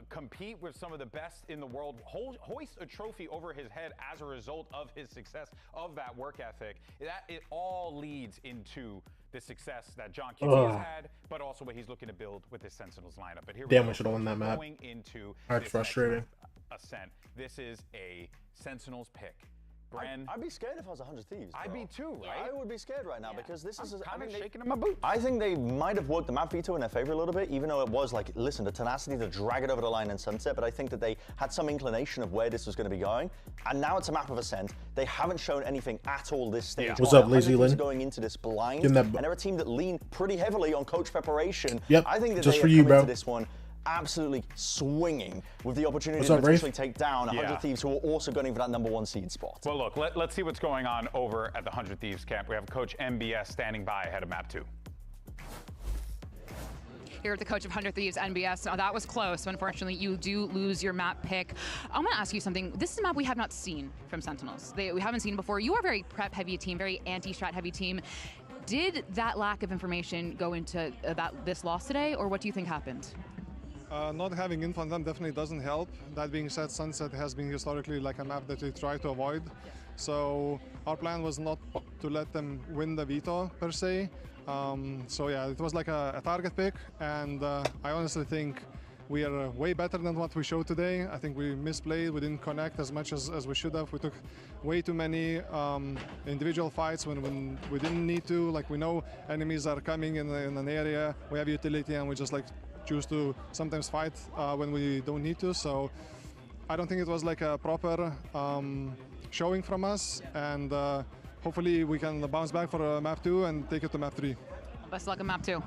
compete with some of the best in the world, hoist a trophy over his head as a result of his success, of that work ethic. It all leads into the success that John QT has had, but also what he's looking to build with his Sentinels lineup. But here
we should have won that map.
Going into
That's frustrating.
Ascent. This is a Sentinels pick. Bren,
I'd be scared if I was 100 Thieves. Bro.
I'd be too, right?
I would be scared right now because this is
kind of shaking in my boots.
I think they might have worked the map veto in their favor a little bit, even though it was like, listen, the tenacity to drag it over the line in Sunset, but I think that they had some inclination of where this was going to be going. And now it's a map of Ascent. They haven't shown anything at all this stage.
What's up, Lazy Lynn?
Going into this blind, and they're a team that lean pretty heavily on coach preparation.
Yep,
I think that
just
they
for
have
you,
come
bro.
into this one absolutely swinging with the opportunity
What's
to
up,
potentially
Rafe?
take down 100 Thieves who are also gunning for that #1 seed spot.
Well, look, let's see what's going on over at the 100 Thieves camp. We have Coach MBS standing by ahead of map 2.
Here at the coach of 100 Thieves, NBS. Now, that was close. Unfortunately, you do lose your map pick. I'm going to ask you something. This is a map we have not seen from Sentinels. We haven't seen before. You are a very prep-heavy team, very anti-strat heavy team. Did that lack of information go into this loss today, or what do you think happened?
Not having info on them definitely doesn't help. That being said, Sunset has been historically like a map that we try to avoid. So our plan was not to let them win the veto per se. So yeah, it was like a target pick, and I honestly think we are way better than what we showed today. I think we misplayed, we didn't connect as much as we should have. We took way too many individual fights when we didn't need to. Like, we know enemies are coming in an area, we have utility, and we just like choose to sometimes fight when we don't need to. So I don't think it was like a proper showing from us, and hopefully we can bounce back for map 2 and take it to map 3.
Best of luck in map 2.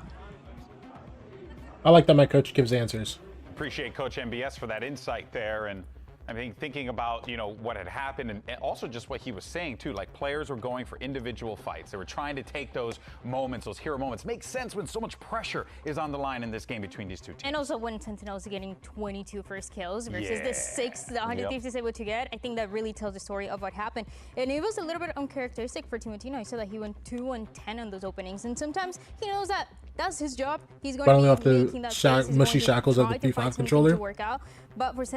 I like that my coach gives answers.
Appreciate Coach MBS for that insight there, and I mean, thinking about, you know, what had happened, and also just what he was saying too, like players were going for individual fights. They were trying to take those moments, those hero moments. Makes sense when so much pressure is on the line in this game between these two teams.
And also when Sentinels are getting 22 first kills versus the 6 the 100 Thieves is able to get, I think that really tells the story of what happened. And it was a little bit uncharacteristic for Timotino. I saw that he went 2-10 on those openings, and sometimes he knows that that's his job. He's going
to be making that space. Mushy shackles of the P5 controller.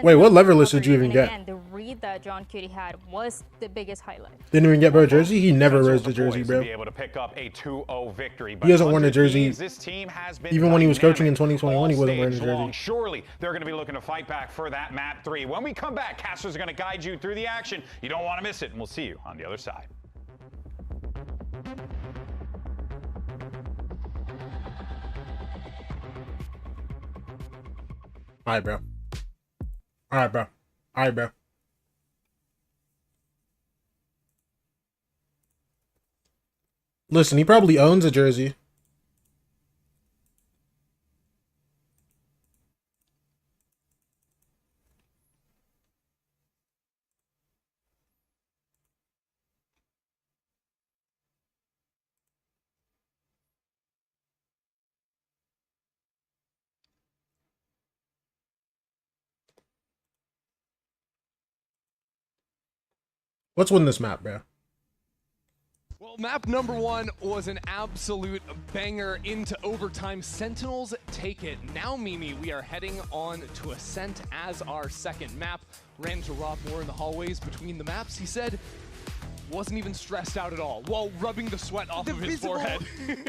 Wait, what lever list did you even get?
Again, the read that John QT had was the biggest highlight.
Didn't even get bro jersey. He never wears the jersey, bro.
Be able to pick up a 2-0 victory.
He hasn't worn a jersey.
This team has been
even when he was coaching in 2021, he wasn't wearing a jersey.
Surely they're going to be looking to fight back for that map 3. When we come back, Casters are going to guide you through the action. You don't want to miss it, and we'll see you on the other side.
All right, bro. All right, bro. All right, bro. Listen, he probably owns a jersey. Let's win this map, bro.
Well, map number 1 was an absolute banger into overtime. Sentinels take it. Now, Mimi, we are heading on to Ascent as our second map. Ran to Rob Moore in the hallways between the maps. He said wasn't even stressed out at all while rubbing the sweat off of his forehead.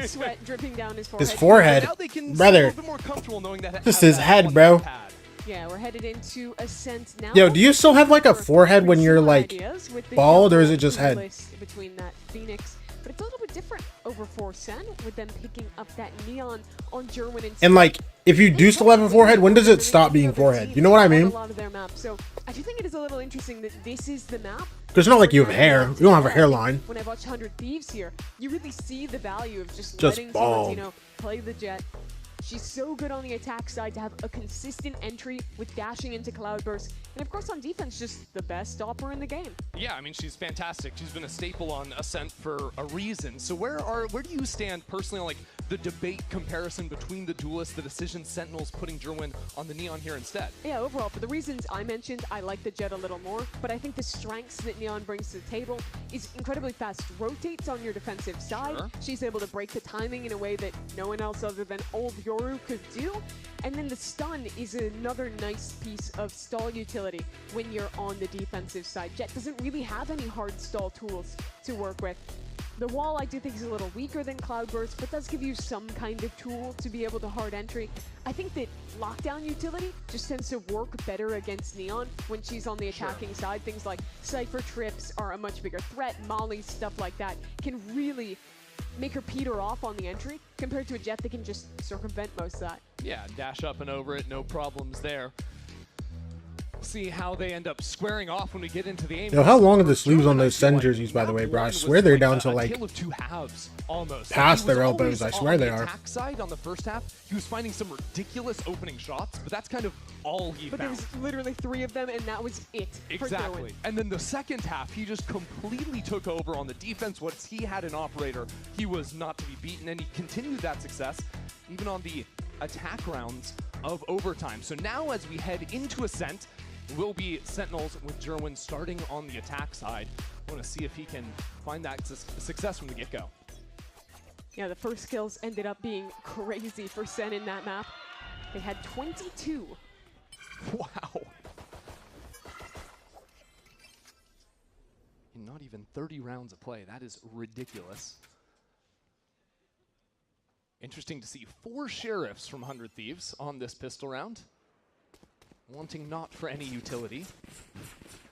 Sweat dripping down his forehead.
His forehead?
Now they can
brother.
a little bit more comfortable knowing that
Just his head, bro.
Yeah, we're headed into Ascent now.
Yo, do you still have like a forehead when you're like bald, or is it just head?
Between that Phoenix, but it's a little bit different over for SEN with them picking up that neon on German
and like, if you do still have a forehead, when does it stop being forehead? You know what I mean?
A lot of their maps. So I do think it is a little interesting that this is the map.
Because it's not like you have hair. You don't have a hairline.
When I watch 100 Thieves here, you really see the value of just letting someone, play the jet. She's so good on the attack side to have a consistent entry with dashing into Cloudburst. And of course on defense, just the best stopper in the game.
Yeah, I mean, she's fantastic. She's been a staple on Ascent for a reason. So where do you stand personally on like the debate comparison between the duelists, the decision Sentinels putting Jerwin on the Neon here instead.
Yeah, overall, for the reasons I mentioned, I like the Jet a little more, but I think the strengths that Neon brings to the table is incredibly fast rotates on your defensive side.
Sure.
She's able to break the timing in a way that no one else other than old Yoru could do. And then the stun is another nice piece of stall utility when you're on the defensive side. Jet doesn't really have any hard stall tools to work with. The wall I do think is a little weaker than Cloudburst, but does give you some kind of tool to be able to hard entry. I think that lockdown utility just tends to work better against Neon when she's on the attacking side. Things like Cypher trips are a much bigger threat, mollies, stuff like that can really make her peter off on the entry compared to a Jet that can just circumvent most of that.
Yeah, dash up and over it, no problems there. See how they end up squaring off when we get into the aim.
Yo, how long are the sleeves on those Sen jerseys, by the way, bro? I swear they're down to like past their elbows. I swear they are.
Side on the first half, he was finding some ridiculous opening shots, but that's kind of all he
But
found.
there was literally 3 of them, and that was it.
Exactly. And then the second half, he just completely took over on the defense. Once he had an operator, he was not to be beaten, and he continued that success even on the attack rounds of overtime. So now as we head into Ascent, will be Sentinels with Jerwin starting on the attack side. I want to see if he can find that success from the get-go.
Yeah, the first kills ended up being crazy for Sen in that map. They had 22.
Wow. In not even 30 rounds of play. That is ridiculous. Interesting to see 4 Sheriffs from 100 Thieves on this pistol round. Wanting not for any utility.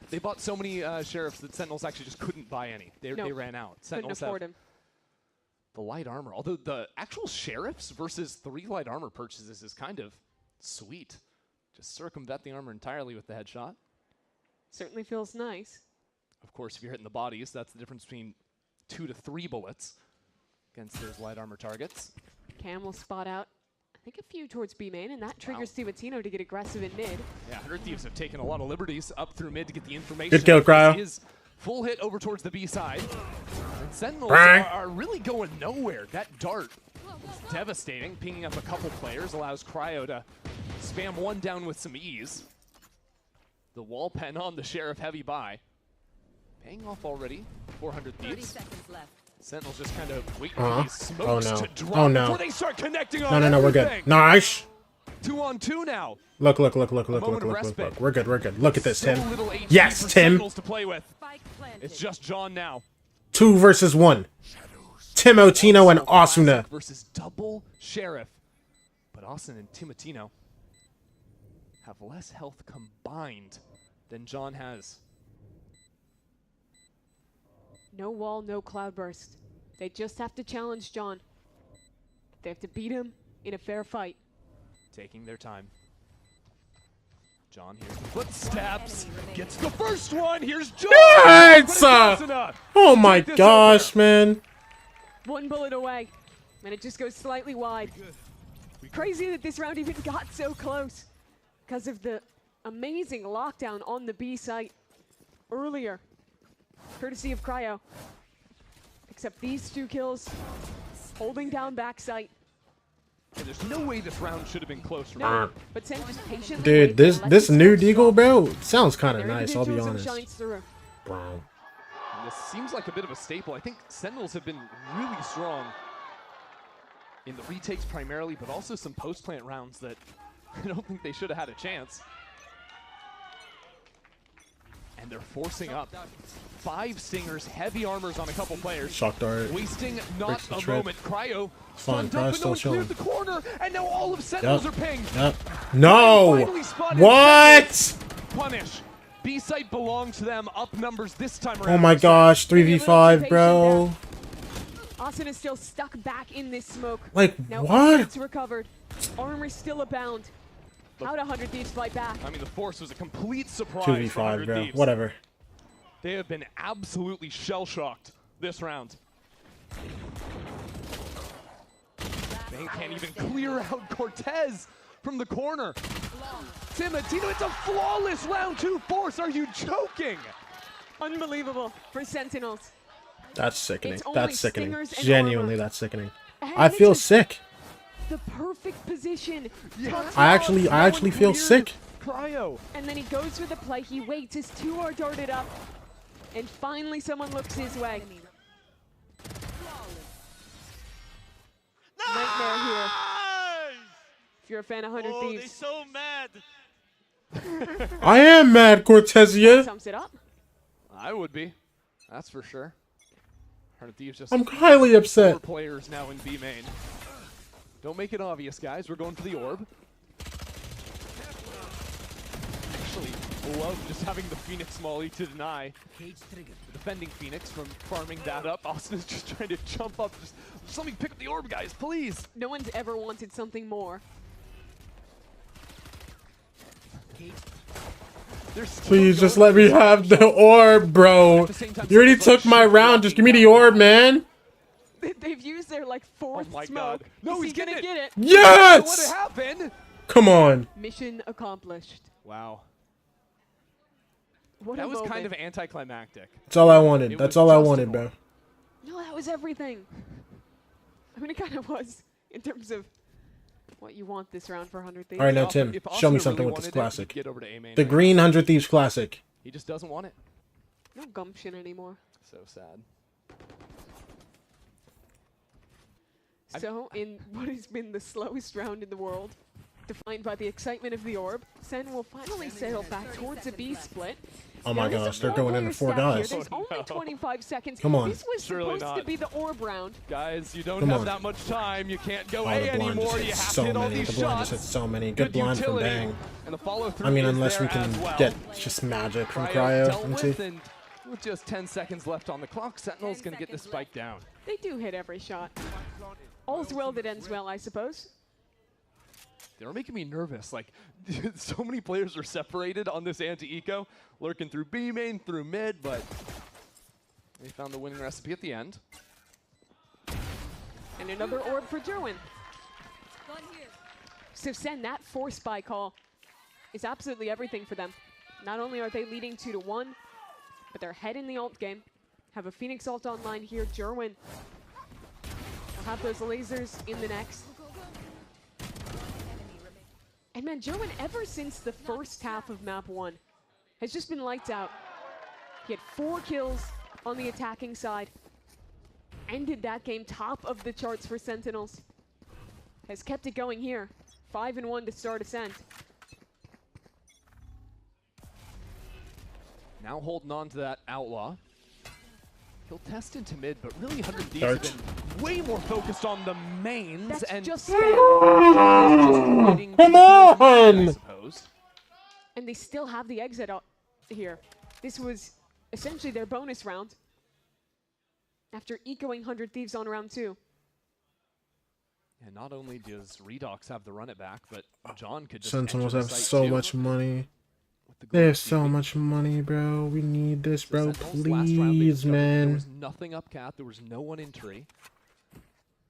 They bought so many Sheriffs that Sentinels actually just couldn't buy any. They ran out. Sentinels
couldn't afford him.
The light armor. Although the actual Sheriffs versus 3 light armor purchases is kind of sweet. Just circumvent the armor entirely with the headshot.
Certainly feels nice.
Of course, if you're hitting the bodies, that's the difference between 2 to 3 bullets against those light armor targets.
Cam will spot out, I think, a few towards B main, and that triggers Timatino to get aggressive in mid.
Yeah, 100 Thieves have taken a lot of liberties up through mid to get the information.
Good kill, Cryo.
His full hit over towards the B side. And Sentinels are really going nowhere. That dart is devastating. Pinging up a couple players allows Cryo to spam one down with some ease. The wall pen on the Sheriff heavy buy. Paying off already. 400 Thieves.
30 seconds left.
Sentinels just kind of waiting for these smokes to drop
Oh no.
before they start connecting on
No, we're good. Nice.
2 on 2 now.
Look. We're good. Look at this, Tim. Yes, Tim.
To play with. It's just John now.
2 versus 1. Timotino and Asuna.
Versus double Sheriff. But Austin and Timotino have less health combined than John has.
No wall, no Cloudburst. They just have to challenge John. They have to beat him in a fair fight.
Taking their time. John here's the footsteps. Gets the first one. Here's John.
Yes! Oh my gosh, man.
1 bullet away, and it just goes slightly wide. Crazy that this round even got so close because of the amazing lockdown on the B site earlier. Courtesy of Cryo. Except these 2 kills, holding down backside.
And there's no way this round should have been close.
No, but Sen just patiently
Dude, this new Deagle, bro, sounds kind of nice, I'll be honest.
Wow. This seems like a bit of a staple. I think Sentinels have been really strong in the retakes primarily, but also some post-plant rounds that I don't think they should have had a chance. And they're forcing up 5 Stingers, heavy armors on a couple players.
Shock dart.
Wasting not a
trip.
moment. Cryo
Fine,
stunned up,
Cryo's
but no
still
one cleared
chilling.
the corner, and now all of Sentinels are pinged.
No! What?
Punish. B-site belonged to them, up numbers this time around.
Oh my gosh, 3v5, bro.
Austin is still stuck back in this smoke.
Like,
now
what?
It's recovered. Armor still abound. How'd 100 Thieves fight back?
I mean, the force was a complete surprise.
2v5, bro. Whatever.
They have been absolutely shell-shocked this round. They can't even clear out Cortez from the corner. Timotino, it's a flawless round 2 force. Are you joking?
Unbelievable for Sentinels.
That's sickening.
It's only
That's sickening.
Stingers and
Genuinely,
armor.
that's sickening. I feel sick.
The perfect position.
I actually feel sick.
Cryo.
And then he goes for the play. He waits. His 2 are darted up. And finally someone looks his way. Nightmare here. If you're a fan of 100 Thieves.
They're so mad.
I am mad, Cortesia.
Sums it up.
I would be. That's for sure. 100 Thieves just.
I'm highly upset.
4 players now in B main. Don't make it obvious, guys. We're going for the orb. Actually, love just having the Phoenix Molly to deny the defending Phoenix from farming that up. Austin is just trying to jump up. Just let me pick up the orb, guys, please.
No one's ever wanted something more.
Please just let me have the orb, bro. You already took my round. Just give me the orb, man.
They've used their like 4th smoke.
God. No,
he's gonna get it.
Yes!
What happened?
Come on.
Mission accomplished.
Wow.
What
that
a
was
moment.
kind of anticlimactic.
That's all I wanted. That's all I wanted, bro.
No, that was everything. I mean, it kind of was in terms of what you want this round for 100 Thieves.
All right, now Tim,
If
show me
Austin
something
really
with this
wanted it,
classic.
he'd get over to A main
The
right
green 100 Thieves classic.
He just doesn't want it.
No gumption anymore.
So sad.
So, in what has been the slowest round in the world, defined by the excitement of the orb, SEN will finally sail back towards a B split.
Oh my gosh, they're going into 4 guys.
There's only 25 seconds.
Come on.
This was supposed to be the orb round.
Guys, you don't
Come
have
on.
that much time. You can't go
Oh,
A
the blind
anymore.
just
You
hit
have
so
to hit all
many.
these
The blind just
shots.
hit so many. Good blind from
utility.
Bang.
And the follow-through
I mean,
is
unless we
there
can
as well.
get just magic from
Cryo
Cryo.
dealt
Let me
with,
see.
and with just 10 seconds left on the clock, Sentinel's going to get the spike down.
They do hit every shot. All's well that ends well, I suppose.
They were making me nervous. Like, so many players are separated on this anti-eco, lurking through B main, through mid, but they found the winning recipe at the end.
And another orb for Jerwin. So SEN, that 4 spy call is absolutely everything for them. Not only are they leading 2-1, but they're ahead in the ult game. Have a Phoenix ult online here. Jerwin will have those lasers in the next. And man, Jerwin, ever since the first half of map 1, has just been lights out. He had 4 kills on the attacking side. Ended that game top of the charts for Sentinels. Has kept it going here. 5-1 to start Ascent.
Now holding on to that Outlaw. He'll test into mid, but really 100 Thieves have been way more focused on the mains.
That's
and
just
Come on!
on!
And they still have the exit out here. This was essentially their bonus round. After ecoing 100 Thieves on round 2.
And not only does Redox have the run it back, but John could just
Sentinels
enter the
have
site
so
too.
much money. They have so much money, bro. We need this, bro. Please,
There
man.
was nothing up cat. There was no one in tree.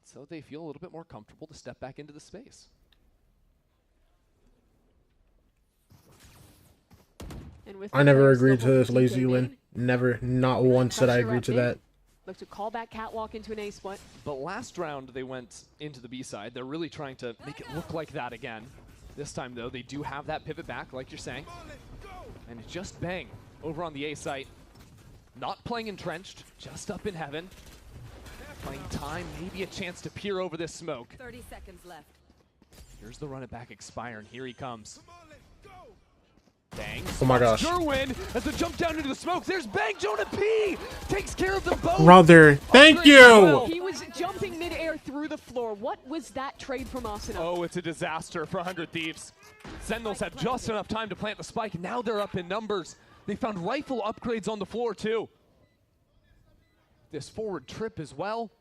So they feel a little bit more comfortable to step back into the space.
And with
I never
players
agreed to
still
this,
holding
Lazy
TK
Lin.
main,
Never. Not once did I
pressure
agree
up
to
mid.
that.
Look to call back catwalk into an A split.
But last round they went into the B side. They're really trying to make it look like that again. This time though, they do have that pivot back, like you're saying. And it's just Bang over on the A site. Not playing entrenched, just up in heaven. Playing time, maybe a chance to peer over this smoke.
30 seconds left.
Here's the run it back expire, and here he comes. Bang.
Oh my gosh.
Jerwin as the jump down into the smoke. There's Bang. Jonah P takes care of them both.
Brother, thank you!
He was jumping midair through the floor. What was that trade from Asuna?
Oh, it's a disaster for 100 Thieves. Sentinels had just enough time to plant the spike, and now they're up in numbers. They found rifle upgrades on the floor, too. This forward trip as well.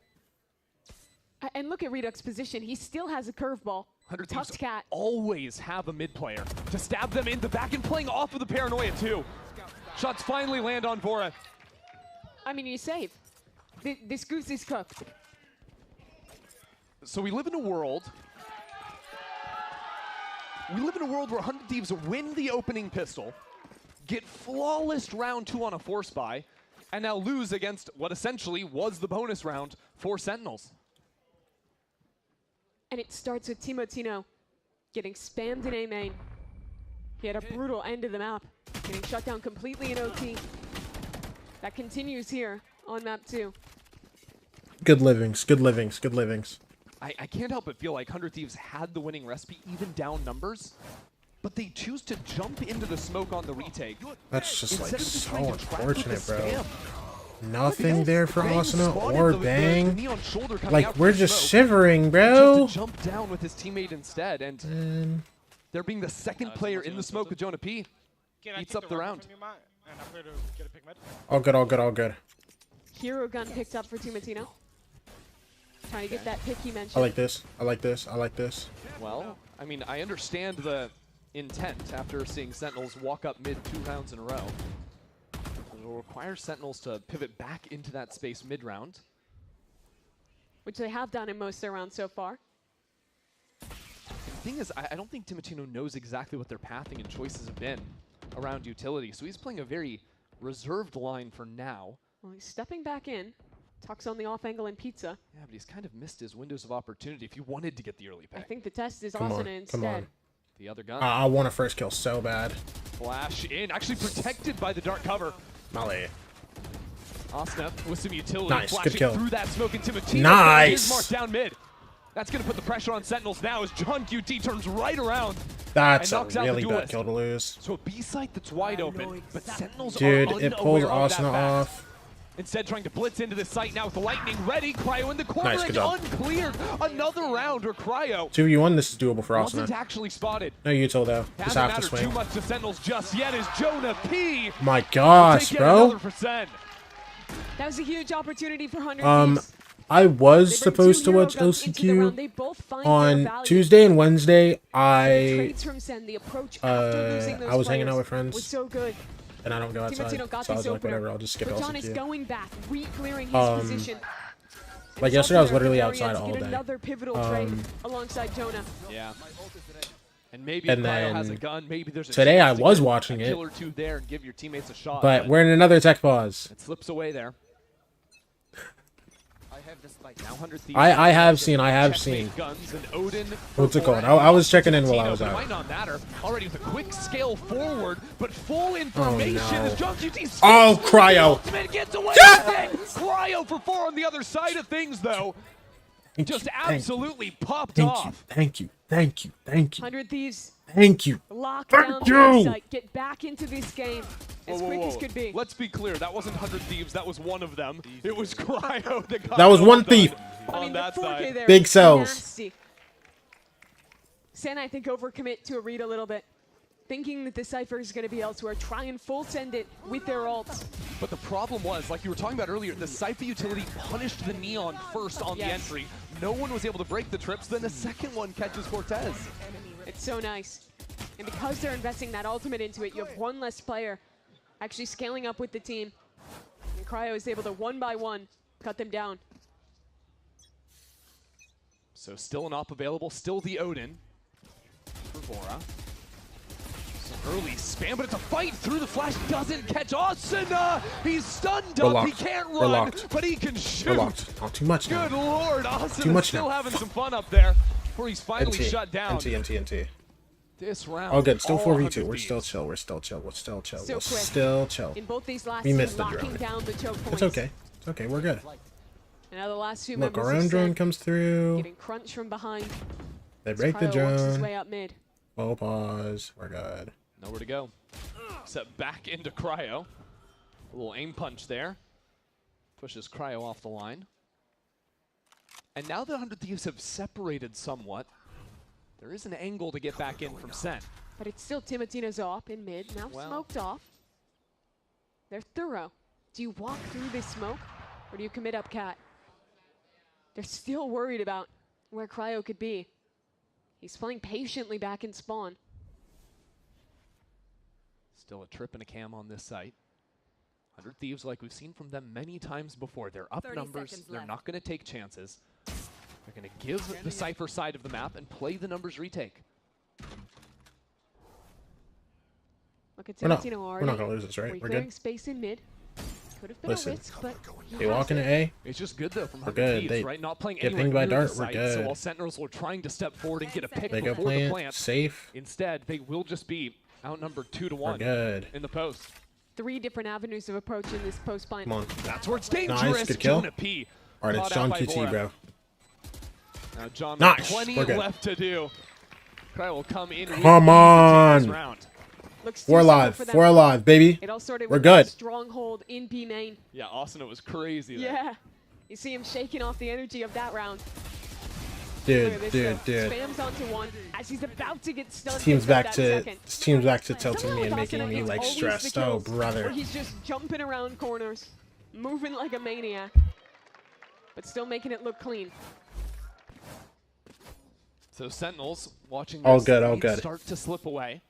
And look at Redux's position. He still has a curveball.
100
Tucked
Thieves
cat.
always have a mid player to stab them in the back and playing off of the paranoia, too. Shots finally land on Vora.
I mean, you save. This goose is cooked.
So we live in a world. We live in a world where 100 Thieves win the opening pistol, get flawless round 2 on a force buy, and now lose against what essentially was the bonus round for Sentinels.
And it starts with Timotino getting spammed in A main. He had a brutal end of the map, getting shut down completely in OT. That continues here on map 2.
Good livings, good livings, good livings.
I can't help but feel like 100 Thieves had the winning recipe, even down numbers, but they choose to jump into the smoke on the retake.
That's just like so unfortunate, bro. Nothing there for Asuna or Bang. Like, we're just shivering, bro.
Just to jump down with his teammate instead, and they're being the second player in the smoke with Jonah P. Eats up the round.
All good, all good, all good.
Hero gun picked up for Timotino. Trying to get that pick he mentioned.
I like this. I like this. I like this.
Well, I mean, I understand the intent after seeing Sentinels walk up mid 2 rounds in a row. It will require Sentinels to pivot back into that space mid-round.
Which they have done in most of their rounds so far.
The thing is, I don't think Timotino knows exactly what their pathing and choices have been around utility, so he's playing a very reserved line for now.
Well, he's stepping back in. Tucks on the off angle and pizza.
Yeah, but he's kind of missed his windows of opportunity if he wanted to get the early pick.
I think the test is
Come on,
Asuna instead.
come on.
The other gun.
I want a first kill so bad.
Flash in, actually protected by the dark cover.
Mali.
Asuna with some utility.
Nice,
flashing
good kill.
through that smoke, and Timotino
Nice.
his mark down mid. That's going to put the pressure on Sentinels now as John QT turns right around.
That's
and
a
knocks out the
really bad
duelist.
kill to lose.
So a B site that's wide open, but Sentinels
Dude,
are
it pulls
unaware of that
Asuna
fact.
off.
Instead, trying to blitz into the site now with the lightning ready. Cryo in the corner
Nice,
and
good job.
uncleared. Another round where Cryo
2v1, this is doable for
wasn't
Asuna.
actually spotted.
No util though. Just
Hasn't
have to
mattered
swing.
too much to Sentinels just yet as Jonah P.
My gosh,
take yet
bro.
another percent.
That was a huge opportunity for 100 Thieves.
I was supposed to watch LCQ on Tuesday and Wednesday. I was hanging out with friends.
Was so good.
And I don't go outside,
Timotino got
so I was
this
like,
opener.
whatever, I'll just skip
But John is
LCQ.
going back, re-clearing his position.
Like yesterday, I was literally outside all day.
Another pivotal trade alongside Jonah.
Yeah. And maybe
And
Cryo has a
then
gun. Maybe there's a
today I
chance to
was
get
watching
a
it,
kill or two there and give your teammates a shot.
but we're in another tech pause.
It slips away there. Now 100 Thieves
I have seen.
guns and Odin
What's it called? I was checking in while I was
It
out.
might not matter. Already with a quick scale forward, but full information
no.
as John QT
Oh, Cryo.
ultimate gets away
Yeah!
with it. Cryo for 4 on the other side of things, though. Just absolutely popped
Thank
off.
you, thank you, thank you, thank you,
100 Thieves.
thank you.
Lock
Thank
down
you.
the site. Get back into this game as quick as could be.
Let's be clear. That wasn't 100 Thieves. That was one of them. It was Cryo that got
That was one
done
thief.
on that
the 4K
side.
there
Big
was
cells.
nasty. SEN, I think, overcommit to a read a little bit. Thinking that the Cypher is going to be elsewhere. Try and full send it with their ults.
But the problem was, like you were talking about earlier, the Cypher utility punished the Neon first on the entry. No one was able to break the trips, then the second one catches Cortez.
It's so nice. And because they're investing that ultimate into it, you have one less player actually scaling up with the team. And Cryo is able to, one by one, cut them down.
So still an op available, still the Odin for Vora. Some early spam, but it's a fight through the flash. Doesn't catch Asuna. He's stunned up. He can't run, but he can shoot.
We're locked. Not too much now.
Good lord, Asuna
Too much
still
now.
having some fun up there before he's finally shut down.
NT.
This round.
Oh, good. Still
all
4v2.
100
We're
Thieves.
still chill. We're still chill. We're still chill.
So
We're
quick.
still chill.
In both these last
We
two,
missed the
locking
drone.
down the choke points.
It's okay. It's okay. We're good.
And now the last two
Look,
members
our
of
own drone
SEN
comes through.
getting crunched from behind.
They break the
Cryo works his
drone.
way up mid.
Full pause. We're good.
Nowhere to go. Except back into Cryo. A little aim punch there. Pushes Cryo off the line. And now the 100 Thieves have separated somewhat. There is an angle to get back in from SEN.
But it's still Timotino's op in mid, now smoked off. They're thorough. Do you walk through this smoke, or do you commit up cat? They're still worried about where Cryo could be. He's playing patiently back in spawn.
Still a trip and a cam on this site. 100 Thieves, like we've seen from them many times before. They're up numbers. They're not going to take chances. They're going to give the Cypher side of the map and play the numbers retake.
Look at
We're not
Timotino
gonna
already.
lose this, right? We're
Clearing
good.
space in mid.
Listen, they walk into A.
It's just good though from
We're
100
good.
Thieves,
They
right? Not playing
get
anywhere
pinged by
near the
dart. We're
site,
good.
So while Sentinels were trying to step forward and get a pick
They go
before the
plant,
plant,
safe.
instead they will just be outnumbered 2-1
good.
in the post.
3 different avenues of approach in this post plant.
Come on.
That's where it's dangerous.
Nice, good kill.
Jonah P.
All right, it's
caught
John
out by
QT,
Bora.
bro.
Now John,
Nice.
plenty
We're good.
left to do. Cry will come in. with
Come
the
on.
this round.
Looks
We're
too simple
alive.
for them.
We're alive, baby.
It all started
We're
with
good.
that stronghold in B main.
Yeah, Austin, it was crazy there.
Yeah. You see him shaking off the energy of that round. Look
Dude,
at this,
dude,
though.
dude.
Spams onto one as he's about to get stunned.
This team's
just at
back
that
to
second.
this team's back to tilting
Somehow
me and
with
making
Austin,
me
it's
like
always the
stressed. Oh,
kills
brother.
Where he's just jumping around corners, moving like a maniac, but still making it look clean.
So Sentinels watching
All
this
good, all
lead
good.
start to slip away.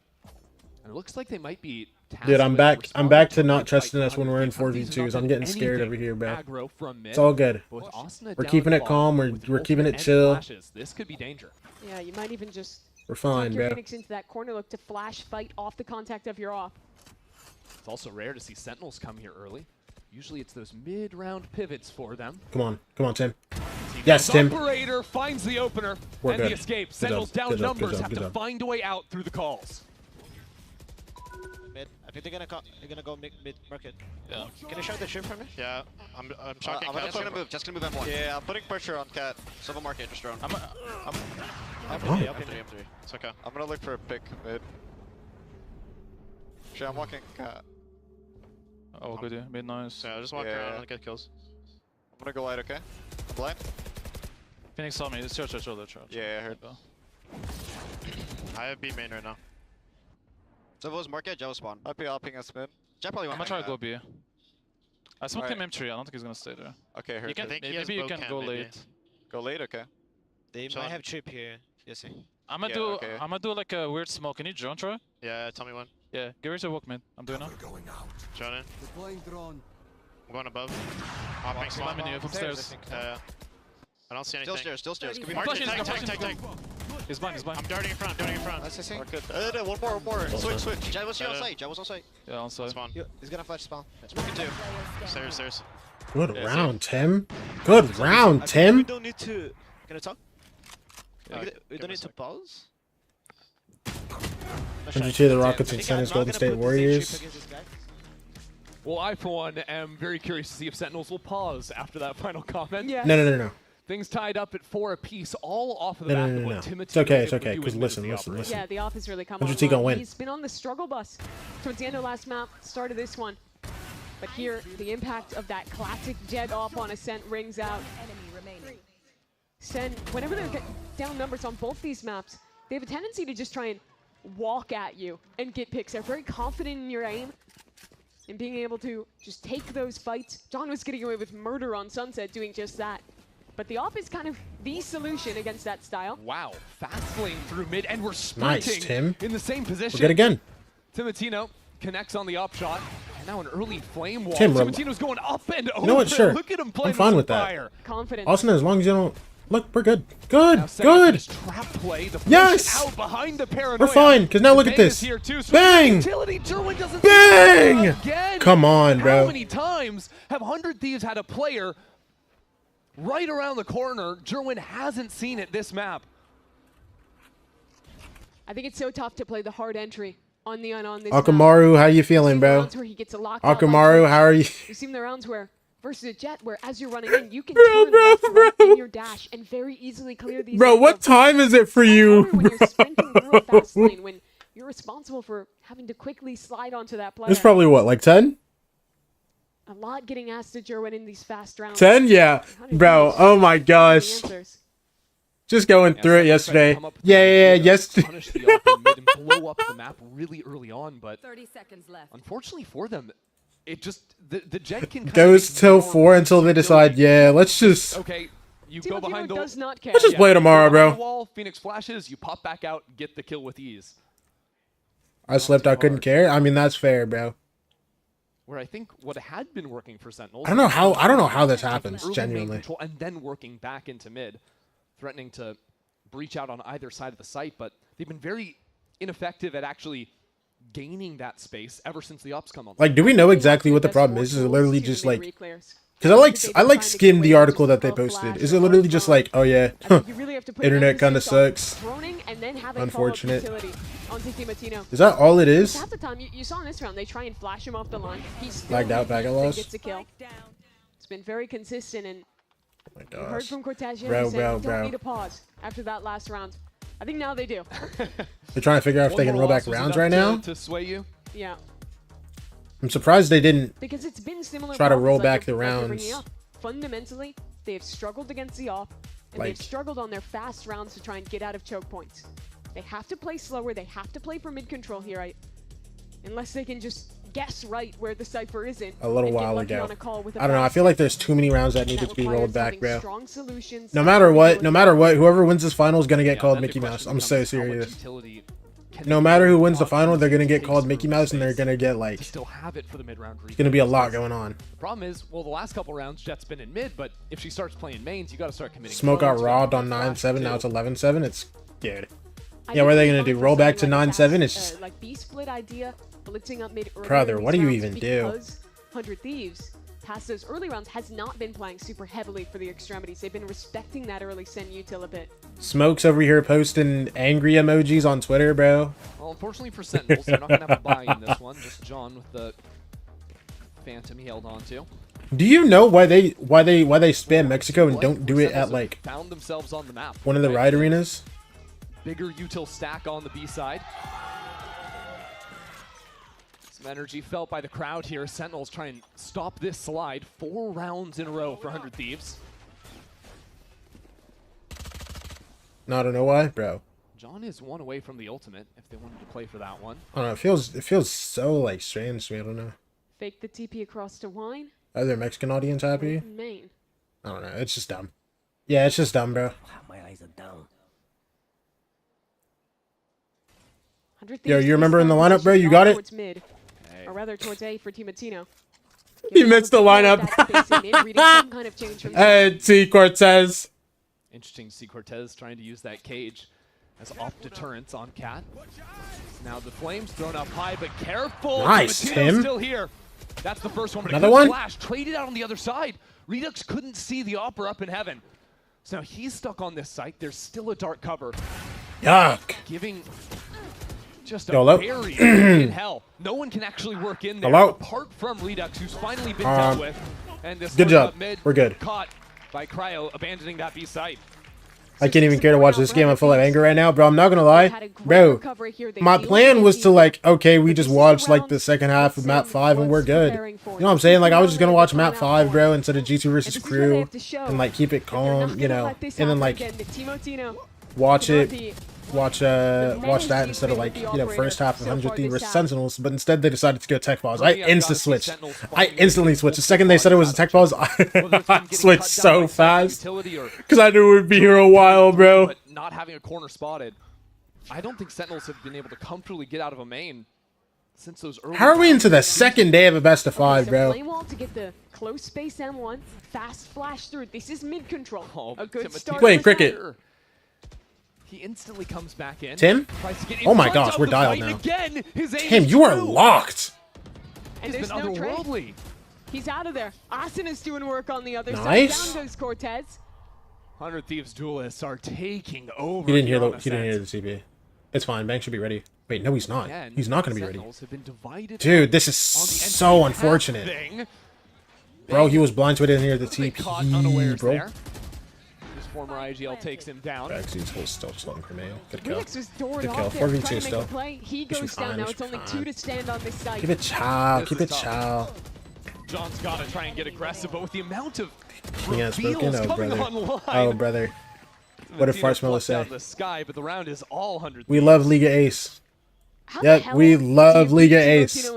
And it looks like they might be
Dude, I'm
with
back. I'm
responding
back to
a
not
fight
trusting us when we're in
100 Thieves.
4v2s. I'm getting scared over here, bro.
Aggro from mid.
It's all good.
Both Austin
We're
down
keeping it
bottom
calm.
with
We're keeping
ultimate
it
and
chill.
flashes. This could be danger.
Yeah, you might even just
We're fine,
tuck your
bro.
Phoenix into that corner, look to flash fight off the contact of your op.
It's also rare to see Sentinels come here early. Usually it's those mid-round pivots for them.
Come on, Tim. Yes, Tim.
Operator finds the opener
We're
and
good.
the escape.
Good
Sentinels
job,
down
good job, good
numbers,
job,
have
good
to
job.
find a way out through the calls.
Mid. I think they're gonna go mid market.
Yeah.
Can you shot the ship for me?
Yeah, I'm shocking.
I'm just gonna move M1. Yeah, I'm putting pressure on Cat. Silver market just drone. I'm
M3.
It's okay. I'm gonna look for a pick mid. Shit, I'm walking Cat.
Oh, good. Yeah, mid nice. Yeah, just walk around and get kills.
I'm gonna go light, okay? I'm blind.
Phoenix saw me. It's church.
Yeah, I heard.
I have B main right now.
Silver's market, Jello spawn. I'll ping us mid. Jet probably
I'm
went
gonna try to go B. I smoked him
Alright.
M3. I don't think he's gonna stay there.
Okay, heard.
You can,
I think
maybe you can go late.
Go late, okay.
They might have chip here. Yes.
I'm gonna do like a weird smoke. Can you drone try?
Yeah, tell me when.
Yeah, get ready to walk mid. I'm doing now.
Drone in.
Deploying drone.
I'm going above. Hopping small.
Slamming you from stairs.
I don't see anything.
Still stairs. Could be
Market,
Flashing,
tank.
He's blind.
I'm darting in front.
That's the good. One more. Switch. Jet was here on site. Jet was on site.
Yeah, on site.
Spawn.
He's gonna flash spawn. Smoking too.
Stairs.
Good round, Tim. Good round, Tim.
We don't need to. Can I talk? We don't need to pause.
102 the Rockets and Sentinels Golden State Warriors.
Well, I, for one, am very curious to see if Sentinels will pause after that final comment.
Yeah.
No.
Things tied up at 4 apiece, all off of the back of what Timothy
It's okay,
was able to do
because
with
listen.
Yeah, the off has really come
100T
on.
gonna win.
He's been on the struggle bus towards the end of last map, start of this one. But here, the impact of that classic jet off on Ascent rings out. Sen, whenever they're down numbers on both these maps, they have a tendency to just try and walk at you and get picks. They're very confident in your aim and being able to just take those fights. John was getting away with murder on Sunset doing just that. But the off is kind of the solution against that style.
Wow, fast lane through mid, and we're sprinting
Nice, Tim.
in the same position.
We're good again.
Timotino connects on the up shot, and now an early flame wall.
Tim,
Timotino's going up and over.
You know what? Sure.
Look at him playing
I'm fine with
fire.
that.
Confident.
Austin, as long as you don't look, we're good. Good.
Trap play, the push
Yes.
out behind the paranoia.
We're fine. Because now look
Bang
at this.
is here too, so
Bang.
utility, Jerwin doesn't
Bang.
again.
Come on,
How
bro.
many times have 100 Thieves had a player right around the corner? Jerwin hasn't seen it this map.
I think it's so tough to play the hard entry on Neon on this
Akamaru, how you feeling,
map.
bro?
Rounds where he gets a lock-out
Akamaru,
like
how are you?
We've seen the rounds where versus a jet where as you're running in, you can turn left right in your dash and very easily clear these.
Bro, what time is it for you?
When you're sprinting through a fast lane, when you're responsible for having to quickly slide onto that player.
It's probably what, like 10?
A lot getting asked to Jerwin in these fast rounds.
10? Yeah. Bro, oh my gosh. Just going through it yesterday. Yes.
Punish the up in mid and blow up the map really early on, but
30 seconds left.
unfortunately for them, it just the jet can kind
Goes
of
till
ignore
4 until they decide, yeah, let's just
Okay, you go behind the
does not care.
Let's just play tomorrow,
you go behind
bro.
the wall, Phoenix flashes, you pop back out, get the kill with ease.
I slept, I couldn't care. I mean, that's fair, bro.
Where I think what had been working for Sentinels.
I don't know how this
taking
happens,
early main
genuinely.
control and then working back into mid, threatening to breach out on either side of the site, but they've been very ineffective at actually gaining that space ever since the ops come on.
Like, do we know exactly what the problem is? Is it literally just like, because I like skimmed the article that they posted. Is it literally just like, oh yeah, internet kind of sucks, unfortunate? Is that all it is?
Half the time you saw in this round, they try and flash him off the line. He's
lagged out, packet loss.
Gets a kill. It's been very consistent, and you heard from Cortez
bro,
don't need a pause after that last round. I think now they do.
They're trying to figure out if they can roll back rounds right now.
To sway you.
Yeah.
I'm surprised they didn't
because it's been similar
try to roll
like
back the rounds.
Fundamentally, they have struggled against the off, and they've struggled on their fast rounds to try and get out of choke points. They have to play slower. They have to play for mid control here, unless they can just guess right where the Cypher is in.
A little while ago. I don't know. I feel like there's too many rounds that needed to be rolled back, bro. No matter what, whoever wins this final is gonna get called Mickey Mouse. I'm so serious. No matter who wins the final, they're gonna get called Mickey Mouse, and they're gonna get like.
Still have it for the mid-round.
It's gonna be a lot going on.
The problem is, well, the last couple rounds, Jet's been in mid, but if she starts playing mains, you got to start committing.
Smoke got robbed on 9-7. Now it's 11-7. It's dude. Yeah, what are they gonna do? Roll back to 9-7? It's just.
Like B split idea, blitzing up mid.
Brother, what do you even do?
100 Thieves, past those early rounds, has not been playing super heavily for the extremities. They've been respecting that early SEN util a bit.
Smoke's over here posting angry emojis on Twitter, bro.
Well, unfortunately for Sentinels, they're not gonna have a buy in this one. Just John with the Phantom he held on to.
Do you know why they spam Mexico and don't do it at like
found themselves on the map,
one of the ride arenas?
Bigger util stack on the B side. Some energy felt by the crowd here. Sentinels try and stop this slide. 4 rounds in a row for 100 Thieves.
No, I don't know why, bro.
John is 1 away from the ultimate if they wanted to play for that one.
I don't know. It feels so like strange to me. I don't know.
Fake the TP across to Wine.
Are their Mexican audience happy?
Main.
I don't know. It's just dumb. Yeah, it's just dumb, bro.
My eyes are down.
Yo, you remember in the lineup, bro? You got it?
Towards mid, or rather towards A for Timatino.
He missed the lineup. T. Cortez.
Interesting to see Cortez trying to use that cage as off deterrence on Cat. Now the flames thrown up high, but careful.
Nice, Tim.
Still here. That's the first one. But
another one.
Flash traded out on the other side. Redux couldn't see the Opera up in heaven, so now he's stuck on this site. There's still a dark cover.
Yuck.
Giving just a
Hello?
very in hell. No one can actually work in there apart from Redux, who's finally been dealt with. And this
good job.
Mid
We're good.
Caught by Cryo, abandoning that B site.
I can't even care to watch this game. I'm full of anger right now, bro. I'm not gonna lie, bro. My plan was to like, okay, we just watch like the second half of map 5 and we're good. You know what I'm saying? Like I was just gonna watch map 5, bro, instead of G2 versus Crew, and like keep it calm, you know, and then like watch that instead of like, you know, first half of 100 Thieves versus Sentinels, but instead they decided to go tech pause. I instantly switched. The second they said it was a tech pause, I switched so fast because I knew it would be here a while, bro.
But not having a corner spotted, I don't think Sentinels have been able to comfortably get out of a main since those early.
How are we into the second day of a best of 5, bro?
Flame wall to get the close space M1, fast flash through. This is mid control. A good start.
Playing cricket.
He instantly comes back in.
Tim? Oh my gosh, we're dialed now. Tim, you are locked.
And there's no otherworldly. He's out of there. Asen is doing work on the other
side.
Down goes Cortez.
100 Thieves duelists are taking over.
He didn't hear the CB. It's fine. Bank should be ready. Wait, no, he's not. He's not going to be ready. Dude, this is so unfortunate. Bro, he was blind to it in here. The TP, bro.
Former IGL takes him down.
Backseat's still slowing for me. Good kill.
Good
kill. 4v2 still.
He goes down now. It's only 2 to stand on this side.
Keep it chow. Keep it chow.
John's got to try and get aggressive, but with the amount of
spoken. Oh, brother. Oh, brother. What did Fartsmiller say?
The sky, but the round is all 100.
We love Liga Ace. Yep, we love Liga Ace.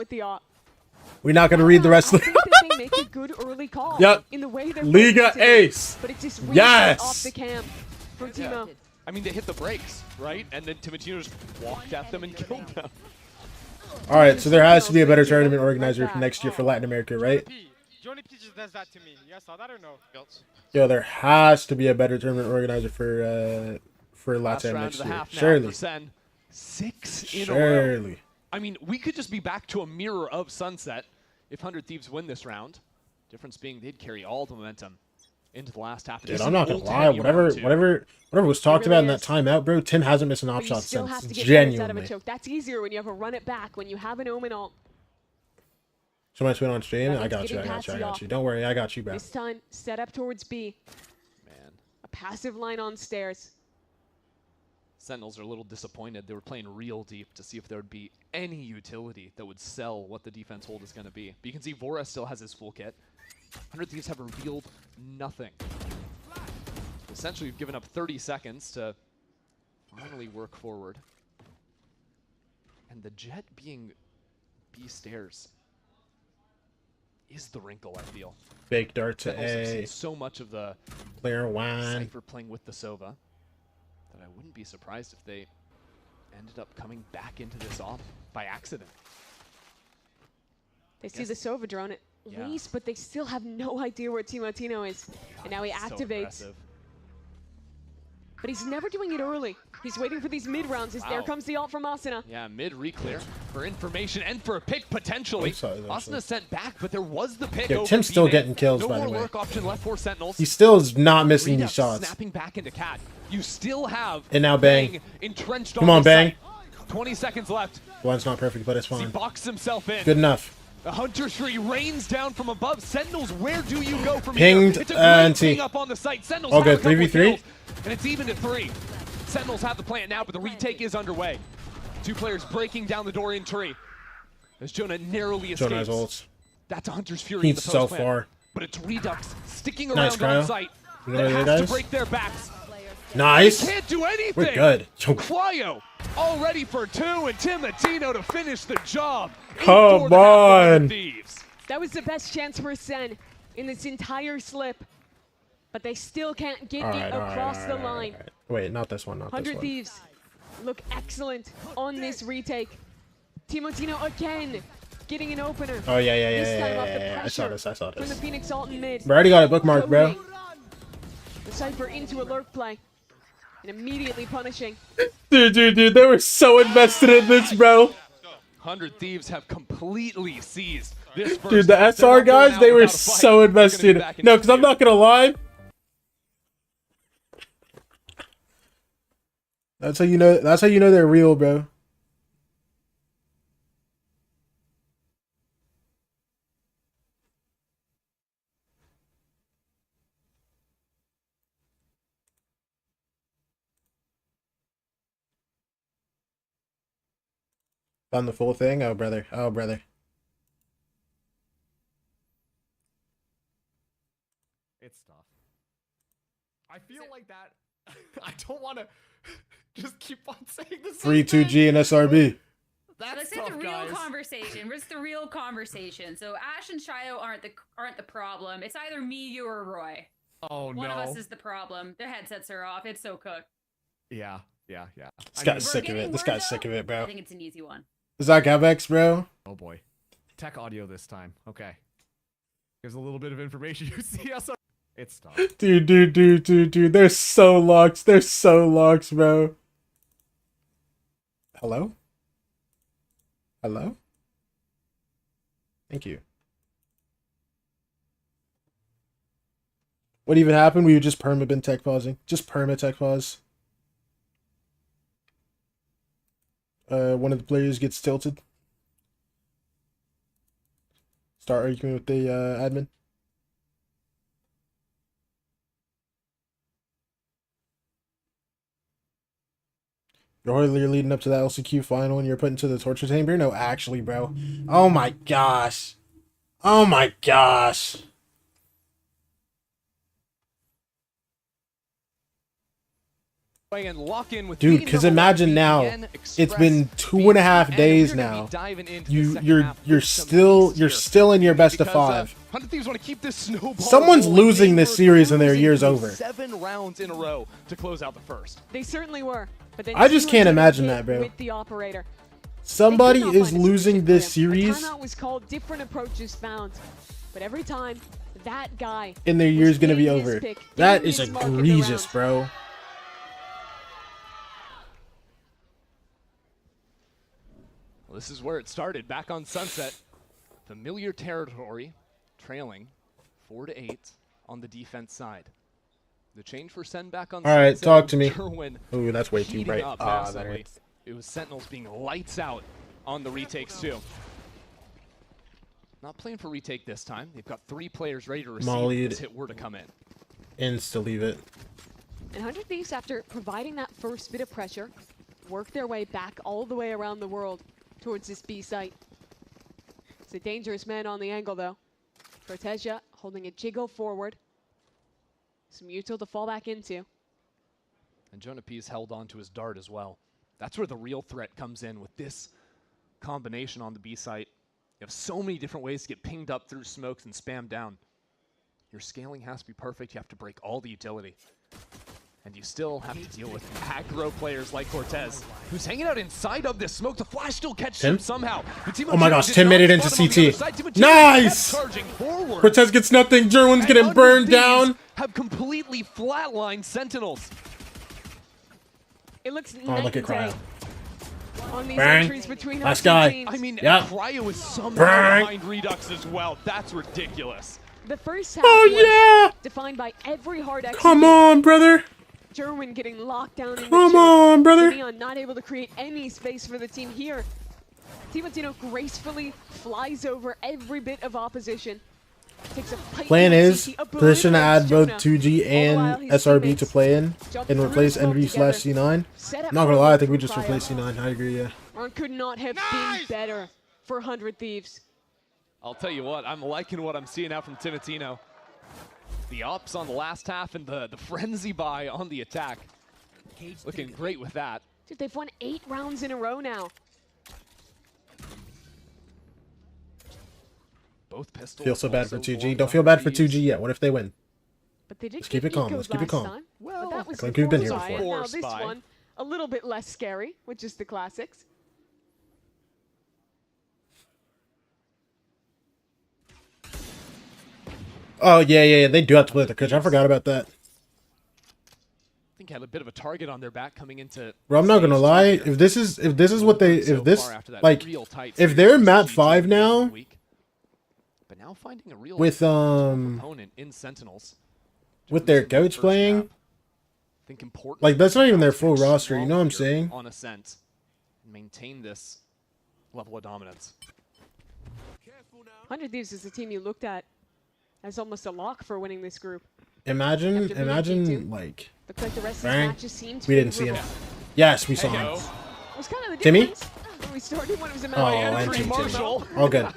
We're not gonna read the rest of
the make a good early call.
Yep.
In the way they're
Liga Ace.
But it's just
yes.
Off the cam from Timo.
I mean, they hit the brakes, right? And then Timatino just walked at them and killed them.
All right, so there has to be a better tournament organizer for next year for Latin America, right?
Johnny P just does that to me. You guys saw that or no?
Yo, there has to be a better tournament organizer for Latin next year. Surely.
6 in a row.
Surely.
I mean, we could just be back to a mirror of Sunset if 100 Thieves win this round. Difference being they'd carry all the momentum into the last half.
Dude, I'm not gonna lie. Whatever was talked about in that timeout, bro. Tim hasn't missed an op shot since. Genuinely.
That's easier when you have a run it back, when you have an Omen ult.
Show my tweet on stream. I got you. Don't worry, I got you, bro.
This time, set up towards B.
Man.
A passive line on stairs.
Sentinels are a little disappointed. They were playing real deep to see if there would be any utility that would sell what the defense hold is going to be. But you can see Vora still has his full kit. 100 Thieves have revealed nothing. Essentially, we've given up 30 seconds to finally work forward. And the Jet being B stairs is the wrinkle, I feel.
Fake dart to
Sentinels have
A.
seen so much of the
Player one.
Cypher playing with the Sova that I wouldn't be surprised if they ended up coming back into this op by accident.
They see the Sova drone at least, but they still have no idea where Timotino is. And now he activates.
So
but he's never doing it early. He's waiting for these mid rounds as there comes the ult from Asuna.
Yeah, mid re-clear for information and for a pick potentially. Asuna sent back, but there was the pick.
Yo, Tim's still getting kills,
no
by the
more
way.
work option left for Sentinels.
He still is not missing these shots.
Snapping back into Cat. You still have
And now Bang.
Entrenched
Come on, Bang.
Site. 20 seconds left.
One's not perfect, but it's fine.
He boxed himself in.
Good enough.
The Hunter Tree rains down from above. Sentinels, where do you go from
Pinged
here? It's a great ping up on the site. Sentinels have
good.
a couple
3v3.
kills, and it's even to 3. Sentinels have the plant now, but the retake is underway. 2 players breaking down the door in tree. As Jonah narrowly escapes.
Jonah has ults.
That's a Hunter's Fury in the
He's so
post
far.
But it's Redux sticking
Nice,
around on
Cryo.
site.
You know
That
what
has
it
to
is?
break their backs.
Nice.
Can't do anything.
We're good.
Cryo all ready for 2, and Timotino to finish the job.
Come on.
That was the best chance for SEN in this entire slip. But they still can't get it across the line.
Wait, not this one, not this
100
one.
Thieves look excellent on this retake. Timotino again getting an opener.
Oh, yeah.
This time off the
I saw
pressure
this.
from the Phoenix ult in mid.
I already got it bookmarked, bro.
The Cypher into a lurk play and immediately punishing.
Dude, they were so invested in this, bro.
100 Thieves have completely seized this first
Dude, the
half.
SR
They're not going
guys,
out
they were
without a fight.
so
They're gonna be
invested.
back in
No, because I'm not gonna lie. That's how you know. That's how you know they're real, bro. On the full thing? Oh, brother. Oh, brother.
It's tough. I feel like that. I don't want to just keep on saying this.
3-2G and SRB.
Let's hit the real conversation. What's the real conversation? So Ash and Shio aren't the problem. It's either me, you, or Roy.
Oh no.
One of us is the problem. Their headsets are off. It's so cooked.
Yeah.
This guy's sick of it. This guy's sick of it, bro.
I think it's an easy one.
Zach Avex, bro.
Oh boy. Tech audio this time. Okay. Here's a little bit of information. You see us. It's tough.
Dude. They're so locked. They're so locked, bro. Hello? Hello? Thank you. What even happened? We just perma-been tech pausing. Just perma-tech pause. One of the players gets tilted. Start arguing with the admin. You're leading up to that LCQ final and you're put into the torture chamber? No, actually, bro. Oh my gosh. Oh my gosh.
And lock in with
dude, because imagine now, it's been 2.5 days now. You're still in your best of 5.
100 Thieves want to keep this snowball.
Someone's losing this series and their year's over.
7 rounds in a row to close out the first.
They certainly were. But then
I just can't imagine that, bro.
With the operator.
Somebody is losing this series.
The timeout was called, different approaches found. But every time, that guy
and their year's gonna be over. That is egregious, bro.
Well, this is where it started. Back on Sunset. Familiar territory, trailing 4-8 on the defense side. The change for SEN back on
All right,
Sunset.
talk to me.
Derwin
Ooh, that's way too
heating
bright.
up
Ah, that
massively.
hurts.
It was Sentinels being lights out on the retakes too. Not playing for retake this time. They've got 3 players ready to receive if this hit were to come in.
Insta leave it.
And 100 Thieves, after providing that first bit of pressure, work their way back all the way around the world towards this B site. It's a dangerous man on the angle, though. Cortesia holding a jiggle forward. Some util to fall back into.
And Jonah P's held on to his dart as well. That's where the real threat comes in with this combination on the B site. You have so many different ways to get pinged up through smokes and spammed down. Your scaling has to be perfect. You have to break all the utility. And you still have to deal with aggro players like Cortez, who's hanging out inside of this smoke. The flash still catches him somehow.
Oh my gosh, Tim made it into CT. Nice! Cortez gets nothing. Jerwin's getting burned down.
Have completely flatlined Sentinels.
It looks
Oh, look at Cryo.
on these
Bang.
entries between
Last
our two
guy.
teams.
I mean,
Yep.
Cryo is somehow
Bang.
behind Redux as well. That's ridiculous.
The first half
Oh,
was defined by every hard execute.
Come on, brother.
Jerwin getting locked down in
Come
the choke.
on, brother.
Simeon not able to create any space for the team here. Timotino gracefully flies over every bit of opposition. Takes a fight
Plan
towards
is
CT,
position to add both
Jonah.
2G and SRB to play in and replace NV/C9. I'm not gonna lie, I think we just replaced C9. I agree, yeah.
Ron could not have been better for 100 Thieves.
I'll tell you what, I'm liking what I'm seeing out from Timotino. The ups on the last half and the frenzy buy on the attack. Looking great with that.
Dude, they've won 8 rounds in a row now.
Both pistols.
Feel so bad for
also
2G.
going
Don't
to
feel bad for
100 Thieves.
2G yet. What if they win?
But they did
Let's keep it calm. Let's keep it calm.
Time, well, that was
like we've been here
Spy, and
before.
now this one, a little bit less scary with just the classics.
Oh, yeah. They do have to play the coach. I forgot about that.
I think had a bit of a target on their back coming into.
Bro, I'm not gonna lie. If this is what they if they're map 5 now
But now finding a real
with
opponent in Sentinels.
with their coach playing,
Think important
like that's not even their full roster. You know what I'm saying?
On Ascent, and maintain this level of dominance.
100 Thieves is the team you looked at as almost a lock for winning this group.
Imagine
After beating
like
Looks like the rest of
bang.
these matches seemed
We didn't see him.
favorable.
Yes, we saw him.
It was kind of the
Timmy?
difference when we started when it was a
Oh,
matter
and
of
Timmy.
Marshall.
All good.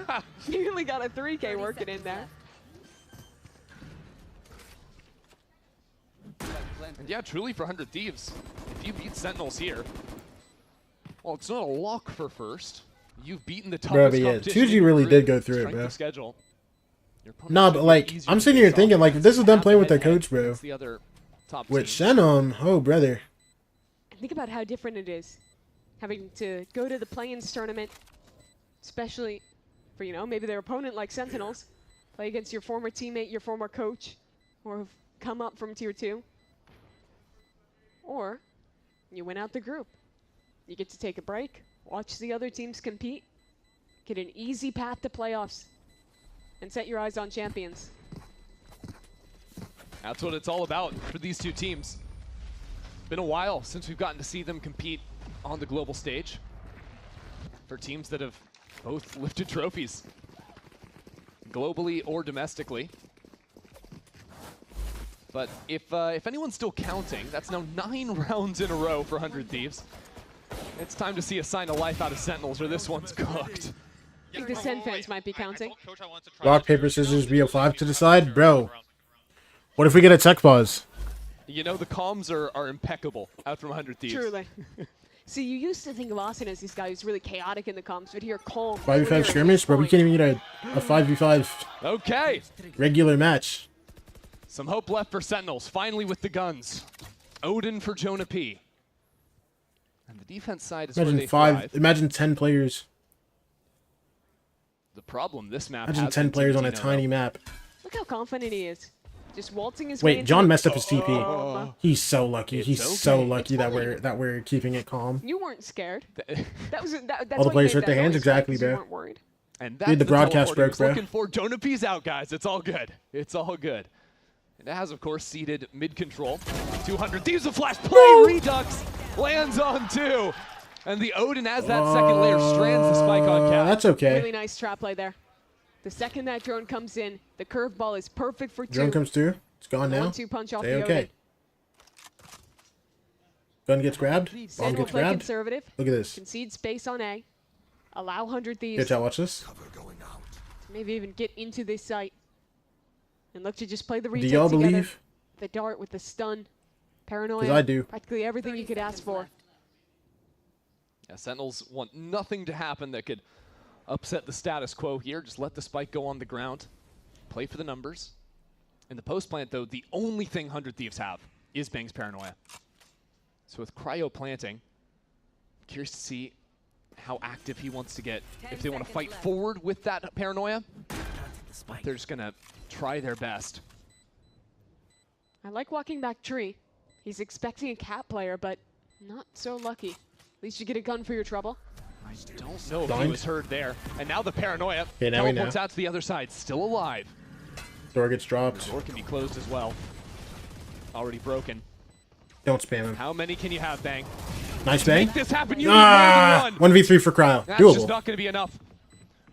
Nearly got a 3K working in there.
And yeah, truly for 100 Thieves, if you beat Sentinels here, well, it's not a lock for first. You've beaten the toughest
Bro, but yeah,
competition
2G
in
really
your
did
group.
go through it,
Strength
bro.
of schedule. Your opponent
Nah,
should
but
be
like
easier
I'm
to
sitting here
face
thinking
off
like if this is them playing with their
head-to-head
coach, bro.
against the other top
With
teams.
Shannon, oh brother.
Think about how different it is having to go to the play-ins tournament, especially for, you know, maybe their opponent like Sentinels, play against your former teammate, your former coach, or have come up from tier 2. Or you win out the group. You get to take a break, watch the other teams compete, get an easy path to playoffs, and set your eyes on champions.
That's what it's all about for these two teams. Been a while since we've gotten to see them compete on the global stage for teams that have both lifted trophies, globally or domestically. But if anyone's still counting, that's now 9 rounds in a row for 100 Thieves. It's time to see a sign of life out of Sentinels, or this one's cooked.
I think the SEN fans might be counting.
Rock, paper, scissors, BO5 to decide, bro. What if we get a tech pause?
You know, the comms are impeccable out from 100 Thieves.
Truly. See, you used to think of Austin as this guy who's really chaotic in the comms, but here, calm.
5v5 skirmish, bro. We can't even get a 5v5
Okay.
regular match.
Some hope left for Sentinels, finally with the guns. Odin for Jonah P. And the defense side is where they thrive.
Imagine 10 players.
The problem this map
Imagine
has
10
been
players on a
Timotino,
tiny
though.
map.
Look how confident he is. Just waltzing his way.
Wait, John messed up his TP. He's so lucky.
It's
He's
okay.
so lucky that we're keeping it calm.
You weren't scared. That's
All the
why
players
you
hurt
made
their
that
hands,
noise,
exactly,
because you
bro.
weren't worried.
And
Dude, the broadcast
teleport he
broke,
was
bro.
looking for. Jonapi's out, guys. It's all good. It's all good. And it has, of course, seeded mid-control. 200 Thieves of Flash play. Redux lands on 2. And the Odin, as that second layer, strands the spike on Cap.
That's okay.
Really nice trap play there. The second that drone comes in, the curveball is perfect for 2.
Drone comes through. It's gone now.
1-2 punch off
Say
the
okay.
Odin.
Gun gets grabbed. Bomb
SEN will
gets
play
grabbed.
conservative.
Look at this.
Concede space on A. Allow 100 Thieves.
Good job. Watch this.
To maybe even get into this site. And look to just play the
Do
retake
y'all
together.
believe?
The dart with the stun. Paranoia.
'Cause I do.
Practically everything you could ask for.
Yeah, Sentinels want nothing to happen that could upset the status quo here. Just let the spike go on the ground. Play for the numbers. In the post plant, though, the only thing 100 Thieves have is Bang's Paranoia. So with Cryo planting, curious to see how active he wants to get. If they want to fight forward with that Paranoia, they're just going to try their best.
I like walking back tree. He's expecting a cat player, but not so lucky. At least you get a gun for your trouble.
I don't know if he was heard there. And now the Paranoia
Okay, now we know.
teleports out to the other side, still alive.
Door gets dropped.
Door can be closed as well. Already broken.
Don't spam him.
How many can you have, Bang?
Nice
To
bang.
make this happen, you need more than one.
1v3 for Cryo.
That's just
Doable.
not going to be enough.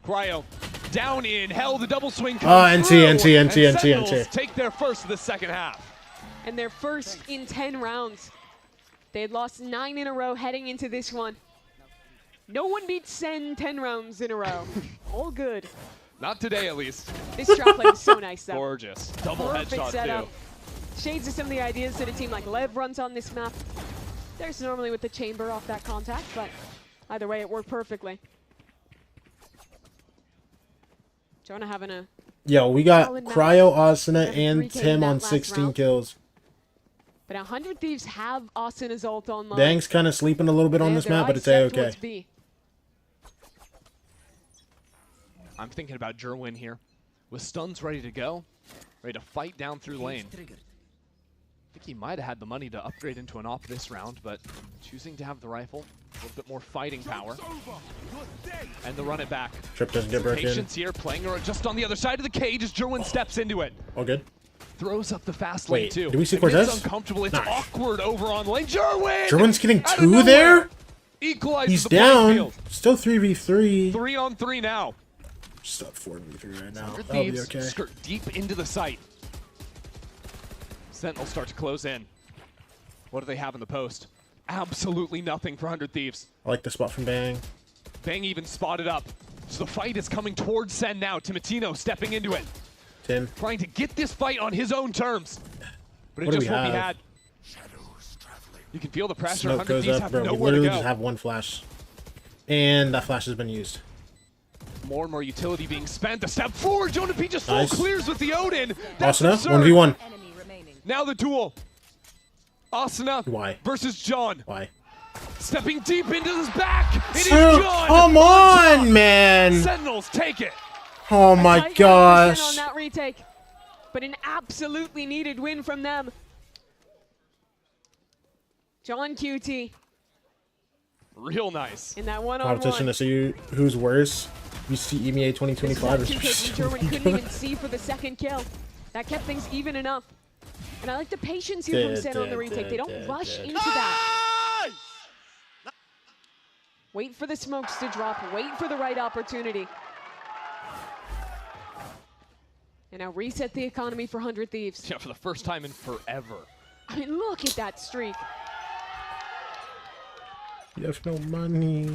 Cryo down in hell. The double swing
Oh,
comes
NT,
through,
NT,
and
NT,
Sentinels
NT.
take their first of the second half.
And their first in 10 rounds. They had lost 9 in a row heading into this one. No one beats SEN 10 rounds in a row. All good.
Not today, at least.
This trap play was so nice, though.
Gorgeous. Double
Perfect
headshot,
setup.
too.
Shades of some of the ideas that a team like Lev runs on this map. There's normally with the chamber off that contact, but either way, it worked perfectly. Jonah having a...
Yo, we got
solid match.
Cryo, Asuna,
Got a
and
3K
Tim
that
on
last
16
round.
kills.
But 100 Thieves have Asuna's ult online.
Bang's kind of sleeping a little bit on
And
this
their
map, but
eyes
it's
set
A-okay.
towards B.
I'm thinking about Jerwin here. With stuns ready to go, ready to fight down through lane. I think he might have had the money to upgrade into an op this round, but choosing to have the rifle, a little bit more fighting power. And the run it back.
Trip doesn't get broken.
Patience here, playing her just on the other side of the cage as Jerwin steps into it.
All good.
Throws up the fast lane,
Wait,
too.
do we see
Admits
Cortez?
It's uncomfortable. It's
Nice.
awkward over on lane. Jerwin!
Jerwin's getting
Out of
2
nowhere,
there?
Equalizes
He's
the playing
down.
field.
Still 3v3.
3-on-3 now.
Still 4v3 right now.
100
That'll be
Thieves
okay.
skirt deep into the site. Sentinels start to close in. What do they have in the post? Absolutely nothing for 100 Thieves.
I like the spot from Bang.
Bang even spotted up. So the fight is coming towards Sen now. Timatino stepping into it.
Tim.
Trying to get this fight on his own terms. But it
What do
just
we
won't be
have?
had. You can feel the pressure.
Smoke
100
goes
Thieves
up,
have
bro. We
nowhere to
literally
go.
just have one flash. And that flash has been used.
More and more utility being spent. The step forward. Jonah P just full
Nice.
clears with the Odin. That's
Asuna,
absurd.
1v1.
Now the duel. Asuna
Why?
versus John.
Why?
Stepping deep into his back. It is
Dude,
John.
come on, man.
Sentinels take it.
Oh my
Tight 9%
gosh.
on that retake, but an absolutely needed win from them. John QT
Real nice.
in that one-on-one.
Competition to see who's worse. You see EMEA 2025 or
German couldn't even see for the second kill. That kept things even enough. And I like the patience here from SEN on the retake. They don't rush into that. Wait for the smokes to drop. Wait for the right opportunity. And now reset the economy for 100 Thieves.
Yeah, for the first time in forever.
I mean, look at that streak.
You have no money.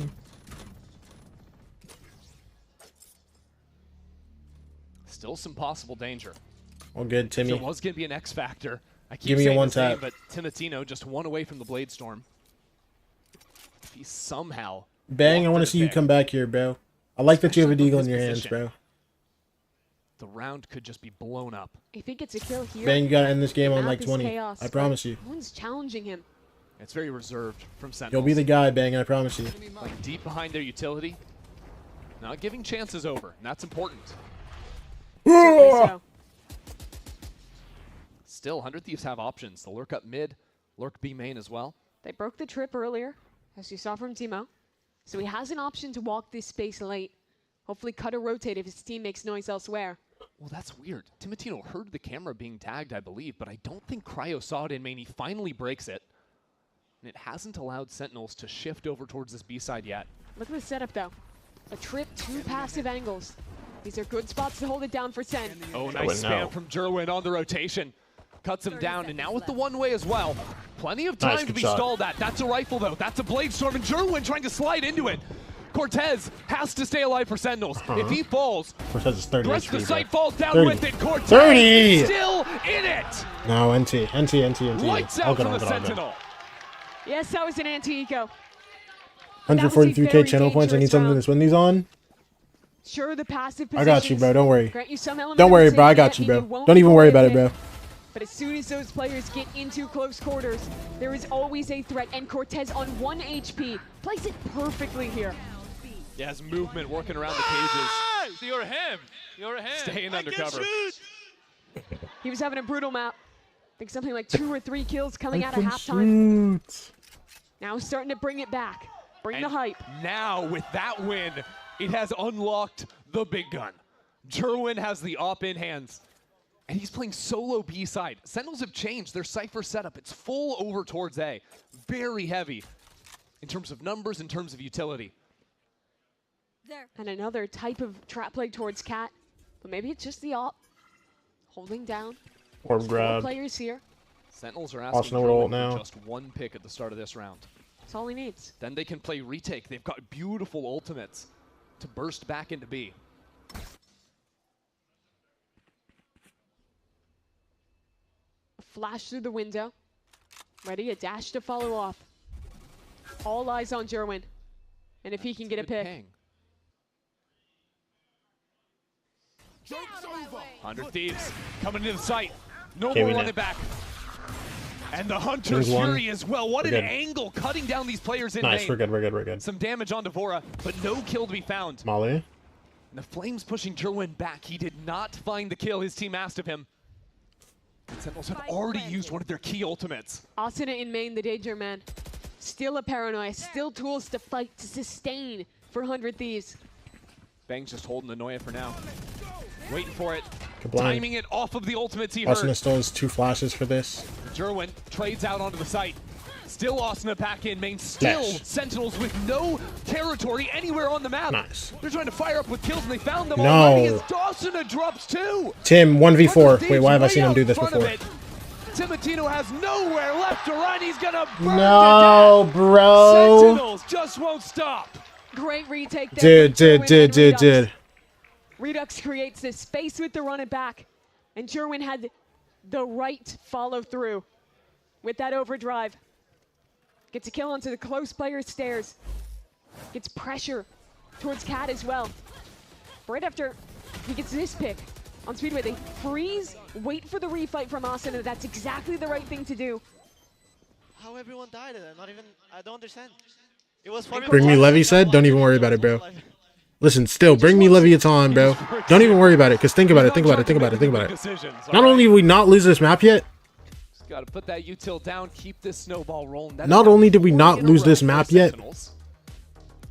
Still some possible danger.
All good, Timmy.
There was going to be an X factor. I keep
Give me a
saying
one
his name,
tap.
but Timatino just one away from the Blade Storm. If he somehow
Bang, I want to
walked
see
in
you
the
come back here, bro. I like that you have a
Especially
deagle
from
in your
his
hands,
position.
bro.
the round could just be blown up.
If he gets a kill here,
Bang, you gotta end this game
the
on
map
like
is
20.
chaos,
I promise you.
No one's challenging him.
It's very reserved from Sentinels.
You'll be the guy, Bang, I promise you.
Like deep behind their utility. Not giving chances over, and that's important.
Certainly so.
still, 100 Thieves have options. They'll lurk up mid, lurk B main as well.
They broke the trip earlier, as you saw from Timo. So he has an option to walk this space late. Hopefully cut or rotate if his team makes noise elsewhere.
Well, that's weird. Timotino heard the camera being tagged, I believe, but I don't think Cryo saw it in main. He finally breaks it. And it hasn't allowed Sentinels to shift over towards this B side yet.
Look at the setup, though. A trip, 2 passive angles. These are good spots to hold it down for Sen.
Oh, nice spam from Jerwin on the rotation. Cuts him down, and now with the one-way as well. Plenty of time to be stalled at. That's a rifle, though. That's a blade storm, and Jerwin trying to slide into it. Cortez has to stay alive for Sentinels. If he falls,
Cortez is 30
the rest of the
HP,
site
bro.
falls down
30.
with it. Cortez
30!
still in it.
No, NT.
Lights out from the Sentinel.
Yes, that was an anti-eco.
143k channel points. I need something to spend these on.
Sure, the passive
I got you, bro. Don't worry.
grant you some element
Don't
of
worry, bro. I
safety
got
that
you,
mean
bro.
won't
Don't even worry about it,
hit.
bro.
But as soon as those players get into close quarters, there is always a threat. And Cortez on 1 HP plays it perfectly here.
Yeah, his movement working around the cages.
You're him. You're him.
Staying undercover.
He was having a brutal map. I think something like 2 or 3 kills coming out of halftime. Now starting to bring it back. Bring the hype.
Now with that win, it has unlocked the big gun. Jerwin has the op in hands. And he's playing solo B side. Sentinels have changed their Cypher setup. It's full over towards A. Very heavy in terms of numbers, in terms of utility.
And another type of trap play towards Cat. But maybe it's just the op. Holding down.
Orb grab.
4 players here.
Sentinels are asking for just 1 pick at the start of this round.
That's all he needs.
Then they can play retake. They've got beautiful ultimates to burst back into B.
Flash through the window. Ready, a dash to follow off. All eyes on Jerwin. And if he can get a pick.
100 Thieves coming into the site. No
Okay,
more
we
running
know.
back. And the Hunter's
There's one.
Fury as well. What
We're
an
good.
angle cutting down these players in
Nice,
main.
we're good, we're good, we're good.
Some damage on Devora, but no kill to be found.
Molly.
And the Flames pushing Jerwin back. He did not find the kill his team asked of him. Sentinels have already used one of their key ultimates.
Asuna in main, the danger man. Still a paranoia, still tools to fight, to sustain for 100 Thieves.
Bang's just holding the Noya for now. Waiting for it.
Kablang.
Timing it off of the ultimates he heard.
Asuna still has 2 flashes for this.
Jerwin trades out onto the site. Still Asuna back in main. Still
Flash.
Sentinels with no territory anywhere on the map.
Nice.
They're trying to fire up with kills and they found them
No.
already as Asuna drops 2.
Tim, 1v4.
Thieves
Wait, why have I
way
seen him
out
do this
front of
before?
it. Timotino has nowhere left to run. He's gonna burn
No,
to death.
bro.
Sentinels just won't stop.
Great retake there.
Dude.
Redux creates this space with the run it back. And Jerwin had the right follow through with that overdrive. Gets a kill onto the close player's stairs. Gets pressure towards Cat as well. Right after he gets this pick on Speedway, they freeze, wait for the refight from Asuna. That's exactly the right thing to do.
How everyone died? I don't understand. It was
Bring me Levy said, don't even worry about it, bro. Listen, still, bring me Leviathan, bro. Don't even worry about it, because think about it. Not only did we not lose this map yet,
Just gotta put that util down, keep this snowball rolling.
not only did we not lose this map yet,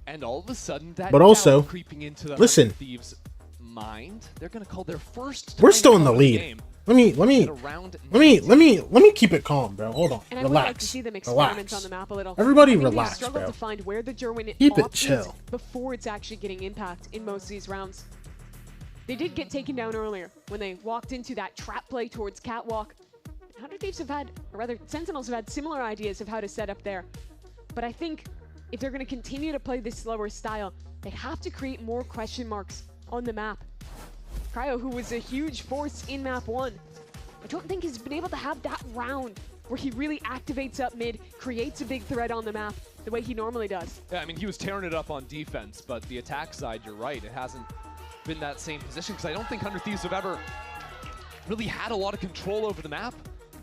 and all of a sudden that
but also,
doubt creeping into the
listen,
Thieves' mind. They're gonna call their first
we're still in
time
the
out of
lead.
game.
Let me keep it calm, bro. Hold on.
And I would like to
Relax.
see them experiment
Relax.
on the map a little.
Everybody
I think
relax,
they've struggled
bro.
to find where the Jerwin
Keep it
op is
chill.
before it's actually getting impact in most of these rounds. They did get taken down earlier when they walked into that trap play towards Catwalk. 100 Thieves have had, or rather Sentinels have had similar ideas of how to set up there. But I think if they're going to continue to play this slower style, they have to create more question marks on the map. Cryo, who was a huge force in map 1, I don't think he's been able to have that round where he really activates up mid, creates a big threat on the map the way he normally does.
Yeah, I mean, he was tearing it up on defense, but the attack side, you're right, it hasn't been that same position, because I don't think 100 Thieves have ever really had a lot of control over the map,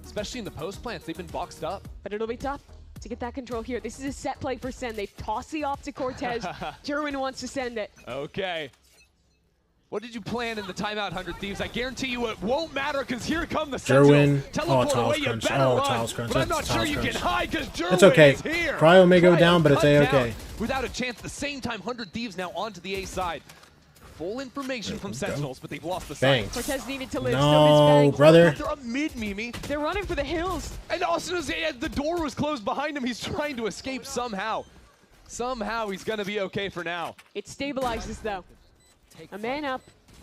especially in the post plants. They've been boxed up.
But it'll be tough to get that control here. This is a set play for Sen. They've tossed the off to Cortez. Jerwin wants to send it.
Okay. What did you plan in the timeout, 100 Thieves? I guarantee you it won't matter because here come the
Jerwin.
Sentinels. Teleport away, you
Crunch.
better
Oh,
run.
Tiles Crunch.
But I'm not
That's
sure
Tiles
you
Crunch.
can hide because Jerwin
It's okay.
is here.
Cryo may go down, but it's
cut
A-okay.
down without a chance. At the same time, 100 Thieves now onto the A side. Full information from Sentinels, but they've lost the
Bang.
sight.
Cortez needed to live.
No, brother.
They're up mid, Mimi.
They're running for the hills.
And Austin, as the door was closed behind him, he's trying to escape somehow. Somehow he's going to be okay for now.
It stabilizes, though. A man up.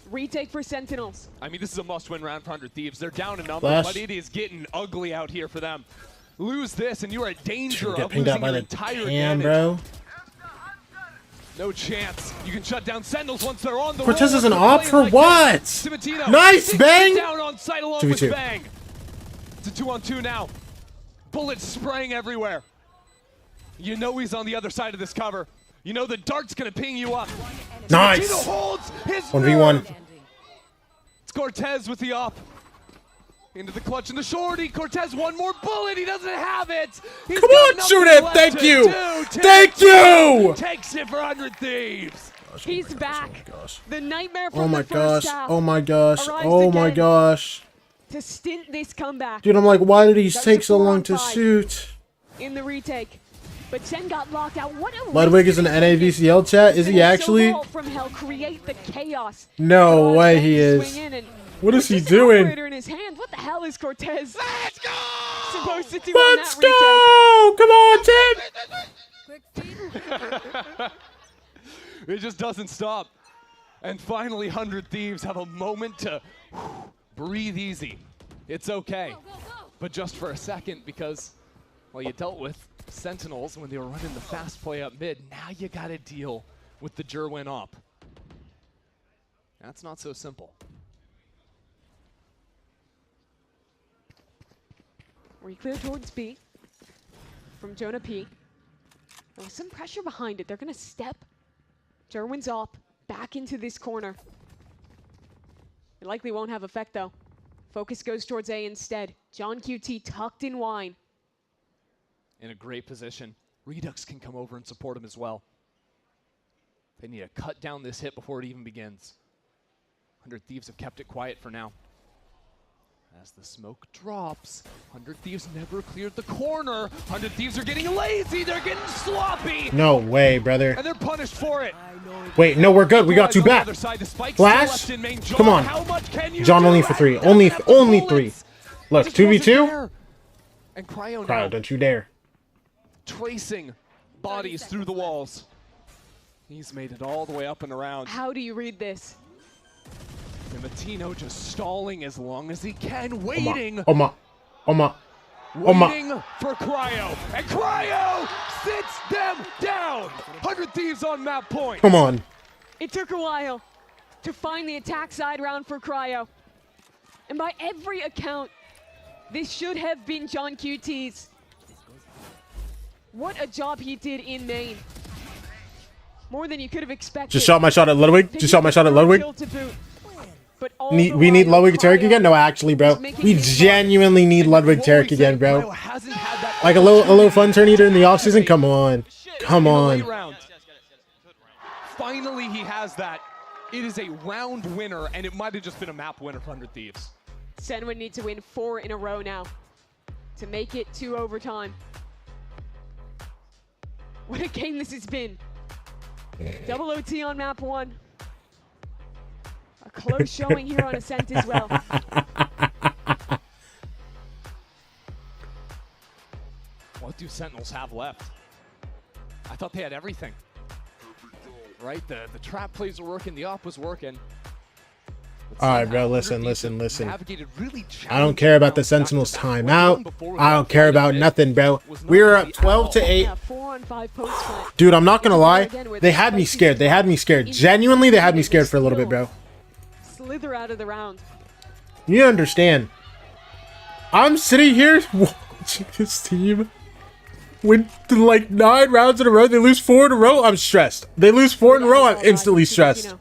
Retake for Sentinels.
I mean, this is a must-win round for 100 Thieves. They're down a number,
Flash.
but it is getting ugly out here for them. Lose this, and you are in danger
Get
of
pinged out
losing
by
your
the
entire
cam,
advantage.
bro.
No chance. You can shut down Sentinels once they're on the
Cortez
roll.
is an
They're
op
playing
for
like
what?
this. Cimatino
Nice,
sits
Bang!
down on site along
2v2.
with Bang. It's a 2-on-2 now. Bullets spraying everywhere. You know he's on the other side of this cover. You know the dart's gonna ping you up.
Nice.
Cimatino holds his
1v1.
nerve. It's Cortez with the op. Into the clutch and the shorty. Cortez, one more bullet. He doesn't have it. He's
Come
got
on,
nothing
shoot it.
left
Thank
to
you.
do.
Thank you.
Takes it for 100 Thieves.
He's back. The nightmare from
Oh my
the first
gosh.
half
Oh my gosh.
arrives
Oh my
again
gosh.
to stint this comeback.
Dude, I'm like, why did he
That was
take
a
so long to
4-on-5
shoot?
in the retake. But Sen got locked out. What a
Ludwig
risk
is in
to
the
take.
NAVCL chat. Is he
So
actually?
Bolt from hell create the chaos.
No
But
way
Sen
he
swing
is.
in and
What is he
just an
doing?
operator in his hand. What the hell is Cortez? Let's go! Supposed to do
Let's
on that
go! Come on, Tim!
It just doesn't stop. And finally, 100 Thieves have a moment to breathe easy. It's okay. But just for a second, because, well, you dealt with Sentinels when they were running the fast play up mid. Now you got to deal with the Jerwin op. That's not so simple.
retake. Clear towards B from Jonah P. There was some pressure behind it. They're going to step Jerwin's op back into this corner. It likely won't have effect, though. Focus goes towards A instead. John QT tucked in wine.
In a great position. Redux can come over and support him as well. They need to cut down this hit before it even begins. 100 Thieves have kept it quiet for now. As the smoke drops, 100 Thieves never cleared the corner. 100 Thieves are getting lazy. They're getting sloppy.
No way, brother.
And they're punished for it.
Wait, no, we're good. We got two back. Flash. Come on. John only for 3. Only 3. Look, 2v2.
And Cryo
Cryo,
now
don't you dare.
tracing bodies through the walls. He's made it all the way up and around.
How do you read this?
Matino just stalling as long as he can, waiting.
Oh my.
Waiting for Cryo. And Cryo sits them down. 100 Thieves on map point.
Come on.
It took a while to find the attack side round for Cryo. And by every account, this should have been John QT's. What a job he did in main. More than you could have expected.
Just shot my shot at Ludwig. Just shot my shot at Ludwig. We need Ludwig Tarek again? No, actually, bro. We genuinely need Ludwig Tarek again, bro. Like a little fun turn eater in the offseason? Come on. Come on.
Finally, he has that. It is a round winner, and it might have just been a map winner for 100 Thieves.
Sen would need to win 4 in a row now to make it to overtime. What a game this has been. Double OT on map 1. A close showing here on Ascent as well.
What do Sentinels have left? I thought they had everything. Right? The trap plays were working, the op was working.
Alright, bro, listen. I don't care about the Sentinels timeout. I don't care about nothing, bro. We were up 12-8. Dude, I'm not gonna lie. They had me scared. Genuinely, they had me scared for a little bit, bro.
Slither out of the round.
You understand. I'm sitting here watching this team win like 9 rounds in a row. They lose 4 in a row. I'm stressed. They lose 4 in a row. I'm instantly stressed.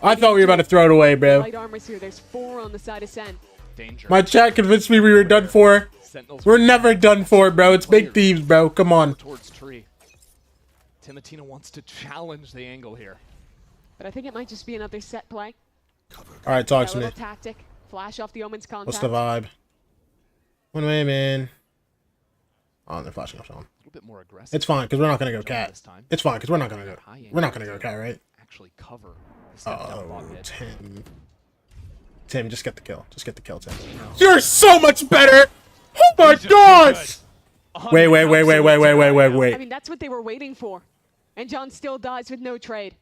I thought we were about to throw it away, bro.
Light armors here. There's 4 on the side of Sen.
My chat convinced me we were done for. We're never done for, bro. It's big thieves, bro. Come on.
Towards tree. Timatino wants to challenge the angle here.
But I think it might just be another set play.
All right, talk
A
to me.
little tactic. Flash off the Omen's contact.
What's the vibe? One way, man. Oh, they're flashing off Sean.
A little bit more aggressive.
It's fine, because we're not going to go cat. It's fine, because we're not going to go. We're not going to go cat, right?
Actually cover the step down bot mid.
Tim, just get the kill. Just get the kill, Tim. You're so much better! Oh my gosh! Wait.
I mean, that's what they were waiting for. And John still dies with no trade.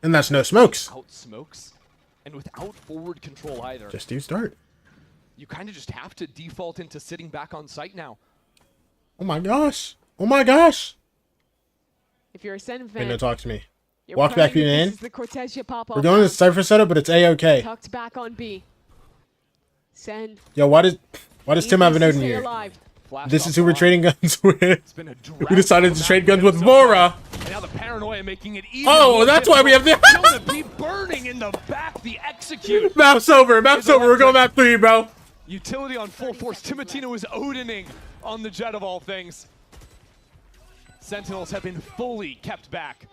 And that's no smokes.
Without smokes, and without forward control either.
Just do start.
You kind of just have to default into sitting back on site now.
Oh my gosh. Oh my gosh.
If you're a SEN fan,
Hey, no, talk to me.
you're
Walk back
praying that
in.
this is the Cortesia pop-off.
We're doing this Cypher setup, but it's A-okay.
Tucked back on B. SEN.
Yo, why does Tim have a note in here? This is who we're trading guns with. We decided to trade guns with Vora.
And now the paranoia making it even
Oh, that's why we have the
Jonah B burning in the back, the execute.
Map's over. Map's over. We're going map 3, bro.
Utility on full force. Timotina was Odining on the jet of all things. Sentinels have been fully kept back.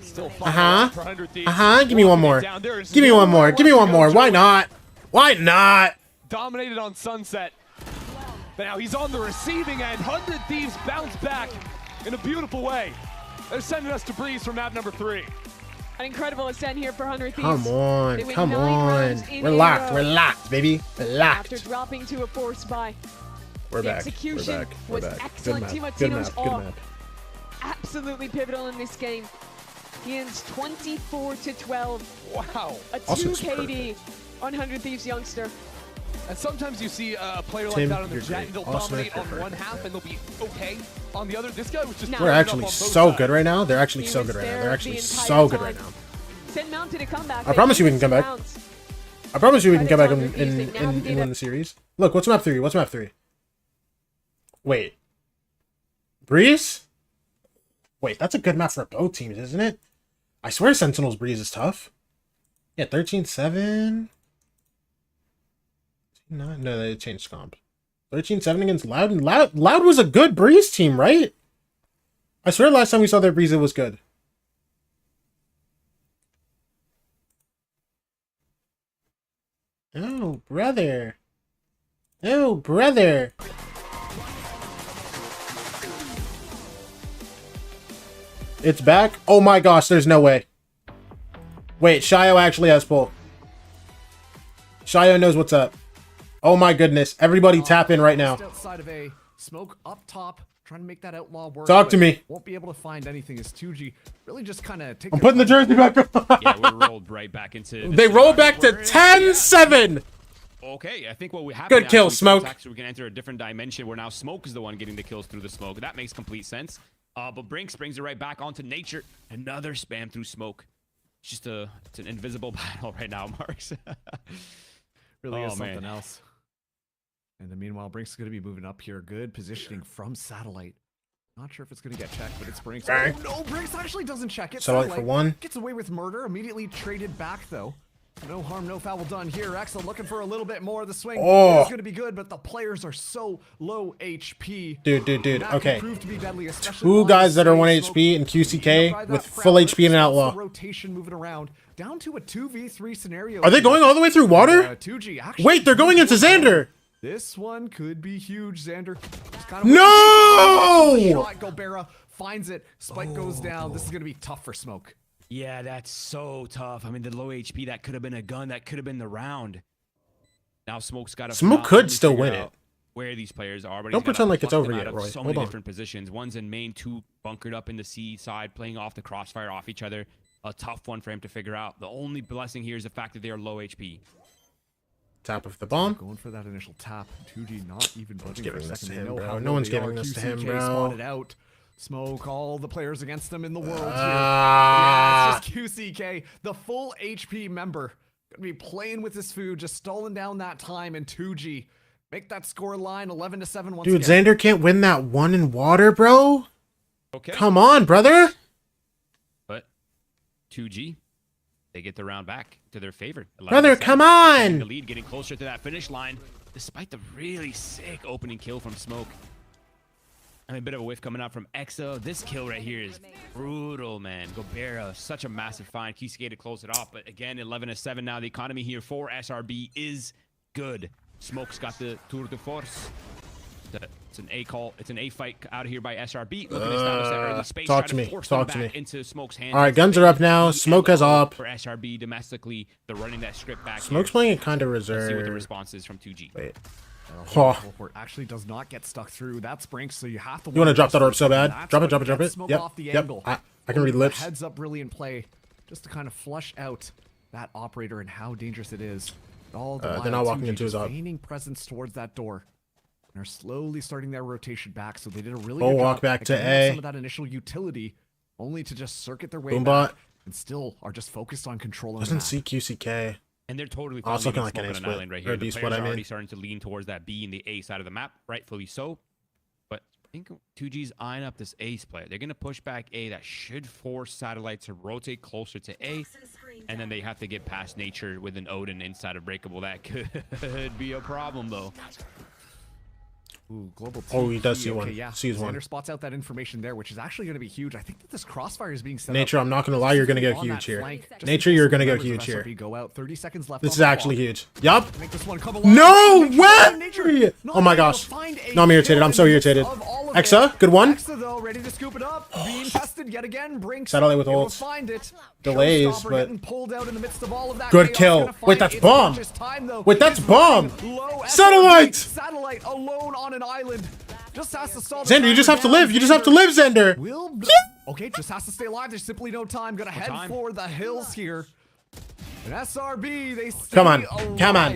Still
Give me one more. Give me one more. Give me one more. Why not? Why not?
Dominated on Sunset. But now he's on the receiving end. 100 Thieves bounce back in a beautiful way. They're sending us to Breeze for map number 3.
An incredible ascent here for 100 Thieves.
Come on.
They win
Come
9
on.
rounds in
We're
a
locked.
row.
We're locked, baby. We're locked.
After dropping to a force buy.
We're
The
back.
execution
We're back. We're
was
back.
excellent.
Good map.
Timo
Good
Tino's
map. Good
off.
map.
Absolutely pivotal in this game. He ends 24-12.
Wow.
A 2
Austin's
KD on 100 Thieves youngster.
And sometimes you see a player like
Tim,
that on the
you're
jet,
great.
and they'll
Austin,
dominate on
you're
one
perfect.
half, and they'll be okay on the other. This guy was just
We're
turning it
actually
up on both
so
sides.
good right now. They're actually
He
so
was
good right now.
there
They're
the
actually
entire
so good right
time.
now.
Sen mounted a comeback.
I promise you we can come back. I promise you we can come back
Credit
and
to 100 Thieves. They
win
navigated
the series. Look, what's map 3? What's map 3? Wait. Breeze? Wait, that's a good map for both teams, isn't it? I swear Sentinel's Breeze is tough. Yeah, 13-7. No, they changed comp. 13-7 against Loud. And Loud was a good Breeze team, right? I swear last time we saw their Breeze, it was good. Oh, brother. Oh, brother. It's back? Oh my gosh, there's no way. Wait, Shio actually has pull. Shio knows what's up. Oh my goodness. Everybody tap in right now.
Just outside of A, smoke up top, trying to make that outlaw work.
Talk to
but
me.
Won't be able to find anything as 2G really just kind of take.
I'm putting the jersey back on.
Yeah, we rolled right back into.
They rolled back to 10-7.
Okay, I think what we have.
Good kill, Smoke.
Actually, we can enter a different dimension where now Smoke is the one getting the kills through the smoke. That makes complete sense. But Brinks brings it right back onto Nature. Another spam through smoke. It's just it's an invisible battle right now, Marks.
Really is something else. And then meanwhile, Brinks is going to be moving up here. Good positioning from Satellite. Not sure if it's going to get checked, but it's Brinks.
Bang.
Oh no, Brinks actually doesn't check it.
Satellite for one.
Gets away with murder. Immediately traded back though. No harm, no foul done here. Excel looking for a little bit more of the swing.
Oh.
It's going to be good, but the players are so low HP.
Dude.
That
Okay.
could prove to be deadly, especially
Two
on
guys
the
that are 1
smoke.
HP and QCK
Try that
with full
Prowler,
HP and an
stops the
outlaw.
rotation moving around down to a 2v3 scenario.
Are they going all the way through water?
2G actually.
Wait, they're going into Xander.
This one could be huge, Xander. Just kind
No!
Shot, Gobera finds it. Spike goes down. This is going to be tough for Smoke.
Yeah, that's so tough. I mean, the low HP, that could have been a gun. That could have been the round. Now Smoke's got to.
Smoke could still win it.
Where these players are. But
Don't
he's gotta
pretend like it's
pluck
over
them
yet,
out of
Roy.
So
Hold
many
on.
different positions. One's in main, two bunkered up in the C side, playing off the crossfire off each other. A tough one for him to figure out. The only blessing here is the fact that they are low HP.
Tap of the bomb.
Going for that initial tap. 2G not even budging for a
giving this
second.
to
They
him,
know
bro.
how
No
low
one's
they
giving
are.
this to him,
QCK
bro.
spotted out. Smoke all the players against them in the world here.
Ah.
Yeah, it's just QCK, the full HP member. Gonna be playing with his food, just stalling down that time, and 2G make that score line 11-7 once
Dude,
again.
Xander can't win that one in water, bro.
Okay.
Come on, brother.
But 2G, they get the round back to their favor.
Brother,
11-7.
come on.
Taking the lead, getting closer to that finish line. despite the really sick opening kill from Smoke. And a bit of a whiff coming out from Exo. This kill right here is brutal, man. Gobera, such a massive find. QCK to close it off. But again, 11-7 now. The economy here for SRB is good. Smoke's got the tour de force. It's an A call. It's an A fight out of here by SRB. Looking to establish that early space.
Talk to me. Talk to me.
Into Smoke's hands.
All right, guns are up now. Smoke has op.
For SRB domestically, they're running that script back.
Smoke's playing it kind of reserved.
Let's see what the response is from 2G.
Wait.
Teleport actually does not get stuck through. That's Brinks, so you have to.
You want to drop that orb so bad? Drop it, drop it, drop it.
Smoke
Yep,
off the
yep.
angle.
I can read lips.
Heads up really in play, just to kind of flush out that operator and how dangerous it is. All the
they're not walking into his op.
Feigning presence towards that door. And are slowly starting their rotation back, so they did a really
Oh,
good
walk
job
back
at
to
getting
A.
some of that initial utility, only to just circuit their way
Boombot.
back, and still are just focused on controlling.
Doesn't see QCK.
And they're totally
Oh, it's looking like
smoke
an A
on an
split.
island right
Or
here.
a B
The
split,
players
I
are
mean.
already starting to lean towards that B and the A side of the map, rightfully so. But I think 2G's eyeing up this ace player. They're going to push back A. That should force Satellite to rotate closer to A. And then they have to get past Nature with an Odin inside of Breakable. That could be a problem, though.
Ooh, global
Oh, he does
TP.
see one.
Okay, yeah.
Sees one.
Xander spots out that information there, which is actually going to be huge. I think that this crossfire is being set
Nature,
up
I'm not going to lie, you're going to go
on that
huge here.
flank, just
Nature,
in
you're
case
going to go
members of
huge here.
SRB go out. 30 seconds left
This
on
is
the
actually
clock.
huge. Yup.
Make this one come alive.
No
Nature
way!
not
Oh my
able to
gosh.
find a
No, I'm irritated. I'm so
kill in the
irritated.
midst of all of
Exa,
it.
good one.
Exa, though, ready to scoop it up. Being tested yet again. Brinks
Satellite with
able to
ults.
find it.
Delays,
Showstopper
but
getting pulled out in the midst of all of that
good
chaos.
kill.
Gonna
Wait,
find
that's
its
bomb.
precious time, though.
Wait, that's
It's
bomb.
running low.
Satellite.
Satellite alone on an island. Just has to stall.
Xander, you just have to live. You just have to live, Xander.
Okay, just has to stay alive. There's simply no time. Gonna head for the hills here. And SRB, they stay
Come on.
alive
Come on.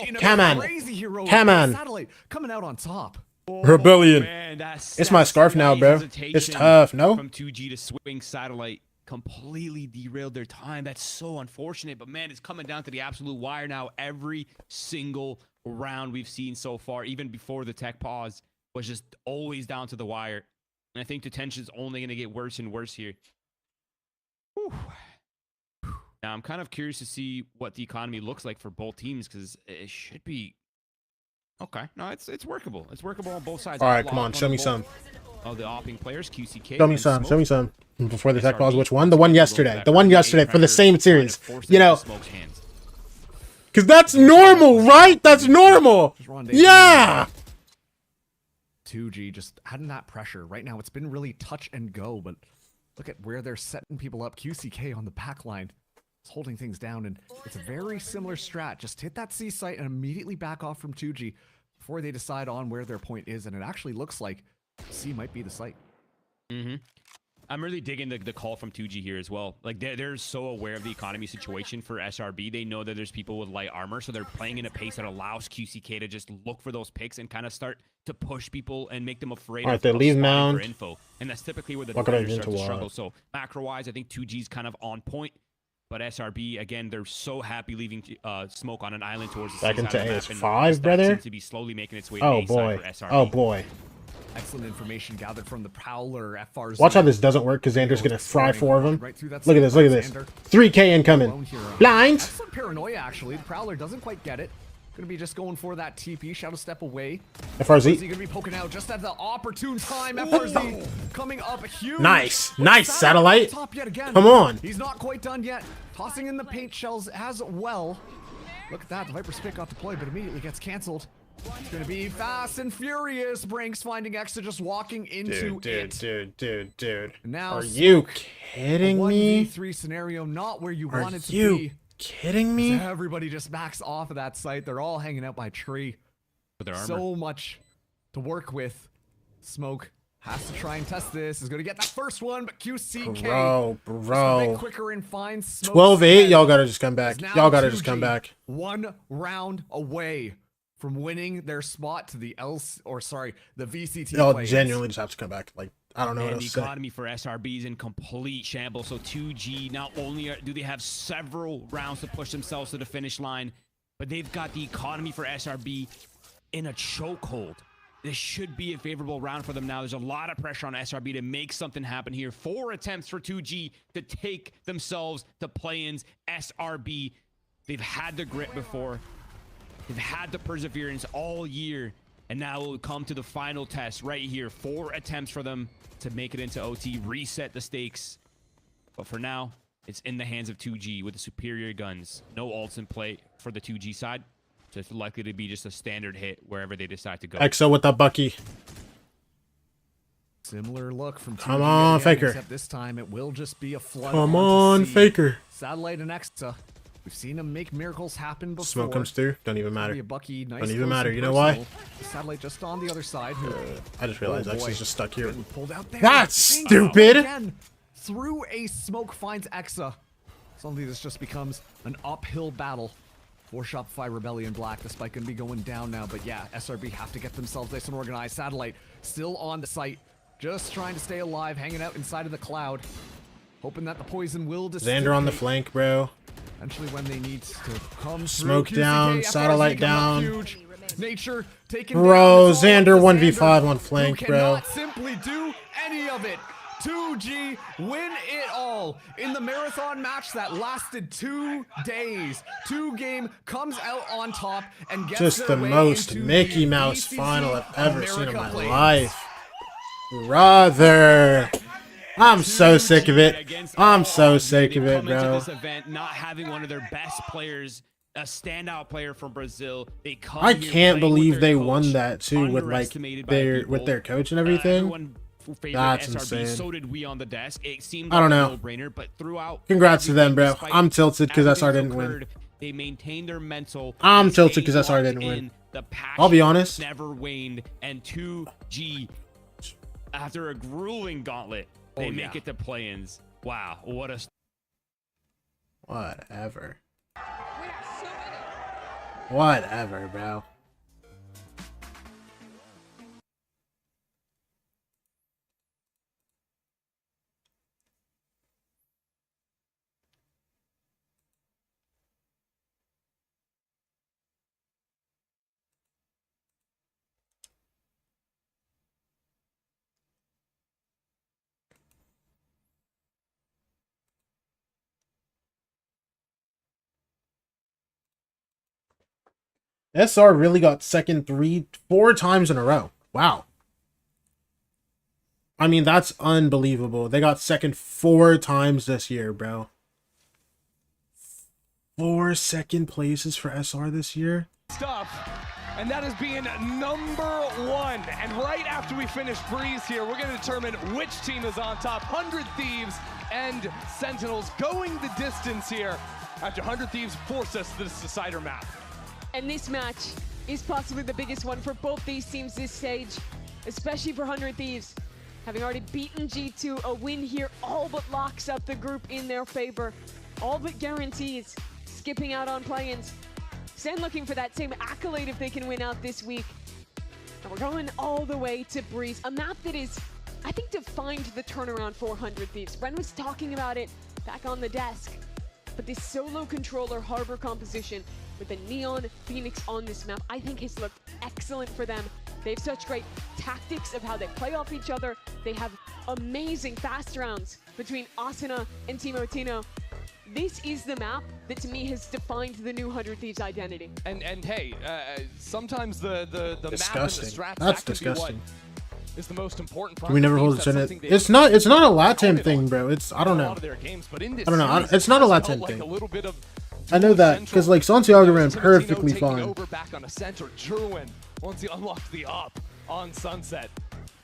in a
Come on.
crazy heroic
Come on.
Satellite coming out on top.
Rebellion.
Man, that's
It's my scarf now, bro. It's
hesitation
tough, no?
From 2G to swing Satellite completely derailed their time. That's so unfortunate, but man, it's coming down to the absolute wire now. Every single round we've seen so far, even before the tech pause, was just always down to the wire. And I think the tension's only going to get worse and worse here. Whew. Now, I'm kind of curious to see what the economy looks like for both teams, because it should be... Okay, no, it's workable. It's workable on both sides.
All right, come on, show me some.
Oh, the opping players, QCK.
Show me
and
some.
Smoke.
Show me some. Before the tech pause, which one? The one yesterday. The one yesterday for the same series. You know, because that's normal, right? That's normal. Yeah.
2G just adding that pressure. Right now, it's been really touch and go, but look at where they're setting people up. QCK on the back line is holding things down, and it's a very similar strat. Just hit that C site and immediately back off from 2G before they decide on where their point is, and it actually looks like C might be the site.
Mm-hmm. I'm really digging the call from 2G here as well. Like, they're so aware of the economy situation for SRB. They know that there's people with light armor, so they're playing in a pace that allows QCK to just look for those picks and kind of start to push people and make them afraid
All right,
of
they leave
spawning
mound.
for info. And that's typically where the
What could I
defenders
do
start to
to
struggle.
what?
So macro-wise, I think 2G's kind of on point. But SRB, again, they're so happy leaving Smoke on an island towards the
Back
C
into
side of the map, and
AS5,
that
brother?
seems to be slowly making its way to
Oh
A side
boy.
for SRB.
Oh boy.
Excellent information gathered from the Prowler FRZ.
Watch how this doesn't work because Xander's gonna fry four of them.
Right through that
Look at this. Look at this.
Xander.
3K incoming. Blind.
Excellent paranoia, actually. The Prowler doesn't quite get it. Gonna be just going for that TP. Shadow step away.
FRZ.
Gonna be poking out just at the opportune time. FRZ coming up huge.
Nice. Nice, Satellite.
Top yet again.
Come on.
He's not quite done yet. Tossing in the paint shells as well. Look at that. The Viper Spit got deployed, but immediately gets canceled. It's gonna be fast and furious. Brinks finding Exa just walking into it.
Dude.
Now,
Are you
Smoke,
kidding
a
me?
1v3 scenario, not where you
Are
wanted to
you
be.
kidding me?
Everybody just backs off of that site. They're all hanging out by a tree.
With their armor.
So much to work with. Smoke has to try and test this. Is going to get that first one, but QCK.
Bro.
just a bit quicker and finds Smoke's
12-8.
head.
Y'all gotta just come back.
Is now
Y'all gotta just come
2G,
back.
1 round away from winning their spot to the the VCT.
Y'all
players.
genuinely just have to come back. Like, I don't know what
And
else
the
to say.
economy for SRB is in complete shambles. So 2G, not only do they have several rounds to push themselves to the finish line, but they've got the economy for SRB in a chokehold. This should be a favorable round for them now. There's a lot of pressure on SRB to make something happen here. 4 attempts for 2G to take themselves to play-ins. SRB, they've had the grit before. They've had the perseverance all year, and now we'll come to the final test right here. 4 attempts for them to make it into OT, reset the stakes. But for now, it's in the hands of 2G with the superior guns. No ults in play for the 2G side, so it's likely to be just a standard hit wherever they decide to go.
EXO with the Bucky.
Similar look from 2G.
Come on,
again,
Faker.
Except this time it will just be a flood.
Come on, Faker.
Satellite and Exa. We've seen him make miracles happen before.
Smoke comes through. Don't even matter.
A Bucky, nice
Don't even matter.
close
You
and
know why?
personal. The Satellite just on the other side.
I just realized
Oh, boy.
Exo's just stuck here.
Pulled out there.
That's
Same
stupid.
again. Through a smoke finds Exa. Suddenly this just becomes an uphill battle for Shopify Rebellion Black. The spike gonna be going down now, but yeah, SRB have to get themselves nice and organized. Satellite still on the site, just trying to stay alive, hanging out inside of the cloud, hoping that the poison will dissipate.
Xander on the flank, bro.
Eventually when they need to come
Smoke
through.
down,
QCK,
satellite
FRZ coming up
down.
huge. Nature taking
Bro,
down. It's all
Xander
up to
1v5 on
who
flank, bro.
cannot simply do any of it. 2G win it all in the marathon match that lasted 2 days. 2Game comes out on top and gets
Just
their
the
way
most
into
Mickey
the
Mouse
VCT
final I've ever seen in my
America Plains.
life. Brother. I'm so sick of it. I'm so sick of it,
Come into
bro.
this event not having one of their best players, a standout player from Brazil. They come
I
here
can't
playing with
believe
their
they
coach,
won that too with like
underestimated by
their
people.
with their coach and everything.
Everyone favored
That's
SRB.
insane.
So did we on the desk. It seemed
I don't
like a
know.
no-brainer, but throughout
Congrats to them,
everything,
bro.
despite
I'm tilted because SR
everything
didn't win.
occurred, they maintained their mental.
I'm
They
tilted
stayed
'cause SR
locked
didn't win.
in. The
I'll be
passion
honest.
never waned, and 2G, after a grueling gauntlet, they
Oh,
make
yeah.
it to play-ins. Wow, what a
Whatever. Whatever, bro. SR really got second 4 times in a row. Wow. I mean, that's unbelievable. They got second 4 times this year, bro. 4 second places for SR this year.
Stuff, and that is being #1. And right after we finish Breeze here, we're going to determine which team is on top. 100 Thieves and Sentinels going the distance here after 100 Thieves force us to this decider map.
And this match is possibly the biggest one for both these teams this stage, especially for 100 Thieves. Having already beaten G2, a win here all but locks up the group in their favor. All but guarantees skipping out on play-ins. SEN looking for that same accolade if they can win out this week. And we're going all the way to Breeze, a map that is, I think, defined the turnaround for 100 Thieves. Ren was talking about it back on the desk. But this solo controller harbor composition with the Neon Phoenix on this map, I think has looked excellent for them. They have such great tactics of how they play off each other. They have amazing fast rounds between Asuna and Timotino. This is the map that to me has defined the new 100 Thieves identity.
And hey, sometimes the map and the
Disgusting.
strats,
That's
that can be what
disgusting.
is the most important.
Can we never hold it in it? It's not a LATAM thing, bro. It's I don't know. I don't know. It's not a LATAM thing. I know that because like Santiago ran perfectly fine.
Over back on Ascent or Jerwin once he unlocks the up on Sunset.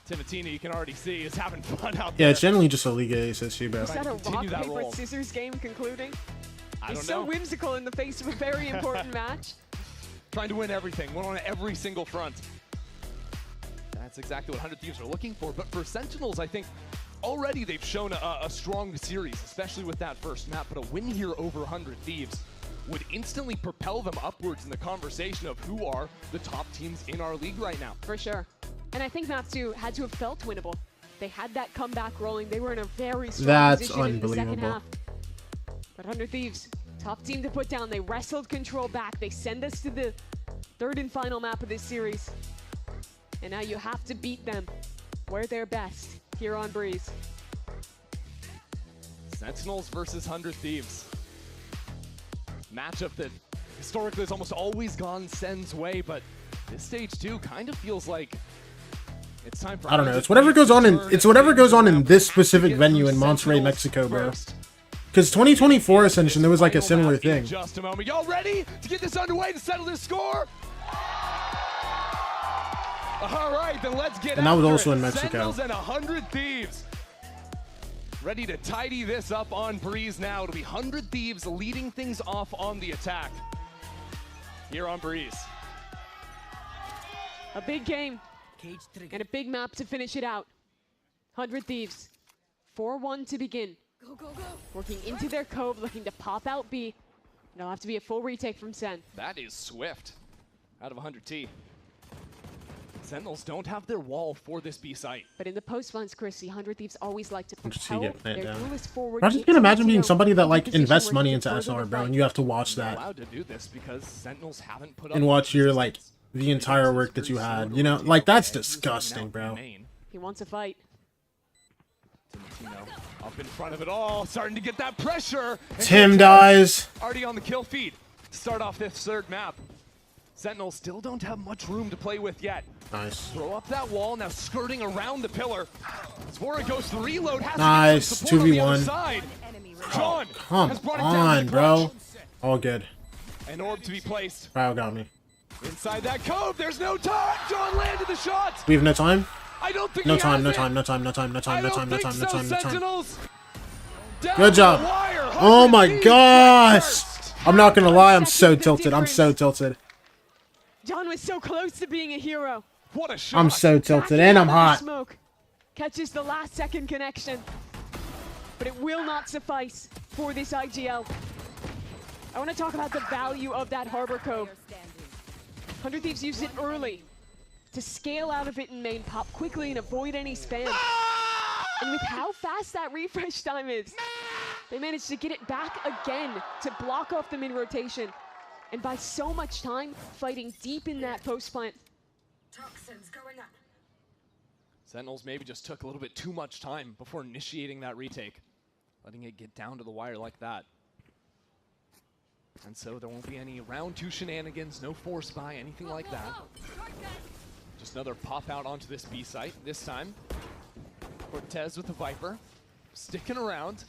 Timotina, you can already see, is having fun out there.
Yeah, it's generally just a League A SSU, bro.
Is that a rock,
Continue that
paper,
roll.
scissors game concluding?
I
He's
don't
so
know.
whimsical in the face of a very important match.
Trying to win everything, one on every single front. That's exactly what 100 Thieves are looking for. But for Sentinels, I think already they've shown a strong series, especially with that first map. But a win here over 100 Thieves would instantly propel them upwards in the conversation of who are the top teams in our league right now.
For sure. And I think Matsu had to have felt winnable. They had that comeback rolling. They were in a very strong position in the second half. But 100 Thieves, tough team to put down. They wrestled control back. They send us to the third and final map of this series. And now you have to beat them where they're best here on Breeze.
Sentinels versus 100 Thieves. Matchup that historically has almost always gone SEN's way, but this stage 2 kind of feels like it's time for...
I don't know. It's whatever goes on in this specific venue in Monterrey, Mexico, bro. Because 2024 Ascension, there was like a similar thing.
Just a moment. Y'all ready to get this underway to settle this score? All right, then let's get
And that was
after
also
it.
in Mexico.
Sentinels and 100 Thieves. Ready to tidy this up on Breeze now. It'll be 100 Thieves leading things off on the attack here on Breeze.
A big game and a big map to finish it out. 100 Thieves, 4-1 to begin.
Go, go, go.
Working into their cove, looking to pop out B. It'll have to be a full retake from Sen.
That is swift out of 100T. Sentinels don't have their wall for this B site.
But in the post runs, Chris, the 100 Thieves always like to
Just
propel
get plant
their
down.
duelist forward.
I just can't imagine being somebody that like invests money into SR, bro, and you have to watch that
Allowed to do this because Sentinels haven't put up
and watch your like the entire work that you had. You know, like that's disgusting, bro.
He wants a fight.
Timotino up in front of it all, starting to get that pressure.
Tim dies.
Already on the kill feed to start off this third map. Sentinels still don't have much room to play with yet.
Nice.
Throw up that wall, now skirting around the pillar. Zvora goes to reload, has
Nice.
to get some support on the other
2v1.
side. John
Come
has brought it down
on,
to
bro. All good.
An orb to be placed.
Cryo got me.
Inside that cove, there's no time. John landed the shot.
We have no time?
I don't think
No
he
time,
has
no
it.
time, no time, no time, no time, no time, no time, no time, no time.
Sentinels down
Good job.
the wire.
Oh my gosh. I'm not gonna lie, I'm so tilted. I'm so tilted.
John was so close to being a hero.
What a shot.
I'm so tilted and I'm hot.
Smoke catches the last second connection, but it will not suffice for this IGL. I want to talk about the value of that Harbor Cove. 100 Thieves used it early to scale out of it in main, pop quickly and avoid any spam. And with how fast that refresh time is, they managed to get it back again to block off the mid-rotation. And by so much time, fighting deep in that post plant.
Toxins going up.
Sentinels maybe just took a little bit too much time before initiating that retake, letting it get down to the wire like that. And so there won't be any round 2 shenanigans, no force buy, anything like that. Just another pop out onto this B site. This time, Cortez with the Viper, sticking around.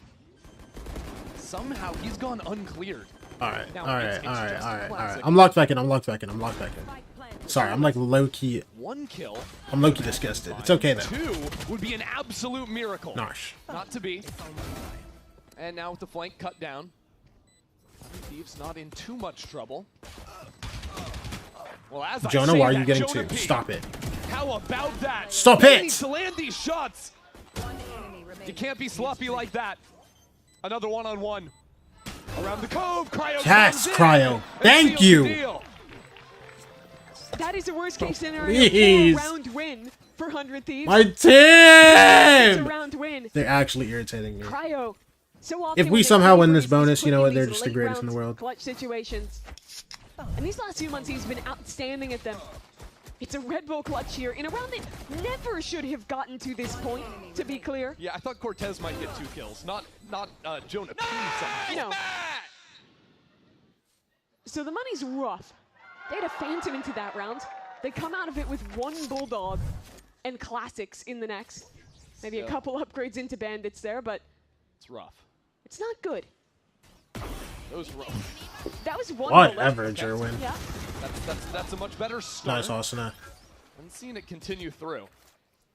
Somehow he's gone uncleared.
Alright,
Now,
alright,
it's
alright,
just a
alright,
classic.
alright. I'm locked back in, I'm locked back in, I'm locked back in. Sorry, I'm like low-key.
1 kill.
I'm low-key disgusted. It's okay though.
2 would be an absolute miracle.
Nosh.
Not to be. And now with the flank cut down. Thieves not in too much trouble. Well, as
Jonah,
I say
why are
that,
you getting
Jonah
two?
P,
Stop it.
How about that?
Stop
They
it!
need to land these shots. You can't be sloppy like that. Another one-on-one. Around the cove, Cryo
Yes,
comes in
Cryo.
and
Thank
seals the
you.
deal.
That is a worst case scenario
Please.
for a round win for 100 Thieves.
My
It's a
team!
round win.
They're actually irritating me.
Cryo. So often
If
when
we
they
somehow
play
win this
Breeze,
bonus, you know
put
what?
in
They're
these
just the
late
greatest in the
round
world.
Clutch situations. And these last few months, he's been outstanding at them. It's a Red Bull clutch here in a round that never should have gotten to this point, to be clear.
Yeah, I thought Cortez might get 2 kills, not Jonah P somehow.
No. So the money's rough. They had a Phantom into that round. They come out of it with 1 Bulldog and Classics in the next. Maybe a
Yeah.
couple upgrades into Bandits there, but
It's rough.
it's not good.
That was rough.
That was 1
Whatever,
bullet.
Jerwin.
Yeah.
That's a much better start.
Nice, Asuna.
And seeing it continue through.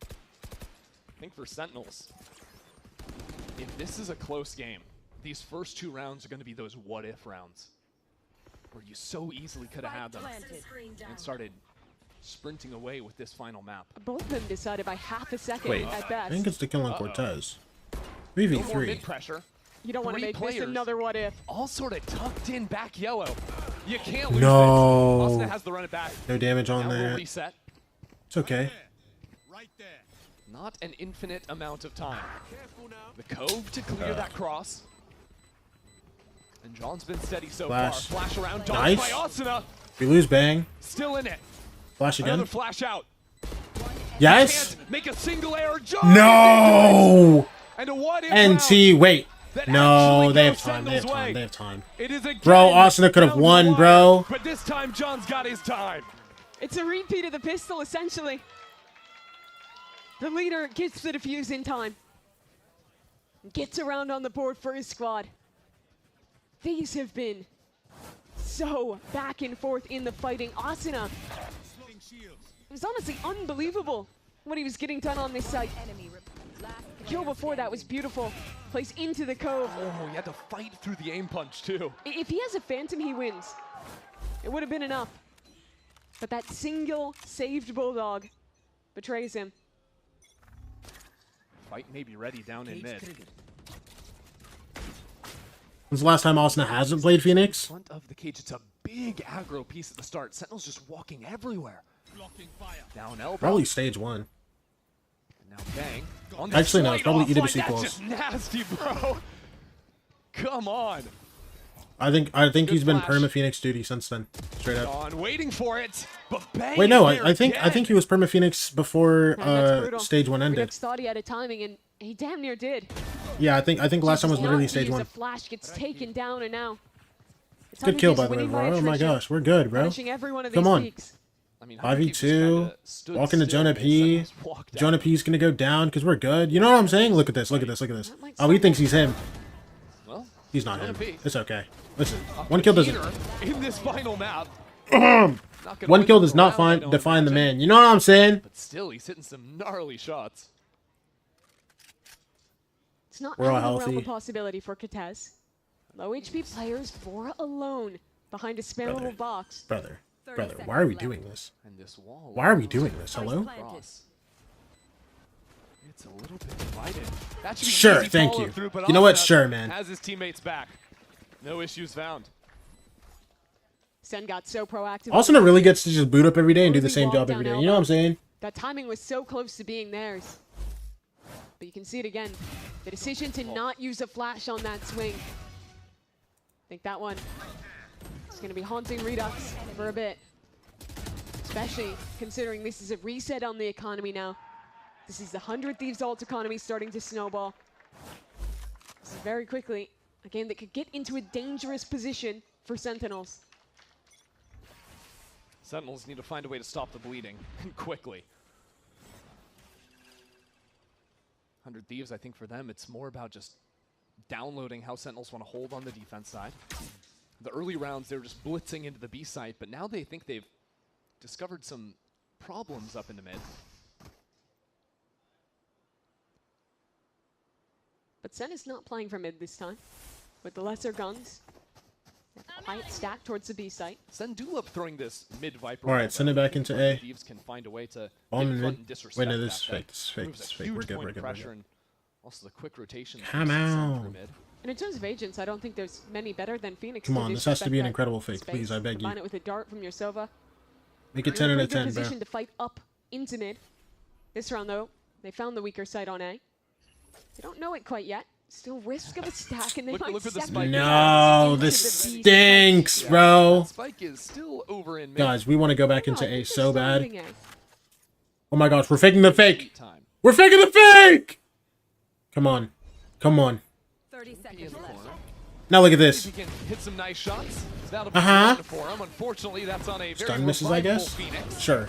I think for Sentinels, if this is a close game, these first 2 rounds are going to be those what-if rounds, where you so easily could have had them and started sprinting away with this final map.
Both of them decided by half a second
Wait,
at
I
best.
think it's the kill on Cortez.
No more
3v3.
mid-pressure.
You don't want to
3
make
players,
this another what if.
all sort of tucked in back yellow. You can't lose
No.
this. Asuna has to run it back.
No damage on
Now we'll
that.
reset.
It's okay.
Not an infinite amount of time. The cove to clear that cross. And John's been steady so
Flash.
far. Flash around, dodged
Nice.
by Asuna.
We lose bang.
Still in it.
Flash again.
Another flash out.
Yes.
Can't make a single error. John
No.
And a what if
NT, wait.
that
No,
actually
they have
goes
time. They have
Sentinel's
time.
way.
They have time.
It is again
Bro, Austin could have
down the
won,
wire,
bro.
But this time, John's got his time.
It's a repeat of the pistol, essentially. The leader gets the defuse in time. Gets around on the board for his squad. These have been so back and forth in the fighting. Asuna, it was honestly unbelievable what he was getting done on this site. The kill before that was beautiful. Plays into the cove.
Oh, he had to fight through the aim punch, too.
If he has a Phantom, he wins. It would have been enough. But that single saved Bulldog betrays him.
Fight may be ready down in mid.
When's the last time Austin hasn't played Phoenix?
Front of the cage, it's a big aggro piece at the start. Sentinel's just walking everywhere. Down elbow.
Probably stage 1.
And now bang. On
Actually, no, it's probably
offline.
EWC
That's
close.
just nasty, bro. Come on.
I think he's been perma Phoenix duty since then. Straight up.
On waiting for it. But bang.
Wait, no,
there
I think
again.
he was perma Phoenix before
Man, that's
stage 1 ended.
Redux thought he had a timing, and he damn near did.
Yeah, I think last time was
Does
literally
not
stage
use
1.
a flash gets taken down, and now it's
Good kill, by the way,
winning
bro. Oh my
attrition,
gosh, we're good, bro.
punishing every one of
Come
these
on.
peaks.
I mean,
5v2.
stood
Walking to
still
Jonah
and
P.
Sentinels walked
Jonah
out.
P's gonna go down because we're good. You know what I'm saying? Look at this. Look at this. Look at this. Oh, he thinks he's him.
Well,
He's not
Jonah
him.
P.
It's okay. Listen,
Up
one
to
kill doesn't.
Peter in this final map.
One kill does not define the man. You know what I'm saying?
But still, he's hitting some gnarly shots.
It's not
We're all
out of the realm
healthy.
of possibility for Katez. Low HP players, 4 alone behind a spammable box.
Brother, why are we doing this?
And this wall.
Why are we doing this? Hello?
It's a little bit divided. That should be
Sure,
easy
thank
follow
you.
through, but
You know what?
Asuna
Sure, man.
Has his teammates back. No issues found.
Sen got so proactive.
Asuna really gets to just boot up every day and do the
Early
same
walk
job
down
every day.
elbow.
You know what I'm saying?
That timing was so close to being theirs. But you can see it again. The decision to not use a flash on that swing. I think that one is going to be haunting Redux for a bit. Especially considering this is a reset on the economy now. This is the 100 Thieves ult economy starting to snowball. This is very quickly a game that could get into a dangerous position for Sentinels.
Sentinels need to find a way to stop the bleeding, and quickly. 100 Thieves, I think for them, it's more about just downloading how Sentinels want to hold on the defense side. The early rounds, they were just blitzing into the B site, but now they think they've discovered some problems up in the mid.
But Sen is not playing for mid this time. With the lesser guns, quiet stack towards the B site.
Sen do love throwing this mid Viper.
All right, send it back into A.
Thieves can find a way to
Bomb
get
in
front
mid.
and disrespect
Wait, no, this
that.
is fake. This is fake.
Removes
This is
a
fake.
huge
We're good.
point
We're
of
good. We're
pressure
good.
and also the quick rotation.
Come on.
And in terms of agents, I don't think there's many better than Phoenix.
Come
to
on, this has to be an
disrespect
incredible
that
fake.
space.
Please, I beg you.
Combine it with a dart from your Sova.
Make it
You're
10
in
out
a
of
good
10, bro.
position to fight up into mid. This round, though, they found the weaker side on A. They don't know it quite yet. Still risk of a stack, and they might
look at the
step
spike.
No,
into
this
the B
stinks,
site.
bro.
That spike is still over in mid.
Guys, we want to go back into A so bad.
Starting A.
Oh my gosh, we're faking the fake. We're faking the fake. Come on. Come on.
30 seconds left.
Now look at this.
He can hit some nice shots. That'll be
Uh-huh.
fun for him. Unfortunately, that's on a very
Stun misses, I
revival
guess.
Phoenix.
Sure.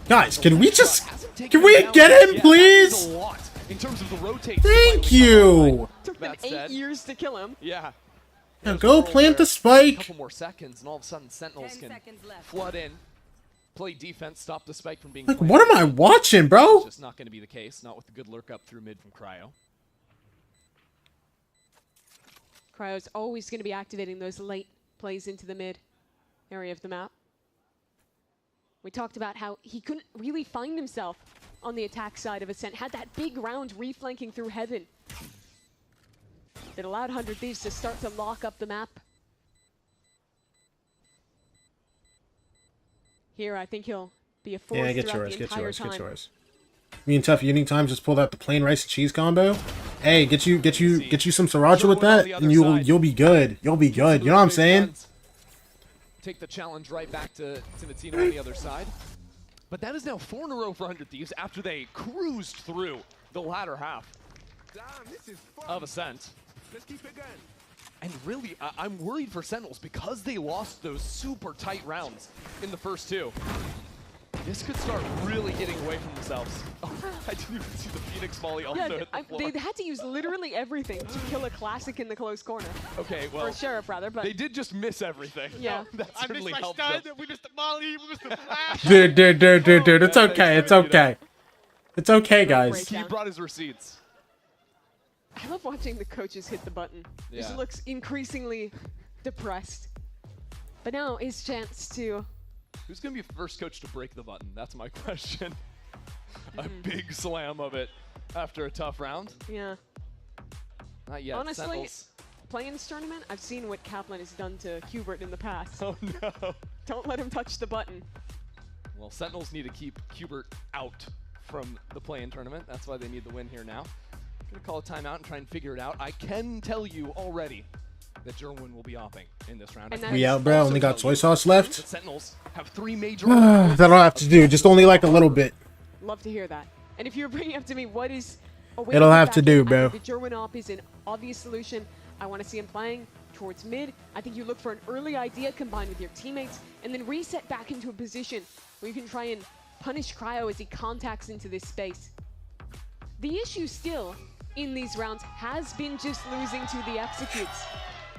Guys, can we just...
Taken
Can we
down.
get him,
Yeah,
please?
that was a lot in terms of the rotate.
Thank you.
Took them
That
8
said-
years to kill him.
Yeah.
Now go plant the spike.
A couple more seconds, and all of a sudden, Sentinels
10
can
seconds left.
flood in, play defense, stop the spike from being
Like,
planted.
what am I watching, bro?
It's just not going to be the case. Not with the good lurk up through mid from Cryo.
Cryo's always going to be activating those late plays into the mid area of the map. We talked about how he couldn't really find himself on the attack side of Ascent. Had that big round reflanking through Heaven that allowed 100 Thieves to start to lock up the map. Here, I think he'll be a force
Yeah, get
throughout
yours,
the
get
entire
yours,
time.
get yours. Me and Tough Eating Time just pulled out the plain rice and cheese combo. Hey, get you some sriracha with that, and you'll be good. You'll be good. You know what I'm saying?
Take the challenge right back to Timatino on the other side. But that is now 4 in a row for 100 Thieves after they cruised through the latter half of Ascent. And really, I'm worried for Sentinels because they lost those super tight rounds in the first two. This could start really getting away from themselves. Oh, I didn't even see the Phoenix volley also hit the floor.
They had to use literally everything to kill a classic in the close corner.
Okay, well,
or Sheriff rather, but
they did just miss everything.
Yeah,
that
I
certainly
missed my
helped
stun,
them.
we missed the molly, we missed the flash.
Dude, it's okay, it's okay. It's okay, guys.
He brought his receipts.
I love watching the coaches hit the button.
Yeah.
Just looks increasingly depressed. But now his chance to...
Who's going to be the first coach to break the button? That's my question. A big slam of it after a tough round?
Yeah.
Not yet.
Honestly,
Sentinels.
playing this tournament, I've seen what Kaplan has done to Hubert in the past.
Oh no.
Don't let him touch the button.
Well, Sentinels need to keep Hubert out from the play-in tournament. That's why they need the win here now. Gonna call a timeout and try and figure it out. I can tell you already that Jerwin will be opping in this round.
We out, bro. Only got soy sauce left.
The Sentinels have 3 major.
That'll have to do. Just only like a little bit.
Love to hear that. And if you're bringing up to me, what is a way
It'll
to
have to do, bro.
The Jerwin op is an obvious solution. I want to see him playing towards mid. I think you look for an early idea combined with your teammates, and then reset back into a position where you can try and punish Cryo as he contacts into this space. The issue still in these rounds has been just losing to the executes.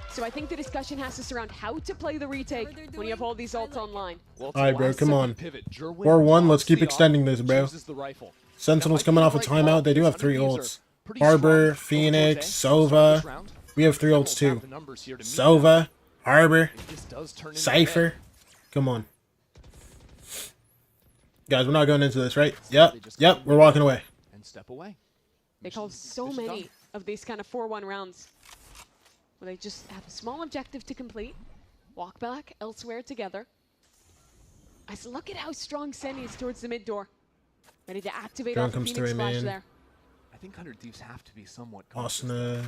So I think the discussion has to surround how to play the retake when you have all these ults online.
All right, bro, come on. 4-1, let's keep extending this, bro. Sentinels coming off a timeout. They do have 3 ults. Harbor, Phoenix, Sova. We have 3 ults too. Sova, Harbor, Cypher. Come on. Guys, we're not going into this, right? Yep, we're walking away.
And step away.
They called so many of these kind of 4-1 rounds where they just have a small objective to complete, walk back elsewhere together. Look at how strong SEN is towards the mid door. Ready to activate off the Phoenix flash there.
I think 100 Thieves have to be somewhat
Asuna.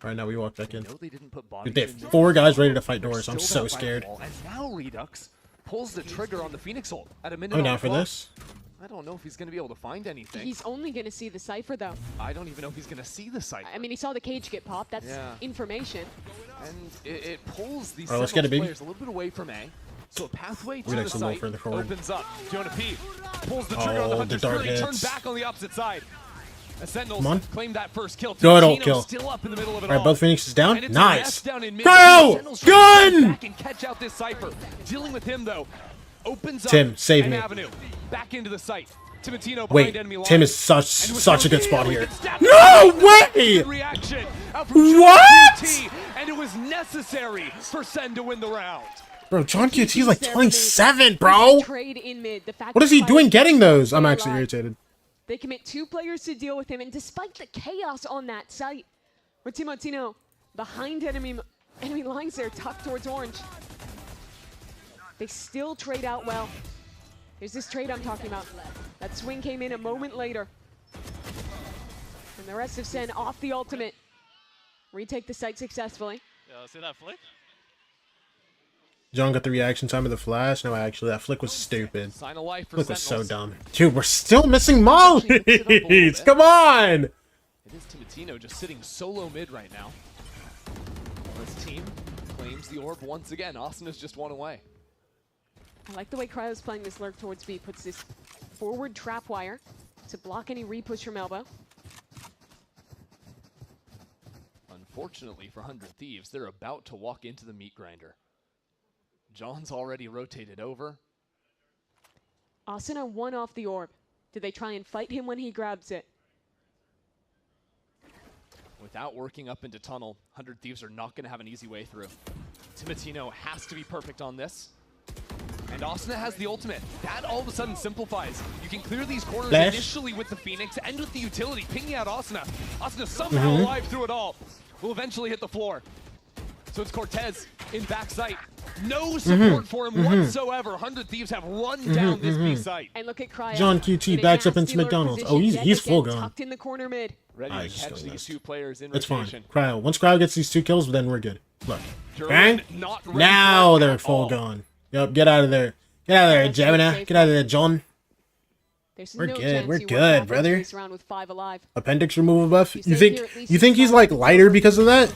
Right now we walk back in.
They didn't put
Dude, they have 4 guys ready to fight doors. I'm so scared.
And now Redux pulls the trigger on the Phoenix ult at a minute.
I'm down for this.
I don't know if he's going to be able to find anything.
He's only going to see the Cypher, though.
I don't even know if he's going to see the Cypher.
I mean, he saw the cage get popped. That's information.
And it pulls these
let's get it, baby.
players a little bit away from A. So a pathway to
We're
the site opens up. Jonah P pulls the trigger on the Hunter's Fury, turns back on the opposite side. The Sentinels claim that first kill.
Good ult kill.
Still up in the middle of it
all right, both Phoenixes down. Nice.
Cryo! Gun! Back and catch out this Cypher. Dealing with him, though, opens up
Tim, save me.
Avenue. Back into the site. Timotino
wait,
enemy line.
Tim is such a good spot here. No way! What?
And it was necessary for SEN to win the round.
Bro, John QT is like 27, bro. What is he doing getting those? I'm actually irritated.
They commit 2 players to deal with him, and despite the chaos on that site, with Timotino behind enemy lines there, tucked towards orange, they still trade out well. Here's this trade I'm talking about. That swing came in a moment later. And the rest of SEN off the ultimate. Retake the site successfully.
Yeah, see that flick?
John got the reaction time of the flash. No, actually, that flick was stupid.
Sign of life for
Flick was so dumb. Dude, we're still missing mollies! Come on!
It is Timotino just sitting solo mid right now. This team claims the orb once again. Austin is just 1 away.
I like the way Cryo's playing this lurk towards B. Puts this forward trap wire to block any repush from elbow.
Unfortunately for 100 Thieves, they're about to walk into the meat grinder. John's already rotated over.
Asuna 1 off the orb. Do they try and fight him when he grabs it?
Without working up into tunnel, 100 Thieves are not going to have an easy way through. Timotino has to be perfect on this. And Asuna has the ultimate. That all of a sudden simplifies. You can clear these corners initially with the Phoenix and with the utility, pinging out Asuna. Asuna somehow alive through it all. Will eventually hit the floor. So it's Cortez in backside. No support for him whatsoever. 100 Thieves have run down this B site.
And look at Cryo.
John QT backs up into McDonald's. Oh, he's full gone.
Tucked in the corner mid.
Ready to catch these 2 players in
It's
rotation.
fine. Cryo. Once Cryo gets these 2 kills, then we're good. Look. Bang. Now they're full gone. Yep, get out of there. Get out of there, Gemini. Get out of there, John. We're good. We're good, brother. Appendix removal buff. You think he's like lighter because of that?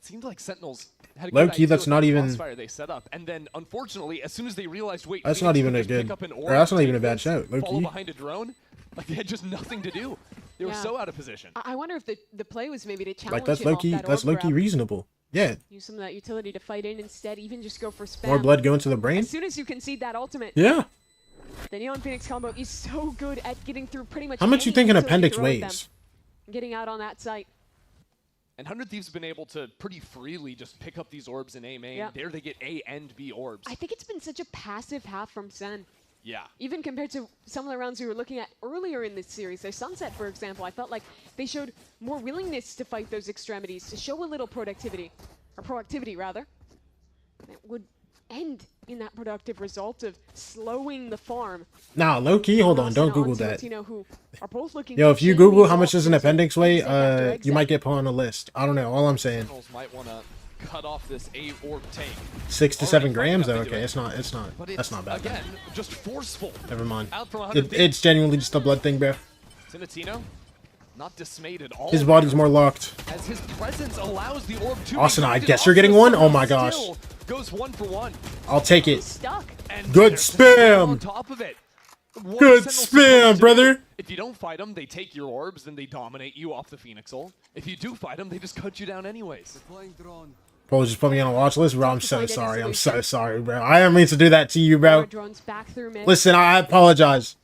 seemed like Sentinels had a
Low
good
key,
idea
that's
with
not
the
even.
crossfire they set up, and then unfortunately, as soon as they realized, wait,
That's
Phoenix
not even
could
a
just pick
good.
up an
Or
orb,
that's not
take
even a bad
this,
shout. Low
follow
key.
behind a drone, like they had just nothing to do. They were so out of position.
I wonder if the play was maybe to challenge
Like that's
him
low
off
key.
that
That's
orb
low key
grab.
reasonable. Yeah.
Use some of that utility to fight in instead. Even just go for spam.
More blood going to the brain.
As soon as you concede that ultimate.
Yeah.
The Neon Phoenix combo is so good at getting through pretty much.
How much you
any
think an
utility
appendix
thrown at them.
weighs?
Getting out on that site.
And 100 Thieves have been able to pretty freely just pick up these orbs in A main.
Yeah.
There they get A and B orbs.
I think it's been such a passive half from Sen.
Yeah.
Even compared to some of the rounds we were looking at earlier in this series, their Sunset, for example, I felt like they showed more willingness to fight those extremities, to show a little productivity, or proactivity rather. It would end in that productive result of slowing the farm.
Nah, low key. Hold on. Don't
And
Google
onto
that.
Latino, who are both looking
Yo,
to
if you
chain
Google
these
how much does an
options
appendix weigh,
exec after
you
exec.
might get put on a list. I don't know. All I'm saying.
Sentinels might want to cut off this A orb tank.
6 to 7 grams though.
enough to do
Okay,
it.
it's not. It's not.
But
That's
it's,
not bad.
Again, just forceful.
Never mind.
Out from 100
It's genuinely just a blood thing, bro.
Tinatino, not dismayed at all.
His body's more locked.
As his presence allows the orb to
Austin,
be
I
connected
guess you're
off
getting
the
one?
side,
Oh my gosh.
still Goes 1 for 1.
I'll take it.
Stuck.
And
Good
there's Sentinel on
spam.
top of it. What
Good
are Sentinels supposed
spam,
to
brother.
do? If you don't fight them, they take your orbs and they dominate you off the Phoenix ult. If you do fight them, they just cut you down anyways.
Paul just put me on a watch list, bro. I'm so sorry. I'm so sorry, bro. I didn't mean to do that to you, bro.
Drones back through mid.
Listen, I apologize.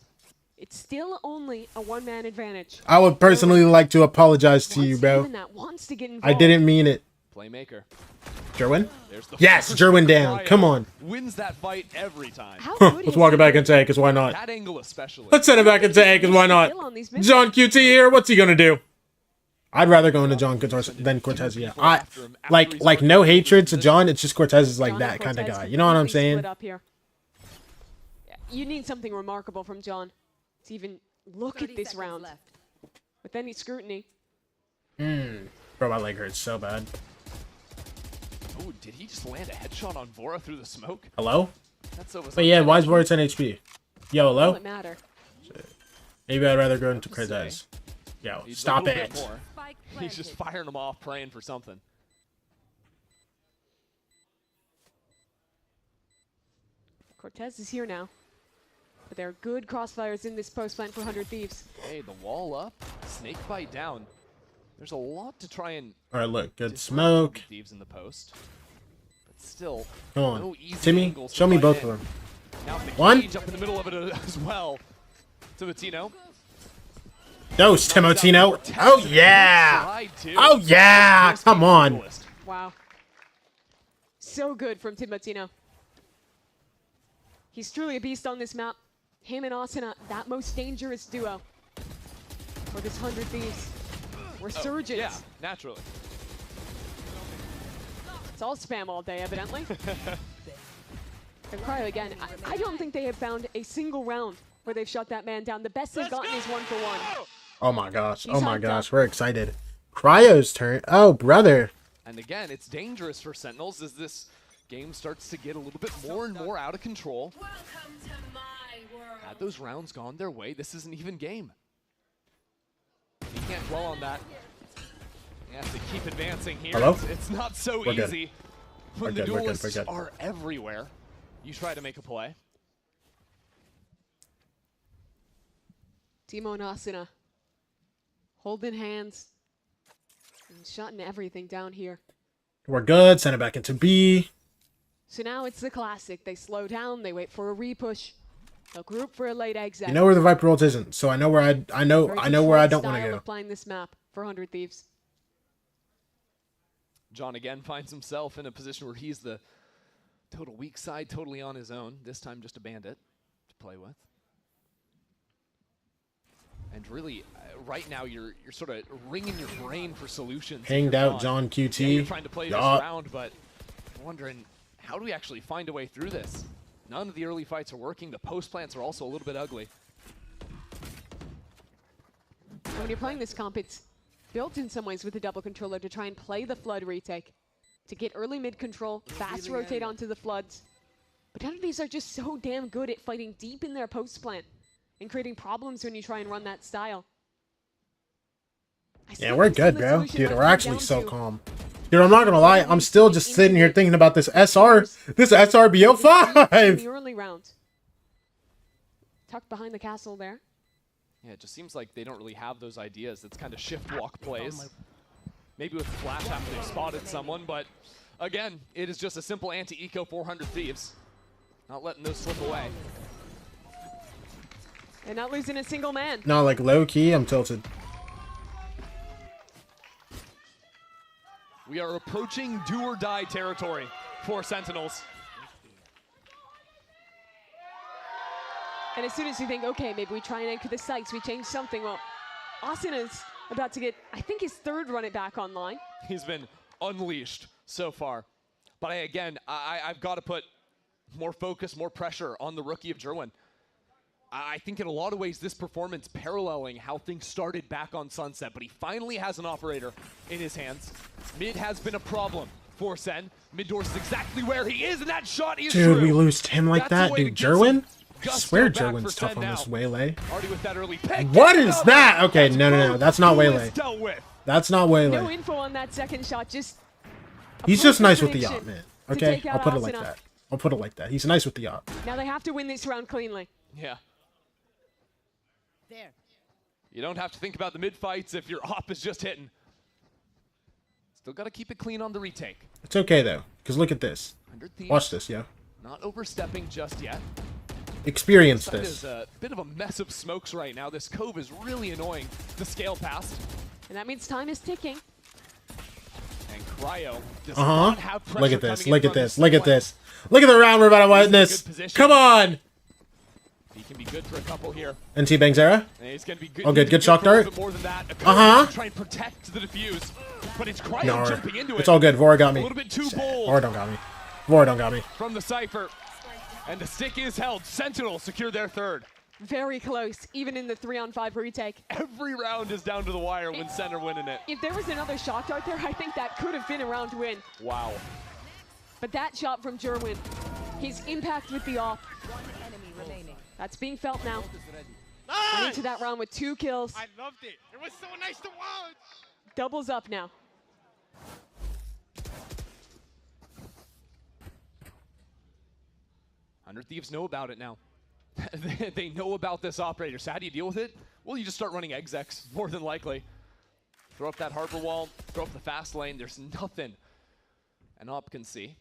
It's still only a one-man advantage.
I would personally like to apologize to you, bro.
Even that wants to get involved.
I didn't mean it.
Playmaker.
Jerwin?
There's the
Yes,
first
Jerwin
of
down.
Cryo.
Come on.
Wins that fight every time.
Let's walk it back into A, because why not?
That angle especially.
Let's send it back into A, because why not? John QT here. What's he going to do? I'd rather go into John Cortez than Cortez, yeah. I like no hatred to John. It's just Cortez is like that kind of guy. You know what I'm saying?
Split up here. Yeah, you need something remarkable from John to even look at this round. With any scrutiny.
Bro, my leg hurts so bad.
Oh, did he just land a headshot on Vora through the smoke?
Hello?
That's so
But yeah, why is Vora 10 HP? Yo, hello?
Doesn't matter.
Maybe I'd rather go into Cortez. Yo,
Needs a
stop
little bit
it.
more. He's just firing them off, praying for something.
Cortez is here now. But there are good crossfires in this post plant for 100 Thieves.
Hey, the wall up, snake bite down. There's a lot to try and.
Alright, look, good
disrupt
smoke.
100 Thieves in the post. But still,
Come on.
no easy
Timmy,
angles to
show me
fight
both
in.
of them.
Now the
One.
cage up in the middle of it as well. Timotino.
Dose, Timotino. Oh, yeah. Oh, yeah. Come on.
Wow. So good from Timotino. He's truly a beast on this map. Him and Asuna, that most dangerous duo for this 100 Thieves. Resurgence.
Yeah, naturally.
It's all spam all day, evidently. And Cryo again, I don't think they have found a single round where they've shut that man down. The best they've gotten is 1 for 1.
Oh my gosh.
He's
Oh my
hyped
gosh.
up.
We're excited. Cryo's turn. Oh, brother.
And again, it's dangerous for Sentinels as this game starts to get a little bit more and more out of control. Had those rounds gone their way, this is an even game. You can't dwell on that. You have to keep advancing here.
Hello?
It's not so
We're good.
easy.
We're
When the
good, we're good,
duelists
we're good.
are everywhere, you try to make a play.
Timo and Asuna holding hands and shutting everything down here.
We're good. Send it back into B.
So now it's the classic. They slow down, they wait for a repush. They'll group for a late exit.
You know where the Viper ult isn't, so I know where I know
Very
where I don't want
style
to go.
of playing this map for 100 Thieves.
John again finds himself in a position where he's the total weak side, totally on his own. This time just a bandit to play with. And really, right now you're sort of ringing your brain for solutions.
Hanged out John
Yeah,
QT.
you're trying to play this
Yeah.
round, but wondering how do we actually find a way through this? None of the early fights are working. The post plants are also a little bit ugly.
When you're playing this comp, it's built in some ways with a double controller to try and play the flood retake. To get early mid control, fast rotate onto the floods. But none of these are just so damn good at fighting deep in their post plant and creating problems when you try and run that style.
Yeah, we're good, bro. Dude, we're actually so calm. Dude, I'm not gonna lie. I'm still just sitting here thinking about this SRBO5.
The early round. Tucked behind the castle there.
Yeah, it just seems like they don't really have those ideas. It's kind of shift walk plays. Maybe with flash after they've spotted someone, but again, it is just a simple anti-eco 400 Thieves. Not letting those slip away.
And not losing a single man.
No, like low key, I'm tilted.
We are approaching do or die territory for Sentinels.
And as soon as you think, okay, maybe we try and anchor the sights, we change something. Well, Austin is about to get, I think, his third run it back online.
He's been unleashed so far. But I've got to put more focus, more pressure on the rookie of Jerwin. I think in a lot of ways this performance paralleling how things started back on Sunset, but he finally has an operator in his hands. Mid has been a problem for Sen. Mid doors is exactly where he is, and that shot is
Dude,
true.
we lose him like
That's
that, dude. Jerwin? I swear Jerwin's tough on this waylay.
Already with that early pick.
What is that? Okay, no. That's not waylay. That's not
No
waylay.
info on that second shot, just
He's just nice with the
prediction
yacht, man.
to
Okay,
take out
I'll put it like
Asuna.
that. I'll put it like that. He's nice with the yacht.
Now they have to win this round cleanly.
Yeah. You don't have to think about the mid fights if your op is just hitting. Still got to keep it clean on the retake.
It's okay though, because look at this. Watch this, yo.
Not overstepping just yet.
Experience
Side
this.
is a bit of a mess of smokes right now. This cove is really annoying to scale past.
And that means time is ticking.
And Cryo does not have pressure.
Look at this.
coming
Look
in
at
from
this.
the
Look at
flank.
this. Look at the round we're about to witness.
position.
Come on.
He can be good for a couple here.
NT Bang Zera.
And he's gonna be good.
Oh, good. Good shock
for a little
dart.
bit more than that. Try and protect the defuse, but it's Cryo
No,
jumping into
it's
it.
all good. Vora got me.
A little bit too bold.
Vora don't got me. Vora don't got me.
From the Cypher. And the stick is held. Sentinel secure their third.
Very close, even in the 3-on-5 retake.
Every round is down to the wire when Sen are winning it.
If there was another shot dart there, I think that could have been a round win.
Wow.
But that shot from Jerwin, his impact with the op, that's being felt now. Went into that round with 2 kills.
I loved it. It was so nice to watch.
Doubles up now.
Thieves know about it now. They know about this operator. So how do you deal with it? Well, you just start running execs, more than likely. Throw up that harbor wall, throw up the fast lane. There's nothing an op can see.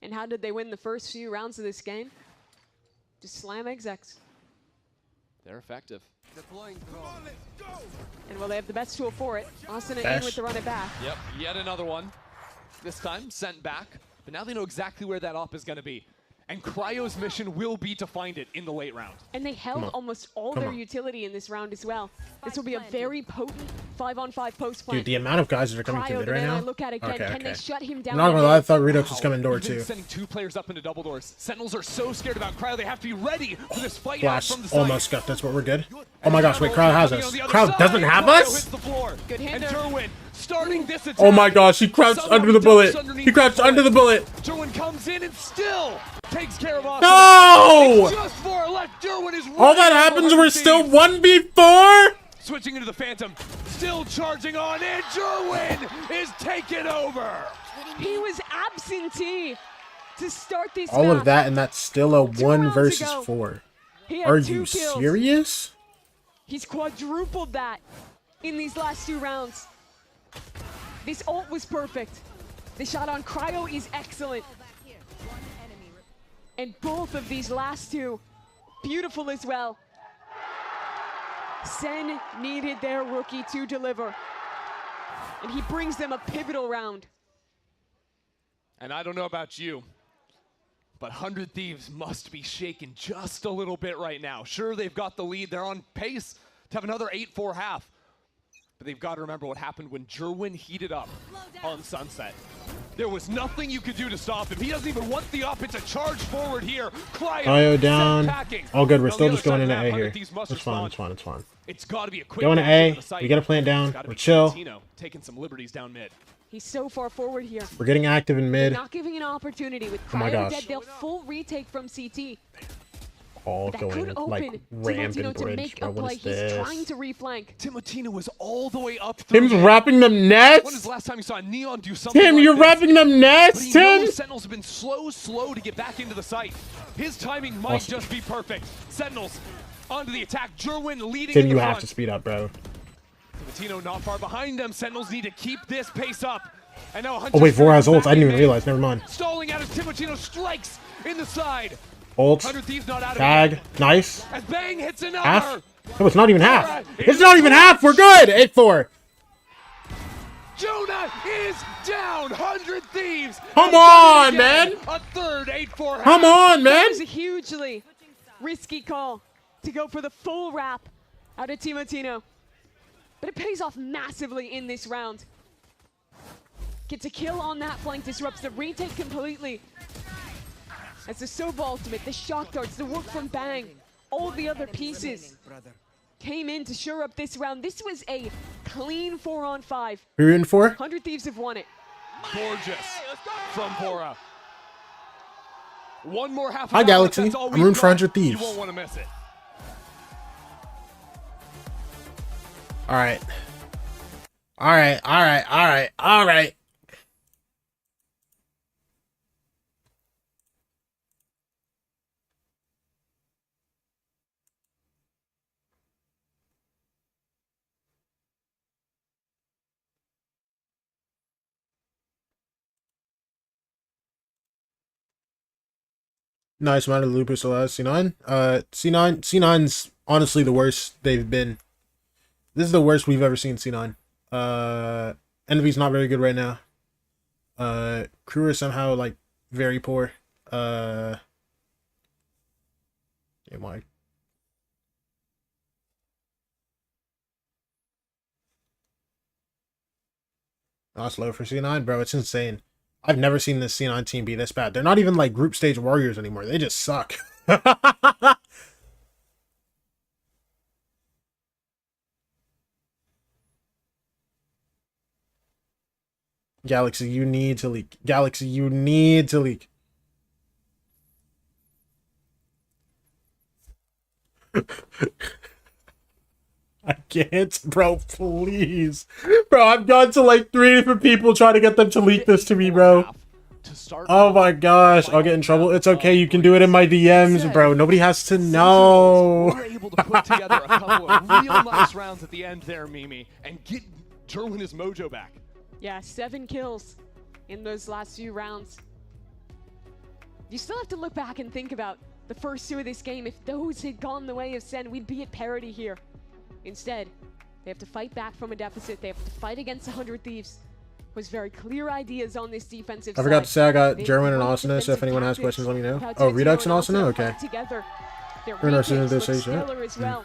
And how did they win the first few rounds of this game? Just slam execs.
They're effective.
And well, they have the best tool for it. Austin and in with the run it back.
Yep, yet another one. This time sent back. But now they know exactly where that op is going to be. And Cryo's mission will be to find it in the late round.
And they held almost all their utility in this round as well. This will be a very potent 5-on-5 post plant.
Dude, the amount of guys that are coming through mid right now.
Look at it again. Can they shut him down?
I'm not gonna lie, I thought Redux was coming door too.
Sending 2 players up into double doors. Sentinels are so scared about Cryo, they have to be ready for this fight
Flash
out from the side.
almost got this, but we're good. Oh my gosh, wait, Crowd has us. Crowd doesn't have us?
Good
and Jerwin starting this attack.
Oh my gosh, he crouched under the bullet. He crouched under the bullet.
Jerwin comes in and still takes care of us.
No!
Just 4 left. Jerwin is
All that happens, we're still 1v4?
Switching into the Phantom, still charging on, and Jerwin is taking over.
He was absentee to start this
All
map.
of that, and that's still a 1 versus
ago,
4.
He had
Are
2
you
kills.
serious?
He's quadrupled that in these last 2 rounds. This ult was perfect. The shot on Cryo is excellent. And both of these last 2, beautiful as well. Sen needed their rookie to deliver. And he brings them a pivotal round.
And I don't know about you, but 100 Thieves must be shaken just a little bit right now. Sure, they've got the lead. They're on pace to have another 8-4 half. But they've got to remember what happened when Jerwin heated up on Sunset. There was nothing you could do to stop him. He doesn't even want the up. It's a charge forward here.
Cryo down. All good. We're still just going into A here.
It's
It's fine. It's fine. It's fine.
It's got to be a quick
Going to A. We got to plant down.
Gotta
We're
be
chill.
Tarantino taking some liberties down mid.
He's so far forward here.
We're getting active in
They're
mid.
not giving an opportunity with
Oh my
Cryo
gosh.
dead. They'll full retake from CT.
all going like rampant bridge, bro. What is this?
Trying to reflank.
Timotino was all the way up.
Tim's wrapping them nets.
When was the last time you saw Neon do something?
Tim,
like
you're
this?
wrapping them nets,
But
Tim.
Sentinels have been slow to get back into the site. His timing might just be perfect. Sentinels onto the attack. Jerwin leading.
Tim,
in
you
the
have
front.
to speed up, bro.
Timotino not far behind them. Sentinels need to keep this pace up. And now
Oh wait, Vor has ult. I didn't even realize. Never mind.
Stalling out as Timotino strikes in the side.
Ult.
100 Thieves not out of
Tag.
it.
Nice.
As Bang hits another.
Half. No, it's not even half. It's not even half. We're good. 8-4.
Jonah is down. 100 Thieves.
Come on, man.
A third 8-4.
Come on, man.
That was a hugely risky call to go for the full wrap out of Timotino. But it pays off massively in this round. Gets a kill on that flank, disrupts the retake completely. As the Soba ultimate, the shock darts, the work from Bang, all the other pieces came in to shore up this round. This was a clean 4-on-5.
Who are you rooting for?
100 Thieves have won it.
Gorgeous from Bora. One more half.
Hi, Galaxy. I'm rooting for 100 Thieves.
You won't want to miss it.
All right. All right. All right. All right. All right. Nice amount of lupus C9. C9's honestly the worst they've been. This is the worst we've ever seen C9. Envy's not very good right now. KRU is somehow like very poor. Yeah, my. That's low for C9, bro. It's insane. I've never seen this C9 team be this bad. They're not even like group stage warriors anymore. They just suck. Galaxy, you need to leak. Galaxy, you need to leak. I can't, bro, please. Bro, I've gone to like 3 different people trying to get them to leak this to me, bro. Oh my gosh, I'll get in trouble. It's okay, you can do it in my DMs, bro. Nobody has to know.
We're able to put together a couple of real nice rounds at the end there, Mimi, and get Jerwin his mojo back.
Yeah, 7 kills in those last few rounds. You still have to look back and think about the first 2 of this game. If those had gone the way of SEN, we'd be at parity here. Instead, they have to fight back from a deficit. They have to fight against 100 Thieves. Was very clear ideas on this defensive side.
I forgot to say I got Jerwin and Asuna, so if anyone has questions, let me know. Oh, Redux and Asuna? Okay. We're in our season this stage, right?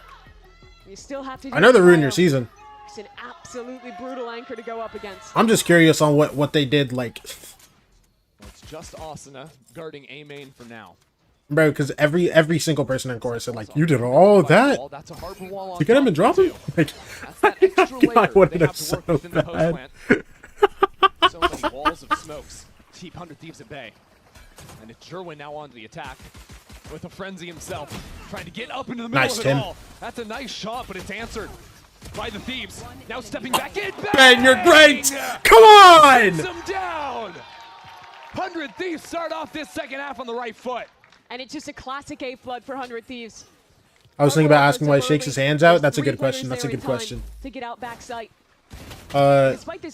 You still have to
I know they're ruining your season.
It's an absolutely brutal anchor to go up against.
I'm just curious on what they did, like...
It's just Asuna guarding A main for now.
Bro, because every single person in chorus said, like, you did all that to get him and drop him? Like, I wanted him so bad.
So many walls of smokes keep 100 Thieves at bay. And it's Jerwin now onto the attack with a frenzy himself, trying to get up into the middle
Nice,
of it
Tim.
all. That's a nice shot, but it's answered by the Thieves. Now stepping back in.
Ben, you're great! Come on!
Puts him down! 100 Thieves start off this second half on the right foot.
And it's just a classic A flood for 100 Thieves.
I was thinking about asking why he shakes his hands out. That's a good question. That's a good question.
To get out backside.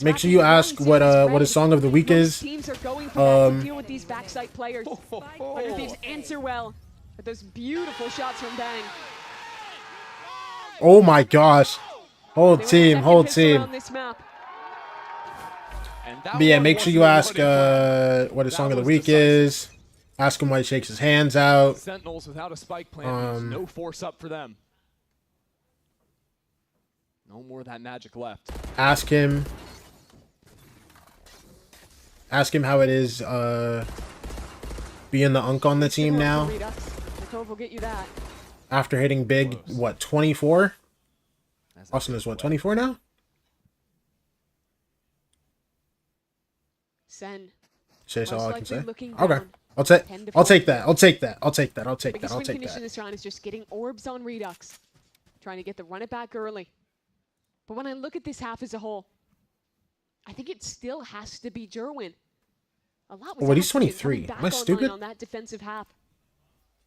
Make sure you ask what his song of the week is.
Teams are going for that to deal with these backside players. 100 Thieves answer well with those beautiful shots from Bang.
Oh my gosh. Whole team, whole team. But yeah, make sure you ask what his song of the week is. Ask him why he shakes his hands out.
Sentinels without a spike plan, no force up for them. No more of that magic left.
Ask him how it is being the unk on the team now.
Will get you that.
After hitting big, what, 24? Austin is what, 24 now?
SEN.
Chase all I can say.
looking
Okay.
down.
I'll take
10 to
I'll
4.
take that. I'll take that. I'll take that. I'll take that.
Biggest
I'll
win
take
condition
that.
this round is just getting orbs on Redux. Trying to get the run it back early. But when I look at this half as a whole, I think it still has to be Jerwin. A lot was
Oh, wait, he's
asked of him
23.
coming back
Am I
online
stupid?
on that defensive half.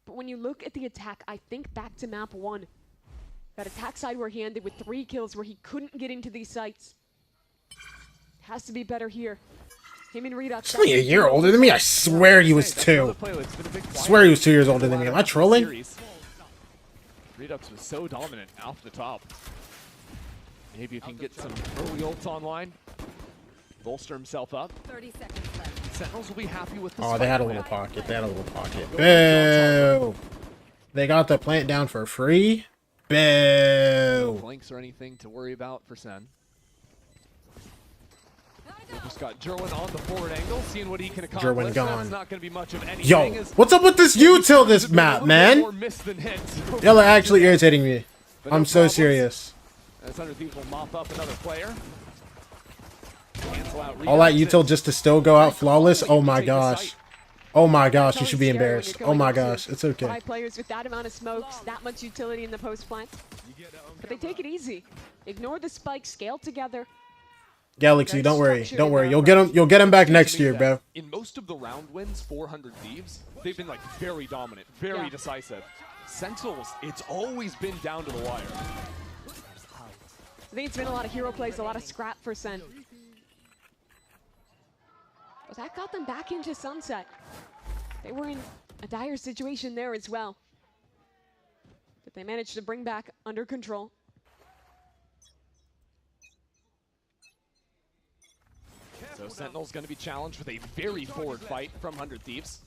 But when you look at the attack, I think back to map 1. That attack side where he ended with 3 kills where he couldn't get into these sites. Has to be better here. Him and Redux.
He's only a year older than me. I swear he was 2. Swear he was 2 years older than me. Am I trolling?
Redux was so dominant off the top. Maybe if he can get some early ults online, bolster himself up.
30 seconds left.
Sentinels will be happy with the
Oh, they had a little pocket. They had a little pocket. Boo! They got the plant down for free.
No
Boo!
flanks or anything to worry about for Sen. We just got Jerwin on the forward angle, seeing what he can accomplish.
Jerwin gone.
That's not going to be much of anything.
Yo, what's up with this util this map, man?
More miss than hit.
Y'all are actually irritating me. I'm so serious.
As Under Thieves will mop up another player. Cancel out
All that
Redux.
util just to still go out flawless? Oh my gosh. Oh my gosh, you should be embarrassed. Oh my gosh, it's okay.
5 players with that amount of smokes, that much utility in the post plant. But they take it easy. Ignore the spikes, scale together.
Galaxy, don't worry. Don't worry. You'll get him back next year, bro.
In most of the round wins, 400 Thieves, they've been like very dominant, very decisive. Sentinels, it's always been down to the wire.
I think it's been a lot of hero plays, a lot of scrap for Sen. But that got them back into Sunset. They were in a dire situation there as well. But they managed to bring back under control.
So Sentinel's going to be challenged with a very forward fight from 100 Thieves.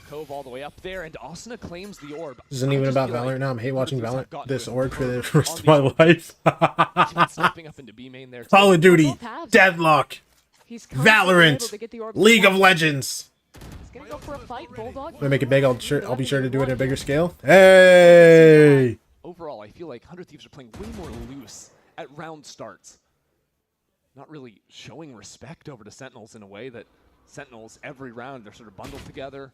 Cove all the way up there, and Asuna claims the orb.
This isn't even about Valorant now. I'm hate watching Valorant. This org for the rest of my life.
Snapping up into B main there.
Call of Duty, Deadlock,
He's able to
Valorant,
get the orb
League of
back.
Legends.
He's gonna go for a fight, Bulldog.
If I make it big, I'll be sure to do it at a bigger scale. Hey!
Overall, I feel like 100 Thieves are playing way more loose at round starts. Not really showing respect over to Sentinels in a way that Sentinels, every round, they're sort of bundled together.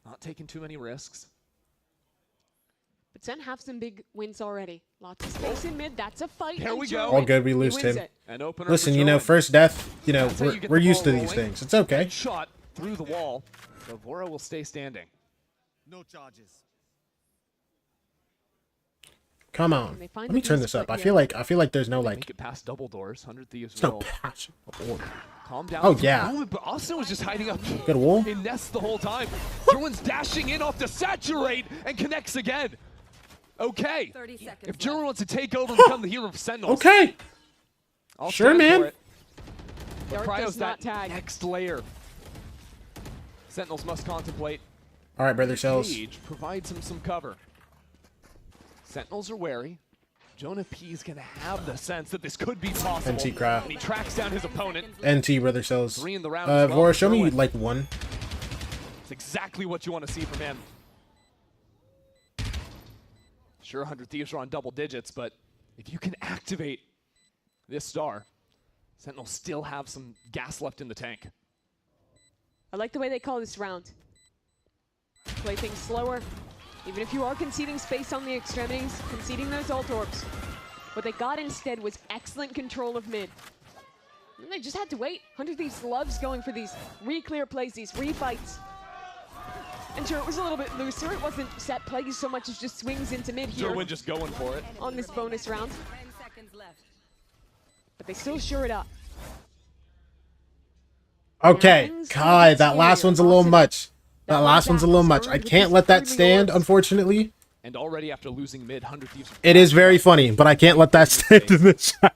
Not taking too many risks.
But Sen have some big wins already. Lots of space in mid. That's a fight.
Here
and
we go.
All good, we lose
wins
him.
it.
An opener
Listen,
for
you know,
Jerwin.
first death, you know,
That's how you get
we're
the
used to
ball
these
rolling.
things. It's okay.
Shot through the wall. So Vora will stay standing.
No charges.
Come on. Let me turn this up. I feel like there's no like.
Make it past double doors. 100 Thieves
There's no
will
passion.
calm down.
Oh,
for a
yeah.
moment, but Austin was just hiding up
Good wall.
in nest the whole time. Jerwin's dashing in off the saturate and connects again. Okay.
30 seconds
If Jerwin wants to take over and become the hero of Sentinels.
Okay.
I'll
Sure,
stand
man.
for it. But
Dark
Cryo's
does not
that
tag.
next layer. Sentinels must contemplate.
All right, brother cells.
Cage provides him some cover. Sentinels are wary. Jonah P is going to have the sense that this could be possible.
NT Craft.
And he tracks down his opponent.
NT, brother cells.
3 in the round as well.
Vora, show me
Jerwin.
like one.
It's exactly what you want to see from him. Sure, 100 Thieves are on double digits, but if you can activate this star, Sentinels still have some gas left in the tank.
I like the way they call this round. Play things slower. Even if you are conceding space on the extremities, conceding those ult orbs. What they got instead was excellent control of mid. And they just had to wait. 100 Thieves loves going for these re-clear plays, these refights. And sure, it was a little bit looser. It wasn't set plays so much as just swings into mid here.
Jerwin just going for it.
On this bonus round.
10 seconds left.
But they still shore it up.
Okay. God, that last one's a little much. That last one's a little much. I can't let that stand, unfortunately.
And already after losing mid, 100 Thieves.
It is very funny, but I can't let that stand in the chat.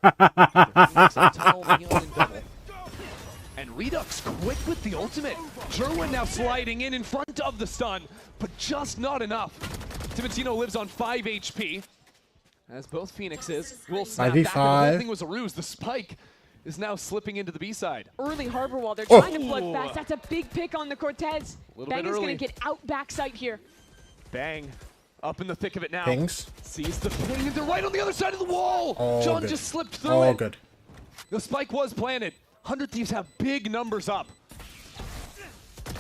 And Redux quick with the ultimate. Jerwin now sliding in front of the stun, but just not enough. Timotino lives on 5 HP. As both Phoenixes will snap back. The whole thing was a ruse. The spike is now slipping into the B side.
Early Harbor Wall. They're trying to flood fast. That's a big pick on the Cortez. Bang is going to get out backside here.
Bang. Up in the thick of it now.
Pings.
Sees the ping. They're right on the other side of the wall.
All
John
good.
just slipped through
All
it.
good.
The spike was planted. 100 Thieves have big numbers up.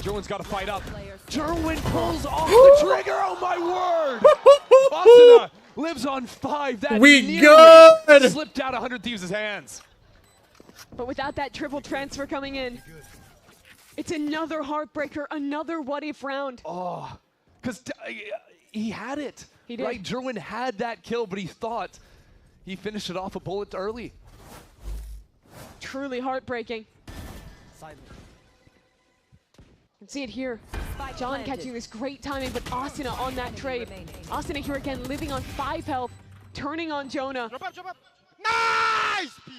Jerwin's got to fight up. Jerwin pulls off the trigger. Oh my word! Asuna lives on 5. That
We good.
Slipped out of 100 Thieves' hands.
But without that triple transfer coming in, it's another heartbreaker, another what-if round.
Oh, because he had it.
He did.
Right, Jerwin had that kill, but he thought he finished it off a bullet early.
Truly heartbreaking. You can see it here. John catching this great timing, but Asuna on that trade. Asuna here again, living on 5 health, turning on Jonah.
Drop up. Nice, P.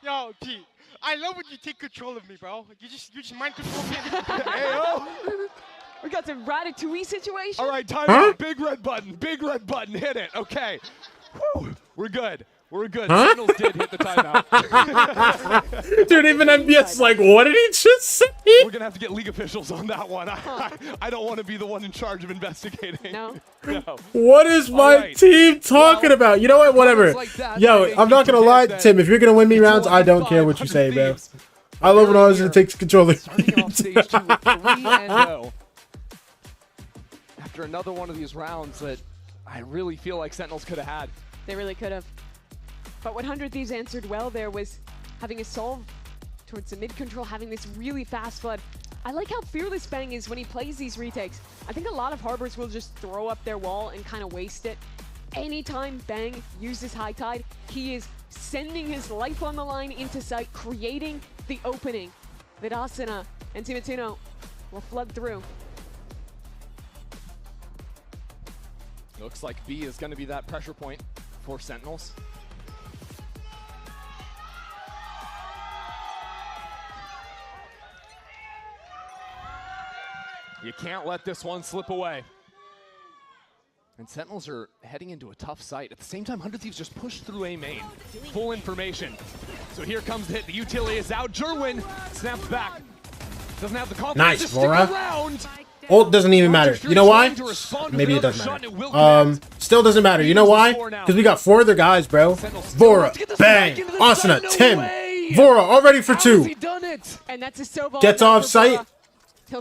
Yo, P. I love when you take control of me, bro. You just mind control me.
Ayo.
We got some Ratatouille situation.
All right, time out. Big red button. Hit it. Okay. Whew. We're good. Sentinels did hit the timeout.
Dude, even MBS is like, what did he just say?
We're going to have to get league officials on that one. I don't want to be the one in charge of investigating.
No.
What is my team talking about? You know what? Whatever. Yo, I'm not going to lie, Tim. If you're going to win me rounds, I don't care what you say, bro. I love when Austin takes control of
Starting off stage 2 with 3-0. After another one of these rounds that I really feel like Sentinels could have had.
They really could have. But what 100 Thieves answered well there was having a solve towards the mid control, having this really fast flood. I like how fearless Bang is when he plays these retakes. I think a lot of Harbors will just throw up their wall and kind of waste it. Anytime Bang uses High Tide, he is sending his life on the line into sight, creating the opening that Asuna and Timatino will flood through.
Looks like B is going to be that pressure point for Sentinels. You can't let this one slip away. And Sentinels are heading into a tough site. At the same time, 100 Thieves just pushed through A main. Full information. So here comes the hit. The utility is out. Jerwin snaps back. Doesn't have the confidence to stick around.
Ult doesn't even matter. You know why? Maybe it does matter. Still doesn't matter. You know why? Because we got 4 other guys, bro. Vora, Bang, Asuna, Tim. Vora, all ready for 2.
And that's a so ball.
Gets off site.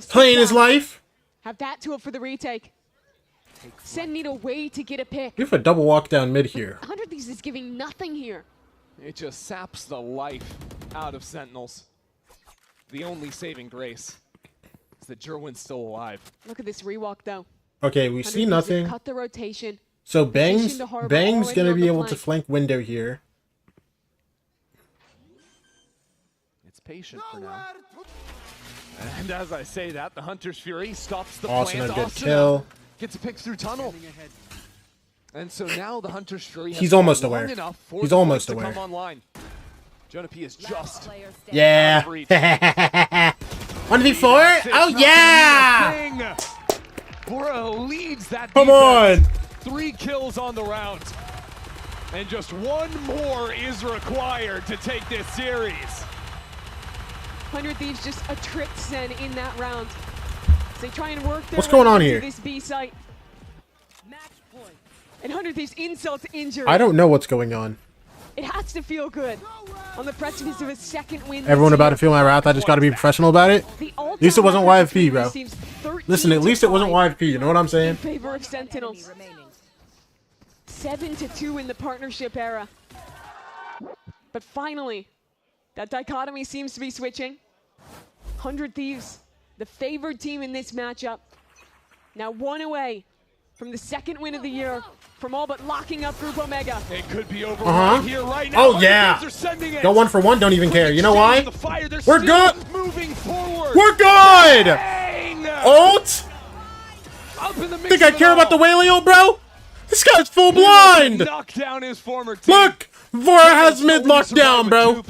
Playing his life.
Have that tool for the retake. SEN need a way to get a pick.
We have a double walk down mid here.
100 Thieves is giving nothing here.
It just saps the life out of Sentinels. The only saving grace is that Jerwin's still alive.
Look at this rewalk though.
Okay, we see nothing.
Cut the rotation.
So Bang's gonna be able to flank window here.
It's patient for now. And as I say that, the Hunter's Fury stops the
Awesome,
plant.
a good kill.
Gets a pick through tunnel. And so now the Hunter's Fury has
He's almost
long
aware.
enough for
He's
the
almost
points to
aware.
come online. Jonah P is just
Yeah. 1v4? Oh yeah!
Bro leads that
Come on!
3 kills on the round. And just 1 more is required to take this series.
100 Thieves just a trip SEN in that round. So they try and work their
What's going on
way
here?
to this B site. And 100 Thieves insult to injury.
I don't know what's going on.
It has to feel good. On the precipice of a second win.
Everyone about to feel my wrath. I just gotta be professional about it. At least it wasn't YFP, bro. Listen, at least it wasn't YFP. You know what I'm
In
saying?
favor of Sentinels. 7-2 in the partnership era. But finally, that dichotomy seems to be switching. 100 Thieves, the favored team in this matchup. Now 1 away from the 2nd win of the year, from all but locking up Group Omega.
It could be over right here, right now.
Oh yeah! Go 1 for 1, don't even care. You know why? We're good!
Moving forward.
We're good! Ult? Think I care about the whaling ult, bro? This guy's full blind!
Knock down his former team.
Look! Vora has mid locked down, bro.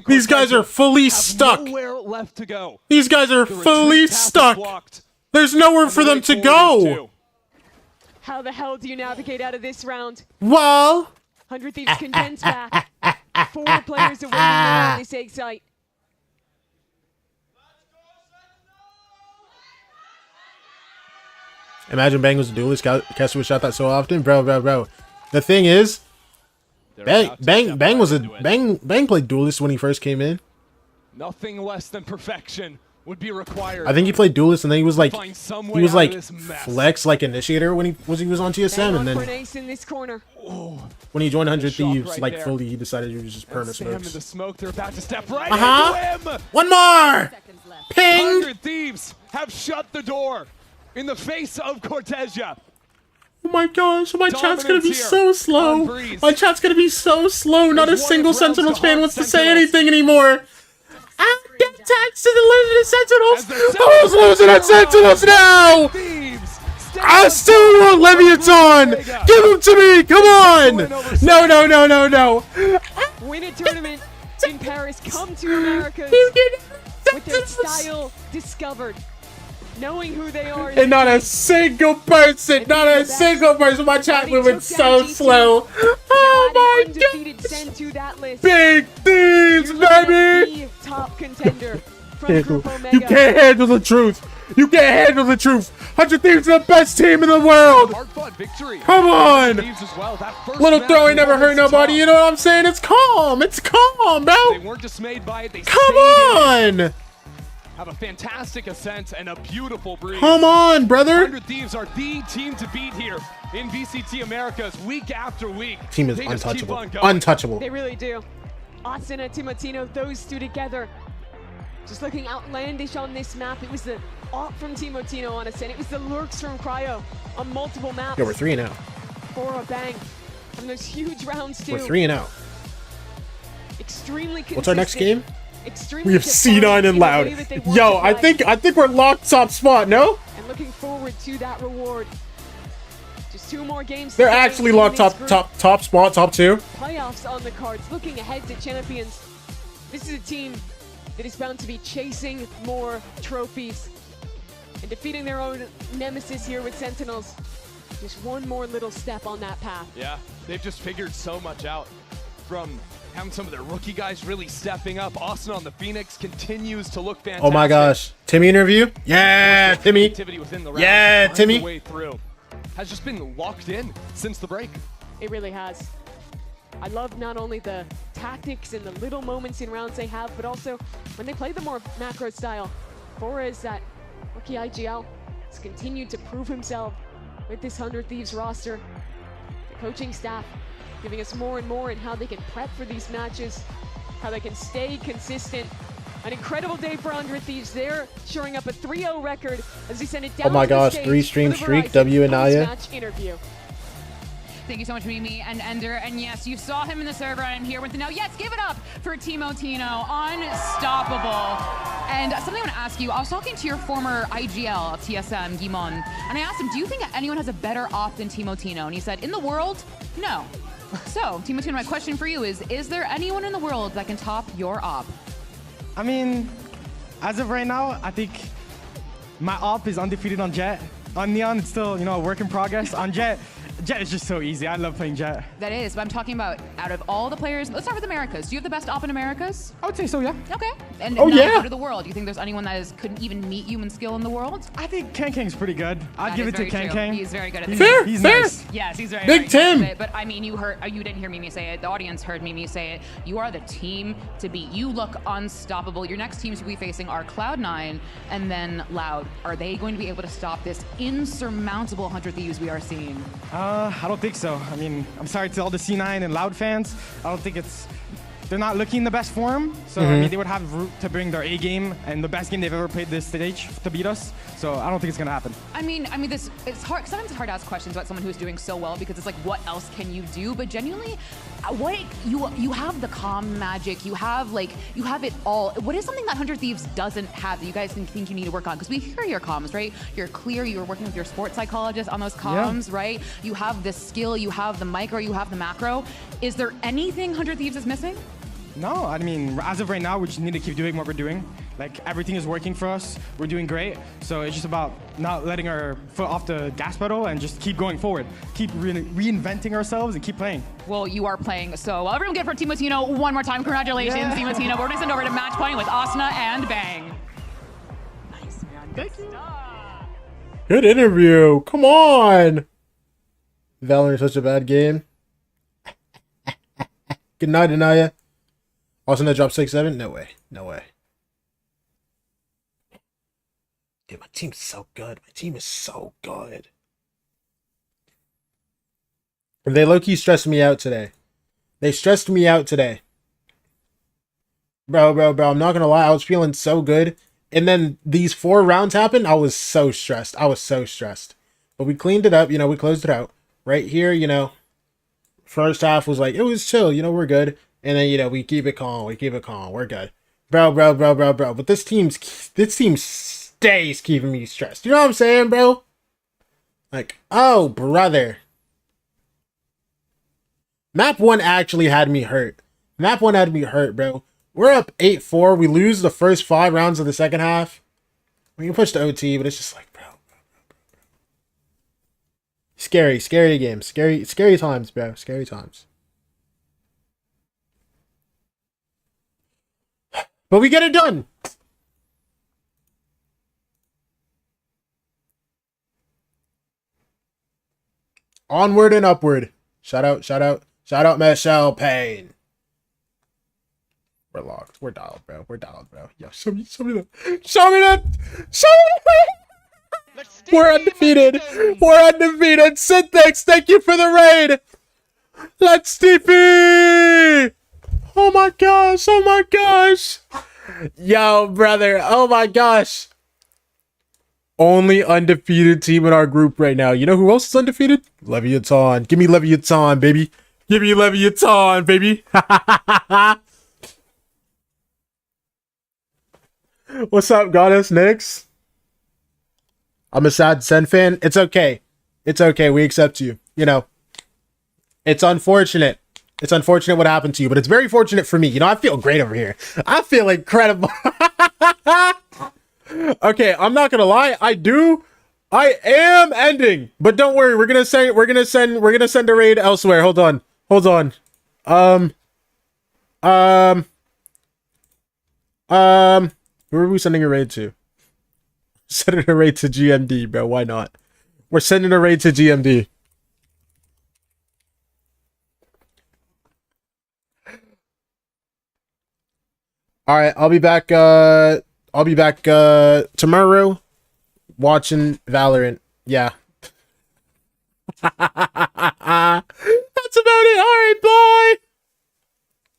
These guys are fully stuck.
Nowhere left to go.
These guys are fully stuck. There's nowhere for them to go.
How the hell do you navigate out of this round?
Well,
100 Thieves condense back. 4 players away around this egg site.
imagine Bang was a duelist. Kessler would shot that so often, bro. The thing is, Bang played duelist when he first came in.
Nothing less than perfection would be required.
I think he played Duelist, and then he was like
mess.
flex like initiator when he was on TSM, and then
in this corner.
when he joined 100 Thieves,
right
like
there.
fully, he decided he was just perma
Sam in the
smokes.
smoke. They're about to step right into him.
One more. Ping.
100 Thieves have shut the door in the face of Cortesia.
Oh my gosh, my chat's gonna be
Dominance
so
here
slow.
on Breeze.
My chat's gonna be so slow. Not a
There's one
single
of Brown's
Sentinels fan
to
wants to
hunt
say
Sentinels.
anything anymore. Ah, get tags to the limited Sentinels. Who's losing at Sentinels now? I still want Leviathan. Give him to me. Come on. No, no, no, no, no.
Win a tournament in Paris. Come to Americas with their style discovered. Knowing who they are.
And not a single person, not a single person. My chat moving so slow. Oh my
undefeated SEN to that list.
Big Thieves, baby.
The top contender from
Handle.
Group Omega.
You can't handle the truth. You can't handle the truth. 100 Thieves are the best team in the world. Come on. Little throw ain't never hurt nobody. You know what I'm saying? It's calm. It's calm, bro.
They weren't dismayed by it. They
Come
stayed in it.
on.
Have a fantastic ascent and a beautiful breeze.
Come on, brother.
100 Thieves are the team to beat here in VCT Americas week after week.
Team is
They just keep
untouchable.
on going.
Untouchable.
They really do. Austin and Timotino, those two together. Just looking outlandish on this map. It was the AWP from Timotino on a SEN. It was the lurks from Cryo on multiple maps.
Yo, we're 3-0.
For a bang. And those huge rounds too.
We're 3-0.
Extremely consistent.
What's our next game?
Extremely
We have C9 and Loud. Yo, I think we're locked top spot. No?
And looking forward to that reward. Just 2 more games.
They're
to play
actually
in
locked
this
top
group.
spot, top 2.
Playoffs on the cards. Looking ahead to champions. This is a team that is bound to be chasing more trophies and defeating their own nemesis here with Sentinels. Just one more little step on that path.
Yeah, they've just figured so much out from having some of their rookie guys really stepping up. Austin on the Phoenix continues to look fantastic.
Oh my gosh. Timmy interview? Yeah, Timmy.
Activity within the round,
Yeah,
finds
Timmy.
the way through. Has just been locked in since the break.
It really has. I love not only the tactics and the little moments in rounds they have, but also when they play the more macro style. Flores, that rookie IGL, has continued to prove himself with this 100 Thieves roster. The coaching staff giving us more and more in how they can prep for these matches, how they can stay consistent. An incredible day for 100 Thieves. They're shoring up a 3-0 record as they send it down
Oh my
to the
gosh,
stage
3-stream
for the
streak,
Verizon
W and Naya.
post-match interview.
Thank you so much, Mimi and Ender. And yes, you saw him in the server. I'm here with the now. Yes, give it up for Timotino. Unstoppable. And something I want to ask you. I was talking to your former IGL of TSM, Gimon, and I asked him, do you think anyone has a better op than Timotino? And he said, in the world, no. So, Timotino, my question for you is there anyone in the world that can top your op?
I mean, as of right now, I think my op is undefeated on Jet. On Neon, it's still, a work in progress. On Jet, Jet is just so easy. I love playing Jet.
That is, but I'm talking about out of all the players. Let's start with Americas. Do you have the best op in Americas?
I would say so, yeah.
Okay. And
Oh,
now
yeah.
out of the world, do you think there's anyone that couldn't even meet you in skill in the world?
I think Kang's pretty good. I'd
That
give
is
it to
very true.
Kang.
He's very good at
He's-
this.
He's
fair.
nice.
Yes, he's very
Big
very good
Tim.
at it. But I mean, you didn't hear Mimi say it. The audience heard Mimi say it. You are the team to beat. You look unstoppable. Your next teams you'll be facing are Cloud9 and then Loud. Are they going to be able to stop this insurmountable 100 Thieves we are seeing?
I don't think so. I mean, I'm sorry to all the C9 and Loud fans. I don't think they're not looking in the best form. So, I mean, they would have room to bring their A game and the best game they've ever played this stage to beat us. So I don't think it's going to happen.
I mean, it's hard. Sometimes it's hard to ask questions about someone who's doing so well because it's like, what else can you do? But genuinely, you have the comm magic. You have it all. What is something that 100 Thieves doesn't have that you guys think you need to work on? Because we hear your comms, right? You're clear. You're working with your sports psychologist on those comms, right? You have the skill. You have the micro. You have the macro. Is there anything 100 Thieves is missing?
No, I mean, as of right now, we just need to keep doing what we're doing. Like, everything is working for us. We're doing great. So it's just about not letting our foot off the gas pedal and just keep going forward. Keep reinventing ourselves and keep playing.
Well, you are playing so well. Everyone give it for Timotino one more time. Congratulations, Timotino. We're going to send over to match point with Asuna and Bang. Nice, man. Good stuff.
Good interview. Come on. Valorant is such a bad game. Good night, Anaya. Also, no drop 6-7? No way. No way. Dude, my team's so good. My team is so good. They low-key stressed me out today. They stressed me out today. Bro, I'm not gonna lie. I was feeling so good. And then these 4 rounds happened. I was so stressed. But we cleaned it up. You know, we closed it out. Right here, you know, first half was like, it was chill. You know, we're good. And then, you know, we keep it calm. We're good. Bro. But this team stays keeping me stressed. You know what I'm saying, bro? Like, oh, brother. Map 1 actually had me hurt. Bro. We're up 8-4. We lose the first 5 rounds of the second half. We can push to OT, but it's just like, bro. Scary game. Scary times, bro. Scary times. But we get it done. Onward and upward. Shout out Michelle Payne. We're locked. We're dialed, bro. Yo, show me that. We're undefeated. Syntax, thank you for the raid. Let's TP. Oh my gosh. Yo, brother. Oh my gosh. Only undefeated team in our group right now. You know who else is undefeated? Leviathan. Give me Leviathan, baby. What's up, Goddess Nix? I'm a sad SEN fan. It's okay. We accept you. You know, it's unfortunate. What happened to you, but it's very fortunate for me. You know, I feel great over here. I feel incredible. Okay, I'm not gonna lie. I am ending, but don't worry. We're gonna send a raid elsewhere. Hold on. Who are we sending a raid to? Sending a raid to GMD, bro. Why not? We're sending a raid to GMD. All right, I'll be back tomorrow watching Valorant. Yeah. That's about it. All right, bye.